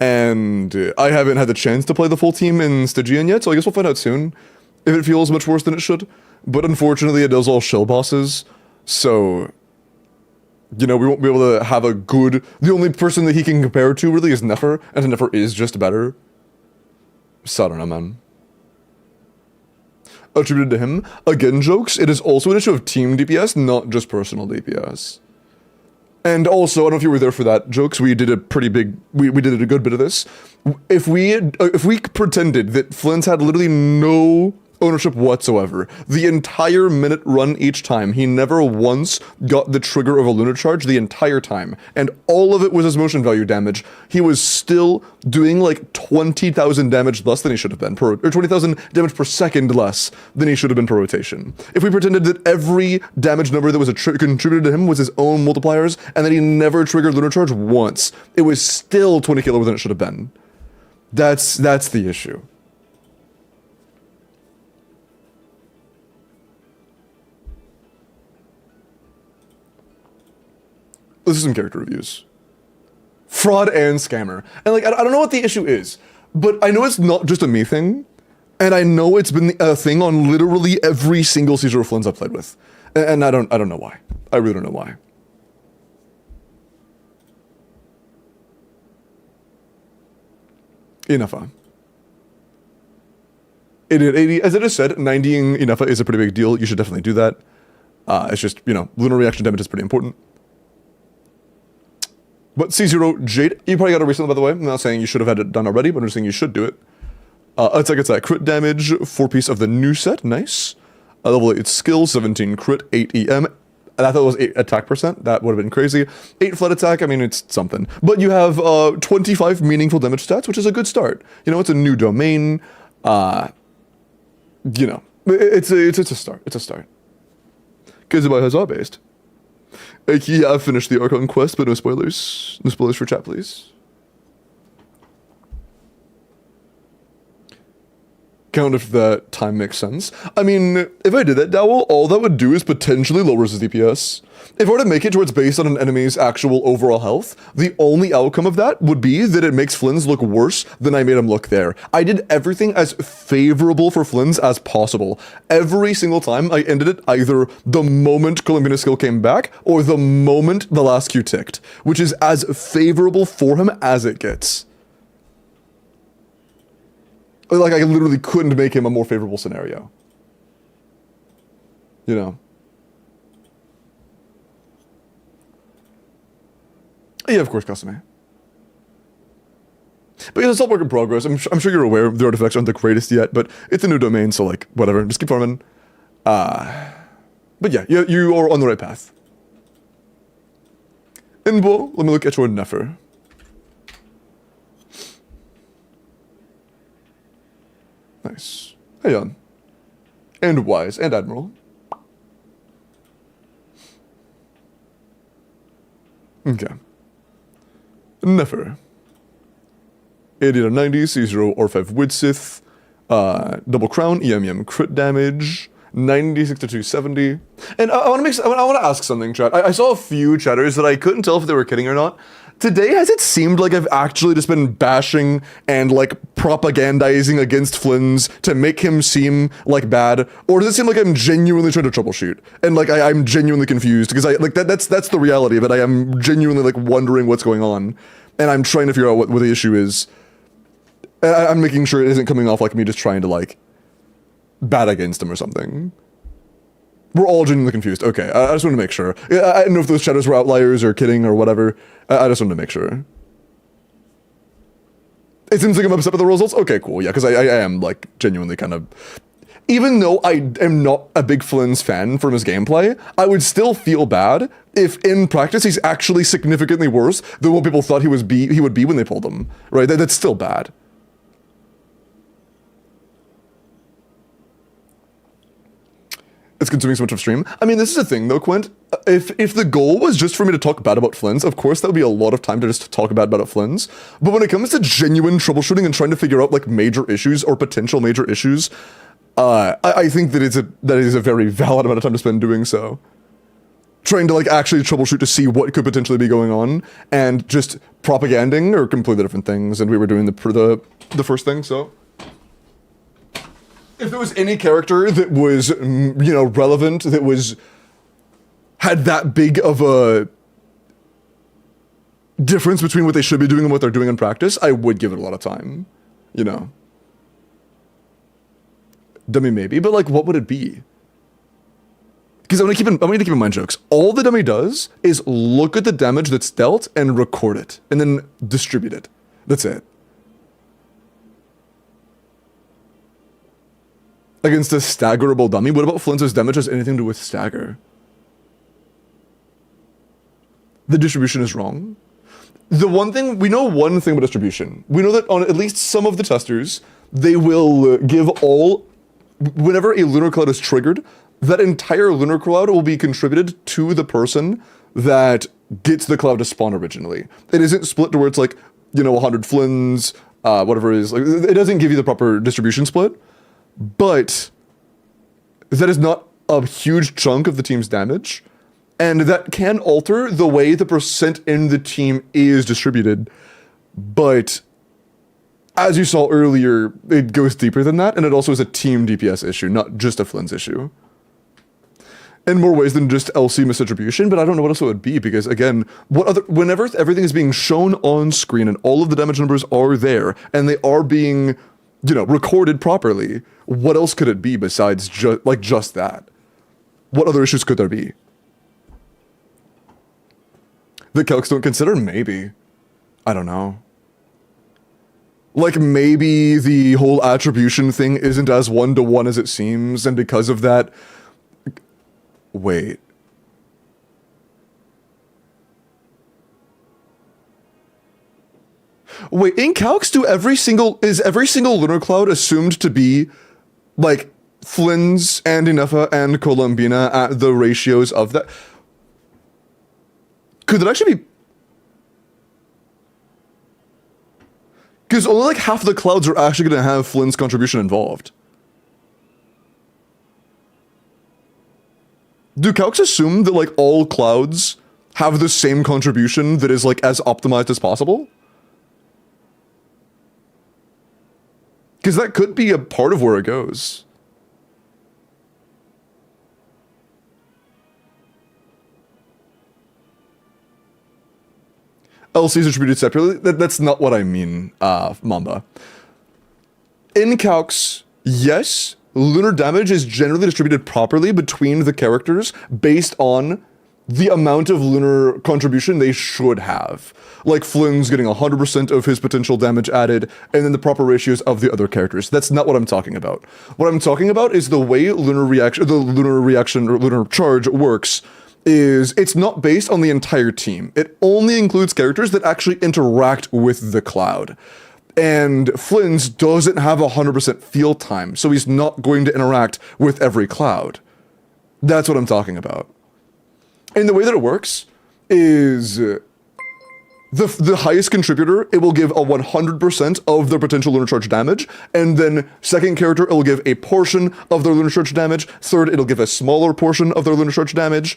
And I haven't had the chance to play the full team in Stygian yet, so I guess we'll find out soon if it feels much worse than it should. But unfortunately, it does all shell bosses, so... You know, we won't be able to have a good... The only person that he can compare to, really, is Nefer, and Nefer is just better. So I don't know, man. Attributed to him, again, Jokes, it is also an issue of team DPS, not just personal DPS. And also, I don't know if you were there for that, Jokes, we did a pretty big... We did a good bit of this. If we pretended that Flynn's had literally no ownership whatsoever. The entire minute run each time, he never once got the trigger of a lunar charge the entire time, and all of it was his motion value damage. He was still doing like 20,000 damage less than he should have been, or 20,000 damage per second less than he should have been per rotation. If we pretended that every damage number that was contributed to him was his own multipliers, and that he never triggered lunar charge once, it was still 20k lower than it should have been. That's the issue. This is some character reviews. Fraud and scammer. And like, I don't know what the issue is, but I know it's not just a me thing, and I know it's been a thing on literally every single Caesar of Flynn's I've played with. And I don't know why. I really don't know why. Enough. As it is said, 90ing Enough is a pretty big deal. You should definitely do that. It's just, you know, lunar reaction damage is pretty important. But C0 Jade, you probably got it recently, by the way. I'm not saying you should have had it done already, but I'm just saying you should do it. It's that crit damage, 4-piece of the new set, nice. Level 8 skill, 17 crit, 8 EM. And I thought it was 8 attack percent, that would have been crazy. 8 flat attack, I mean, it's something. But you have 25 meaningful damage stats, which is a good start. You know, it's a new domain. You know, it's a start, it's a start. Kizabai Huzzah based. Yeah, I've finished the Archon quest, but no spoilers. No spoilers for chat, please. Count if that time makes sense. I mean, if I did that, Dowell, all that would do is potentially lowers his DPS. If I were to make it to where it's based on an enemy's actual overall health, the only outcome of that would be that it makes Flynn's look worse than I made him look there. I did everything as favorable for Flynn's as possible. Every single time I ended it either the moment Columbina's skill came back or the moment the last Q ticked, which is as favorable for him as it gets. Like, I literally couldn't make him a more favorable scenario. You know? Yeah, of course, Kasame. But yeah, it's all work in progress. I'm sure you're aware the artifacts aren't the greatest yet, but it's a new domain, so like, whatever. Just keep farming. But yeah, you are on the right path. Inbo, let me look at your Nefer. Nice. Hey, on. And Wise, and Admiral. Okay. Nefer. 80 to 90, C0 or 5 Widsith. Double Crown, EM crit damage. 96 to 270. And I want to ask something, chat. I saw a few chatters that I couldn't tell if they were kidding or not. Today, has it seemed like I've actually just been bashing and like propagandizing against Flynn's to make him seem like bad? Or does it seem like I'm genuinely trying to troubleshoot? And like I'm genuinely confused because that's the reality of it. I am genuinely like wondering what's going on. And I'm trying to figure out what the issue is. I'm making sure it isn't coming off like me just trying to like bat against him or something. We're all genuinely confused. Okay, I just want to make sure. I don't know if those shadows were outliers or kidding or whatever. I just wanted to make sure. It seems like I'm upset with the results. Okay, cool. Yeah, because I am like genuinely kind of... Even though I am not a big Flynn's fan from his gameplay, I would still feel bad if in practice he's actually significantly worse than what people thought he would be when they pulled him. Right? That's still bad. It's consuming so much of stream. I mean, this is a thing though, Quint. If the goal was just for me to talk bad about Flynn's, of course that would be a lot of time to just talk bad about Flynn's. But when it comes to genuine troubleshooting and trying to figure out like major issues or potential major issues, I think that it is a very valid amount of time to spend doing so. Trying to like actually troubleshoot to see what could potentially be going on, and just propaganding are completely different things. And we were doing the first thing, so. If there was any character that was, you know, relevant, that had that big of a difference between what they should be doing and what they're doing in practice, I would give it a lot of time, you know. Dummy maybe, but like, what would it be? Because I'm gonna keep in mind, jokes. All the dummy does is look at the damage that's dealt and record it, and then distribute it. That's it. against a staggerable dummy. What about Flynn's damage has anything to do with stagger? The distribution is wrong. The one thing, we know one thing about distribution. We know that on at least some of the testers, they will give all, whenever a lunar cloud is triggered, that entire lunar cloud will be contributed to the person that gets the cloud to spawn originally. It isn't split to where it's like, you know, 100 Flynn's, whatever it is. Like, it doesn't give you the proper distribution split, but that is not a huge chunk of the team's damage. And that can alter the way the percent in the team is distributed. But as you saw earlier, it goes deeper than that, and it also is a team DPS issue, not just a Flynn's issue. In more ways than just LC misattribution, but I don't know what else it would be, because again, whenever everything is being shown on screen and all of the damage numbers are there, and they are being, you know, recorded properly, what else could it be besides just that? What other issues could there be? The calcs don't consider? Maybe. I don't know. Like, maybe the whole attribution thing isn't as one-to-one as it seems, and because of that... Wait. Wait, in calcs, is every single lunar cloud assumed to be, like, Flynn's and Inefa and Columbina at the ratios of that? Could it actually be... Because only like half the clouds are actually going to have Flynn's contribution involved. Do calcs assume that like all clouds have the same contribution that is like as optimized as possible? Because that could be a part of where it goes. LCs are attributed separately? That's not what I mean, Mamba. In calcs, yes, lunar damage is generally distributed properly between the characters based on the amount of lunar contribution they should have. Like Flynn's getting 100% of his potential damage added, and then the proper ratios of the other characters. That's not what I'm talking about. What I'm talking about is the way the lunar reaction or lunar charge works is it's not based on the entire team. It only includes characters that actually interact with the cloud. And Flynn's doesn't have 100% field time, so he's not going to interact with every cloud. That's what I'm talking about. And the way that it works is the highest contributor, it will give a 100% of their potential lunar charge damage, and then second character, it will give a portion of their lunar charge damage, third, it'll give a smaller portion of their lunar charge damage,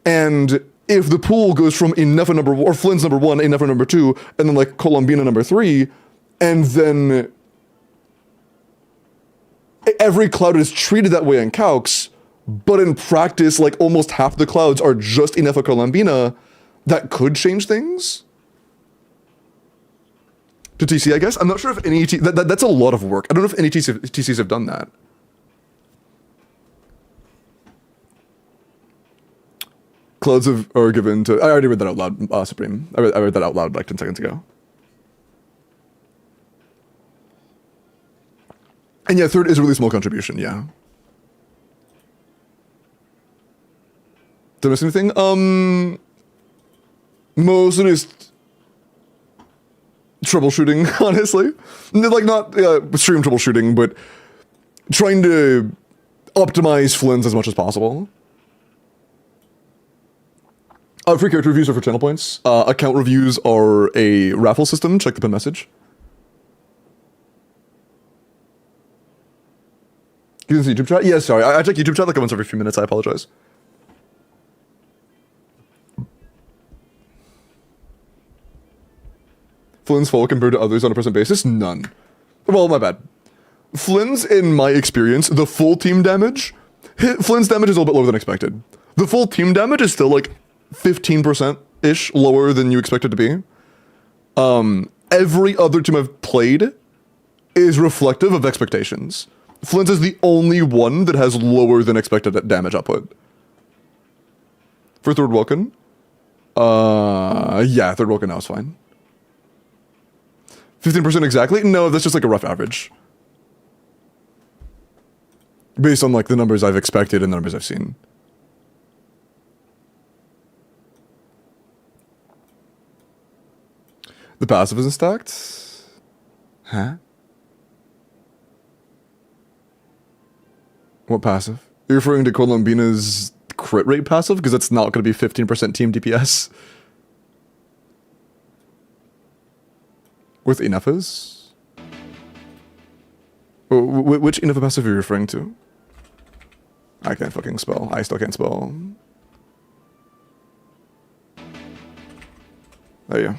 and if the pool goes from Inefa number 1, or Flynn's number 1, Inefa number 2, and then like Columbina number 3, and then every cloud is treated that way in calcs, but in practice, like almost half the clouds are just Inefa Columbina, that could change things? To TC, I guess? I'm not sure if any that's a lot of work. I don't know if any TCs have done that. Clouds are given to... I already read that out loud, Supreme. I read that out loud like 10 seconds ago. And yeah, third is a really small contribution, yeah. Did I miss anything? Most of it is troubleshooting, honestly. Like, not stream troubleshooting, but trying to optimize Flynn's as much as possible. Free character reviews are for channel points. Account reviews are a raffle system. Check the pin message. You can see YouTube chat? Yeah, sorry. I check YouTube chat like once every few minutes. I apologize. Flynn's fall compared to others on a percent basis? None. Well, my bad. Flynn's, in my experience, the full team damage, Flynn's damage is a little bit lower than expected. The full team damage is still like 15%-ish lower than you expect it to be. Every other team I've played is reflective of expectations. Flynn's is the only one that has lower than expected damage output. For third Welkin? Yeah, third Welkin now is fine. 15% exactly? No, that's just like a rough average. Based on, like, the numbers I've expected and the numbers I've seen. The passive isn't stacked? Huh? What passive? You're referring to Colombina's crit rate passive? Because it's not going to be 15% team DPS. With Inefas? Which Inefa passive are you referring to? I can't fucking spell. I still can't spell. There you go.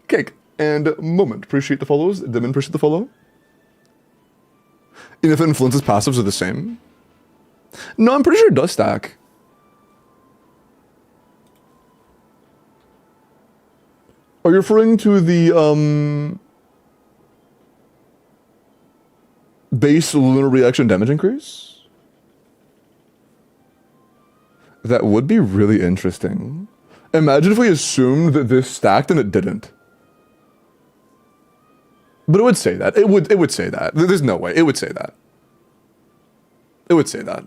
Cake and Moment. Appreciate the follows. Dimon, appreciate the follow. Inefa Influence's passives are the same. No, I'm pretty sure it does stack. Are you referring to the, base lunar reaction damage increase? That would be really interesting. Imagine if we assumed that this stacked and it didn't. But it would say that. It would say that. There's no way. It would say that. It would say that.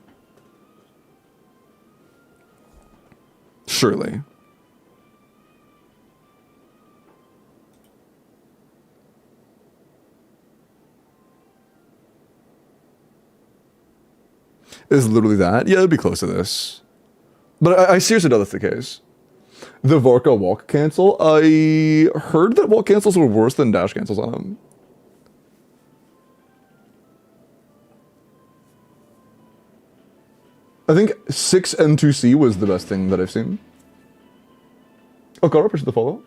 Surely. Is literally that? Yeah, it'd be close to this. But I seriously doubt that's the case. The Vorka walk cancel? I heard that walk cancels were worse than dash cancels on him. I think 6 N2C was the best thing that I've seen. Okara, appreciate the follow.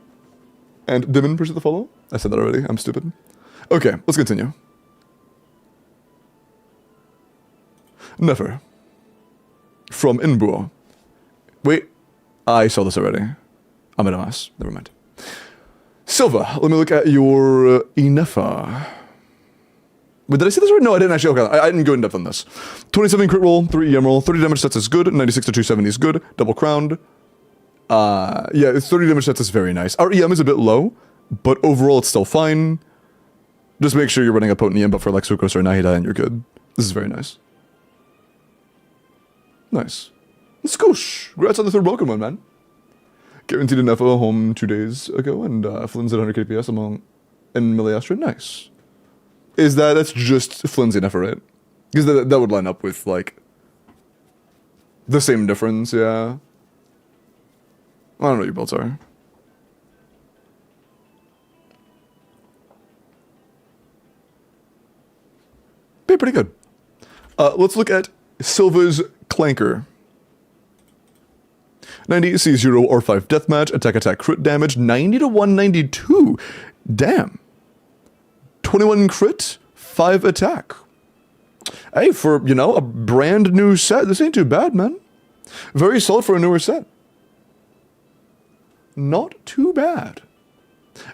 And Dimon, appreciate the follow. I said that already. I'm stupid. Okay, let's continue. Never. From Inbuo. Wait, I saw this already. I'm an ass. Never mind. Silva, let me look at your Inefa. Wait, did I say this right? No, I didn't actually. Okay, I didn't go in depth on this. 27 crit roll, 3 EM roll, 30 damage sets is good, 96 to 270 is good, double crowned. Yeah, it's 30 damage sets is very nice. Our EM is a bit low, but overall it's still fine. Just make sure you're running a potent EM, but for like Sucrose or Nahida and you're good. This is very nice. Nice. Scoosh! Congrats on the 3rd Welkin one, man. Guaranteed an FO home 2 days ago, and Flynn's at 100 KPS in Miliastra. Nice. That's just Flynn's and right? Because that would line up with, like, the same difference, yeah. I don't know what your builds are. Be pretty good. Let's look at Silva's Clanker. 90 C0 or 5 deathmatch, attack crit damage, 90 to 192. Damn. 21 crit, 5 attack. Hey, for, you know, a brand new set, this ain't too bad, man. Very solid for a newer set. Not too bad.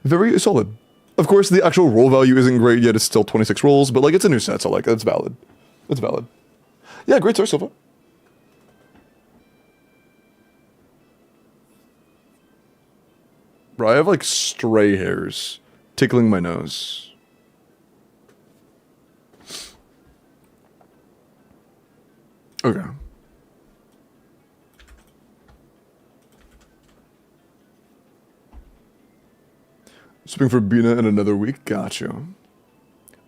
Very solid. Of course, the actual roll value isn't great yet. It's still 26 rolls, but, like, it's a new set, so, like, it's valid. It's valid. Yeah, great start, Silva. Bro, I have, like, stray hairs tickling my nose. Okay. Swimming for Bina in another week? Gotcha.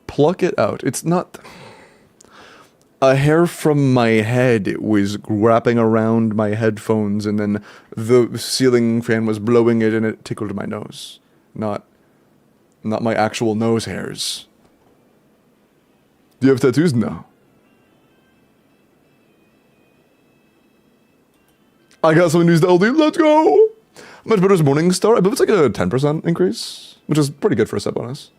Pluck it out. It's not... A hair from my head was wrapping around my headphones, and then the ceiling fan was blowing it, and it tickled my nose. Not my actual nose hairs. Do you have tattoos? No. I got some news to LD. Let's go! Much better as Morningstar. I believe it's like a 10% increase, which is pretty good for a set bonus.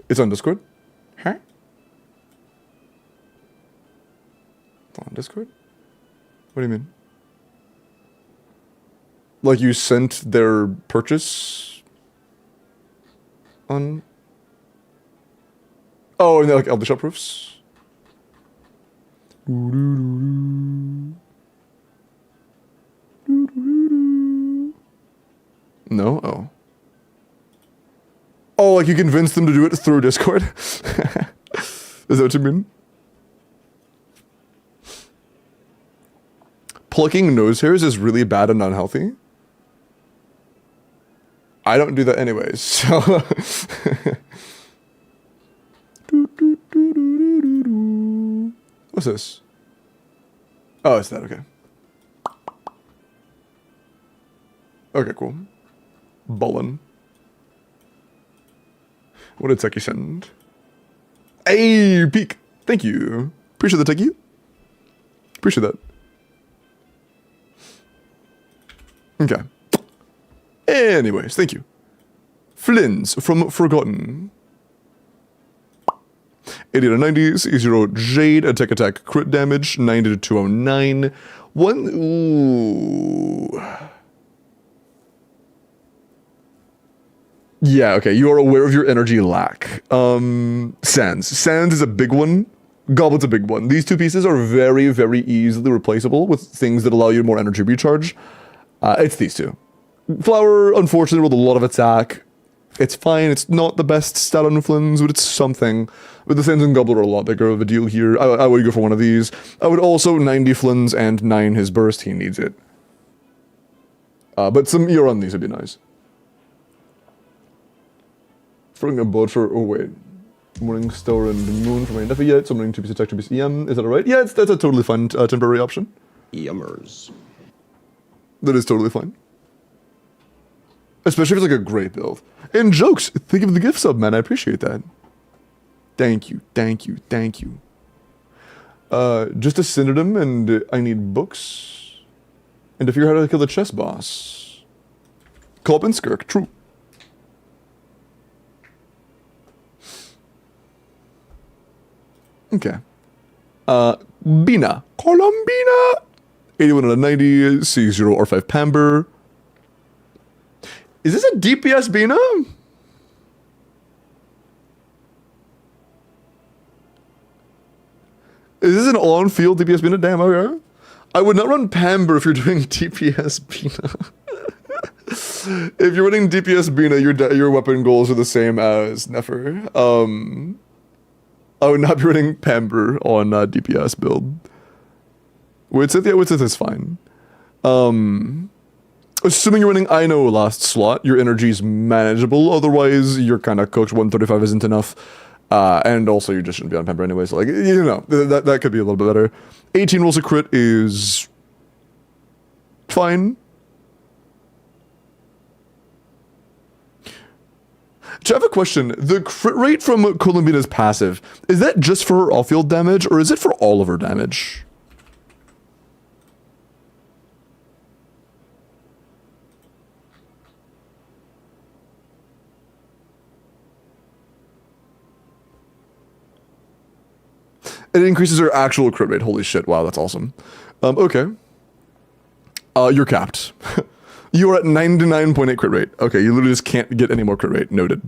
It's on Discord? Huh? It's on Discord? What do you mean? Like you sent their purchase on... Oh, and they're like Elder Shop proofs? No? Oh. Oh, like you convinced them to do it through Discord? Is that what you mean? Plucking nose hairs is really bad and unhealthy. I don't do that anyways, so... What's this? Oh, it's that, okay. Okay, cool. Ballin'. What did Techie send? Hey, Peak! Thank you. Appreciate the Techie. Appreciate that. Okay. Anyways, thank you. Flynn's from Forgotten. 80 to 90, 0 Jade, attack, crit damage, 90 to 209. Ooh. Yeah, okay, you are aware of your energy lack. Sands. Sands is a big one. Goblet's a big one. These two pieces are very, very easily replaceable with things that allow you more energy recharge. It's these two. Flower, unfortunately, rolled a lot of attack. It's fine, it's not the best stat on Flynn's, but it's something. But the Sands and Goblet are a lot bigger of a deal here. I would go for one of these. I would also 90 Flynn's and 9 his burst, he needs it. But some ear on these would be nice. Throwing a boat for, oh wait. Morning Star and Moon for my nephew yet, summoning 2 piece attack, 2 piece EM. Is that alright? Yeah, that's a totally fine temporary option. Yummers. That is totally fine. Especially if it's like a great build. And Jokes, think of the gift sub, man. I appreciate that. Thank you, thank you, thank you. Just a synonym, and I need books. And to figure out how to kill the chess boss. Kolb and Skirk, true. Okay. Bina. Colombina! 81 out of 90, C0 or 5 Pamber. Is this a DPS Bina? Is this an on-field DPS Bina? Damn, okay. I would not run Pamber if you're doing DPS Bina. If you're running DPS Bina, your weapon goals are the same as Nefer. I would not be running Pamber on DPS build. Widsith? Yeah, Widsith is fine. Assuming you're running Ino last slot, your energy's manageable, otherwise you're kind of cooked, 135 isn't enough. And also you just shouldn't be on Pamper anyway, so like, you know, that could be a little bit better. 18 rolls a crit is fine. So I have a question. The crit rate from Colombina's passive, is that just for her off-field damage, or is it for all of her damage? It increases her actual crit rate. Holy shit, wow, that's awesome. Okay. You're capped. You are at 99.8 crit rate. Okay, you literally just can't get any more crit rate. Noted.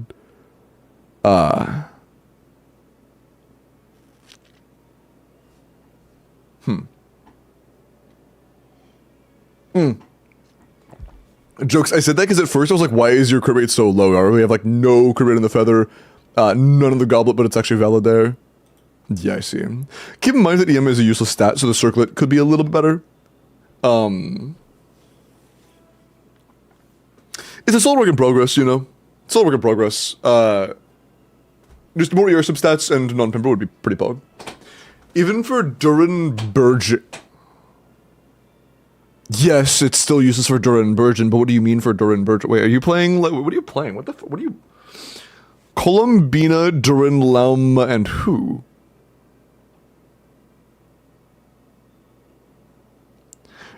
Jokes, I said that because at first I was like, why is your crit rate so low? We have like no crit rate in the feather, none of the goblet, but it's actually valid there. Yeah, I see. Keep in mind that EM is a useless stat, so the circlet could be a little bit better. It's a solid work in progress, you know? Solid work in progress. Just more ER substats and non-pimper would be pretty pog. Even for Durin Burgeon. Yes, it's still useless for Durin Burgeon, but what do you mean for Durin Burgeon? Wait, are you playing, like, what are you playing? What are you... Colombina, Durin, Lauma, and who?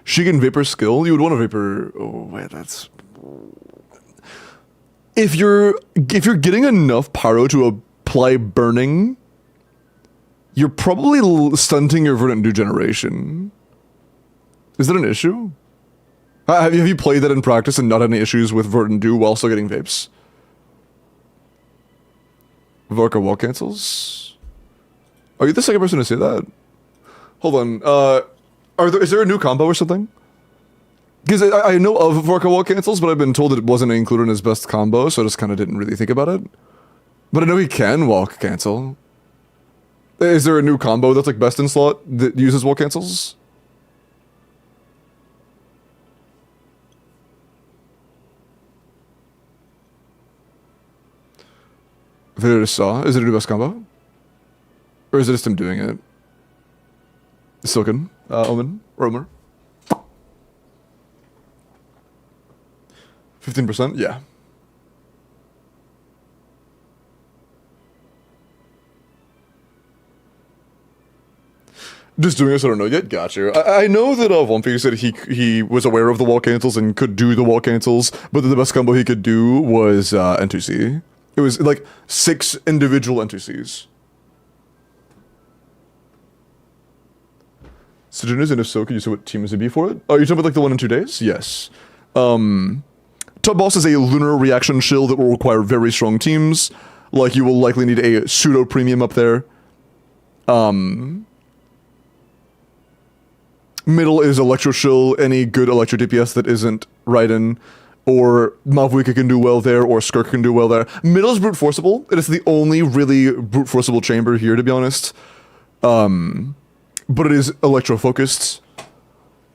Shigan Vapor skill? You would want a Vapor... Oh, wait, that's... If you're getting enough pyro to apply burning, you're probably stunting your Verdant Degeneration. Is that an issue? Have you played that in practice and not had any issues with Verdant Dew while still getting vapes? Vorka wall cancels? Are you the second person to say that? Hold on, is there a new combo or something? Because I know of Vorka wall cancels, but I've been told that it wasn't included in his best combo, so I just kind of didn't really think about it. But I know he can wall cancel. Is there a new combo that's like best in slot that uses wall cancels? Video saw. Is it a new best combo? Or is it just him doing it? Silken. Omen. Romer. 15%? Yeah. Just doing this, I don't know yet. Gotcha. I know that One Piece said he was aware of the wall cancels and could do the wall cancels, but the best combo he could do was N2C. It was like 6 individual N2Cs. Sejunas, and if so, can you say what team is it be for it? Oh, you're talking about like the one in 2 days? Yes. Top boss is a lunar reaction shield that will require very strong teams. Like, you will likely need a pseudo premium up there. Middle is Electro Shill, any good Electro DPS that isn't Raiden, or Mavuika can do well there, or Skirk can do well there. Middle is Brute Forceable. It is the only really Brute Forceable chamber here, to be honest. But it is Electro focused.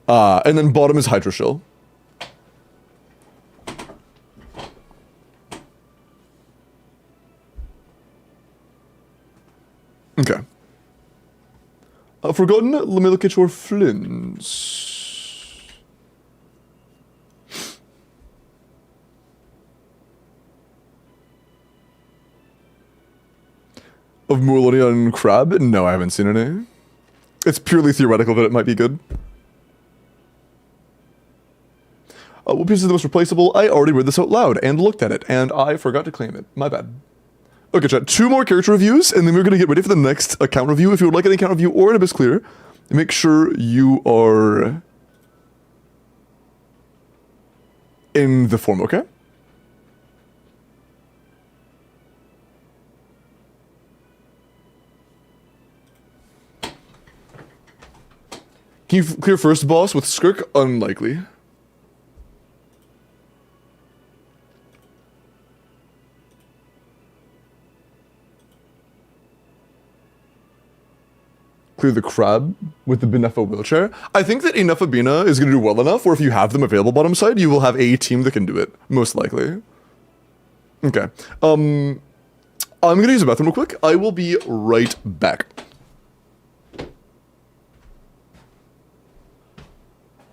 And then bottom is Hydro Shill. Okay. Forgotten, let me look at your flints. Of Murlonian Crab? No, I haven't seen any. It's purely theoretical that it might be good. What piece is the most replaceable? I already read this out loud and looked at it, and I forgot to claim it. My bad. Okay, chat. 2 more character reviews, and then we're going to get ready for the next account review. If you would like an account review or an Abyss Clear, make sure you are in the form, okay? Can you clear first boss with Skirk? Unlikely. Clear the crab with the Benefa wheelchair. I think that Inefa Bina is going to do well enough, or if you have them available bottom side, you will have a team that can do it, most likely. Okay. I'm going to use the bathroom real quick. I will be right back.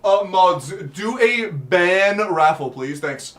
Mods, do a ban raffle, please. Thanks.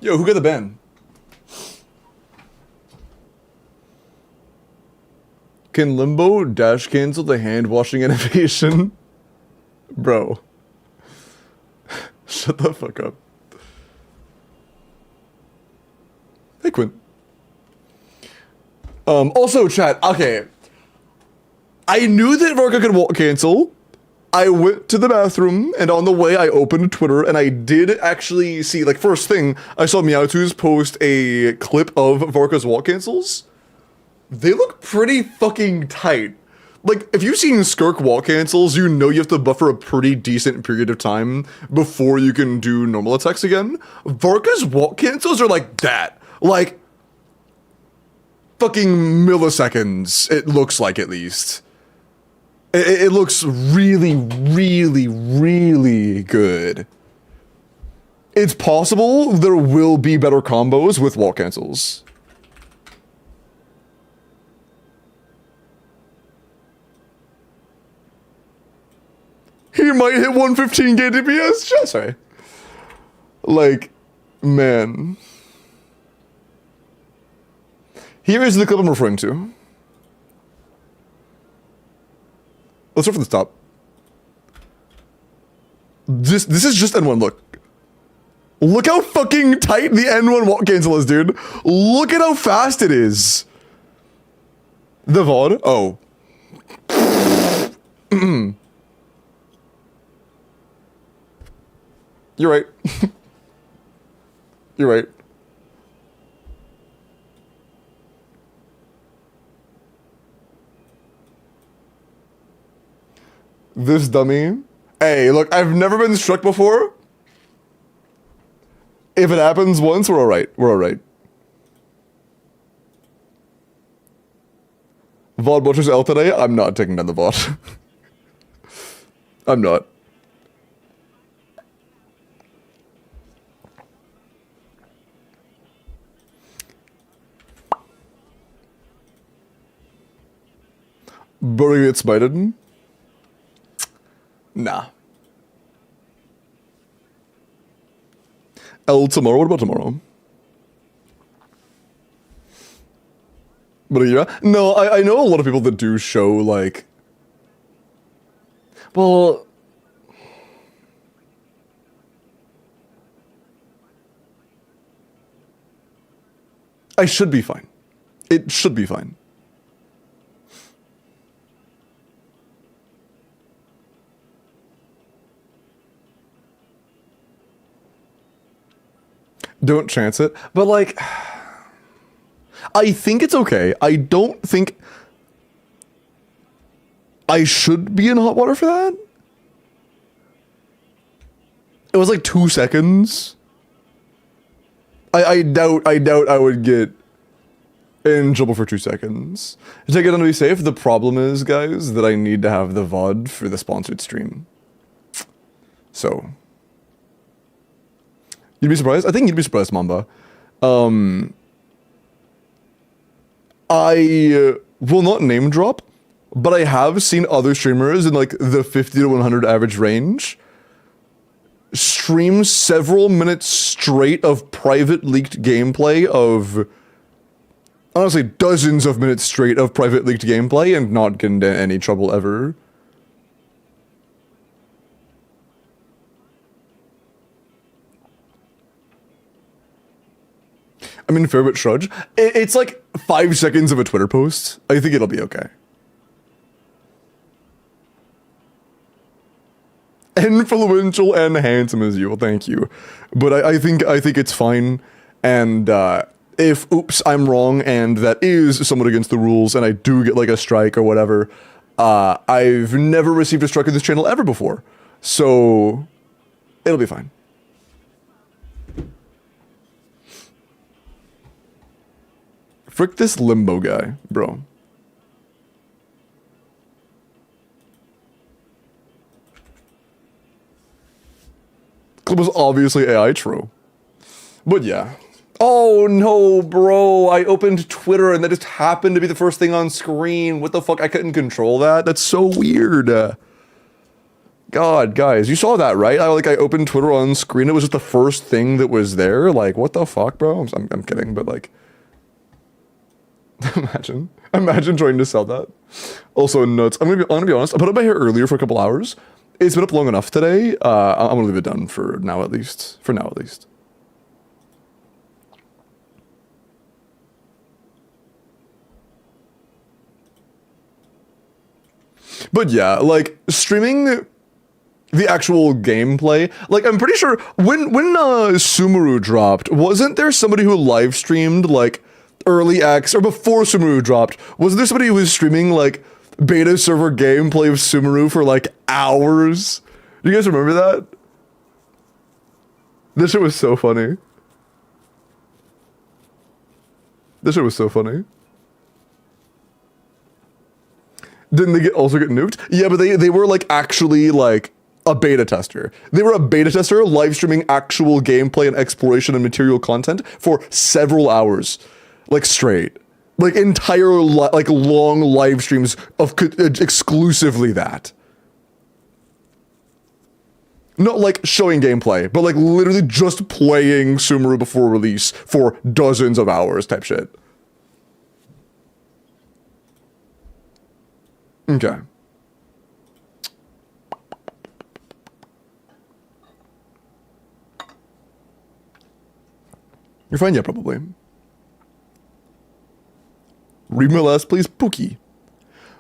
Yo, who got the ban? Can Limbo dash cancel the hand washing animation? Bro. Shut the fuck up. Hey, Quinn. Also, chat, okay. I knew that Vorka could cancel. I went to the bathroom, and on the way, I opened Twitter, and I did actually see, like, first thing, I saw Meowtoo's post a clip of Vorka's wall cancels. They look pretty fucking tight. Like, if you've seen Skirk wall cancels, you know you have to buffer a pretty decent period of time before you can do normal attacks again. Vorka's wall cancels are like that. Like, fucking milliseconds, it looks like, at least. It looks really, really, really good. It's possible there will be better combos with wall cancels. He might hit 115 KDPS. Sorry. Like, man. Here is the clip I'm referring to. Let's start from the top. This is just N1, look. Look how fucking tight the N1 wall cancel is, dude. Look at how fast it is. The VOD? Oh. You're right. You're right. This dummy. Hey, look, I've never been struck before. If it happens once, we're alright. We're alright. VOD Butcher's L today? I'm not taking down the VOD. I'm not. Burger gets spited? Nah. L tomorrow? What about tomorrow? But yeah, no, I know a lot of people that do show, like... Well... I should be fine. It should be fine. Don't chance it. But, like, I think it's okay. I don't think I should be in hot water for that. It was like 2 seconds. I doubt I would get in trouble for 2 seconds. Take it on to be safe. The problem is, guys, that I need to have the VOD for the sponsored stream. So... You'd be surprised? I think you'd be surprised, Mamba. I will not name drop, but I have seen other streamers in like the 50 to 100 average range stream several minutes straight of private leaked gameplay of, honestly, dozens of minutes straight of private leaked gameplay and not get into any trouble ever. I mean, fair bit shrudge. It's like 5 seconds of a Twitter post. I think it'll be okay. Influential and handsome as you. Well, thank you. But I think it's fine. And if, oops, I'm wrong, and that is somewhat against the rules, and I do get like a strike or whatever, I've never received a strike on this channel ever before. So, it'll be fine. Frick this Limbo guy, bro. Clip was obviously AI true. But yeah. Oh no, bro. I opened Twitter and that just happened to be the first thing on screen. What the fuck? I couldn't control that? That's so weird. God, guys, you saw that, right? I opened Twitter on screen. It was just the first thing that was there. Like, what the fuck, bro? I'm kidding, but like, imagine trying to sell that. Also nuts. I'm gonna be honest. I put up my hair earlier for a couple hours. It's been up long enough today. I'm gonna leave it done for now at least. For now at least. But yeah, like streaming the actual gameplay, like I'm pretty sure when Sumeru dropped, wasn't there somebody who live streamed like early access, or before Sumeru dropped, wasn't there somebody who was streaming like beta server gameplay of Sumeru for like hours? Do you guys remember that? This shit was so funny. This shit was so funny. Didn't they also get nuked? Yeah, but they were like actually like a beta tester. They were a beta tester live streaming actual gameplay and exploration and material content for several hours, like straight, like entire like long live streams of exclusively that. Not like showing gameplay, but like literally just playing Sumeru before release for dozens of hours type shit. Okay. You're fine, yeah, probably. Read my last, please, Pookie.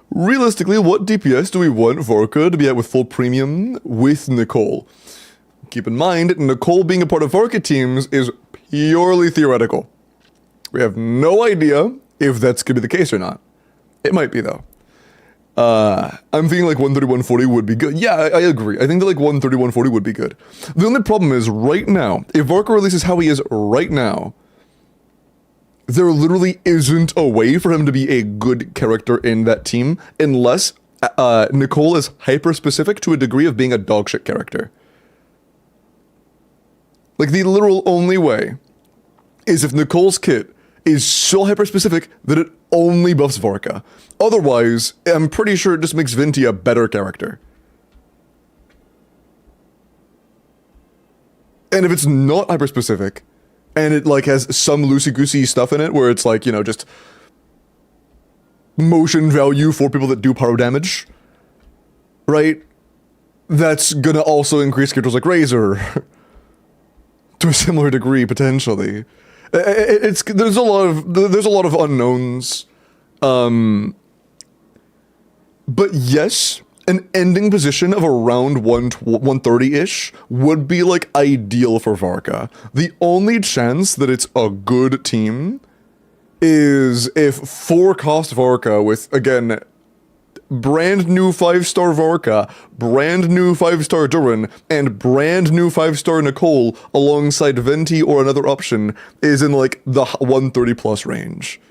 Realistically, what DPS do we want Vorka to be at with full premium with Nicole? Keep in mind, Nicole being a part of Vorka teams is purely theoretical. We have no idea if that's going to be the case or not. It might be, though. I'm thinking like 130, 140 would be good. Yeah, I agree. I think that like 130, 140 would be good. The only problem is right now, if Vorka releases how he is right now, there literally isn't a way for him to be a good character in that team unless Nicole is hyper-specific to a degree of being a dogshit character. Like the literal only way is if Nicole's kit is so hyper-specific that it only buffs Vorka. Otherwise, I'm pretty sure it just makes Venti a better character. And if it's not hyper-specific, and it like has some loosey-goosey stuff in it, where it's like, you know, just motion value for people that do pyro damage, right? That's gonna also increase characters like Razor to a similar degree, potentially. There's a lot of unknowns, but yes, an ending position of around 130-ish would be like ideal for Varka. The only chance that it's a good team is if 4-cost Varka with, again, brand new 5-star Varka, brand new 5-star Duran, and brand new 5-star Nicole alongside Venti or another option is in like the 130 plus range.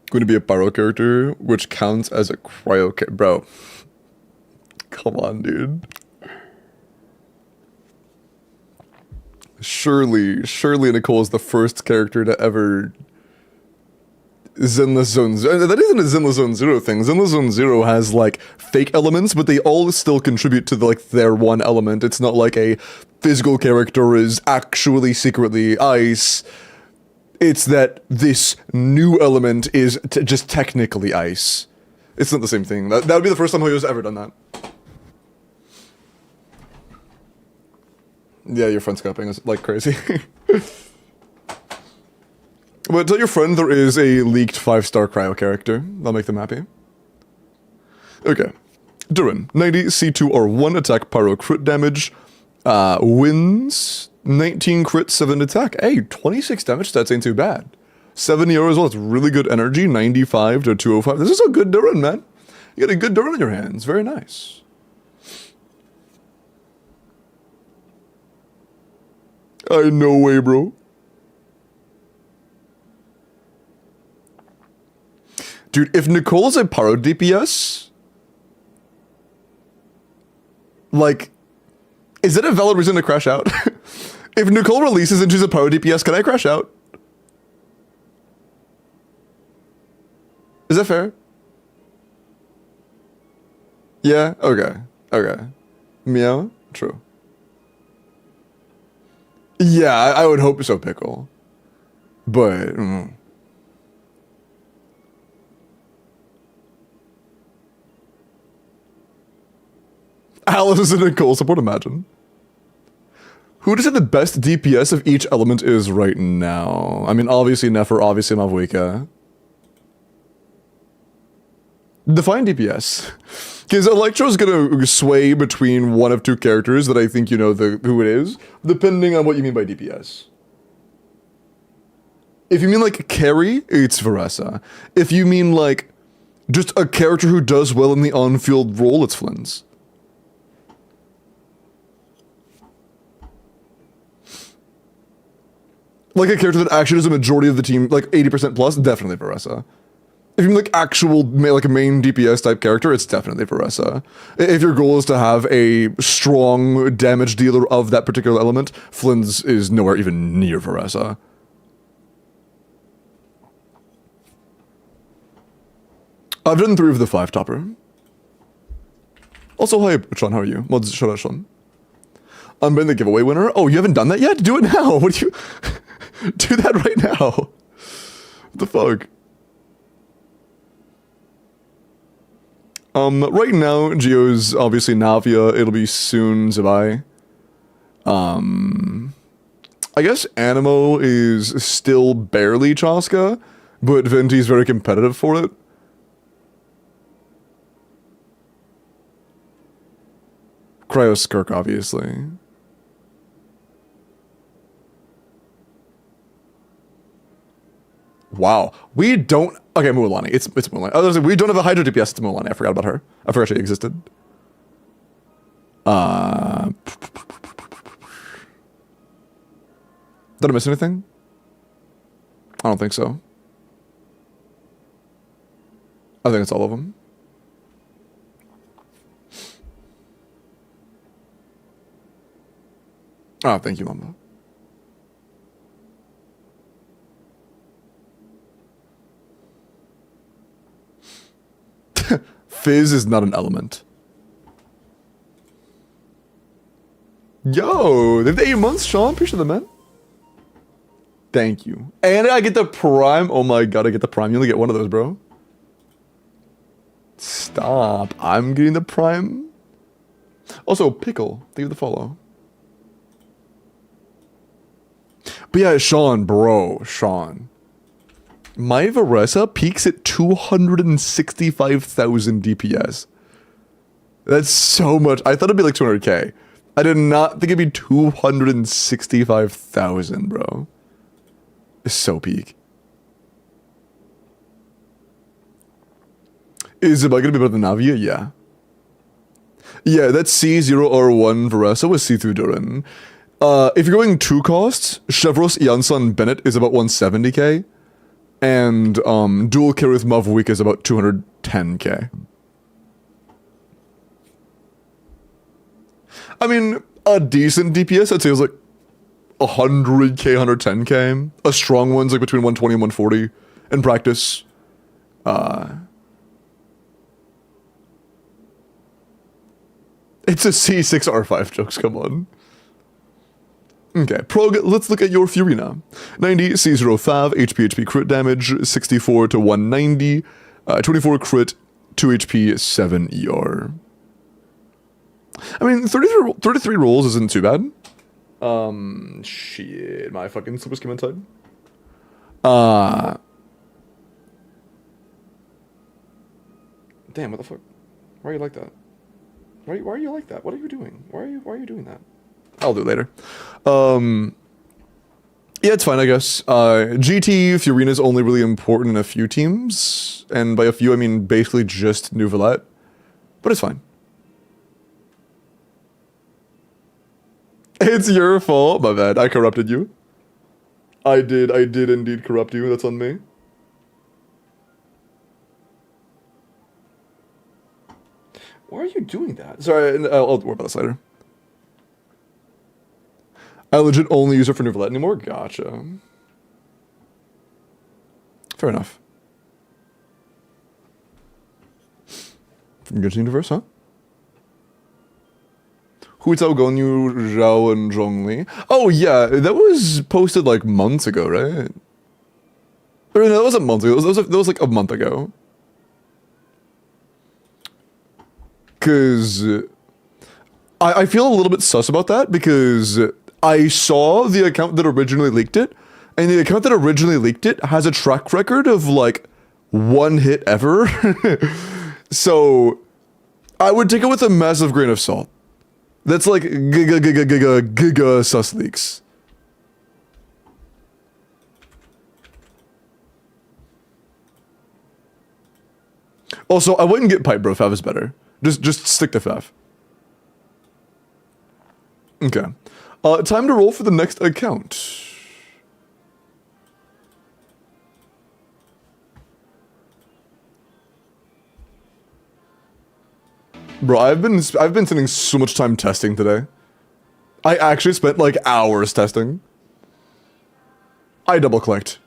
Going to be a pyro character, which counts as a cryo bro. Come on, dude. Surely Nicole is the first character to ever Zenless Zone Zero. That isn't a Zenless Zone Zero thing. Zenless Zone Zero has like fake elements, but they all still contribute to their one element. It's not like a physical character is actually secretly ice. It's that this new element is just technically ice. It's not the same thing. That would be the first time Hoyo's ever done that. Yeah, your friend's scoping is like crazy. But tell your friend there is a leaked 5-star cryo character. That'll make them happy. Okay. Duran, 90 C2 R1 attack pyro crit damage. Wins 19 crit, 7 attack. Hey, 26 damage stats ain't too bad. 70 euros as well. It's really good energy. 95 to 205. This is a good Duran, man. You got a good Duran in your hands. Very nice. I no way, bro. Dude, if Nicole is a pyro DPS, like, is it a valid reason to crash out? If Nicole releases and she's a pyro DPS, can I crash out? Is that fair? Yeah, okay. Okay. Meow? True. Yeah, I would hope so, Pickle. But, Alice is in a goal support, imagine. Who does have the best DPS of each element is right now? I mean, obviously Nefer, obviously Mavwika. Define DPS. Because Electro's gonna sway between one of two characters that I think you know who it is, depending on what you mean by DPS. If you mean like carry, it's Varessa. If you mean like just a character who does well in the on-field role, it's Flynn's. Like a character that actually does a majority of the team, like 80% plus, definitely Varessa. If you mean like actual, like a main DPS type character, it's definitely Varessa. If your goal is to have a strong damage dealer of that particular element, Flynn's is nowhere even near Varessa. I've done 3 of the 5 topper. Also, hi, Sean, how are you? Mods, shout out, Sean. I'm been the giveaway winner. Oh, you haven't done that yet? Do it now. What do you... Do that right now. What the fuck? Right now, Geo's obviously Navia. It'll be soon Zabai. I guess Animo is still barely Chaska, but Venti's very competitive for it. Cryoskirk, obviously. Wow. We don't... Okay, Mualani. It's Mualani. I was like, we don't have a Hydro DPS. It's Mualani. I forgot about her. I forgot she existed. Did I miss anything? I don't think so. I think it's all of them. Oh, thank you, Mama. Fizz is not an element. Yo, they've 8 months, Sean. Appreciate the man. Thank you. And I get the prime. Oh my god, I get the prime. You only get one of those, bro. Stop. I'm getting the prime. Also, Pickle. Thank you for the follow. But yeah, Sean, bro. Sean. My Varessa peaks at 265,000 DPS. That's so much. I thought it'd be like 200k. I did not think it'd be 265,000, bro. It's so peak. Is it gonna be better than Navia? Yeah. Yeah, that's C0R1 Varessa with C2 Durin. If you're going 2 costs, Chevros, Janssen, Bennett is about 170k. And dual carry with Mavwika is about 210k. I mean, a decent DPS, I'd say, is like 100k, 110k. A strong one's like between 120 and 140 in practice. It's a C6R5 jokes, come on. Okay, Prog, let's look at your Furina. 90 C05, HP crit damage, 64 to 190, 24 crit, 2 HP, 7 ER. I mean, 33 rolls isn't too bad. Shit, my fucking super skim inside. Damn, what the fuck? Why are you like that? Why are you like that? What are you doing? Why are you doing that? I'll do it later. Yeah, it's fine, I guess. GT Furina is only really important in a few teams, and by a few I mean basically just Nouvellette, but it's fine. It's your fault. My bad. I corrupted you. I did indeed corrupt you. That's on me. Why are you doing that? Sorry, I'll worry about this later. I legit only use it for Nouvellette anymore? Gotcha. Fair enough. From Good Universe, huh? Hu Tao Gonyu, Zhao, and Zhongli. Oh yeah, that was posted like months ago, right? Or no, that wasn't months ago. That was like a month ago. Cause I feel a little bit sus about that because I saw the account that originally leaked it, and the account that originally leaked it has a track record of like one hit ever. So I would take it with a massive grain of salt. That's like giga sus leaks. Also, I wouldn't get pipe, bro. Fav is better. Just stick to Fav. Okay. Time to roll for the next account. Bro, I've been spending so much time testing today. I actually spent like hours testing. I double clicked.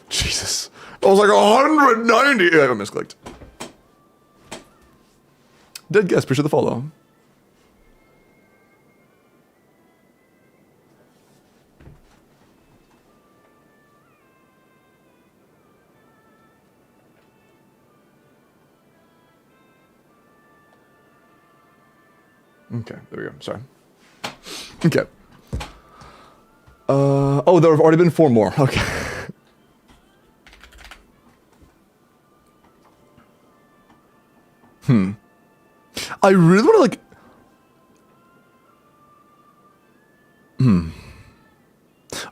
Jesus. I was like 190. Yeah, I misclicked. Dead guess, appreciate the follow. Okay, there we go. Sorry. Okay. Oh, there have already been 4 more. Okay. I really want to like...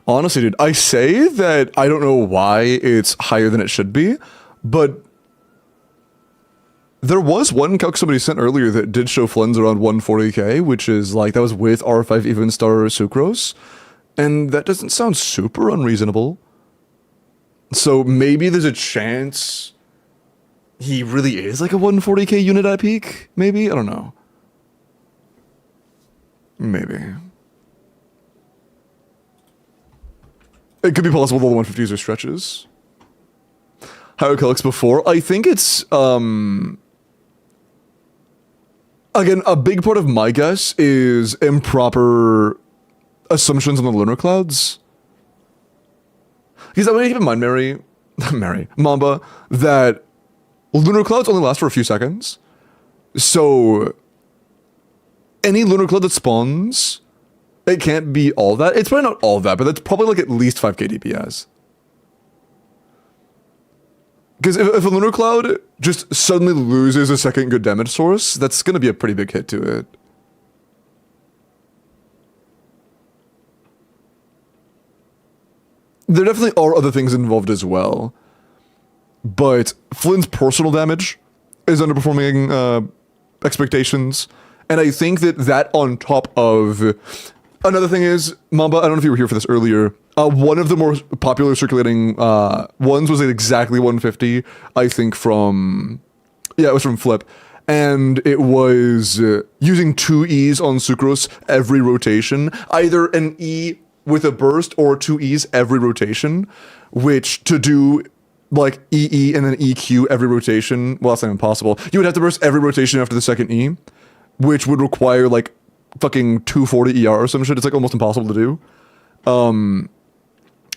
Honestly, dude, I say that I don't know why it's higher than it should be, but there was one calc somebody sent earlier that did show Flens around 140k, which is like, that was with R5 even star sucrose, and that doesn't sound super unreasonable. So maybe there's a chance he really is like a 140k unit at peak, maybe? I don't know. Maybe. It could be possible that the 150s are stretches. How it collects before? I think it's, again, a big part of my guess is improper assumptions on the lunar clouds. Because I want to keep in mind, Mamba, that lunar clouds only last for a few seconds. So any lunar cloud that spawns, it can't be all that. It's probably not all that, but that's probably like at least 5k DPS. Because if a lunar cloud just suddenly loses a second good damage source, that's going to be a pretty big hit to it. There definitely are other things involved as well. But Flynn's personal damage is underperforming expectations. And I think that on top of... Another thing is, Mamba, I don't know if you were here for this earlier, one of the more popular circulating ones was at exactly 150, I think from... Yeah, it was from Flip. And it was using 2 E's on Sucrose every rotation. Either an E with a burst or 2 E's every rotation, which to do like EE and then EQ every rotation, well, that's not impossible. You would have to burst every rotation after the second E, which would require like fucking 240 ER or some shit. It's like almost impossible to do. And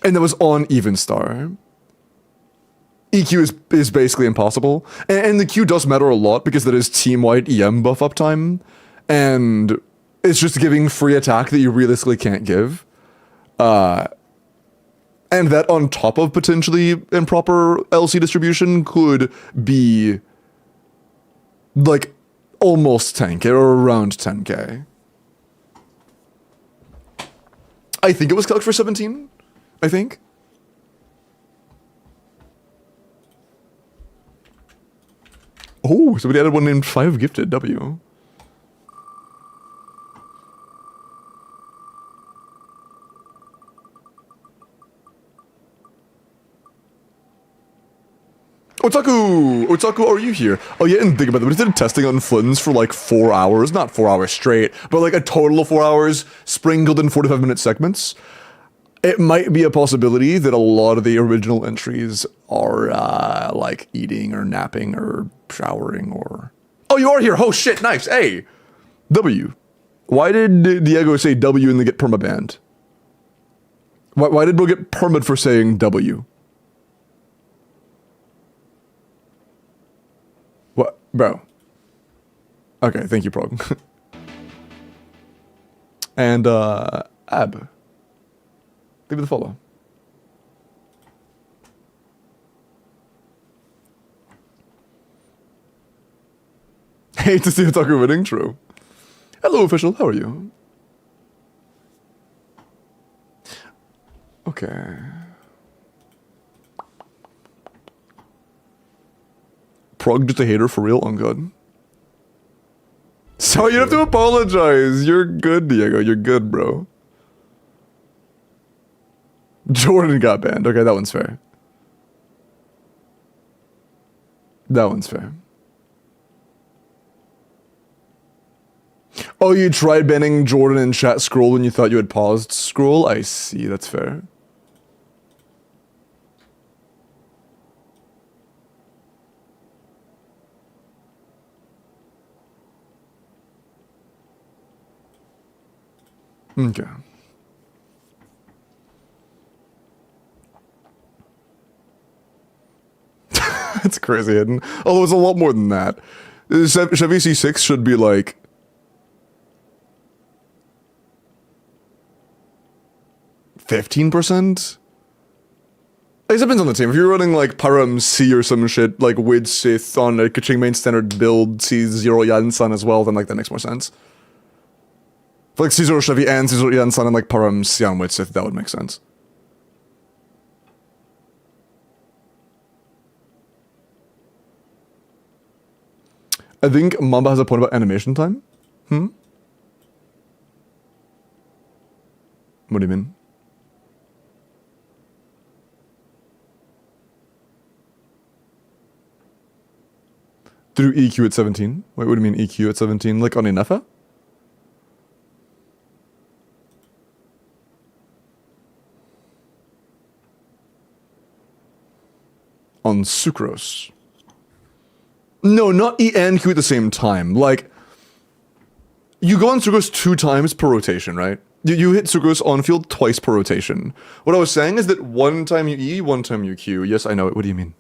that was on Even Star. EQ is basically impossible. And the Q does matter a lot because that is team-wide EM buff uptime. And it's just giving free attack that you realistically can't give. And that on top of potentially improper LC distribution could be like almost 10k or around 10k. I think it was calced for 17, I think. Oh, somebody added one named 5 Gifted W. Otaku, are you here? Oh yeah, and think about it, we did testing on Flynn's for like 4 hours, not 4 hours straight, but like a total of 4 hours sprinkled in 45-minute segments. It might be a possibility that a lot of the original entries are like eating or napping or showering or... Oh, you are here! Oh shit, nice, hey! W. Why did Diego say W and then get permabanned? Why did bro get permad for saying W? What? Bro. Okay, thank you, Prog. And, Ab. Leave it the follow. Hate to see Otaku winning, true. Hello, official, how are you? Okay. Prog just a hater for real? I'm good. So you have to apologize. You're good, Diego. You're good, bro. Jordan got banned. Okay, that one's fair. That one's fair. Oh, you tried banning Jordan in chat scroll when you thought you had paused scroll? I see, that's fair. Okay. That's crazy, hidden. Although it's a lot more than that. Chevy C6 should be like 15%? It depends on the team. If you're running like Param C or some shit, like Wid Sith on a Kaching main standard build, C0 Yansan as well, then like that makes more sense. For like C0 Chevy and C0 Yansan and like Param C on Wid Sith, that would make sense. I think Mamba has a point about animation time. What do you mean? Through EQ at 17? Wait, what do you mean EQ at 17? Like on Inefa? On Sucrose. No, not E and Q at the same time. Like, you go on Sucrose 2 times per rotation, right? You hit Sucrose on field twice per rotation. What I was saying is that 1 time you E, 1 time you Q. Yes, I know it. What do you mean?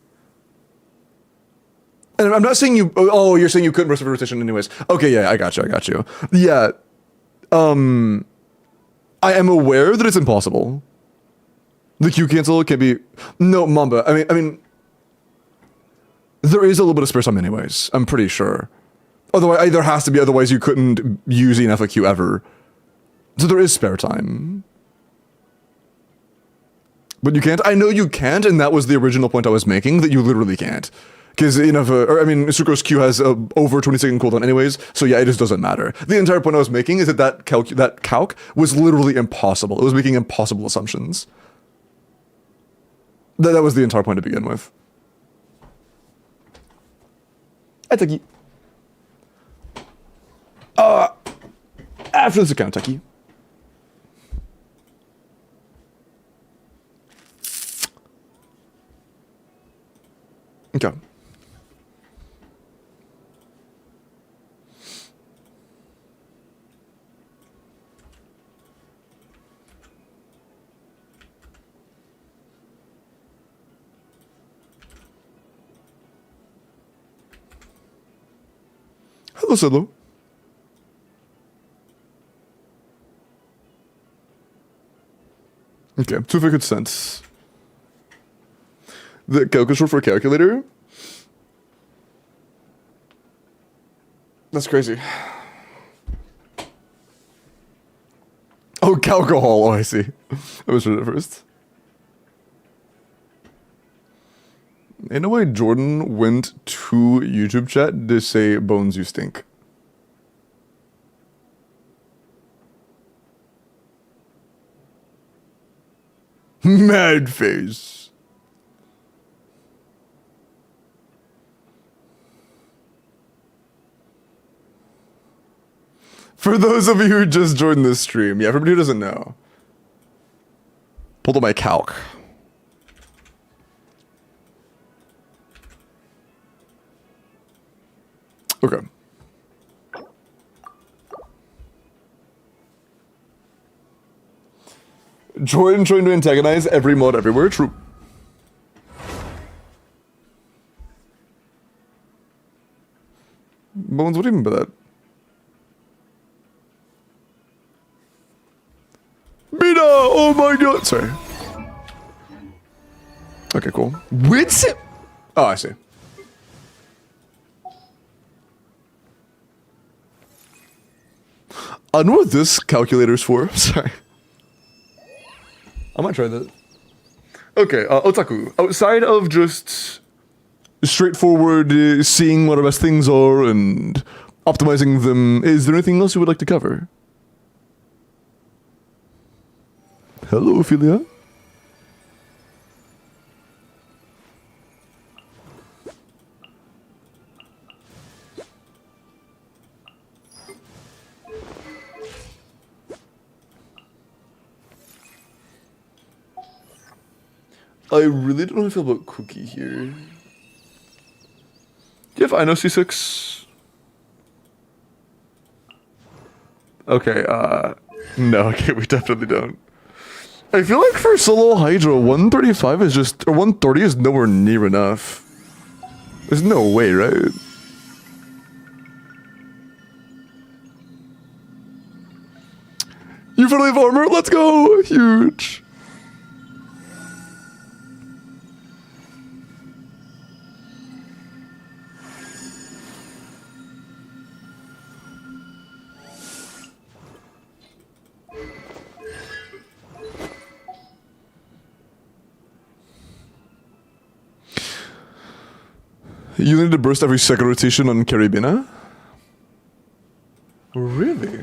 And I'm not saying you... Oh, you're saying you couldn't rest of rotation anyways. Okay, yeah, I got you. Yeah. I am aware that it's impossible. The Q cancel can be... No, Mamba. I mean... There is a little bit of spare time anyways, I'm pretty sure. Otherwise, there has to be, otherwise you couldn't use enough of Q ever. So there is spare time. But you can't? I know you can't, and that was the original point I was making, that you literally can't. Because, Sucrose Q has over 20-second cooldown anyways, so yeah, it just doesn't matter. The entire point I was making is that calc was literally impossible. It was making impossible assumptions. That was the entire point to begin with. Taki. After this account, Taki. Okay. Hello, Silo. Okay, to make good sense. The calc is short for calculator? That's crazy. Oh, alcohol. Oh, I see. I was read it first. In a way, Jordan went to YouTube chat to say, Bones, you stink. Mad face. For those of you who just joined this stream, yeah, everybody who doesn't know. Pulled up my calc. Okay. Jordan trying to antagonize every mod everywhere. True. Bones, what do you mean by that? Bina! Oh my god! Sorry. Okay, cool. What's it? Oh, I see. I know what this calculator's for. Sorry. I might try that. Okay, Otaku. Outside of just straightforward seeing what our best things are and optimizing them, is there anything else you would like to cover? Hello, Ophelia. I really don't know how I feel about Cookie here. Do you have Ino C6? Okay, no, okay, we definitely don't. I feel like for solo Hydra, 135 is just, or 130 is nowhere near enough. There's no way, right? You finally have armor? Let's go! Huge! You need to burst every second rotation on Caribina? Really?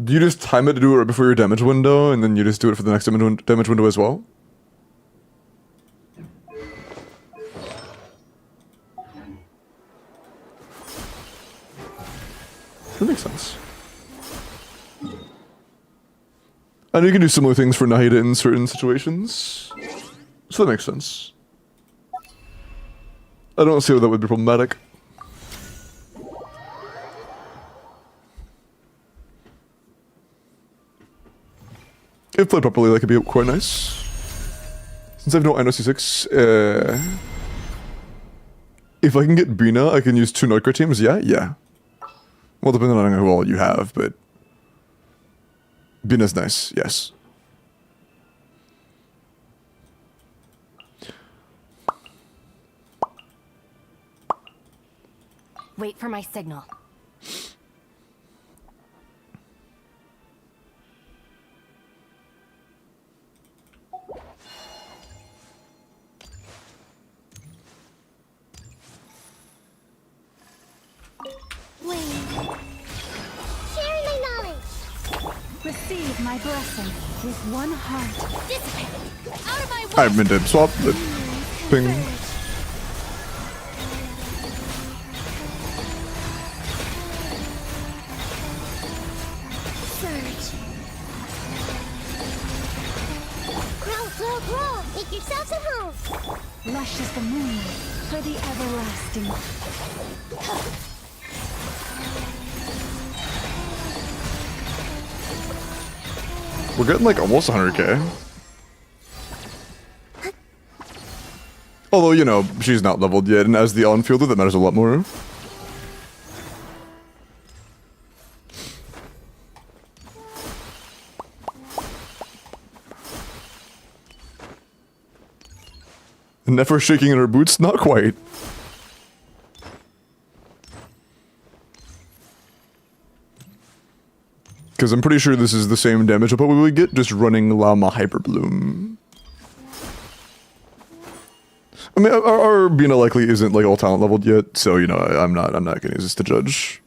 Do you just time it to do it right before your damage window, and then you just do it for the next damage window as well? That makes sense. I know you can do similar things for Nahida in certain situations, so that makes sense. I don't see how that would be problematic. If played properly, that could be quite nice. Since I have no Ino C6, if I can get Bina, I can use 2 Nightcrawler teams, yeah? Yeah. Well, depending on who all you have, but... Bina's nice, yes. Wait for my signal. Sharing my knowledge. Receive my blessing with one heart. Dissipate! Out of my way! I meant to swap, but... Ping. Surge. Grow, grow, grow. Make yourselves at home. Lush as the moon for the everlasting. We're getting like almost 100k. Although, you know, she's not leveled yet, and as the on-fielder, that matters a lot more. Never shaking in her boots? Not quite. Because I'm pretty sure this is the same damage I'll probably get just running Llama Hyperbloom. I mean, our Bina likely isn't like all talent leveled yet, so you know, I'm not gonna use this to judge.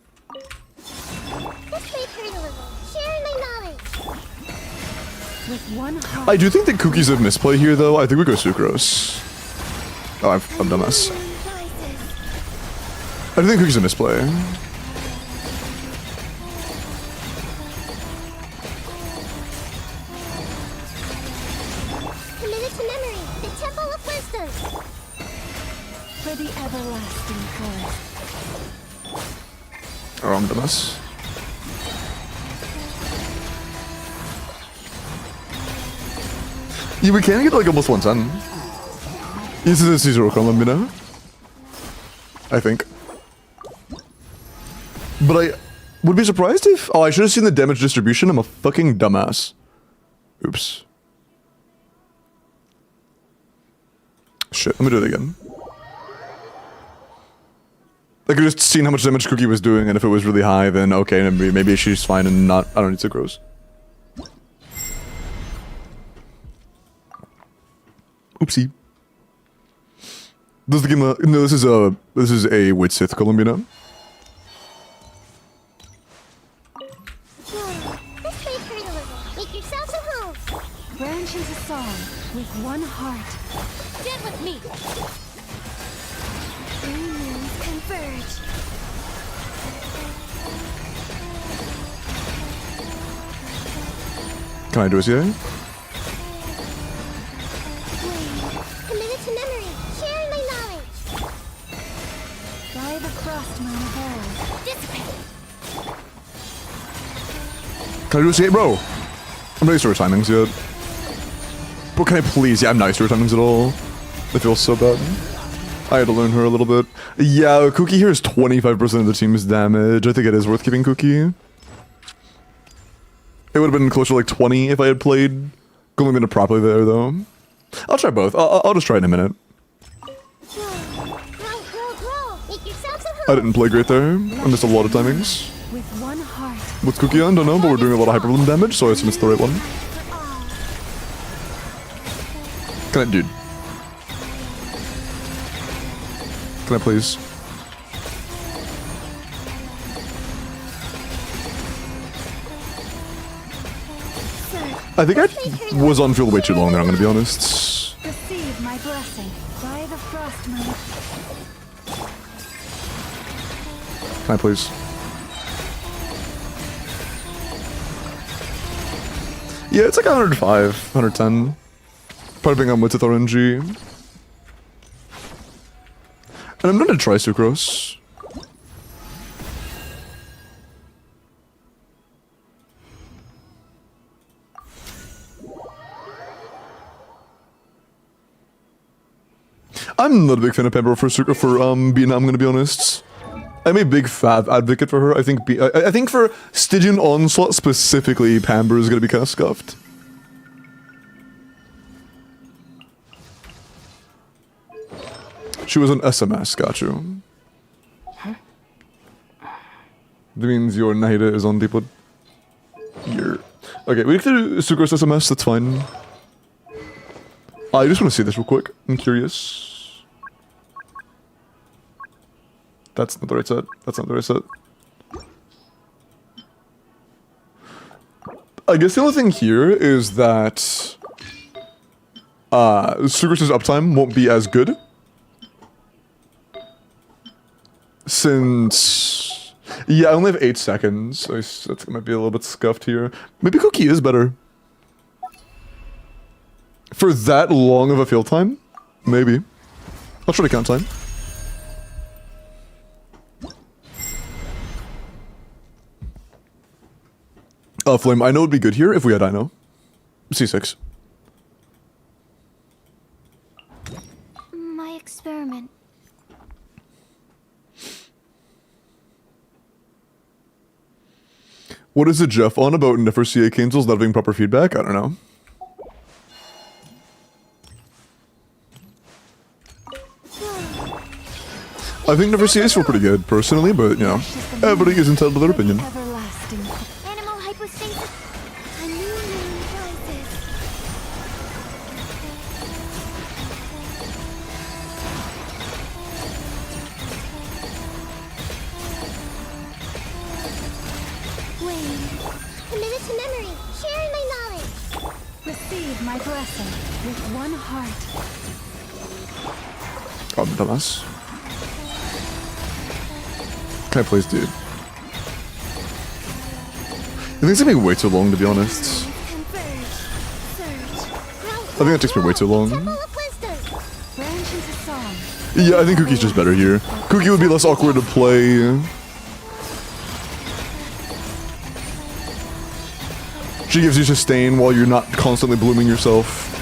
Let's wait for a little. Sharing my knowledge. With one heart. I do think that Cookie's a misplay here, though. I think we go Sucrose. Oh, I'm dumbass. I do think Cookie's a misplay. Committed to memory. The Temple of Wisdom. For the everlasting forest. Oh, I'm dumbass. Yeah, we can get like almost 110. This is a 0 column, you know? I think. But I would be surprised if... Oh, I should have seen the damage distribution. I'm a fucking dumbass. Oops. Shit, let me do it again. I could just seen how much damage Cookie was doing, and if it was really high, then okay, maybe she's fine and not... I don't need sucrose. Oopsie. This is the game. No, this is a Wit Sith Columbina. This may hurt a little. Make yourselves at home. Branch into song with one heart. Stand with me. Three moons converge. Can I do it here? Committed to memory. Sharing my knowledge. By the frost moon of old. Dissipate. Can I do this yet, bro? I'm not used to her timings yet. Bro, can I please? Yeah, I'm not used to her timings at all. I feel so bad. I had to learn her a little bit. Yeah, Cookie here is 25% of the team's damage. I think it is worth keeping Cookie. It would have been closer to like 20 if I had played Columbina properly there, though. I'll try both. I'll just try it in a minute. Grow. Make yourselves at I home. didn't play great there. I missed a lot of timings. With one heart. What's Cookie on? Don't know, but we're doing a lot of hyperlimb damage, so I assume it's the right one. Can I, dude? Can I please? I think I was on field way too long there, I'm gonna be honest. Receive my blessing. By the frost moon. Can I please? Yeah, it's like 105, 110. Probably being on with RNG. And I'm gonna try sucrose. I'm not a big fan of Pembro for Bina, I'm gonna be honest. I'm a big fab advocate for her. I think for Stygian Onslaught specifically, Pamber is gonna be kind of scuffed. She was on SMS, got you. That means your Nahida is on Deepwood. Here. Okay, we can do Sucrose SMS, that's fine. I just want to see this real quick. I'm curious. That's not the right set. That's not the right set. I guess the only thing here is that Sucrose's uptime won't be as good. Since... Yeah, I only have 8 seconds. So that might be a little bit scuffed here. Maybe Cookie is better. For that long of a field time? Maybe. I'll try to count time. Flame, I know would be good here if we had Dino. C6. My experiment. What is it, Jeff, on about never CA cancels not having proper feedback? I don't know. I think never CAs feel pretty good, personally, but, you know, everybody is entitled to their opinion. Everlasting. Animal hypostasis. A new moon rises. Wayne. Committed to memory. Sharing my knowledge. Receive my blessing with one heart. Oh, dumbass. Can I please, dude? I think it's gonna be way too long, to be honest. Converge. Surge. I think that takes me way too long. Temple of wisdom. Branch into song. Yeah, I think Cookie's just better here. Cookie would be less awkward to play. She gives you sustain while you're not constantly blooming yourself.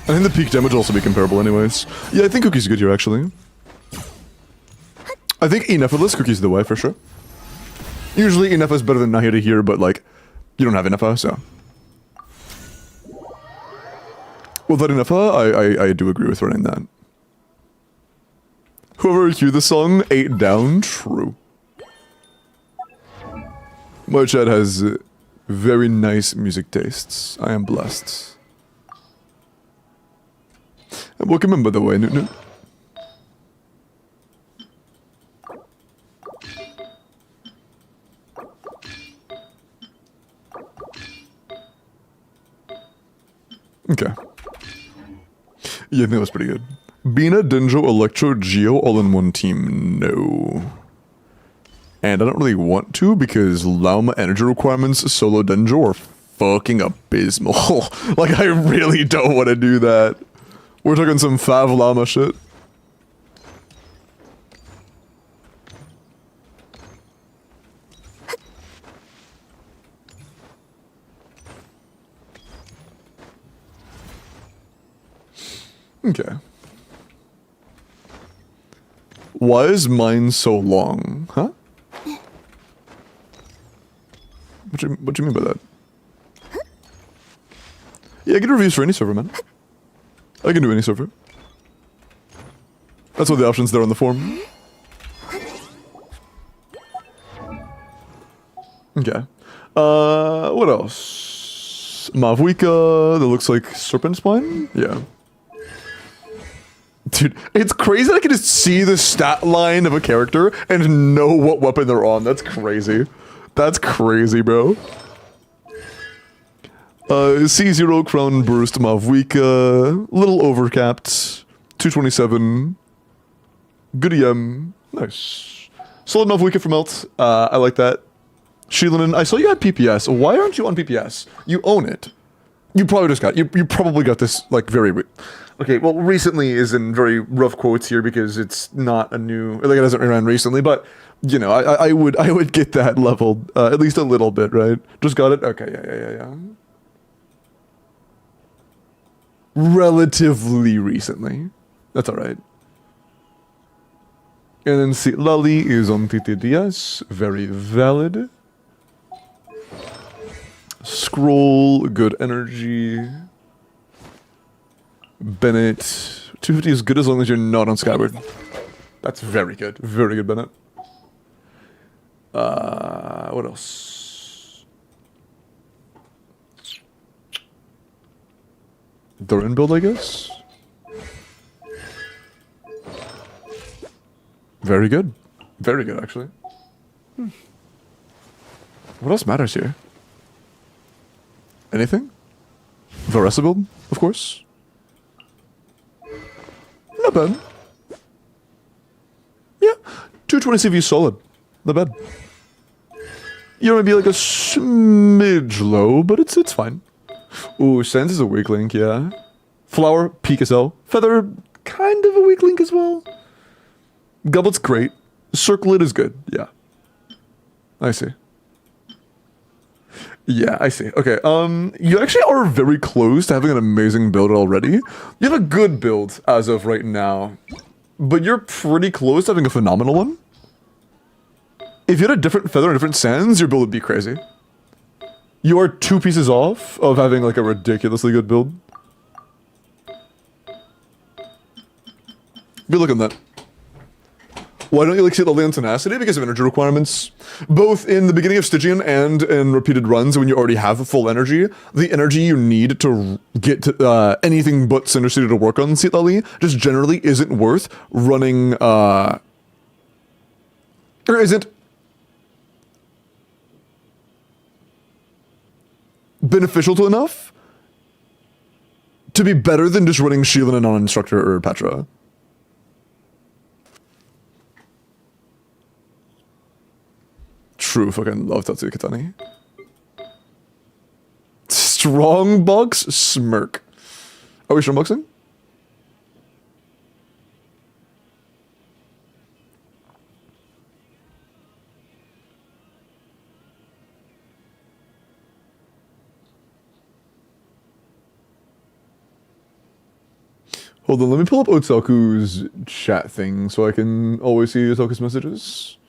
I think the peak damage will also be comparable anyways. Yeah, I think Cookie's good here, actually. I think Ineffa's Cookie's the way, for sure. Usually Ineffa's better than Nahida here, but, like, you don't have Ineffa, so. Without Ineffa, I do agree with running that. Whoever heard the song, 8 down, true. My chat has very nice music tastes. I am blessed. And welcome in, by the way, Newt. Okay. Yeah, I think that was pretty good. Bina, Denjo, Electro, Geo all in one team. No. And I don't really want to because Lauma energy requirements solo Denjo are fucking abysmal. Like, I really don't want to do that. We're talking some Fav Llama shit. Okay. Why is mine so long? Huh? What do you mean by that? Yeah, I get reviews for any server, man. I can do any server. That's what the options there on the form. Okay. What else? Mavwika, that looks like Serpent Spine? Yeah. Dude, it's crazy that I can just see the stat line of a character and know what weapon they're on. That's crazy. That's crazy, bro. C0 Crown Burst Mavwika, little overcapped, 227. Good EM, nice. Solid Mavwika from Melt, I like that. Sheelin, I saw you had PPS. Why aren't you on PPS? You own it. You probably just got, you probably got this, like, very, okay, well, recently is in very rough quotes here because it's not a new, like, it hasn't ran recently, but, you know, I would get that leveled, at least a little bit, right? Just got it? Okay, yeah. Relatively recently. That's alright. And then see, Lali is on TTDS, very valid. Scroll, good energy. Bennett, 250 is good as long as you're not on Skyward. That's very good, Bennett. What else? Durin build, I guess? Very good, actually. What else matters here? Anything? Varesa build, of course. Not bad. Yeah, 220 CV solid. Not bad. You're gonna be like a smidge low, but it's fine. Ooh, Sands is a weak link, yeah. Flower, peak as hell. Feather, kind of a weak link as well. Goblet's great. Circlet is good, yeah. I see. Yeah, I see. Okay, you actually are very close to having an amazing build already. You have a good build as of right now, but you're pretty close to having a phenomenal one. If you had a different feather and different sands, your build would be crazy. You are 2 pieces off of having like a ridiculously good build. Good look at that. Why don't you like see Lily and Tenacity? Because of energy requirements. Both in the beginning of Stygian and in repeated runs when you already have full energy, the energy you need to get to anything but Cinder City to work on Seat Lily just generally isn't worth running, or isn't beneficial to enough to be better than just running Sheila and non-instructor or Petra. True, fucking love Tatsuya Katani. Strong box smirk. Are we strong boxing? Hold on, let me pull up Otaku's chat thing so I can always see Otaku's messages.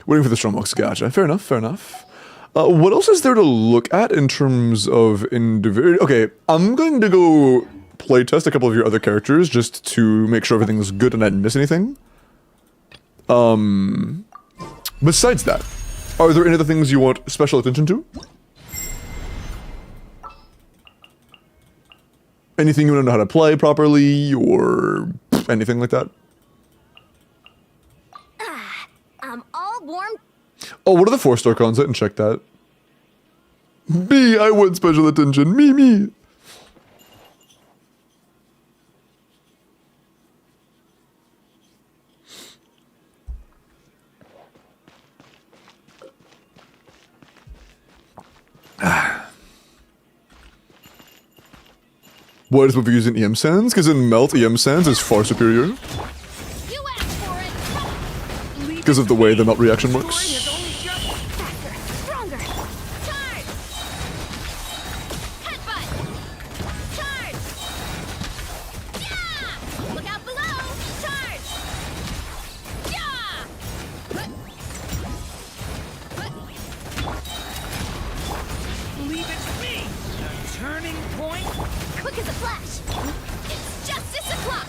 Waiting for the Strongbox, gotcha. Fair enough, fair enough. What else is there to look at in terms of individual? Okay, I'm going to go playtest a couple of your other characters just to make sure everything's good and I didn't miss anything. Besides that, are there any other things you want special attention to? Anything you want to know how to play properly, or anything like that? I'm all warm. Oh, what are the 4-star cons? I didn't check that. Me, I want special attention. Me. What is with using EM Sands? Because in Melt, EM Sands is far superior. You asked for it. Because of the way the Melt reaction Story works. has only just Faster, stronger. Charge. Headbutt. Charge. Yeah. Look out below. Charge. Yeah. leave it to me. The turning point. Quick as a flash. It's justice o'clock.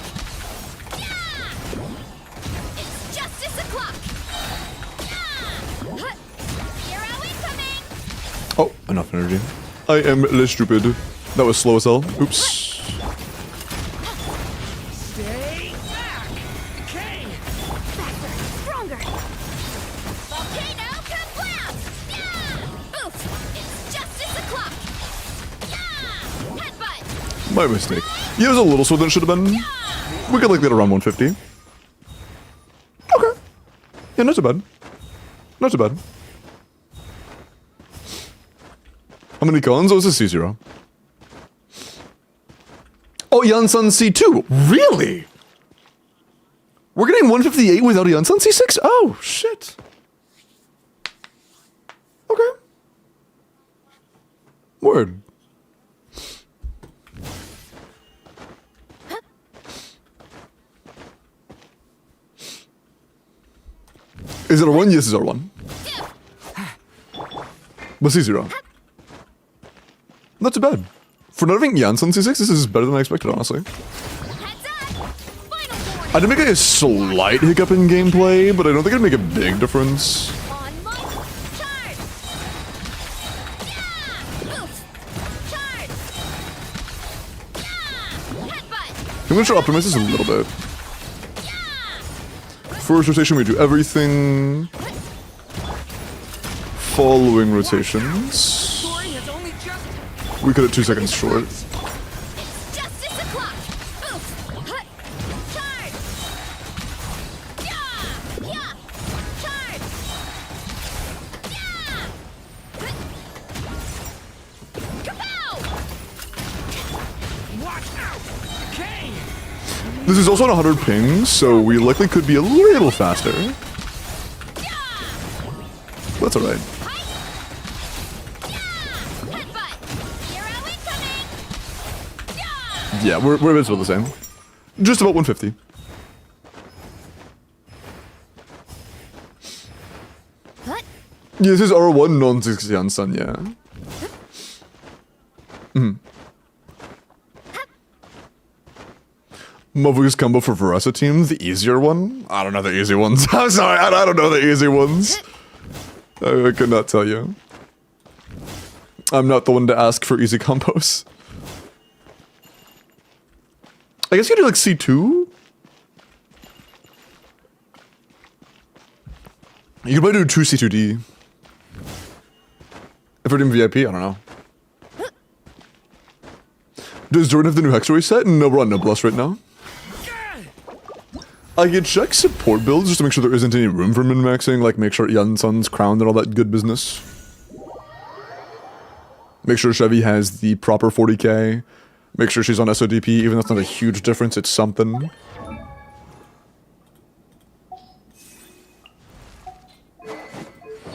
Yeah. It's justice o'clock. Yeah. Hero incoming. Oh, enough energy. I am less stupid. That was slow as hell. Oops. Stay back. Okay. Faster, stronger. Volcano kablam! Yeah! Oof! It's justice o'clock. Yeah! Headbutt! My mistake. Yeah, it was a little slower than it should have been. We could like that around 150. Okay. Yeah, not too bad. Not too bad. How many cons? Oh, this is C0. Oh, Yansun C2. Really? We're getting 158 without a Yansun C6? Oh, shit. Okay. Word. Is it a 1? Yes, it's a 1. But C0. Not too bad. For not having Yansun C6, this is better than I expected, honestly. Heads up! Final warning! I did make a slight hiccup in gameplay, but I don't think it'd make a big difference. On mark! Charge! Yeah! Oof! Charge! Yeah! Headbutt! I'm gonna try to optimize this a little bit. Yeah! First rotation, we do everything. Following rotations. Story has only just We cut it 2 seconds short. It's justice o'clock! Oof! Hut! Charge! Yeah! Yeah! Charge! Yeah! Kapow! watch out. Okay. This is also on 100 ping, so we likely could be a little faster. That's alright. Headbutt! Hero incoming! Yeah, we're basically the same. Just about 150. What? Yeah, this is R1 non-60 Sun, yeah. Motherfuckers combo for Veresa team, the easier one? I don't know the easy ones. I'm sorry, I don't know the easy ones. I could not tell you. I'm not the one to ask for easy combos. I guess you could do like C2? You could probably do 2 C2D. If we're doing VIP, I don't know. Does Jordan have the new Hex reset? No, we're on Noblesse right now. I could check support builds just to make sure there isn't any room for min-maxing, like make sure Yansun's crowned and all that good business. Make sure Chevy has the proper 40k. Make sure she's on SODP, even though it's not a huge difference, it's something.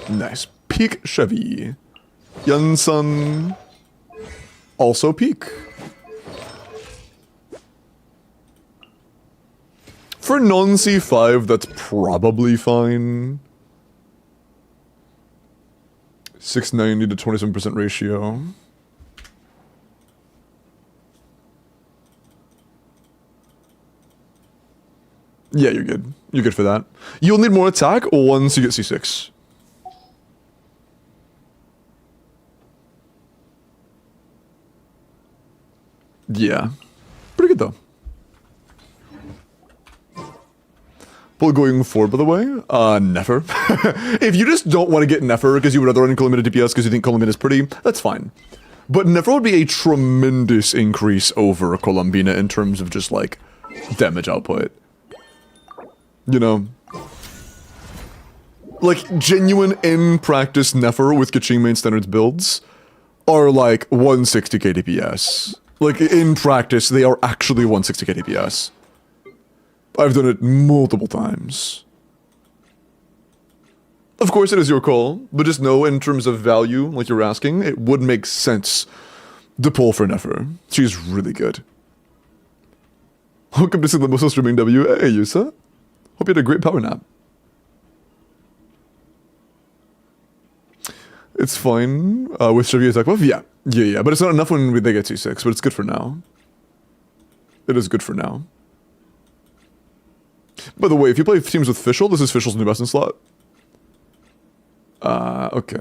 Nice. Peak Chevy. Yansun. Also peak. For non-C5, that's probably fine. 690 to 27% ratio. Yeah, you're good. You're good for that. You'll need more attack once you get C6. Yeah. Pretty good, though. Well, going forward, by the way, Nefer. If you just don't want to get Nefer because you would rather run Columbina DPS because you think Columbina is pretty, that's fine. But Nefer would be a tremendous increase over Columbina in terms of just, like, damage output. You know? Like, genuine in-practice Nefer with Kaching main standards builds are, like, 160k DPS. Like, in practice, they are actually 160k DPS. I've done it multiple times. Of course, it is your call, but just know in terms of value, like you're asking, it would make sense to pull for Nefer. She's really good. Welcome to Silimoso streaming W. Hey, Yusa. Hope you had a great power nap. It's fine with Chevy attack buff? Yeah. But it's not enough when they get C6, but it's good for now. It is good for now. By the way, if you play teams with Fischl, this is Fischl's new best in slot. Okay.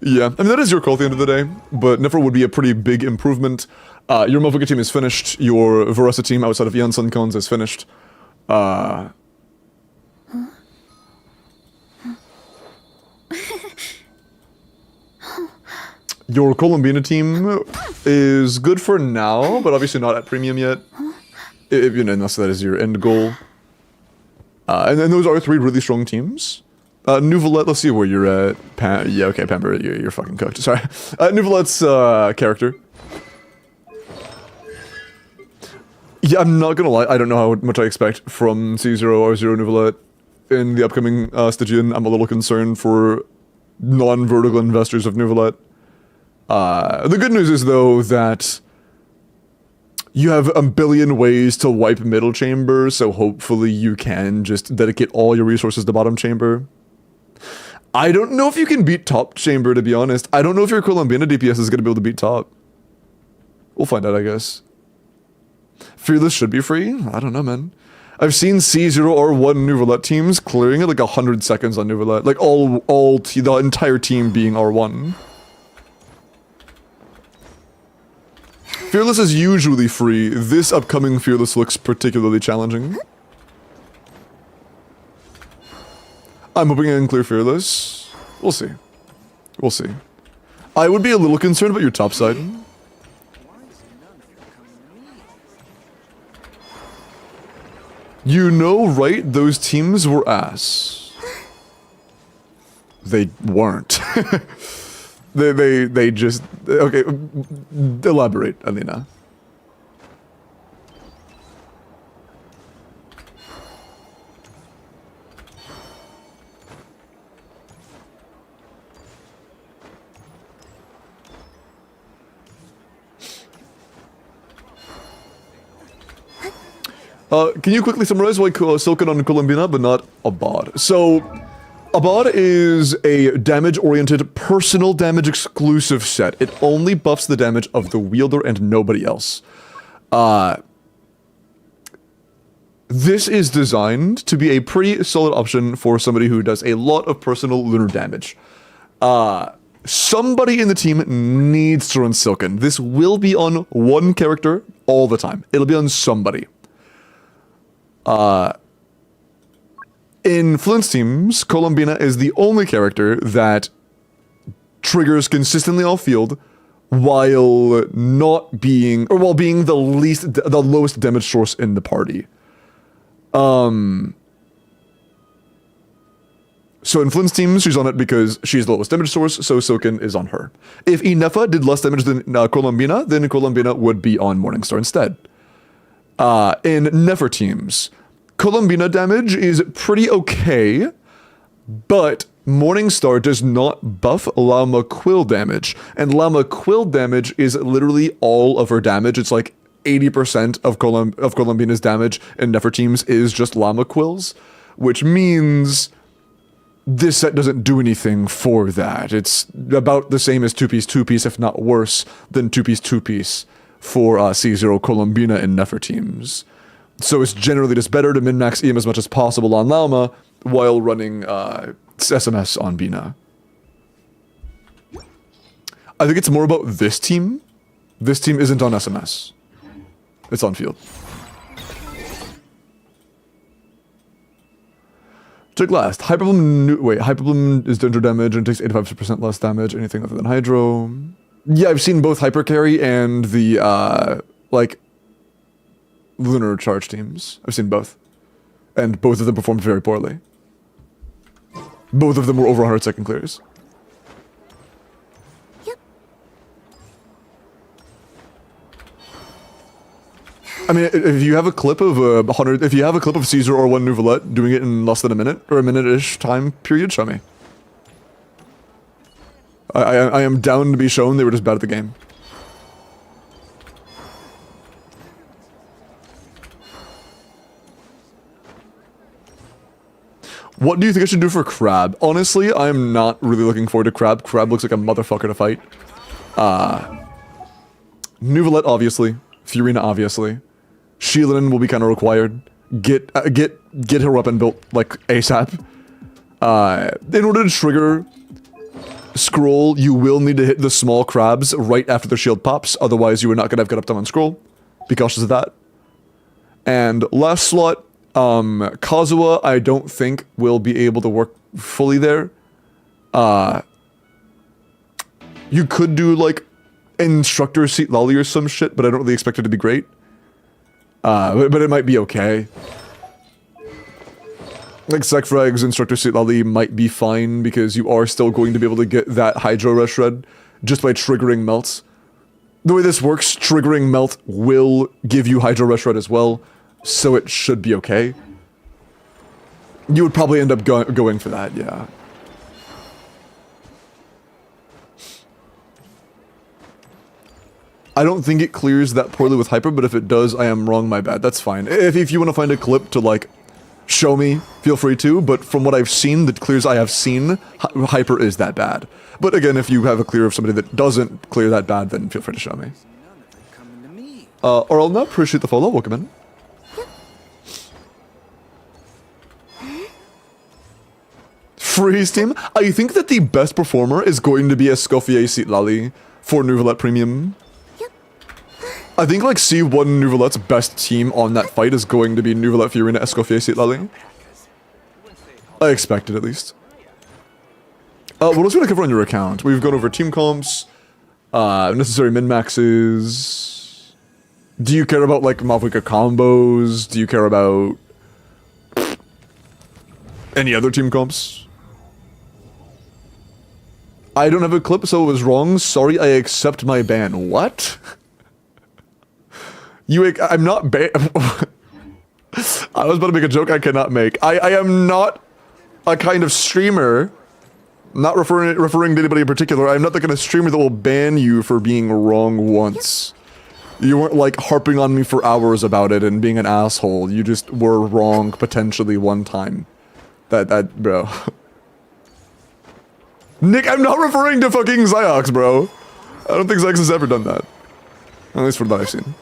Yeah, I mean, that is your call at the end of the day, but Nefer would be a pretty big improvement. Your Mofuka team is finished. Your Varesa team outside of Ian Sun Cones is finished. Your Columbina team is good for now, but obviously not at premium yet. If, you know, unless that is your end goal. And then those are three really strong teams. Nouvelette, let's see where you're at. Yeah, okay, Pamper, you're fucking cooked. Sorry. Nouvelette's character. Yeah, I'm not gonna lie, I don't know how much I expect from C0 or 0 Nouvelette in the upcoming Stygian. I'm a little concerned for non-vertical investors of Nouvelette. The good news is, though, that you have a billion ways to wipe middle chamber, so hopefully you can just dedicate all your resources to bottom chamber. I don't know if you can beat top chamber, to be honest. I don't know if your Columbina DPS is going to be able to beat top. We'll find out, I guess. Fearless should be free? I don't know, man. I've seen C0 or 1 Nouvelette teams clearing it like 100 seconds on Nouvelette. Like the entire team being R1. Fearless is usually free. This upcoming Fearless looks particularly challenging. I'm hoping I can clear Fearless. We'll see. We'll see. I would be a little concerned about your top side. You know, right? Those teams were ass. They weren't. They just... Okay, elaborate, Alina. Can you quickly summarize why Silken on Columbina, but not Abad? So, Abad is a damage-oriented, personal damage exclusive set. It only buffs the damage of the wielder and nobody else. This is designed to be a pretty solid option for somebody who does a lot of personal lunar damage. Somebody in the team needs to run Silken. This will be on one character all the time. It'll be on somebody. In Flint's teams, Columbina is the only character that triggers consistently off field while not being, or while being the lowest damage source in the party. So in Flint's teams, she's on it because she's the lowest damage source, so Silken is on her. If Inefa did less damage than Columbina, then Columbina would be on Morningstar instead. In Nefer teams, Columbina damage is pretty okay, but Morningstar does not buff Llama Quill damage, and Llama Quill damage is literally all of her damage. It's like 80% of Columbina's damage in Nefer teams is just llama quills, which means this set doesn't do anything for that. It's about the same as 2-piece, if not worse than 2-piece for C0 Columbina in Nefer teams. So it's generally just better to min-max EM as much as possible on llama while running SMS on Bina. I think it's more about this team. This team isn't on SMS. It's on field. Check last. Hyperbloom is danger damage and takes 85% less damage, anything other than Hydro. Yeah, I've seen both Hyper Carry and the, like, Lunar Charge teams. I've seen both. And both of them performed very poorly. Both of them were over 100-second clears. I mean, if you have a clip of if you have a clip of Caesar or one Nouvelette doing it in less than a minute or a minute-ish time period, show me. I am down to be shown. They were just bad at the game. What do you think I should do for Crab? Honestly, I'm not really looking forward to Crab. Crab looks like a motherfucker to fight. Nouvelette, obviously. Furina, obviously. Sheilin will be kind of required. Get her up and built, like, ASAP. In order to trigger Scroll, you will need to hit the small crabs right after the shield pops, otherwise you are not going to have get up on Scroll. Be cautious of that. And last slot, Kazuha, I don't think will be able to work fully there. You could do, like, Instructor Seat Lolly or some shit, but I don't really expect it to be great. But it might be okay. Like, Sekfrag's Instructor Seat Lolly might be fine, because you are still going to be able to get that Hydro Rush Shred just by triggering Melt. The way this works, triggering Melt will give you Hydro Rush Shred as well, so it should be okay. You would probably end up going for that, yeah. I don't think it clears that poorly with Hyper, but if it does, I am wrong, my bad. That's fine. If you want to find a clip to, like, show me, feel free to, but from what I've seen, the clears I have seen, Hyper is that bad. But again, if you have a clear of somebody that doesn't clear that bad, then feel free to show me. Arlna, appreciate the follow. Welcome in. Freeze team. I think that the best performer is going to be Escoffier Seat Lally for Nouvelette Premium. I think, like, C1 Nouvelette's best team on that fight is going to be Nouvelette Furina, Escoffier Seat Lally. I expect it, at least. What else are we going to cover on your account? We've gone over team comps, necessary min-maxes. Do you care about, like, Mavwika combos? Do you care about any other team comps? I don't have a clip, so it was wrong. Sorry, I accept my ban. What? I'm not ban- I was about to make a joke I cannot make. I am not a kind of streamer, not referring to anybody in particular. I'm not the kind of streamer that will ban you for being wrong once. You weren't, like, harping on me for hours about it and being an asshole. You just were wrong potentially one time. Bro. Nick, I'm not referring to fucking Xiox, bro. I don't think Xiox has ever done that. At least from what I've seen.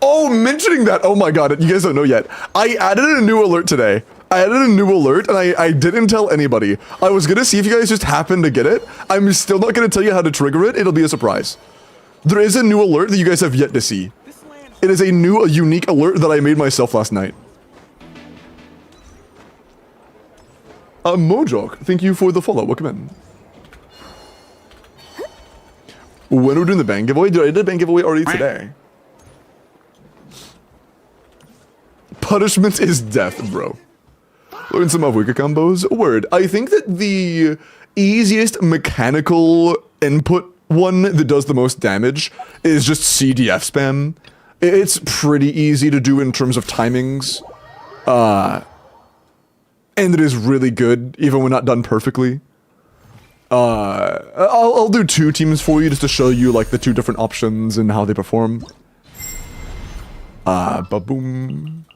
Oh, mentioning that, oh my god, you guys don't know yet. I added a new alert today. And I didn't tell anybody. I was gonna see if you guys just happened to get it. I'm still not gonna tell you how to trigger it. It'll be a surprise. There is a new alert that you guys have yet to see. It is a unique alert that I made myself last night. Mojok, thank you for the follow. Welcome in. When are we doing the bank giveaway? Dude, I did a bank giveaway already today. Punishment is death, bro. Learn some Mavwika combos. Word. I think that the easiest mechanical input one that does the most damage is just CDF spam. It's pretty easy to do in terms of timings. And it is really good, even when not done perfectly. I'll do 2 teams for you just to show you like the 2 different options and how they perform. Ba-boom.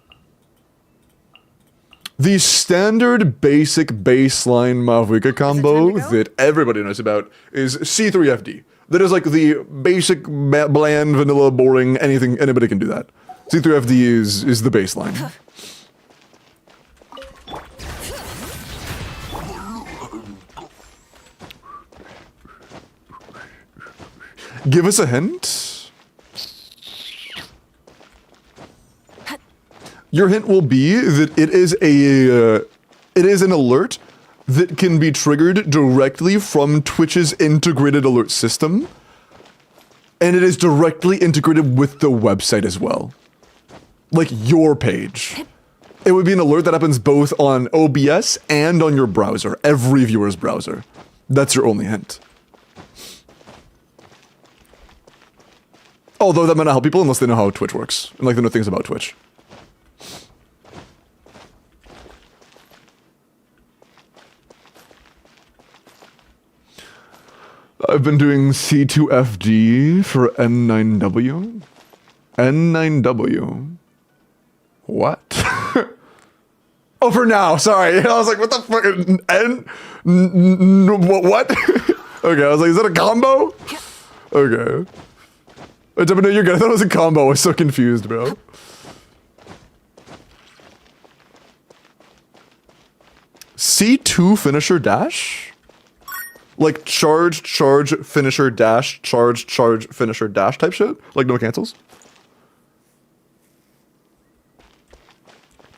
The standard basic baseline Mavuika combo that everybody knows about is C3FD. That is like the basic, bland, vanilla, boring, anything, anybody can do that. C3FD is the baseline. Give us a hint. Your hint will be that it is an alert that can be triggered directly from Twitch's integrated alert system, and it is directly integrated with the website as well. Like your page. It would be an alert that happens both on OBS and on your browser, every viewer's browser. That's your only hint. Although that might not help people unless they know how Twitch works, and like they know things about Twitch. I've been doing C2FD for N9W. N9W. What? Oh, for now, sorry. I was like, what the fuck? What? Okay, I was like, is that a combo? Okay. I don't know, you're good. I thought it was a combo. I was so confused, bro. C2 finisher dash? Like charge, finisher, dash, charge, finisher, dash type shit? Like no cancels?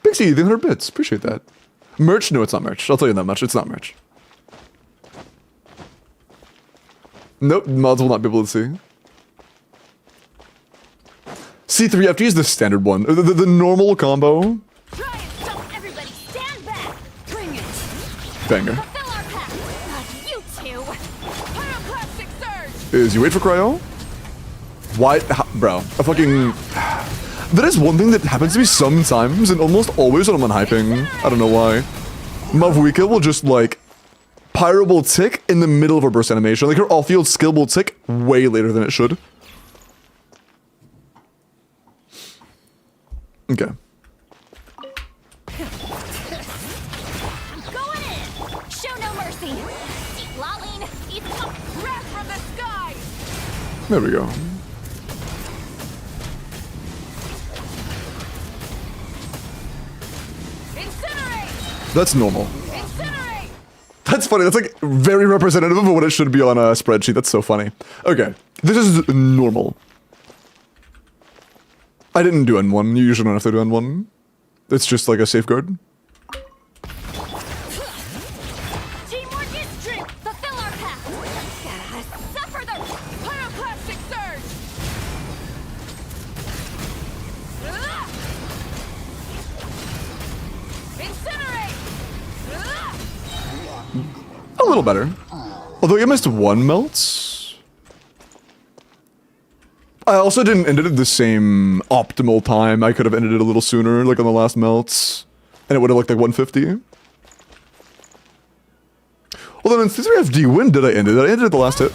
Big C, 300 bits. Appreciate that. Merch? No, it's not merch. I'll tell you that much. It's not merch. Nope, mods will not be able to see. C3FD is the standard one. The normal combo. Try and stop everybody. Stand back. Bring it. Banger. Fulfill our pact. You two. Pyroclastic surge. Is you wait for cryo? Why? Bro, a fucking... That is one thing that happens to me sometimes and almost always when I'm unhyping. I don't know why. Mavuika will just like... Pyro will tick in the middle of her burst animation. Like her all-field skill will tick way later than it should. Okay. Going in. Show no mercy. Lolling. Eat wrath from the sky. There we go. Incinerate. That's normal. Incinerate. That's funny. That's like very representative of what it should be on a spreadsheet. That's so funny. Okay. This is normal. I didn't do N1. You usually don't have to do N1. It's just like a safeguard. Teamwork is strength. Fulfill our pact. Suffer the pyroclastic surge. Incinerate. A little better. Although you missed 1 melt. I also didn't end it at the same optimal time. I could have ended it a little sooner, like on the last melts. And it would have looked like 150. Well then in C3FD, when did I end it? Did I end it at the last hit?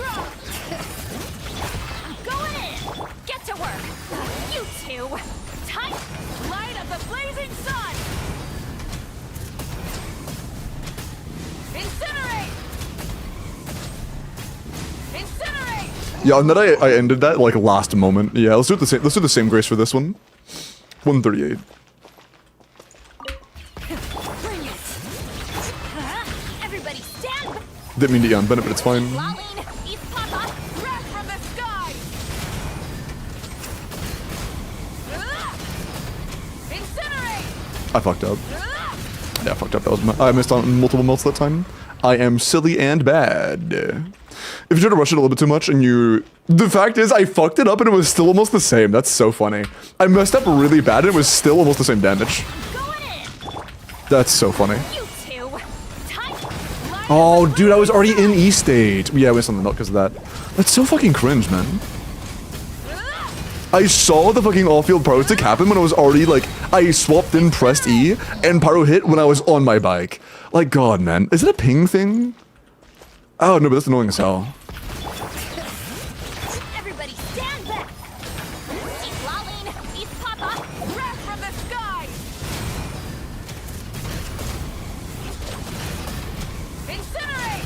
Going in. Get to work. You two. Tight. Light of the blazing sun. Incinerate. Incinerate. Yeah, and then I ended that like last moment. Yeah, let's do it the same. Let's do the same grace for this one. 138. Bring it. Everybody stand. Didn't mean to yawn Bennett, but it's fine. Lolling. Eat Papa. Wrath from the sky. Incinerate. I fucked up. Yeah, I fucked up. That was I missed on multiple melts that time. I am silly and bad. If you try to rush it a little bit too much and you... The fact is, I fucked it up and it was still almost the same. That's so funny. I messed up really bad and it was still almost the same damage. Going in. That's so funny. You two. Tight. Light Oh, dude, I was already in E state. Yeah, I missed on the melt because of that. That's so fucking cringe, man. I saw the fucking off-field pyro stick happen when I was already, like, I swapped in, pressed E, and pyro hit when I was on my bike. Like, God, man. Is it a ping thing? Oh, no, but that's annoying as hell. Everybody stand back! Keep lolling! Eat Papa! Wrath from the sky! Incinerate!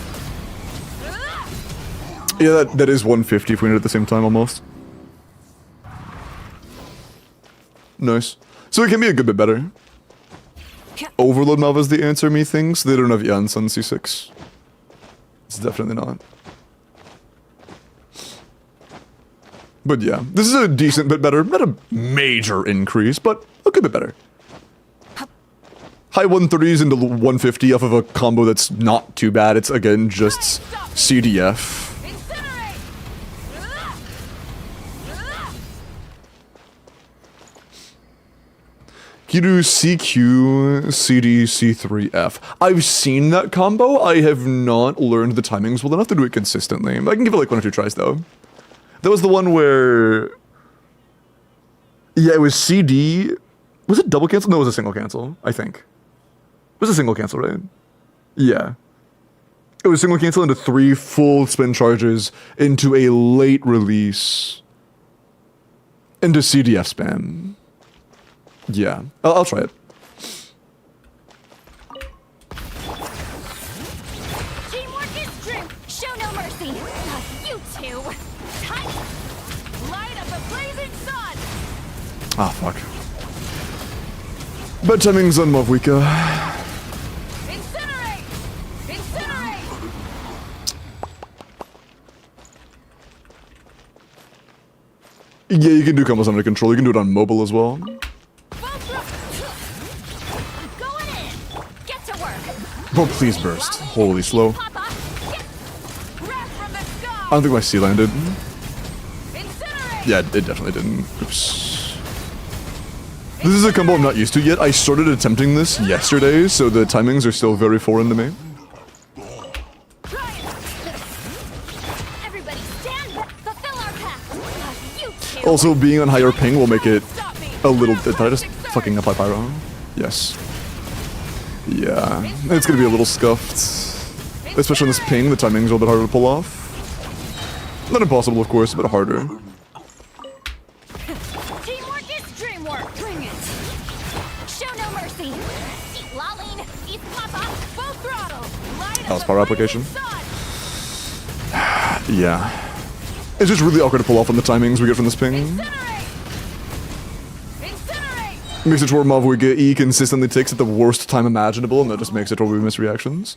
Ugh! Yeah, that is 150 if we need it at the same time, almost. Nice. So it can be a good bit better. Overload Malva is the answer, methinks. They don't have Jans on C6. It's definitely not. But yeah, this is a decent bit better. Not a major increase, but a good bit better. High 130s into 150 off of a combo that's not too bad. It's, again, just CDF. Incinerate! Ugh! Ugh! You do CQ, CD, C3, F. I've seen that combo. I have not learned the timings well enough to do it consistently. I can give it like 1 or 2 tries though. That was the one where... Yeah, it was CD... Was it double cancel? No, it was a single cancel, I think. It was a single cancel, right? Yeah. It was single cancel into 3 full spin charges into a late release into CDF spam. Yeah, I'll try it. Teamwork is dream! Show no mercy! Not you two! Tight! Light of the blazing sun! Ah, fuck. Bad timings on Mavwika. Incinerate! Incinerate! Yeah, you can do combos under control. You can do it on mobile as well. Going in! Get to work! Oh, please burst. Holy slow. Papa! Get... Wrath from the sky! I don't think my C landed. Incinerate! Yeah, it definitely didn't. Oops. This is a combo I'm not used to yet. I started attempting this yesterday, so the timings are still very foreign to me. Try it! Everybody stand back! Fulfill our pact! Not you two! Also, being on higher ping will make it Stop me! a little... Did I just fucking apply pyro? Yes. Yeah. It's gonna be a little scuffed. Especially on this ping, the timing's a little bit harder to pull off. Not impossible, of course, but harder. Teamwork is dreamwork! Bring it! Show no mercy! Eat lolling! Eat Papa! Full throttle! Light That was of power the application. blazing sun! Yeah. It's just really awkward to pull off on the timings we get from this ping. Incinerate! Incinerate! Makes it to where Mavwika E consistently takes at the worst time imaginable, and that just makes it to where we miss reactions.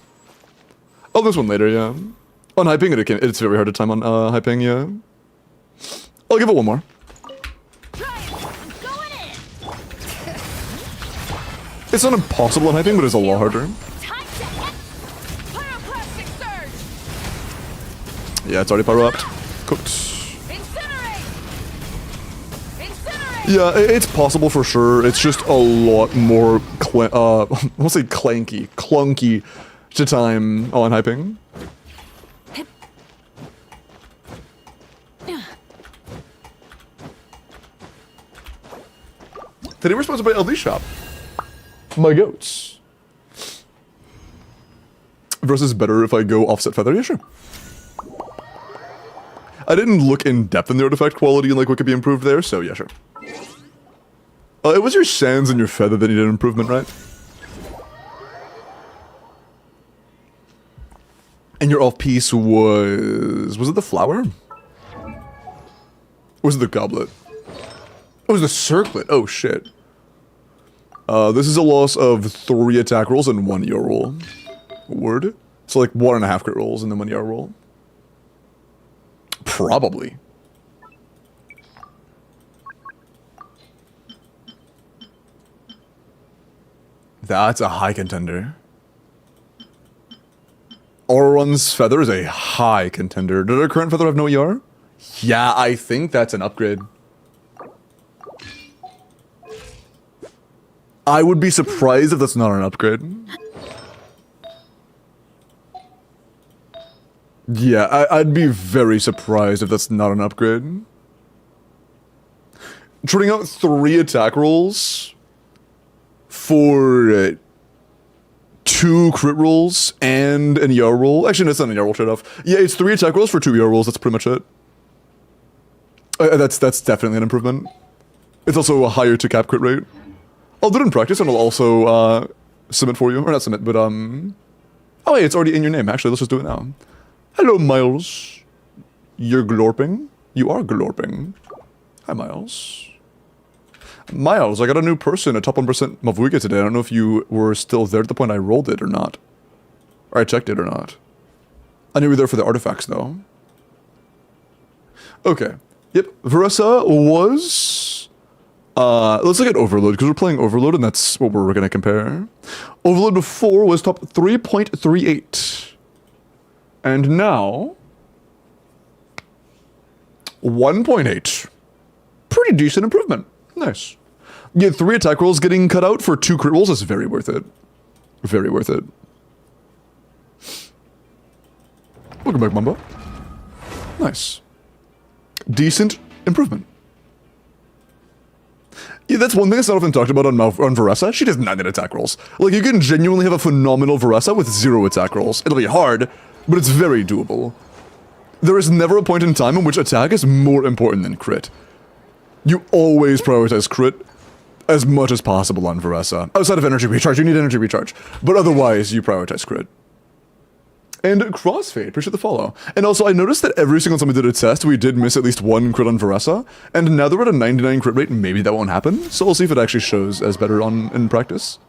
Oh, this one later, yeah. On high ping, it's very hard to time on high ping, yeah. I'll give it one more. Try it! Going in! It's not impossible on high ping, but it's a lot harder. Time to hit! Pyroclastic surge! Yeah, it's already pyro upped. Cooked. Incinerate! Incinerate! Yeah, it's possible for sure. It's just a lot more, I won't say clunky to time on high ping. Today we're sponsored by LD Shop. My goats. Versus better if I go offset feather? Yeah, sure. I didn't look in depth in the artifact quality and like what could be improved there, so yeah, sure. It was your sands and your feather that needed improvement, right? And your off-piece was it the flower? Or was it the goblet? It was the circlet. Oh shit. This is a loss of 3 attack rolls and 1 ER roll. Word? So like 1.5 crit rolls and then 1 ER roll. Probably. That's a high contender. Auron's feather is a high contender. Did our current feather have no ER? Yeah, I think that's an upgrade. I would be surprised if that's not an upgrade. Yeah, I'd be very surprised if that's not an upgrade. Turning out 3 attack rolls for 2 2 crit rolls and an ER roll. Actually, that's not an ER roll trade-off. Yeah, it's 3 attack rolls for 2 ER rolls. That's pretty much it. That's definitely an improvement. It's also a higher to cap crit rate. I'll do it in practice, and I'll also submit for you. Or not submit, but oh, hey, it's already in your name. Actually, let's just do it now. Hello, Miles. You're glorping? You are glorping. Hi, Miles. Miles, I got a new person, a top 1% Mavuiga today. I don't know if you were still there at the point I rolled it or not. Or I checked it or not. I knew you were there for the artifacts, though. Okay. Yep. Veressa was... let's look at Overload, because we're playing Overload, and that's what we're going to compare. Overload before was top 3.38. And now... 1.8. Pretty decent improvement. Nice. Yeah, 3 attack rolls getting cut out for 2 crit rolls is very worth it. Very worth it. Welcome back, Mamba. Nice. Decent improvement. Yeah, that's one thing that's not often talked about on Veressa. She does not get attack rolls. Like, you can genuinely have a phenomenal Veressa with 0 attack rolls. It'll be hard, but it's very doable. There is never a point in time in which attack is more important than crit. You always prioritize crit as much as possible on Veressa. Outside of energy recharge, you need energy recharge. But otherwise, you prioritize crit. And Crossfade, appreciate the follow. And also, I noticed that every single time we did a test, we did miss at least 1 crit on Veressa. And now that we're at a 99 crit rate, maybe that won't happen. So we'll see if it actually shows as better in practice.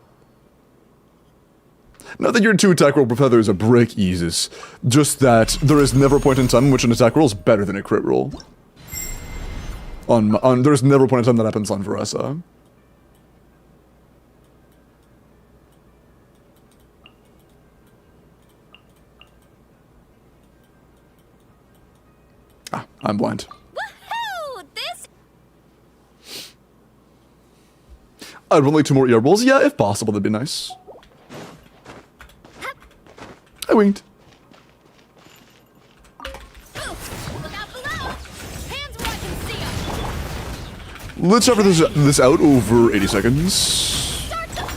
Not that your 2 attack roll per feather is a break eases. Just that there is never a point in time in which an attack roll is better than a crit roll. There's never a point in time that happens on Veressa. Ah, I'm blind. Woohoo! This I'd want like 2 more ER rolls. Yeah, if possible, that'd be nice. I winked. Look out below! Hands where I can see 'em. Let's cover this out over 80 seconds. Start them!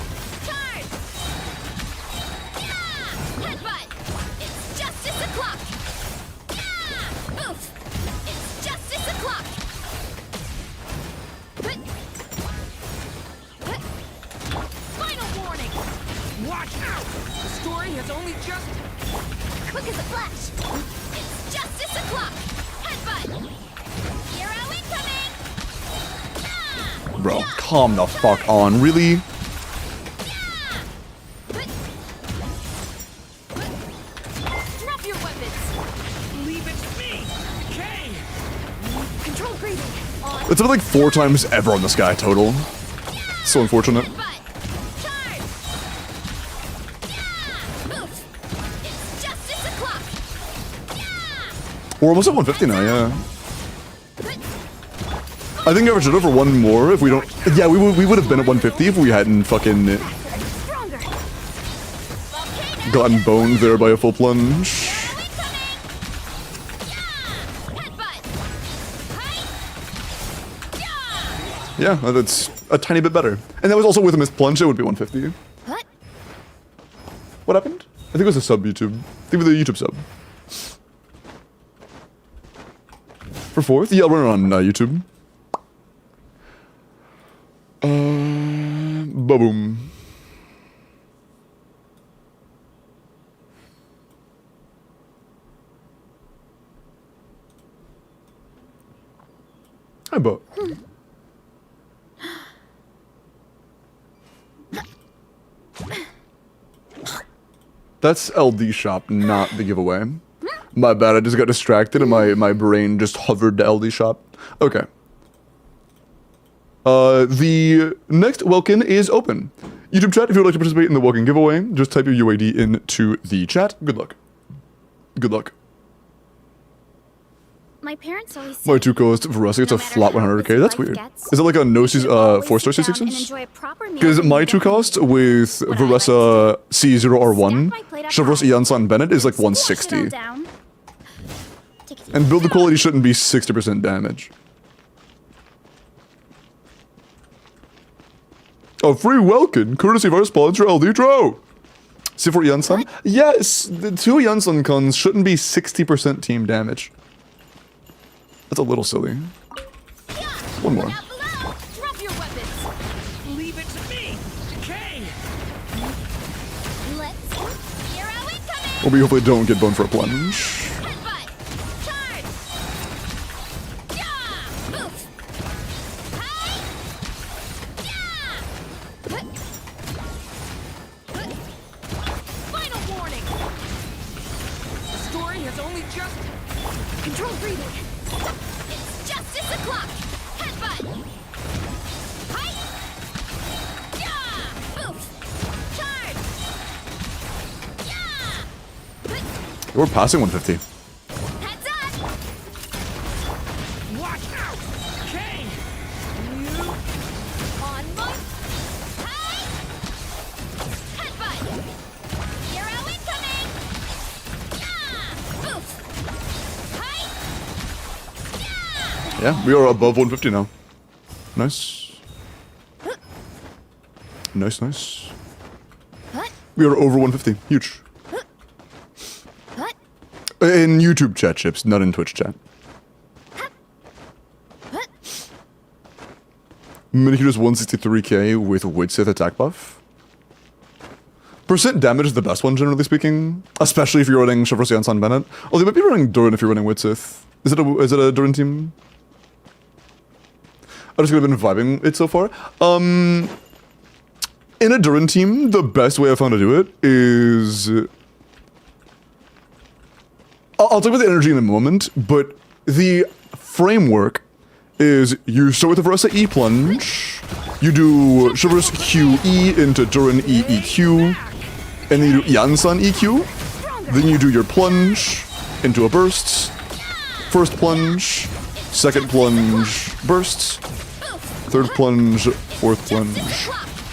Charge! Yeah! Headbutt! It's justice o'clock! Yeah! Oof! It's justice o'clock! Final warning! Watch out! The story has only just... Quick as a flash! It's justice o'clock! Headbutt! Hero incoming! Yeah! Bro, calm the fuck on. Really? Drop your weapons! Leave it to me! Okay! Control breathing! On! It's been like 4 times ever on this guy total. So unfortunate. Headbutt! Charge! Yeah! Oof! It's justice o'clock! Yeah! We're almost at 150 now, yeah. I think I should over 1 more if we don't... Yeah, we would have been at 150 if we hadn't fucking Stronger! Volcano! gotten boned there by a full plunge. Yeah, that's a tiny bit better. And that was also with a missed plunge, it would be 150. What? What happened? I think it was a sub YouTube. I think it was a YouTube sub. For 4th? Yeah, I'll run it on YouTube. Ba-boom. Hi, Bo. That's LD shop, not the giveaway. My bad, I just got distracted and my brain just hovered to LD shop. Okay. The next Welkin is open. YouTube chat, if you would like to participate in the Welkin giveaway, just type your UID into the chat. Good luck. Good luck. My parents always My 2 co-host Veressa gets a flat 100k. That's weird. Is it like a no 4-star C6s? Because my 2 cost with Veressa C0R1, Chevros Ianson Bennett is like 160. And build quality shouldn't be 60% damage. A free Welkin, courtesy of our sponsor LD Tro. C4 Yansan? Yes, the 2 Yansan cons shouldn't be 60% team damage. That's a little silly. One more. Down below. Drop your weapons. Leave it to me. Decay. Let's. Hero incoming. Or we hopefully don't get boned for a plunge. Headbutt. Charge. Yeah. Oof. Hey. Yeah. Final warning. The story has only just. Control breathing. It's justice o'clock. Headbutt. Hi. Yeah. Oof. Charge. Yeah. We're passing 150. Heads up. Watch out. Decay. You. On mark. Hi. Headbutt. Hero incoming. Yeah. Oof. Hi. Yeah. Yeah, we are above 150 now. Nice. Nice, nice. What? We are over 150. Huge. What? In YouTube chat, Chips, not in Twitch chat. What? Minikyu does 163k with Widsith attack buff. Percent damage is the best one, generally speaking. Especially if you're running Chevrolet Yansan Bennett. Oh, they might be running Durin if you're running Widsith. Is it a Durin team? I just been vibing it so far. In a Durin team, the best way I found to do it is... I'll talk about the energy in a moment, but the framework is you start with the Versa E plunge, you do Chivalrous QE into Durin EEQ, and then you do Yansan EQ, then you do your plunge into a burst, first plunge, second plunge, burst, third plunge, fourth plunge,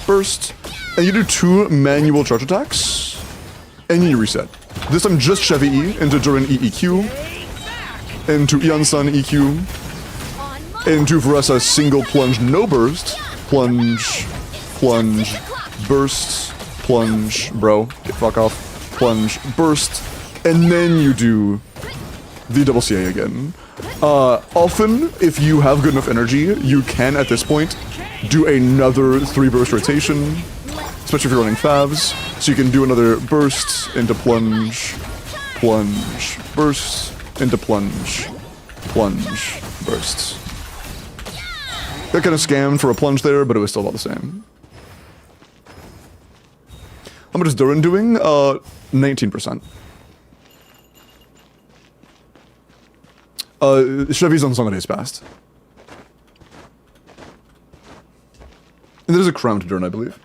burst, and you do 2 manual charge attacks, and you reset. This time just Chevy E into Durin EEQ, into Yansan EQ, into Veresa single plunge no burst, plunge, plunge, burst, plunge, bro, get fuck off, plunge, burst, and then you do the double CA again. Often, if you have good enough energy, you can, at this point, do another 3 burst rotation, especially if you're running favs. So you can do another burst into plunge, plunge, burst, into plunge, plunge, burst. Got kind of scammed for a plunge there, but it was still about the same. How much is Durin doing? 19%. Chevy's on Song of Days Past. And there's a crown to Durin, I believe.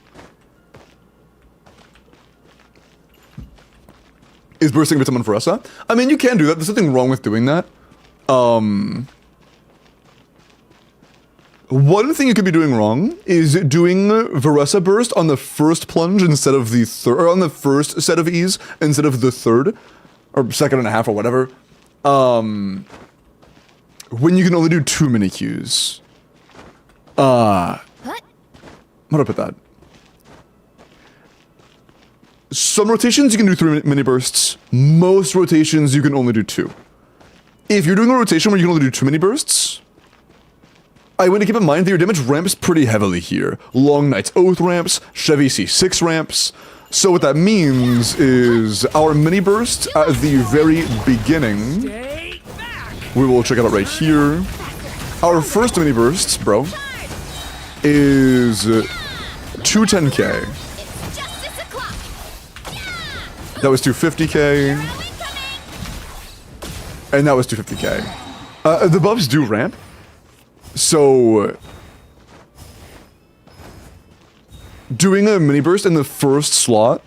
Is bursting Vitamin Veresa? I mean, you can do that. There's nothing wrong with doing that. One thing you could be doing wrong is doing Veresa burst on the first plunge instead of the third, or on the first set of E's instead of the third, or second and a half, or whatever. When you can only do 2 mini Qs. What? How do I put that? Some rotations you can do 3 mini bursts. Most rotations you can only do 2. If you're doing a rotation where you can only do 2 mini bursts, I want to keep in mind that your damage ramps pretty heavily here. Long Knight's Oath ramps, Chevy C6 ramps. So what that means is our mini burst at the very beginning, Stay back. we will check it out right here. Our first mini burst, bro, is 210k. It's justice o'clock. Yeah. That was 250k, Hero incoming. and that was 250k. The buffs do ramp, so doing a mini burst in the first slot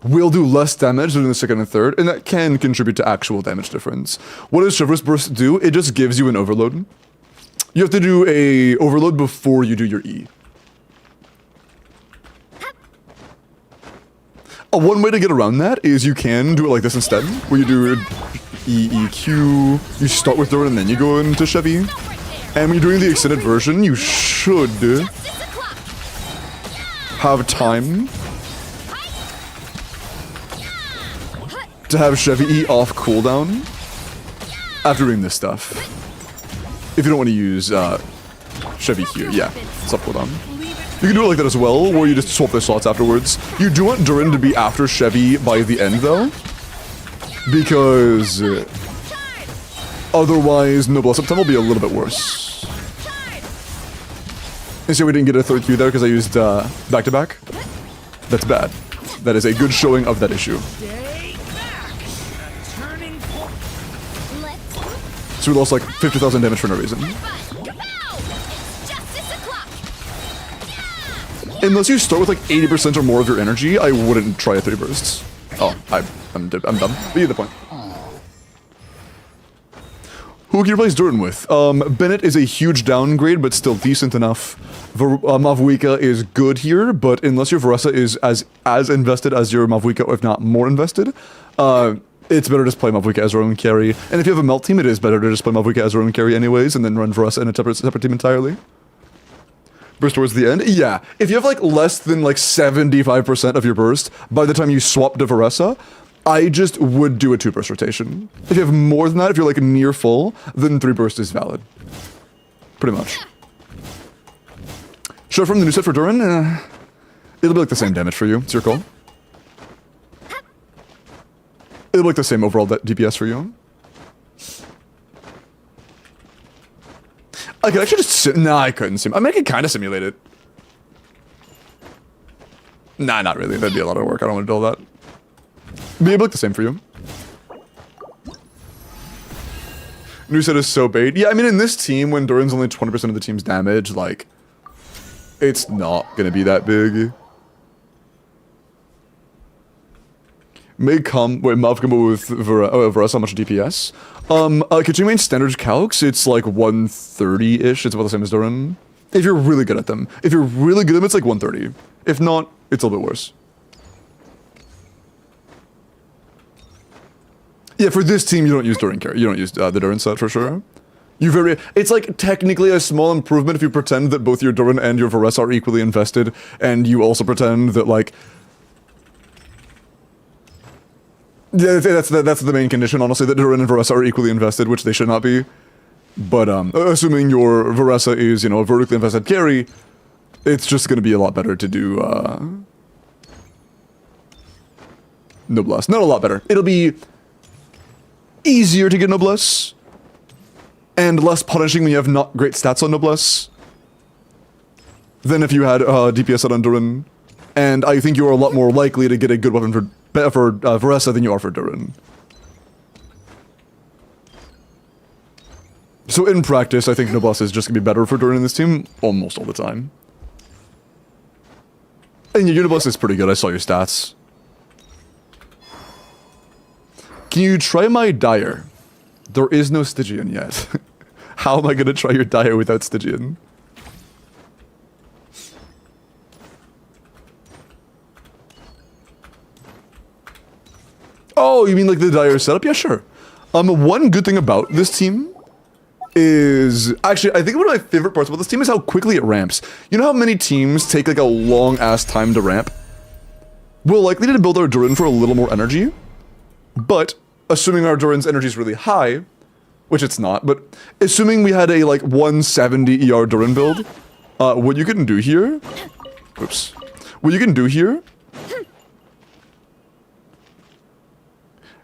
will do less damage than the second and third, and that can contribute to actual damage difference. What does Chivalrous Burst do? It just gives you an overload. You have to do a overload before you do your E. One way to get around that is you can do it like this instead, where you do EEQ, you start with Durin and then you go into Chevy. And when you're doing the extended version, you should Justice o'clock. have time to have Chevy E off cooldown after doing this stuff. If you don't want to use Chevy here, yeah, it's up cooldown. You can do it like that as well, where you just swap the slots afterwards. You do want Durin to be after Chevy by the end, though, because otherwise Noblesse Uptime will be a little bit worse. And so we didn't get a third Q there because I used back-to-back. That's bad. That is a good showing of that issue. Stay back. A turning point. So we lost like 50,000 damage for no reason. Unless you start with like 80% or more of your energy, I wouldn't try a 3 bursts. Oh, I'm dumb. But you get the point. Who can you replace Durin with? Bennett is a huge downgrade, but still decent enough. Mavuika is good here, but unless your Varessa is as invested as your Mavuika, or if not more invested, it's better to just play Mavuika as your own carry. And if you have a melt team, it is better to just play Mavuika as your own carry anyways, and then run Varessa in a separate team entirely. Burst towards the end? Yeah. If you have like less than like 75% of your burst by the time you swap to Varessa, I just would do a 2 burst rotation. If you have more than that, if you're like near full, then 3 burst is valid. Pretty much. Show from the new set for Durin? It'll be like the same damage for you. It's your call. It'll be like the same overall DPS for you. I could actually just nah, I couldn't sim. I mean, I could kind of simulate it. Nah, not really. That'd be a lot of work. I don't want to do all that. Be able to look the same for you. New set is so bait. Yeah, I mean, in this team, when Durin's only 20% of the team's damage, like, it's not gonna be that big. May come wait, Mav combo with Varessa, how much DPS? Kachimane standard calcs, it's like 130-ish. It's about the same as Durin. If you're really good at them. If you're really good at them, it's like 130. If not, it's a little bit worse. Yeah, for this team, you don't use Durin carry. You don't use the Durin set for sure. It's like technically a small improvement if you pretend that both your Durin and your Varessa are equally invested, and you also pretend that like. Yeah, that's the main condition, honestly, that Durin and Varessa are equally invested, which they should not be. But assuming your Varessa is, a vertically invested carry, it's just going to be a lot better to do Noblesse. Not a lot better. It'll be easier to get Noblesse, and less punishing when you have not great stats on Noblesse than if you had DPS set on Durin. And I think you are a lot more likely to get a good weapon for Varessa than you are for Durin. So in practice, I think Noblesse is just going to be better for Durin in this team almost all the time. And your Noblesse is pretty good, I saw your stats. Can you try my Dire? There is no Stygian yet. How am I going to try your Dire without Stygian? Oh, you mean like the Dire setup? Yeah, sure. One good thing about this team is... Actually, I think one of my favorite parts about this team is how quickly it ramps. You know how many teams take like a long-ass time to ramp? We're likely to build our Durin for a little more energy, but assuming our Durin's energy is really high, which it's not, but assuming we had a like 170 ER Durin build, what you can do here... Oops. What you can do here...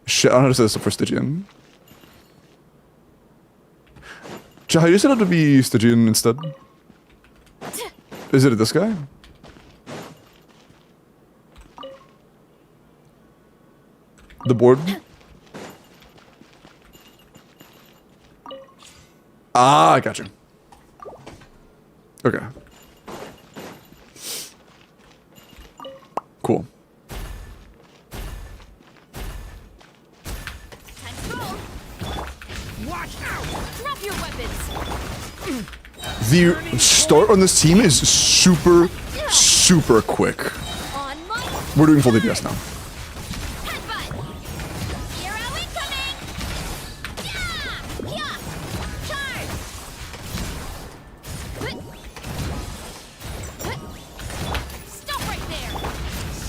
Shit, I don't know how to set this up for Stygian. How do you set up to be Stygian instead? Is it this guy? The board? Ah, I got you. Okay. Cool. The start on this team is super, super quick. We're doing full DPS now.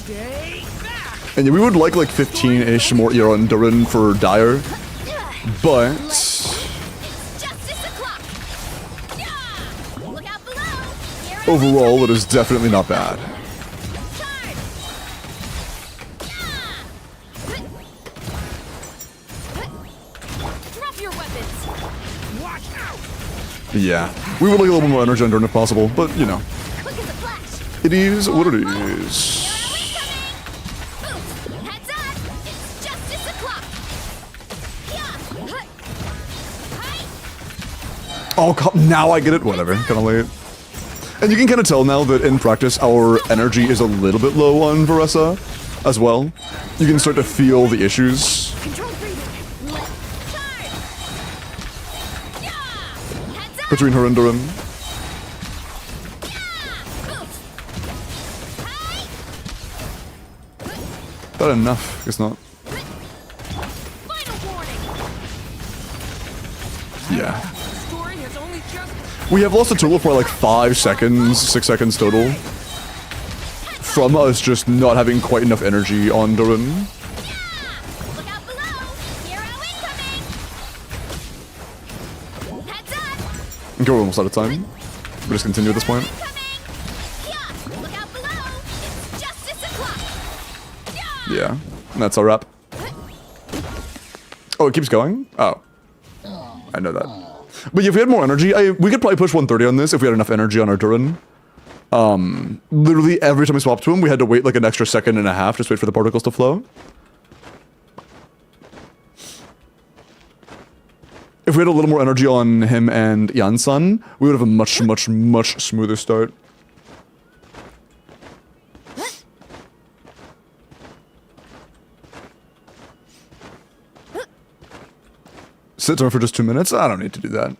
Stay back. And yeah, we would like 15-ish more ER on Durin for Dire, but Justice o'clock. Yeah! Look out below. Here I overall it is definitely not bad. charge. Drop your weapons. Watch out! Yeah, we would like a little more energy on Durin if possible, but you know, Quick as a flash. it is what it is. Heads up! It's justice o'clock. Yeah. Hi. Oh, now I get it. Whatever, kind of late. And you can kind of tell now that in practice our energy is a little bit low on Varessa as well. You can start to feel the issues. Control breathing. Charge. Yeah. Heads up. Between her and Durin. That enough? Guess not. Final warning. Yeah. The story has only just... We have lost a total for like 5 seconds, 6 seconds total. From us just not having quite enough energy on Durin. Look out below. Hero incoming. Heads up. Okay, we're almost out of time. We'll just continue at this point. Yeah. Look out below. It's justice o'clock. Yeah. Yeah, and that's our wrap. Oh, it keeps going? Oh. I know that. But if we had more energy, we could probably push 130 on this if we had enough energy on our Durin. Literally every time we swapped to him, we had to wait like an extra second and a half, just wait for the particles to flow. If we had a little more energy on him and Yansan, we would have a much, much, much smoother start. Sit down for just 2 minutes? I don't need to do that.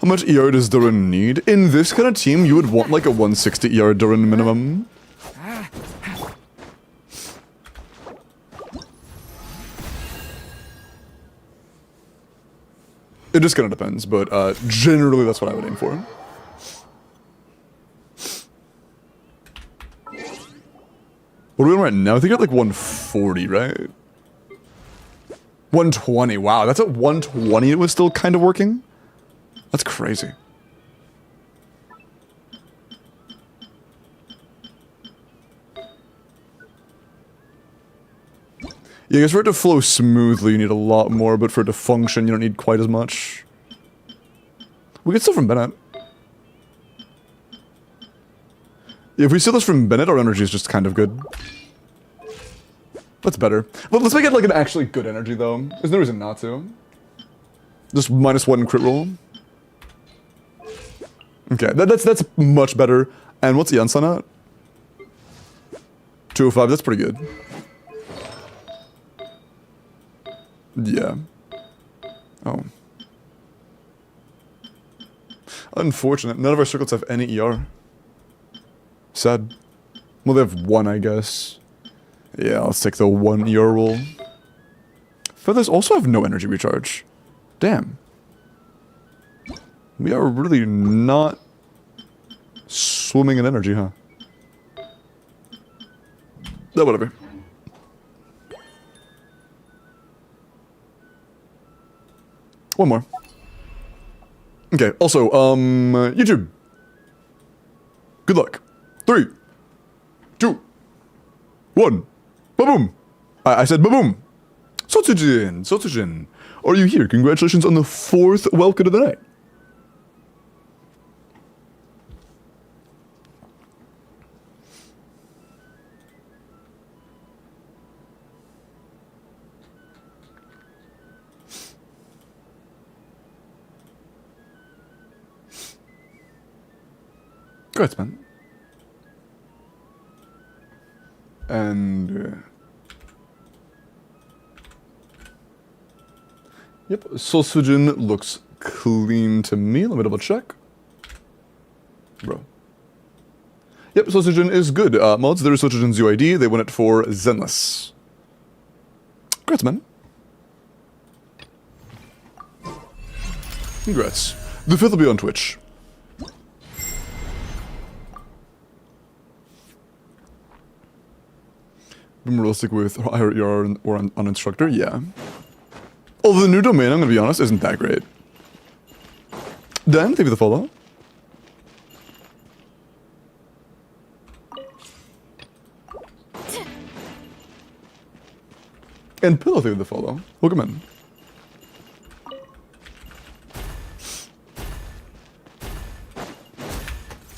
How much ER does Durin need? In this kind of team, you would want like a 160 ER Durin minimum. It just kind of depends, but generally that's what I would aim for. What are we on right now? I think at like 140, right? 120, wow, that's at 120 it was still kind of working? That's crazy. Yeah, I guess for it to flow smoothly you need a lot more, but for it to function you don't need quite as much. We get stuff from Bennett. If we steal this from Bennett, our energy is just kind of good. That's better. But let's make it like an actually good energy though. There's no reason not to. Just -1 crit roll. Okay, that's much better. And what's Yansan at? 205, that's pretty good. Yeah. Oh. Unfortunate. None of our circles have any ER. Sad. Well, they have 1, I guess. Yeah, let's take the 1 ER roll. Feathers also have no energy recharge. Damn. We are really not swimming in energy, huh? No, whatever. One more. Okay, also, YouTube. Good luck. 3, 2, 1. Ba-boom! I said ba-boom! Sotsujin! Are you here? Congratulations on the 4th Welkin of the night. Great, man. And yep, Sosujin looks clean to me. Let me double check. Bro. Yep, Sosujin is good. Mods, there is Sosujin's UID. They won it for Zenless. Congrats, man. Congrats. The 5th will be on Twitch. Be more realistic with higher ER or on instructor, yeah. Although the new domain, I'm gonna be honest, isn't that great. Dan, thank you for the follow. And Pillow, thank you for the follow. Welcome in.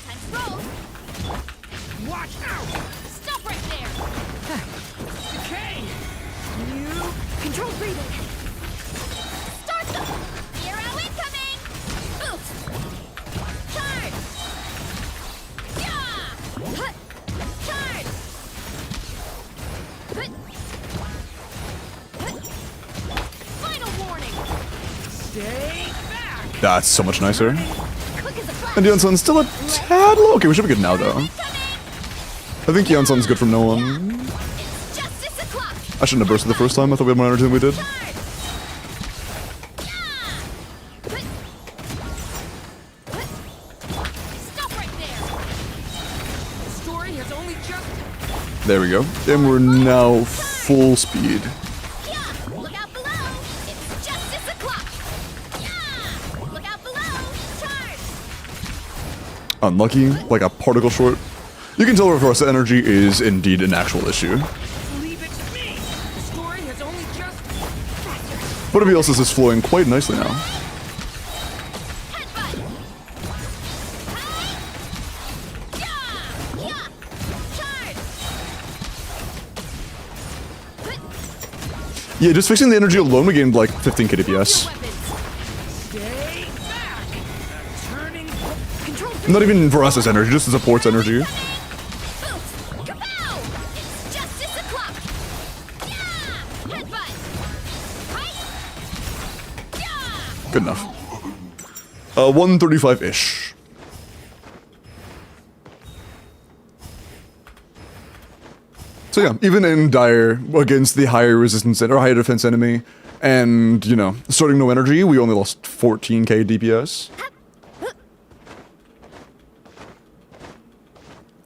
Time to roll. Watch out! Stop right there. Okay! You control breathing. Start the arrow incoming. Boost. Charge. Yeah. Hut. Charge. Hut. Hut. Final warning. Stay back! That's so much nicer. Quick as a flash. And Yonson's still a tad low. Okay, we should be good now, though. Incoming. I think Yonson's good from now on. It's justice o'clock. I shouldn't have bursted the first time. I thought we had more energy than we did. Charge. Yeah. Hut. Hut. Stop right there. The story has only just... There we go. And we're now full speed. Yeah. Look out below. It's justice o'clock. Yeah. Look out below. Charge. Unlucky, like a particle short. You can tell reverse energy is indeed an actual issue. Leave it to me! The story has only just... But everybody else is flowing quite nicely now. Headbutt. Hey. Yeah. Yeah. Charge. Hut. Yeah, just fixing the energy alone, we gained like 15 kDPS. Weapons. Stay back! I'm turning... Control Not even Varessa's energy, just the support's energy. Boost. Kapow. It's justice o'clock. Yeah. Headbutt. Hi. Yeah. Good enough. 135-ish. So yeah, even in dire against the higher resistance or higher defense enemy, and you know, starting no energy, we only lost 14k DPS.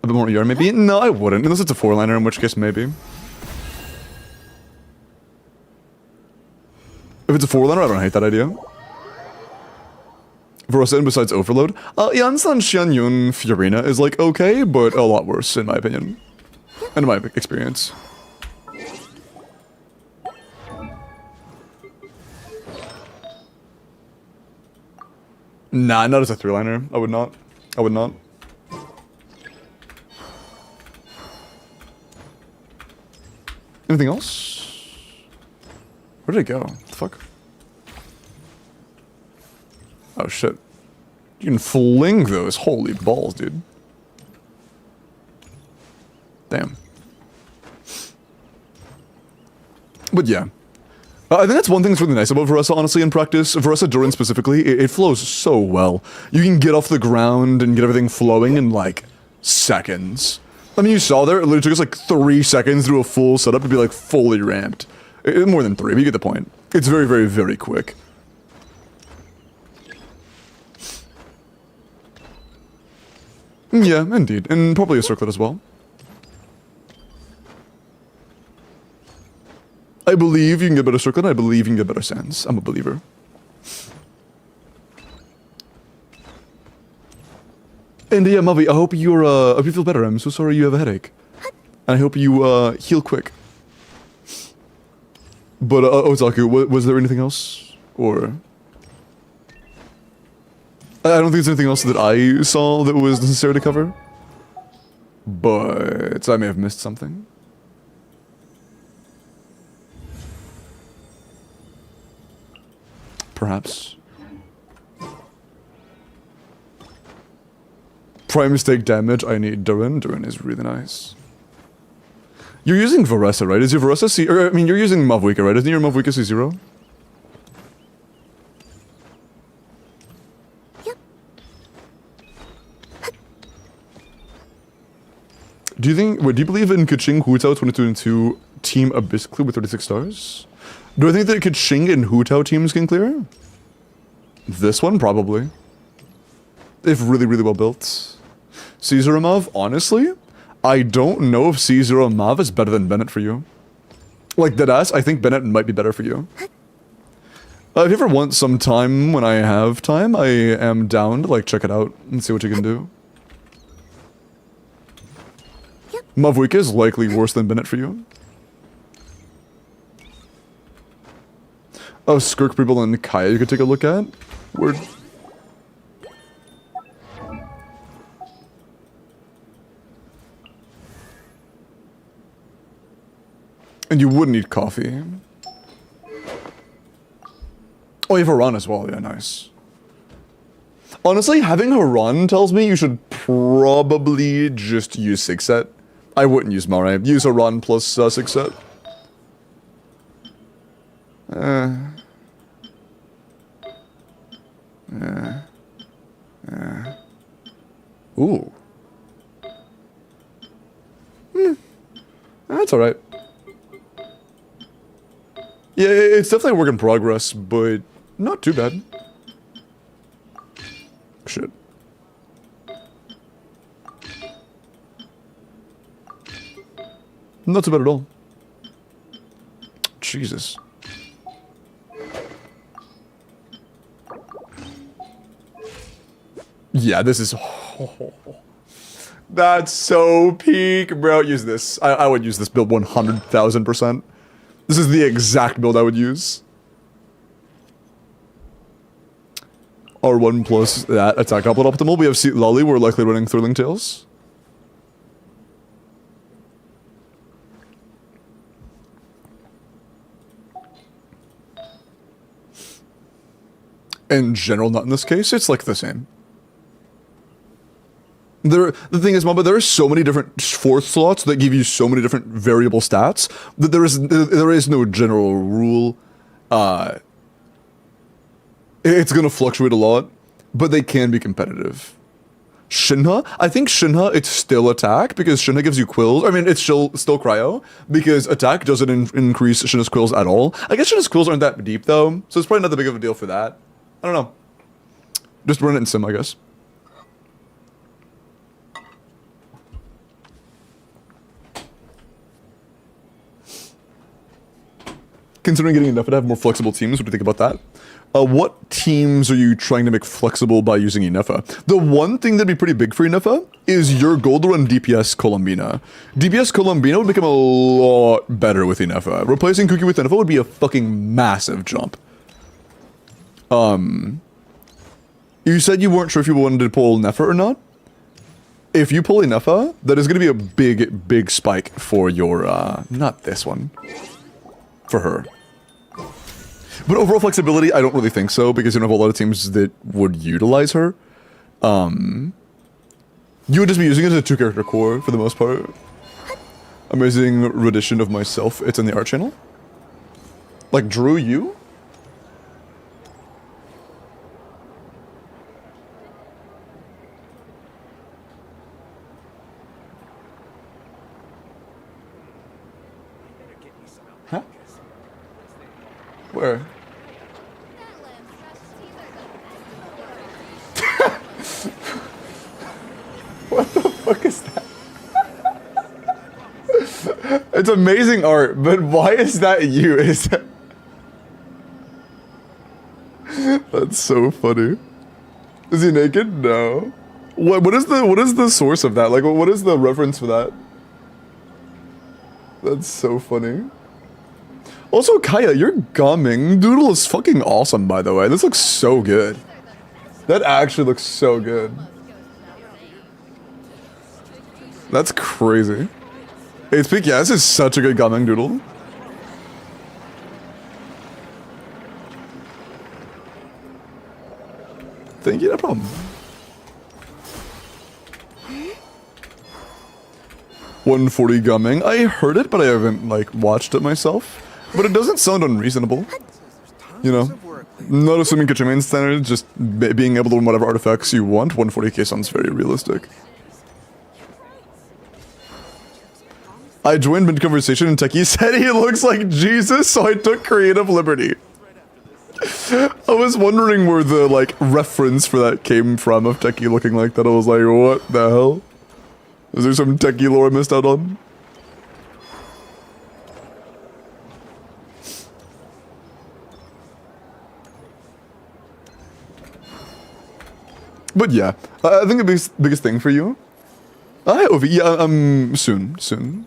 A bit more ER maybe? No, I wouldn't, unless it's a 4-liner, in which case maybe. If it's a 4-liner, I don't hate that idea. Verosa, besides Overload, Yansan Xianyun Fiorina is like okay, but a lot worse in my opinion. And in my experience. Nah, not as a 3-liner. I would not. I would not. Anything else? Where did it go? What the fuck? Oh shit. You can fling those. Holy balls, dude. Damn. But yeah. I think that's one thing that's really nice about Verosa, honestly, in practice. Verosa Durin specifically, it flows so well. You can get off the ground and get everything flowing in, like, seconds. I mean, you saw there, it literally took us, like, 3 seconds to do a full setup to be, like, fully ramped. More than 3, but you get the point. It's very, very, very quick. Yeah, indeed. And probably a circlet as well. I believe you can get better circlet, I believe you can get better sands. I'm a believer. And yeah, Mavi, I hope I hope you feel better. I'm so sorry you have a headache. And I hope you heal quick. But Otaku, was there anything else? Or I don't think there's anything else that I saw that was necessary to cover. But I may have missed something. Perhaps. Prime mistake damage, I need Durin. Durin is really nice. You're using Varessa, right? Is your Varessa C... Or, I mean, you're using Mavwika, right? Isn't your Mavwika C0? Yep. Do you think... Wait, do you believe in Keqing Hutao 22 team abyssically with 36 stars? Do I think that Keqing and Hutao teams can clear? This one, probably. If really, really well built. Caesar Amav, honestly, I don't know if C0 Mav is better than Bennett for you. Like, deadass, I think Bennett might be better for you. If you ever want some time when I have time, I am down to, like, check it out and see what you can do. Mavwika is likely worse than Bennett for you. Oh, Skirk people and Kaya you could take a look at? Word. And you wouldn't eat coffee. Oh, you have Haran as well. Yeah, nice. Honestly, having Haran tells me you should probably just use 6-set. I wouldn't use Mare. Use Haran plus 6-set. Ooh. That's alright. Yeah, it's definitely a work in progress, but not too bad. Shit. Not too bad at all. Jesus. Yeah, this is... That's so peak, bro. Use this. I would use this build 100,000%. This is the exact build I would use. R1 plus that attack upload optimal. We have Seat Lolly. We're likely running Thrilling Tales. In general, not in this case. It's like the same. The thing is, Mamba, there are so many different fourth slots that give you so many different variable stats that there is no general rule. It's gonna fluctuate a lot, but they can be competitive. Shinha, I think Shinha, it's still attack because Shinha gives you quills. I mean, it's still cryo because attack doesn't increase Shinha's quills at all. I guess Shinha's quills aren't that deep though, so it's probably not that big of a deal for that. I don't know. Just run it in sim, I guess. Considering getting enough to have more flexible teams, what do you think about that? What teams are you trying to make flexible by using Inefa? The one thing that'd be pretty big for Inefa is your gold run DPS Colombina. DPS Colombina would become a lot better with Inefa. Replacing Cookie with Inefa would be a fucking massive jump. You said you weren't sure if you wanted to pull Nefa or not? If you pull Inefa, that is going to be a big, big spike for your, not this one. For her. But overall flexibility, I don't really think so, because you don't have a lot of teams that would utilize her. You would just be using it as a 2-character core, for the most part. Amazing rendition of myself, it's in the art channel. Like, Drew, you? Huh? Where? What the fuck is that? It's amazing art, but why is that you? Is that... That's so funny. Is he naked? No. What is the source of that? Like, what is the reference for that? That's so funny. Also, Kaya, your gumming doodle is fucking awesome, by the way. This looks so good. That actually looks so good. That's crazy. Hey, speak, yeah, this is such a good gumming doodle. Thank you, no problem. 140 gumming. I heard it, but I haven't, like, watched it myself. But it doesn't sound unreasonable. You know? Not assuming get your main standard, just being able to run whatever artifacts you want. 140k sounds very realistic. I joined mid-conversation and Techie said he looks like Jesus, so I took creative liberty. I was wondering where the, like, reference for that came from of Techie looking like that. I was like, what the hell? Is there some techie lore I missed out on? But yeah, I think the biggest thing for you. Hi, Ovi. Yeah, soon.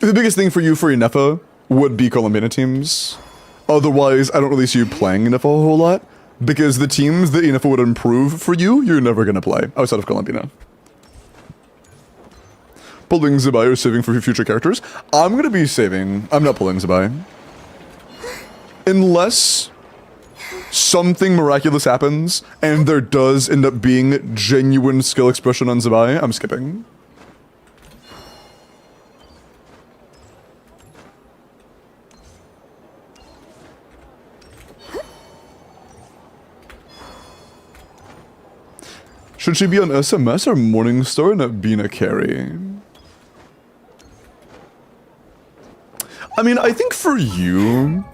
The biggest thing for you for Inefa would be Columbina teams. Otherwise, I don't really see you playing Inefa a whole lot, because the teams that Inefa would improve for you, you're never gonna play outside of Columbina. Pulling Zabai or saving for future characters. I'm gonna be saving. I'm not pulling Zabai. Unless something miraculous happens and there does end up being genuine skill expression on Zabai, I'm skipping. Should she be on SMS or Morningstar and not being a carry? I mean, I think for you,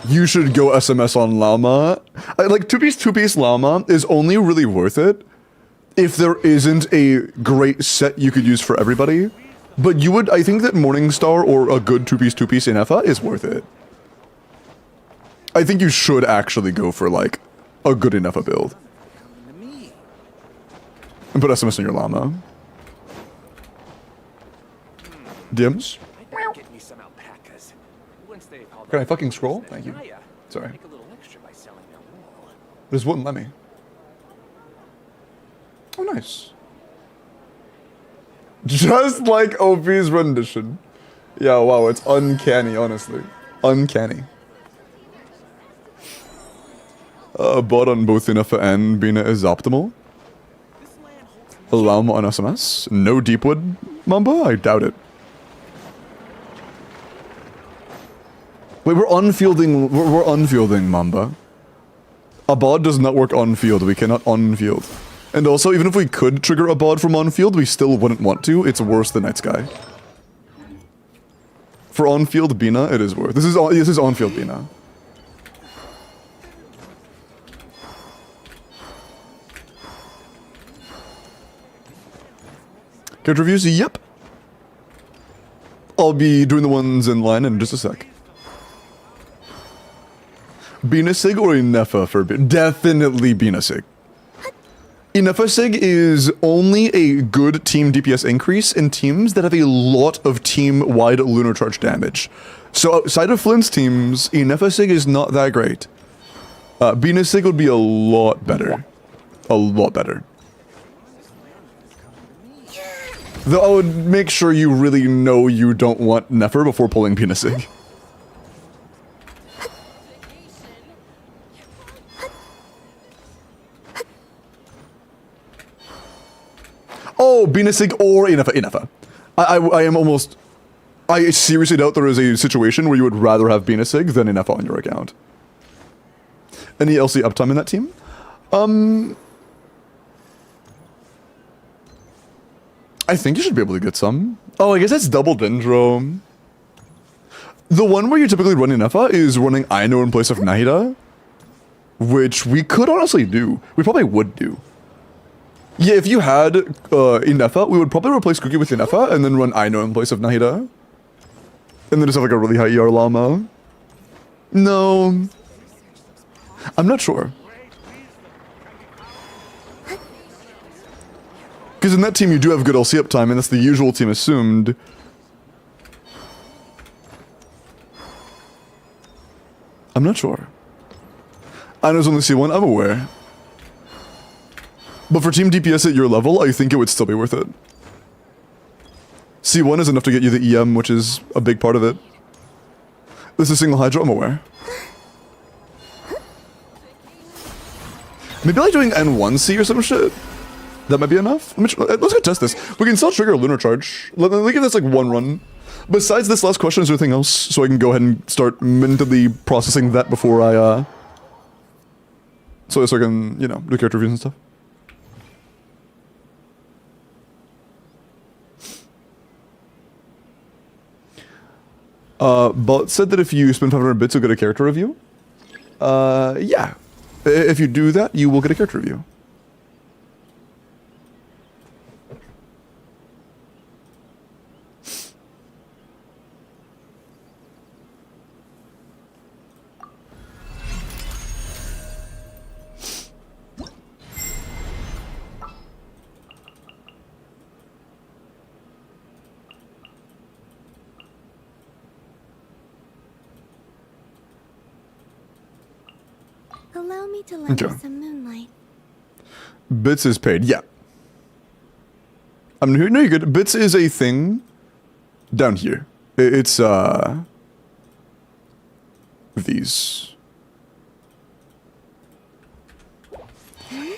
you should go SMS on Llama. Like, two-piece Llama is only really worth it if there isn't a great set you could use for everybody. But you would, I think that Morningstar or a good two-piece in Efa is worth it. I think you should actually go for, like, a good Efa build. And put SMS on your Llama. DMs? Get me some alpacas. Once they've hauled Can I fucking scroll? Thank you. Sorry. Make a little extra by selling their wool. This wouldn't let me. Oh, nice. Just like OP's rendition. Yeah, wow, it's uncanny, honestly. Uncanny. Bot on both Inefa and Bina is optimal. Llama on SMS? No Deepwood, Mamba? I doubt it. Wait, we're unfielding Mamba. A bod does not work on field. We cannot on-field. And also, even if we could trigger a bod from on-field, we still wouldn't want to. It's worse than Night Sky. For on-field Bina, it is worth. This is on-field Bina. Character reviews? Yep. I'll be doing the ones in line in just a sec. Bina Sig or Inefa for definitely Bina Sig. Inefa Sig is only a good team DPS increase in teams that have a lot of team-wide lunar charge damage. So outside of Flint's teams, Inefa Sig is not that great. Bina Sig would be a lot better. A lot better. Though I would make sure you really know you don't want Nefer before pulling Bina Sig. Oh, Bina Sig or Inefa. I am almost... I seriously doubt there is a situation where you would rather have Bina Sig than Inefa on your account. Any LC uptime in that team? I think you should be able to get some. Oh, I guess that's double Dendro. The one where you typically run Inefa is running Aino in place of Nahida, which we could honestly do. We probably would do. Yeah, if you had Inefa, we would probably replace Cookie with Inefa and then run Aino in place of Nahida. And then just have like a really high ER llama. No. I'm not sure. Because in that team you do have good LC uptime, and that's the usual team assumed. I'm not sure. Aino's only C1, I'm aware. But for team DPS at your level, I think it would still be worth it. C1 is enough to get you the EM, which is a big part of it. This is single Hydra, I'm aware. Maybe like doing N1C or some shit? That might be enough? Let's go test this. We can still trigger a lunar charge. Let me give this like one run. Besides this last question, is there anything else? So I can go ahead and start mentally processing that before I, so I can, you know, do character reviews and stuff. But said that if you spend 500 bits, you'll get a character review. Yeah. If you do that, you will get a character review. Allow me to lend you Okay. some moonlight. Bits is paid, yeah. I'm no, you're good. Bits is a thing down here. It's these.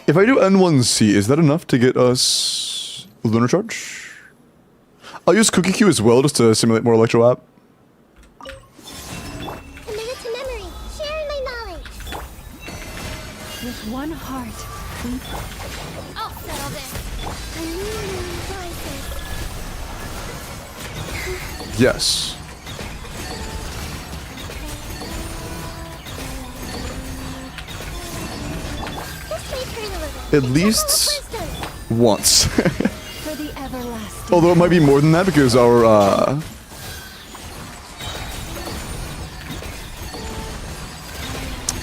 If I do N1C, is that enough to get us Lunar Charge? I'll use Cookie Q as well just to simulate more Electro App. Committed to memory. Sharing my knowledge. With one heart, we I'll settle this. I really like this. Yes. This may turn a little. At least Wisdom. once. for the everlasting. Although it might be more than that because our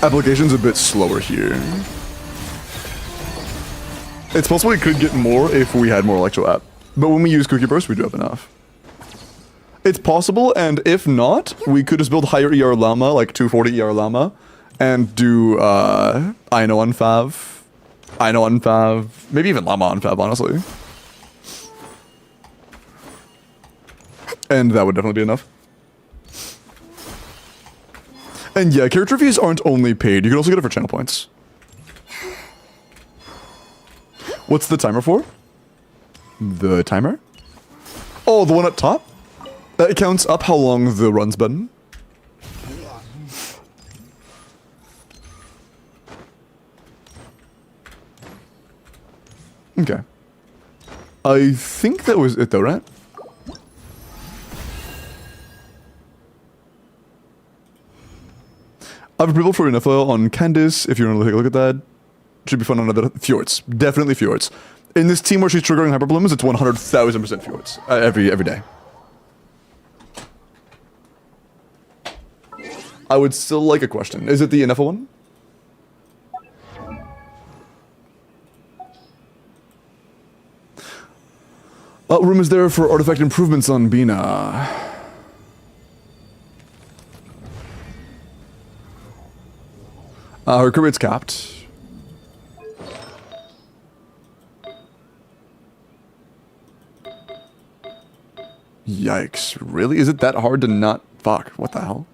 application's a bit slower here. It's possible we could get more if we had more Electro App. But when we use Cookie Burst, we do have enough. It's possible, and if not, we could just build higher ER Llama, like 240 ER Llama, and do Ino on Fav. Ino on Fav. Maybe even Llama on Fav, honestly. And that would definitely be enough. And yeah, character reviews aren't only paid. You can also get it for channel points. What's the timer for? The timer? Oh, the one at top? That counts up how long the run's been. Okay. I think that was it though, right? I have a approval for info on Candace, if you want to take a look at that. Should be fun on other fjords. Definitely fjords. In this team where she's triggering hyperblooms, it's 100,000% fjords. Every day. I would still like a question. Is it the NFO one? Room is there for artifact improvements on Bina. Her crit rate's capped. Yikes, really? Is it that hard to not... Fuck, what the hell?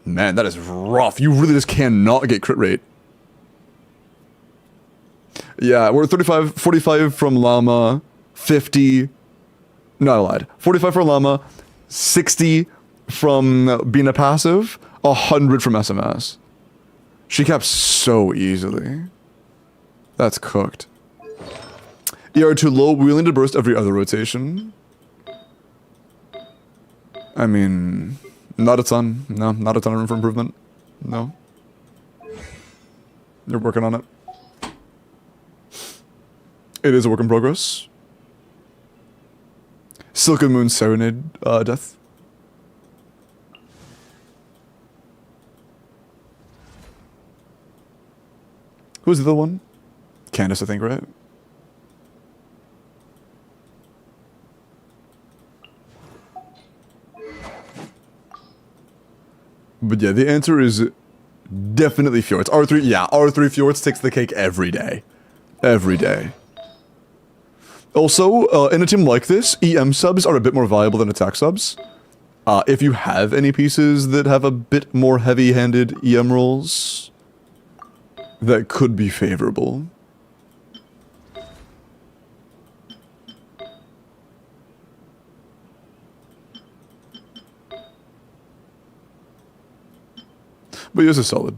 Man, that is rough. You really just cannot get crit rate. Yeah, we're 35, 45 from Llama, 50... No, I lied. 45 for Llama, 60 from Bina Passive, 100 from SMS. She caps so easily. That's cooked. ER too low, willing to burst every other rotation. I mean, not a ton. No, not a ton of room for improvement. No. You're working on it. It is a work in progress. Silken Moon Serenade, death. Who's the other one? Candace, I think, right? But yeah, the answer is definitely Fjords. R3, yeah, R3 Fjords takes the cake every day. Every day. Also, in a team like this, EM subs are a bit more valuable than attack subs. If you have any pieces that have a bit more heavy-handed EM rolls, that could be favorable. But yours is solid.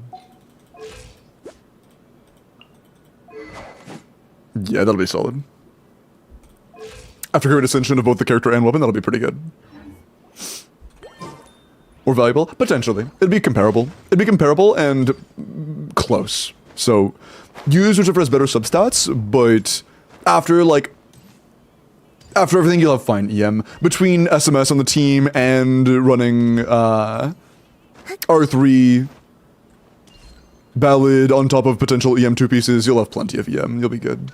Yeah, that'll be solid. After great ascension of both the character and weapon, that'll be pretty good. more valuable? Potentially. It'd be comparable. It'd be comparable and close. So use whichever has better substats, but after everything, you'll have fine EM. Between SMS on the team and running R3 Ballad on top of potential EM 2 pieces, you'll have plenty of EM. You'll be good.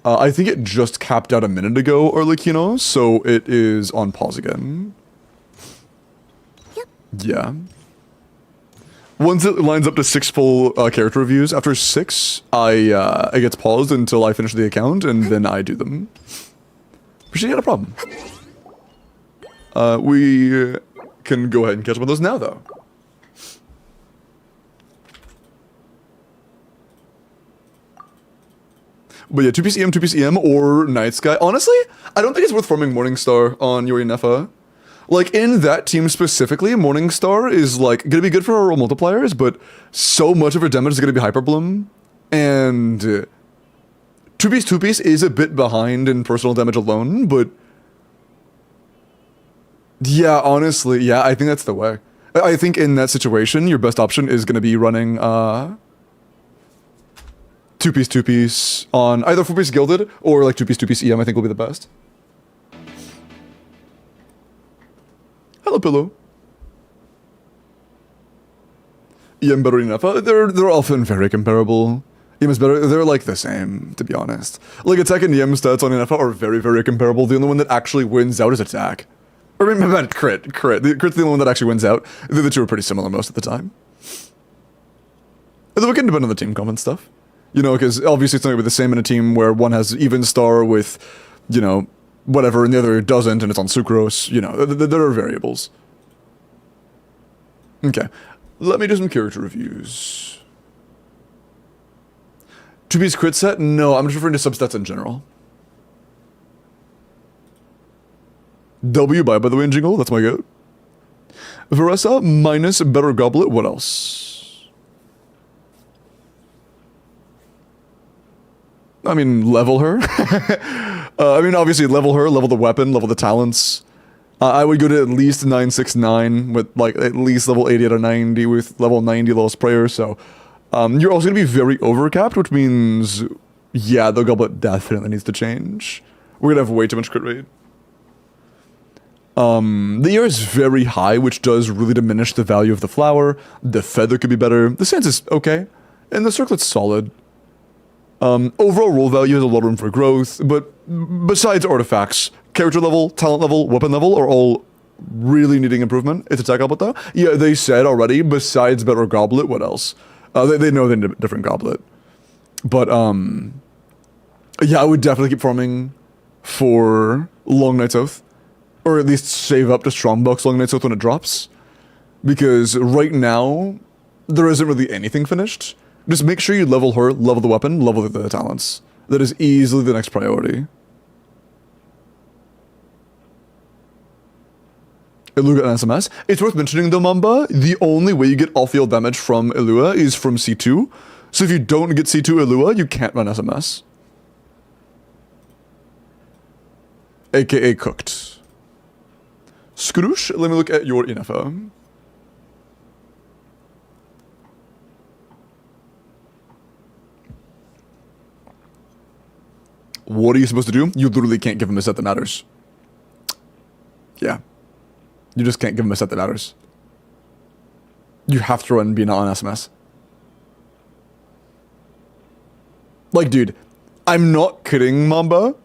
I think it just capped out a minute ago, Arlecchino, so it is on pause again. Yep. Yeah. Once it lines up to 6 full character reviews, after 6, it gets paused until I finish the account, and then I do them. But not a problem. We can go ahead and catch up on those now, though. But yeah, 2-piece EM, 2-piece EM, or Night Sky. Honestly, I don't think it's worth farming Morningstar on Yuri Nefa. Like, in that team specifically, Morningstar is, like, gonna be good for our multipliers, but so much of her damage is gonna be Hyperbloom. And 2-piece, 2-piece is a bit behind in personal damage alone, but yeah, honestly, yeah, I think that's the way. I think in that situation, your best option is gonna be running, 2-piece, 2-piece on either 4-piece Gilded or like 2-piece, 2-piece EM, I think will be the best. Hello, Pillow. EM better enough. They're often very comparable. EM is better. They're like the same, to be honest. Like attack and EM stats on NFA are very, very comparable. The only one that actually wins out is attack. Or I mean, crit. The crit's the only one that actually wins out. The other two are pretty similar most of the time. Although it can depend on the team comp and stuff. You know, because obviously it's not going to be the same in a team where one has even star with, you know, whatever, and the other doesn't, and it's on sucrose. You know, there are variables. Okay, let me do some character reviews. 2-piece crit set? No, I'm just referring to substats in general. W by the way in Jingle, that's my goat. Veressa minus better goblet, what else? I mean, level her. I mean, obviously, level her, level the weapon, level the talents. I would go to at least 969 with, like, at least level 80 out of 90 with level 90 lowest prayer, so... you're also going to be very overcapped, which means... Yeah, the goblet definitely needs to change. We're going to have way too much crit rate. The air is very high, which does really diminish the value of the flower. The feather could be better. The sands is okay. And the circlet's solid. Overall roll value has a lot of room for growth, but besides artifacts, character level, talent level, weapon level are all really needing improvement. It's attack goblet though. Yeah, they said already, besides better goblet, what else? They know they need a different goblet. But, yeah, I would definitely keep farming for Long Night's Oath. Or at least save up to Strongbox Long Night's Oath when it drops. Because right now, there isn't really anything finished. Just make sure you level her, level the weapon, level the talents. That is easily the next priority. Illuga and SMS. It's worth mentioning though, Mamba, the only way you get all-field damage from Illua is from C2. So if you don't get C2 Illua, you can't run SMS. AKA cooked. Skadoosh, let me look at your info. What are you supposed to do? You literally can't give him a set that matters. Yeah. You just can't give him a set that matters. You have to run Bina on SMS. Like, dude, I'm not kidding, Mamba.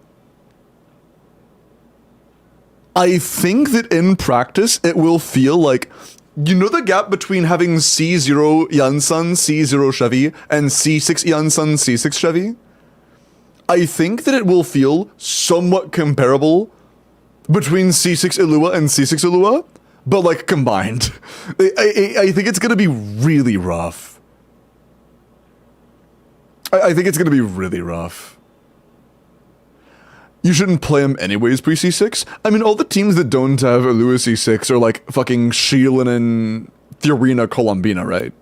I think that in practice, it will feel like, you know the gap between having C0 Yansan, C0 Chevy, and C6 Yansan, C6 Chevy? I think that it will feel somewhat comparable between C6 Illua and C6 Illua, but like combined. I think it's gonna be really rough. I think it's gonna be really rough. You shouldn't play him anyways pre-C6. I mean, all the teams that don't have Illua C6 are like fucking Sheelan and Theorina Colombina, right?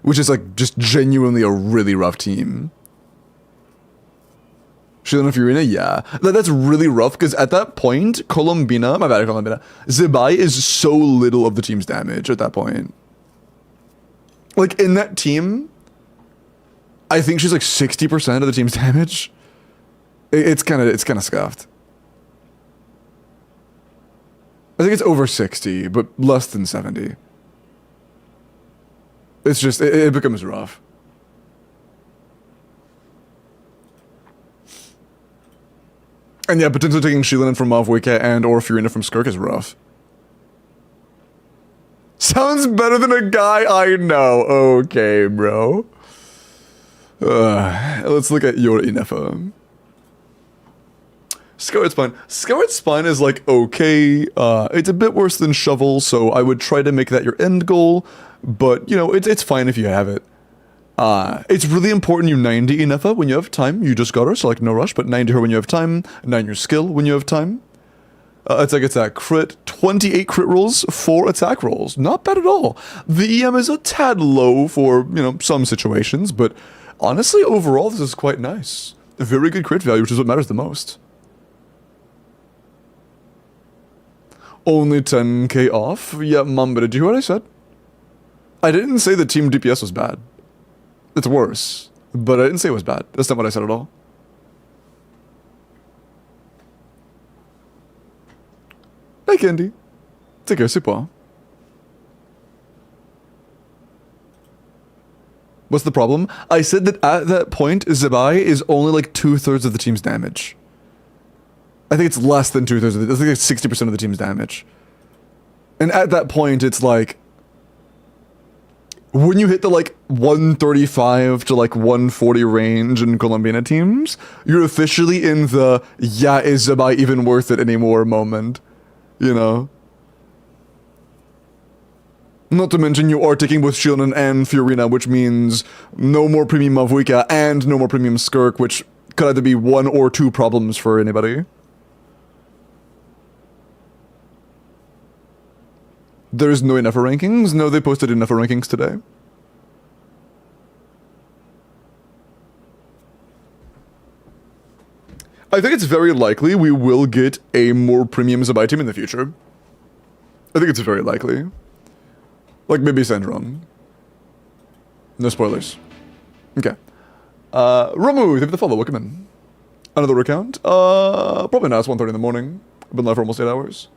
Which is like just genuinely a really rough team. Shielding Fiorina, yeah. That's really rough, because at that point, Colombina, my bad, Colombina, Zebai is so little of the team's damage at that point. Like, in that team, I think she's like 60% of the team's damage. It's kind of scuffed. I think it's over 60, but less than 70. It's just, it becomes rough. And yeah, potentially taking Shieldin from Mavwika and or Fiorina from Skirk is rough. Sounds better than a guy I know. Okay, bro. Let's look at your Inefa. Skyward Spine. Skyward Spine is like okay. It's a bit worse than Shovel, so I would try to make that your end goal. But you know, it's fine if you have it. It's really important you 90 Inefa when you have time. You just got her, so like no rush, but 90 her when you have time. 9 your skill when you have time. It's that crit. 28 crit rolls, 4 attack rolls. Not bad at all. The EM is a tad low for, you know, some situations, but honestly, overall, this is quite nice. A very good crit value, which is what matters the most. Only 10k off? Yeah, Mamba, did you hear what I said? I didn't say the team DPS was bad. It's worse, but I didn't say it was bad. That's not what I said at all. Hey, Candy. Take care, super. What's the problem? I said that at that point, Zebai is only like 2/3 of the team's damage. I think it's less than 2/3 of it. I think it's 60% of the team's damage. And at that point, it's like, when you hit the like 135 to like 140 range in Colombina teams, you're officially in the, yeah, is Zebai even worth it anymore moment. You know? Not to mention you are taking both Shieldin and Fiorina, which means no more premium Mavwika and no more premium Skirk, which could either be 1 or 2 problems for anybody. There's no Inefa rankings? No, they posted Inefa rankings today. I think it's very likely we will get a more premium Zebai team in the future. I think it's very likely. Like maybe Sandron. No spoilers. Okay. Romu, thank you for the follow, welcome in. Another account? Probably not, it's 1:30 in the morning. I've been live for almost 8 hours.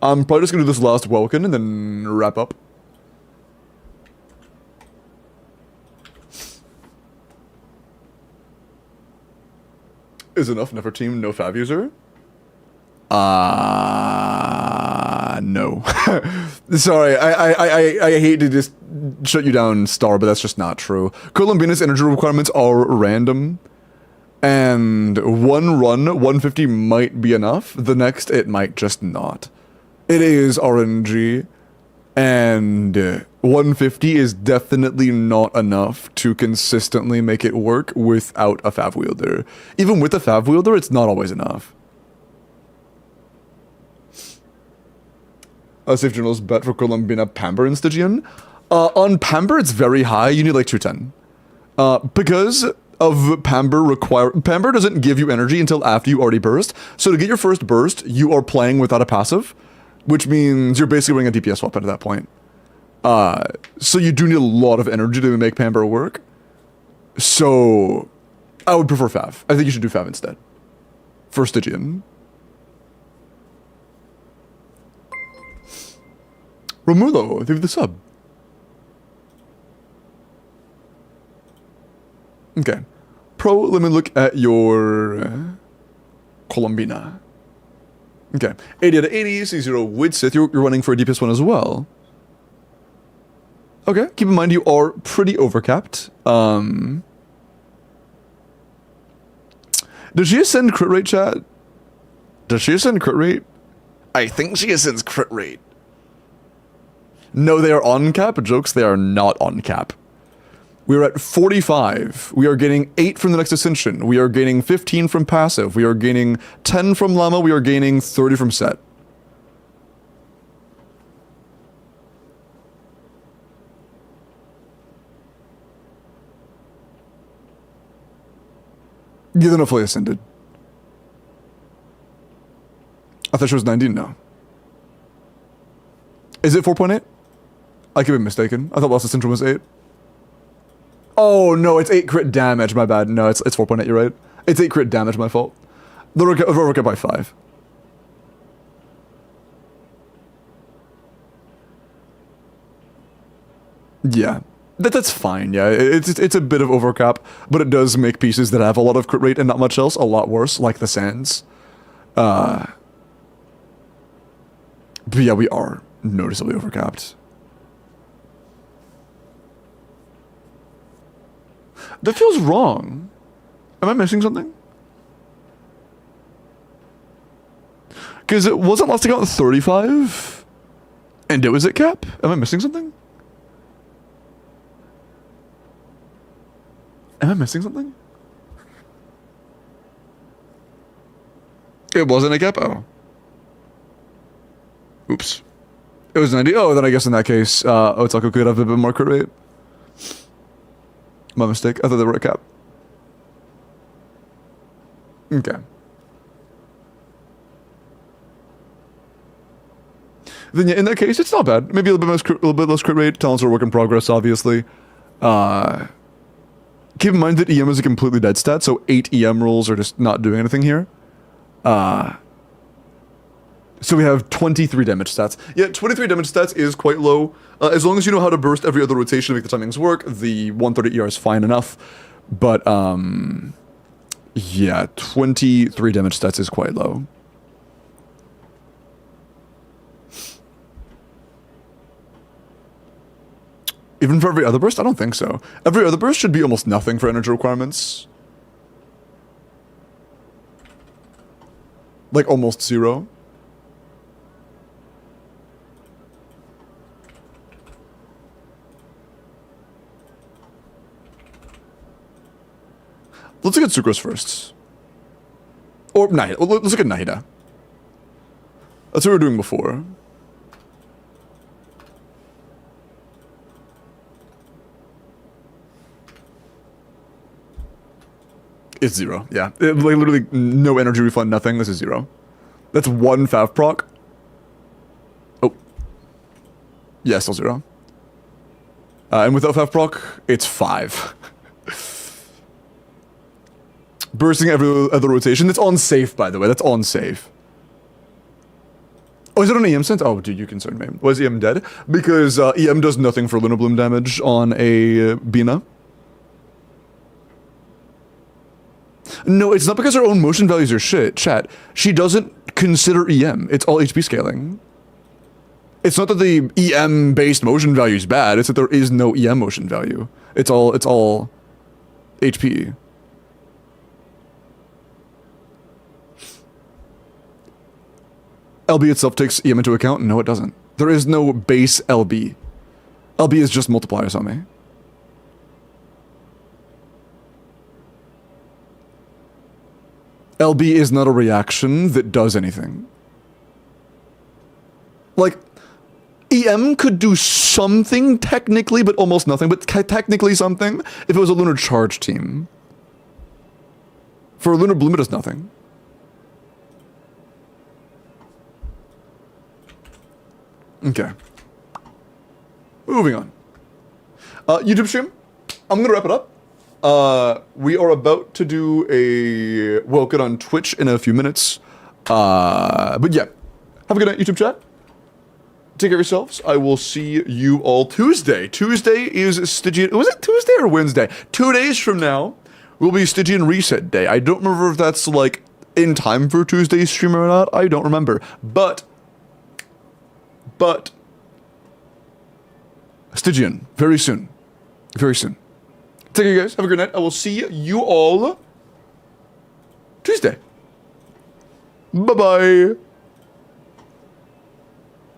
I'm probably just gonna do this last Welkin and then wrap up. Is enough never team, no Fav user? No. Sorry, I hate to just shut you down, Star, but that's just not true. Colombina's energy requirements are random. And one run, 150 might be enough. The next, it might just not. It is RNG. And 150 is definitely not enough to consistently make it work without a Fav wielder. Even with a Fav wielder, it's not always enough. A safe journalist bet for Colombina Pamber and Stygian. On Pamber, it's very high. You need like 210. Because of Pamber doesn't give you energy until after you already burst. So to get your first burst, you are playing without a passive, which means you're basically running a DPS weapon at that point. So you do need a lot of energy to make Pamber work. So I would prefer Fav. I think you should do Fav instead. For Stygian. Romulo, thank you for the sub. Okay. Pro, let me look at your Colombina. Okay. 80 out of 80, C0 with Sith. You're running for a DPS one as well. Okay. Keep in mind you are pretty overcapped. Does she ascend crit rate, chat? Does she ascend crit rate? I think she ascends crit rate. No, they are on cap. Jokes, they are not on cap. We're at 45. We are gaining 8 from the next ascension. We are gaining 15 from passive. We are gaining 10 from llama. We are gaining 30 from set. Yeah, they're not fully ascended. I thought she was 19 now. Is it 4.8? I could be mistaken. I thought Lost Ascension was 8. Oh, no, it's 8 crit damage, my bad. No, it's 4.8, you're right. It's 8 crit damage, my fault. They'll work it by 5. Yeah. That's fine, yeah. It's a bit of overcap, but it does make pieces that have a lot of crit rate and not much else a lot worse, like the Sands. But yeah, we are noticeably overcapped. That feels wrong. Am I missing something? Because it wasn't last account 35? And it was at cap? Am I missing something? Am I missing something? It wasn't a cap? Oh. Oops. It was 90. Oh, then I guess in that case, Otaku could have a bit more crit rate. My mistake. I thought they were a cap. Okay. Then yeah, in that case, it's not bad. Maybe a little bit less crit rate. Talents are a work in progress, obviously. Keep in mind that EM is a completely dead stat, so 8 EM rolls are just not doing anything here. So we have 23 damage stats. Yeah, 23 damage stats is quite low. As long as you know how to burst every other rotation to make the timings work, the 130 ER is fine enough. But, yeah, 23 damage stats is quite low. Even for every other burst? I don't think so. Every other burst should be almost nothing for energy requirements. Like, almost 0. Let's look at Sucrose first. Or Nahida. Let's look at Nahida. That's what we were doing before. It's 0, yeah. Like, literally no energy refund, nothing. This is 0. That's 1 Fav proc. Oh. Yeah, still 0. And without Fav proc, it's 5. Bursting every other rotation. That's on safe, by the way. That's on safe. Oh, is it on EM sense? Oh, dude, you concerned me. Was EM dead? Because EM does nothing for Luna Bloom damage on a Bina. No, it's not because her own motion values are shit, chat. She doesn't consider EM. It's all HP scaling. It's not that the EM-based motion value is bad. It's that there is no EM motion value. It's all HP. LB itself takes EM into account? No, it doesn't. There is no base LB. LB is just multipliers on me. LB is not a reaction that does anything. Like, EM could do something technically, but almost nothing, but technically something if it was a Lunar Charge team. For a Lunar Bloom, it does nothing. Okay. Moving on. YouTube stream, I'm gonna wrap it up. We are about to do a Welkin on Twitch in a few minutes. But yeah, have a good night, YouTube chat. Take care of yourselves. I will see you all Tuesday. Tuesday is Stygian. Was it Tuesday or Wednesday? 2 days from now will be Stygian Reset Day. I don't remember if that's like in time for Tuesday's stream or not. I don't remember. But Stygian, very soon. Very soon. Take care, guys. Have a good night. I will see you all Tuesday. Bye-bye.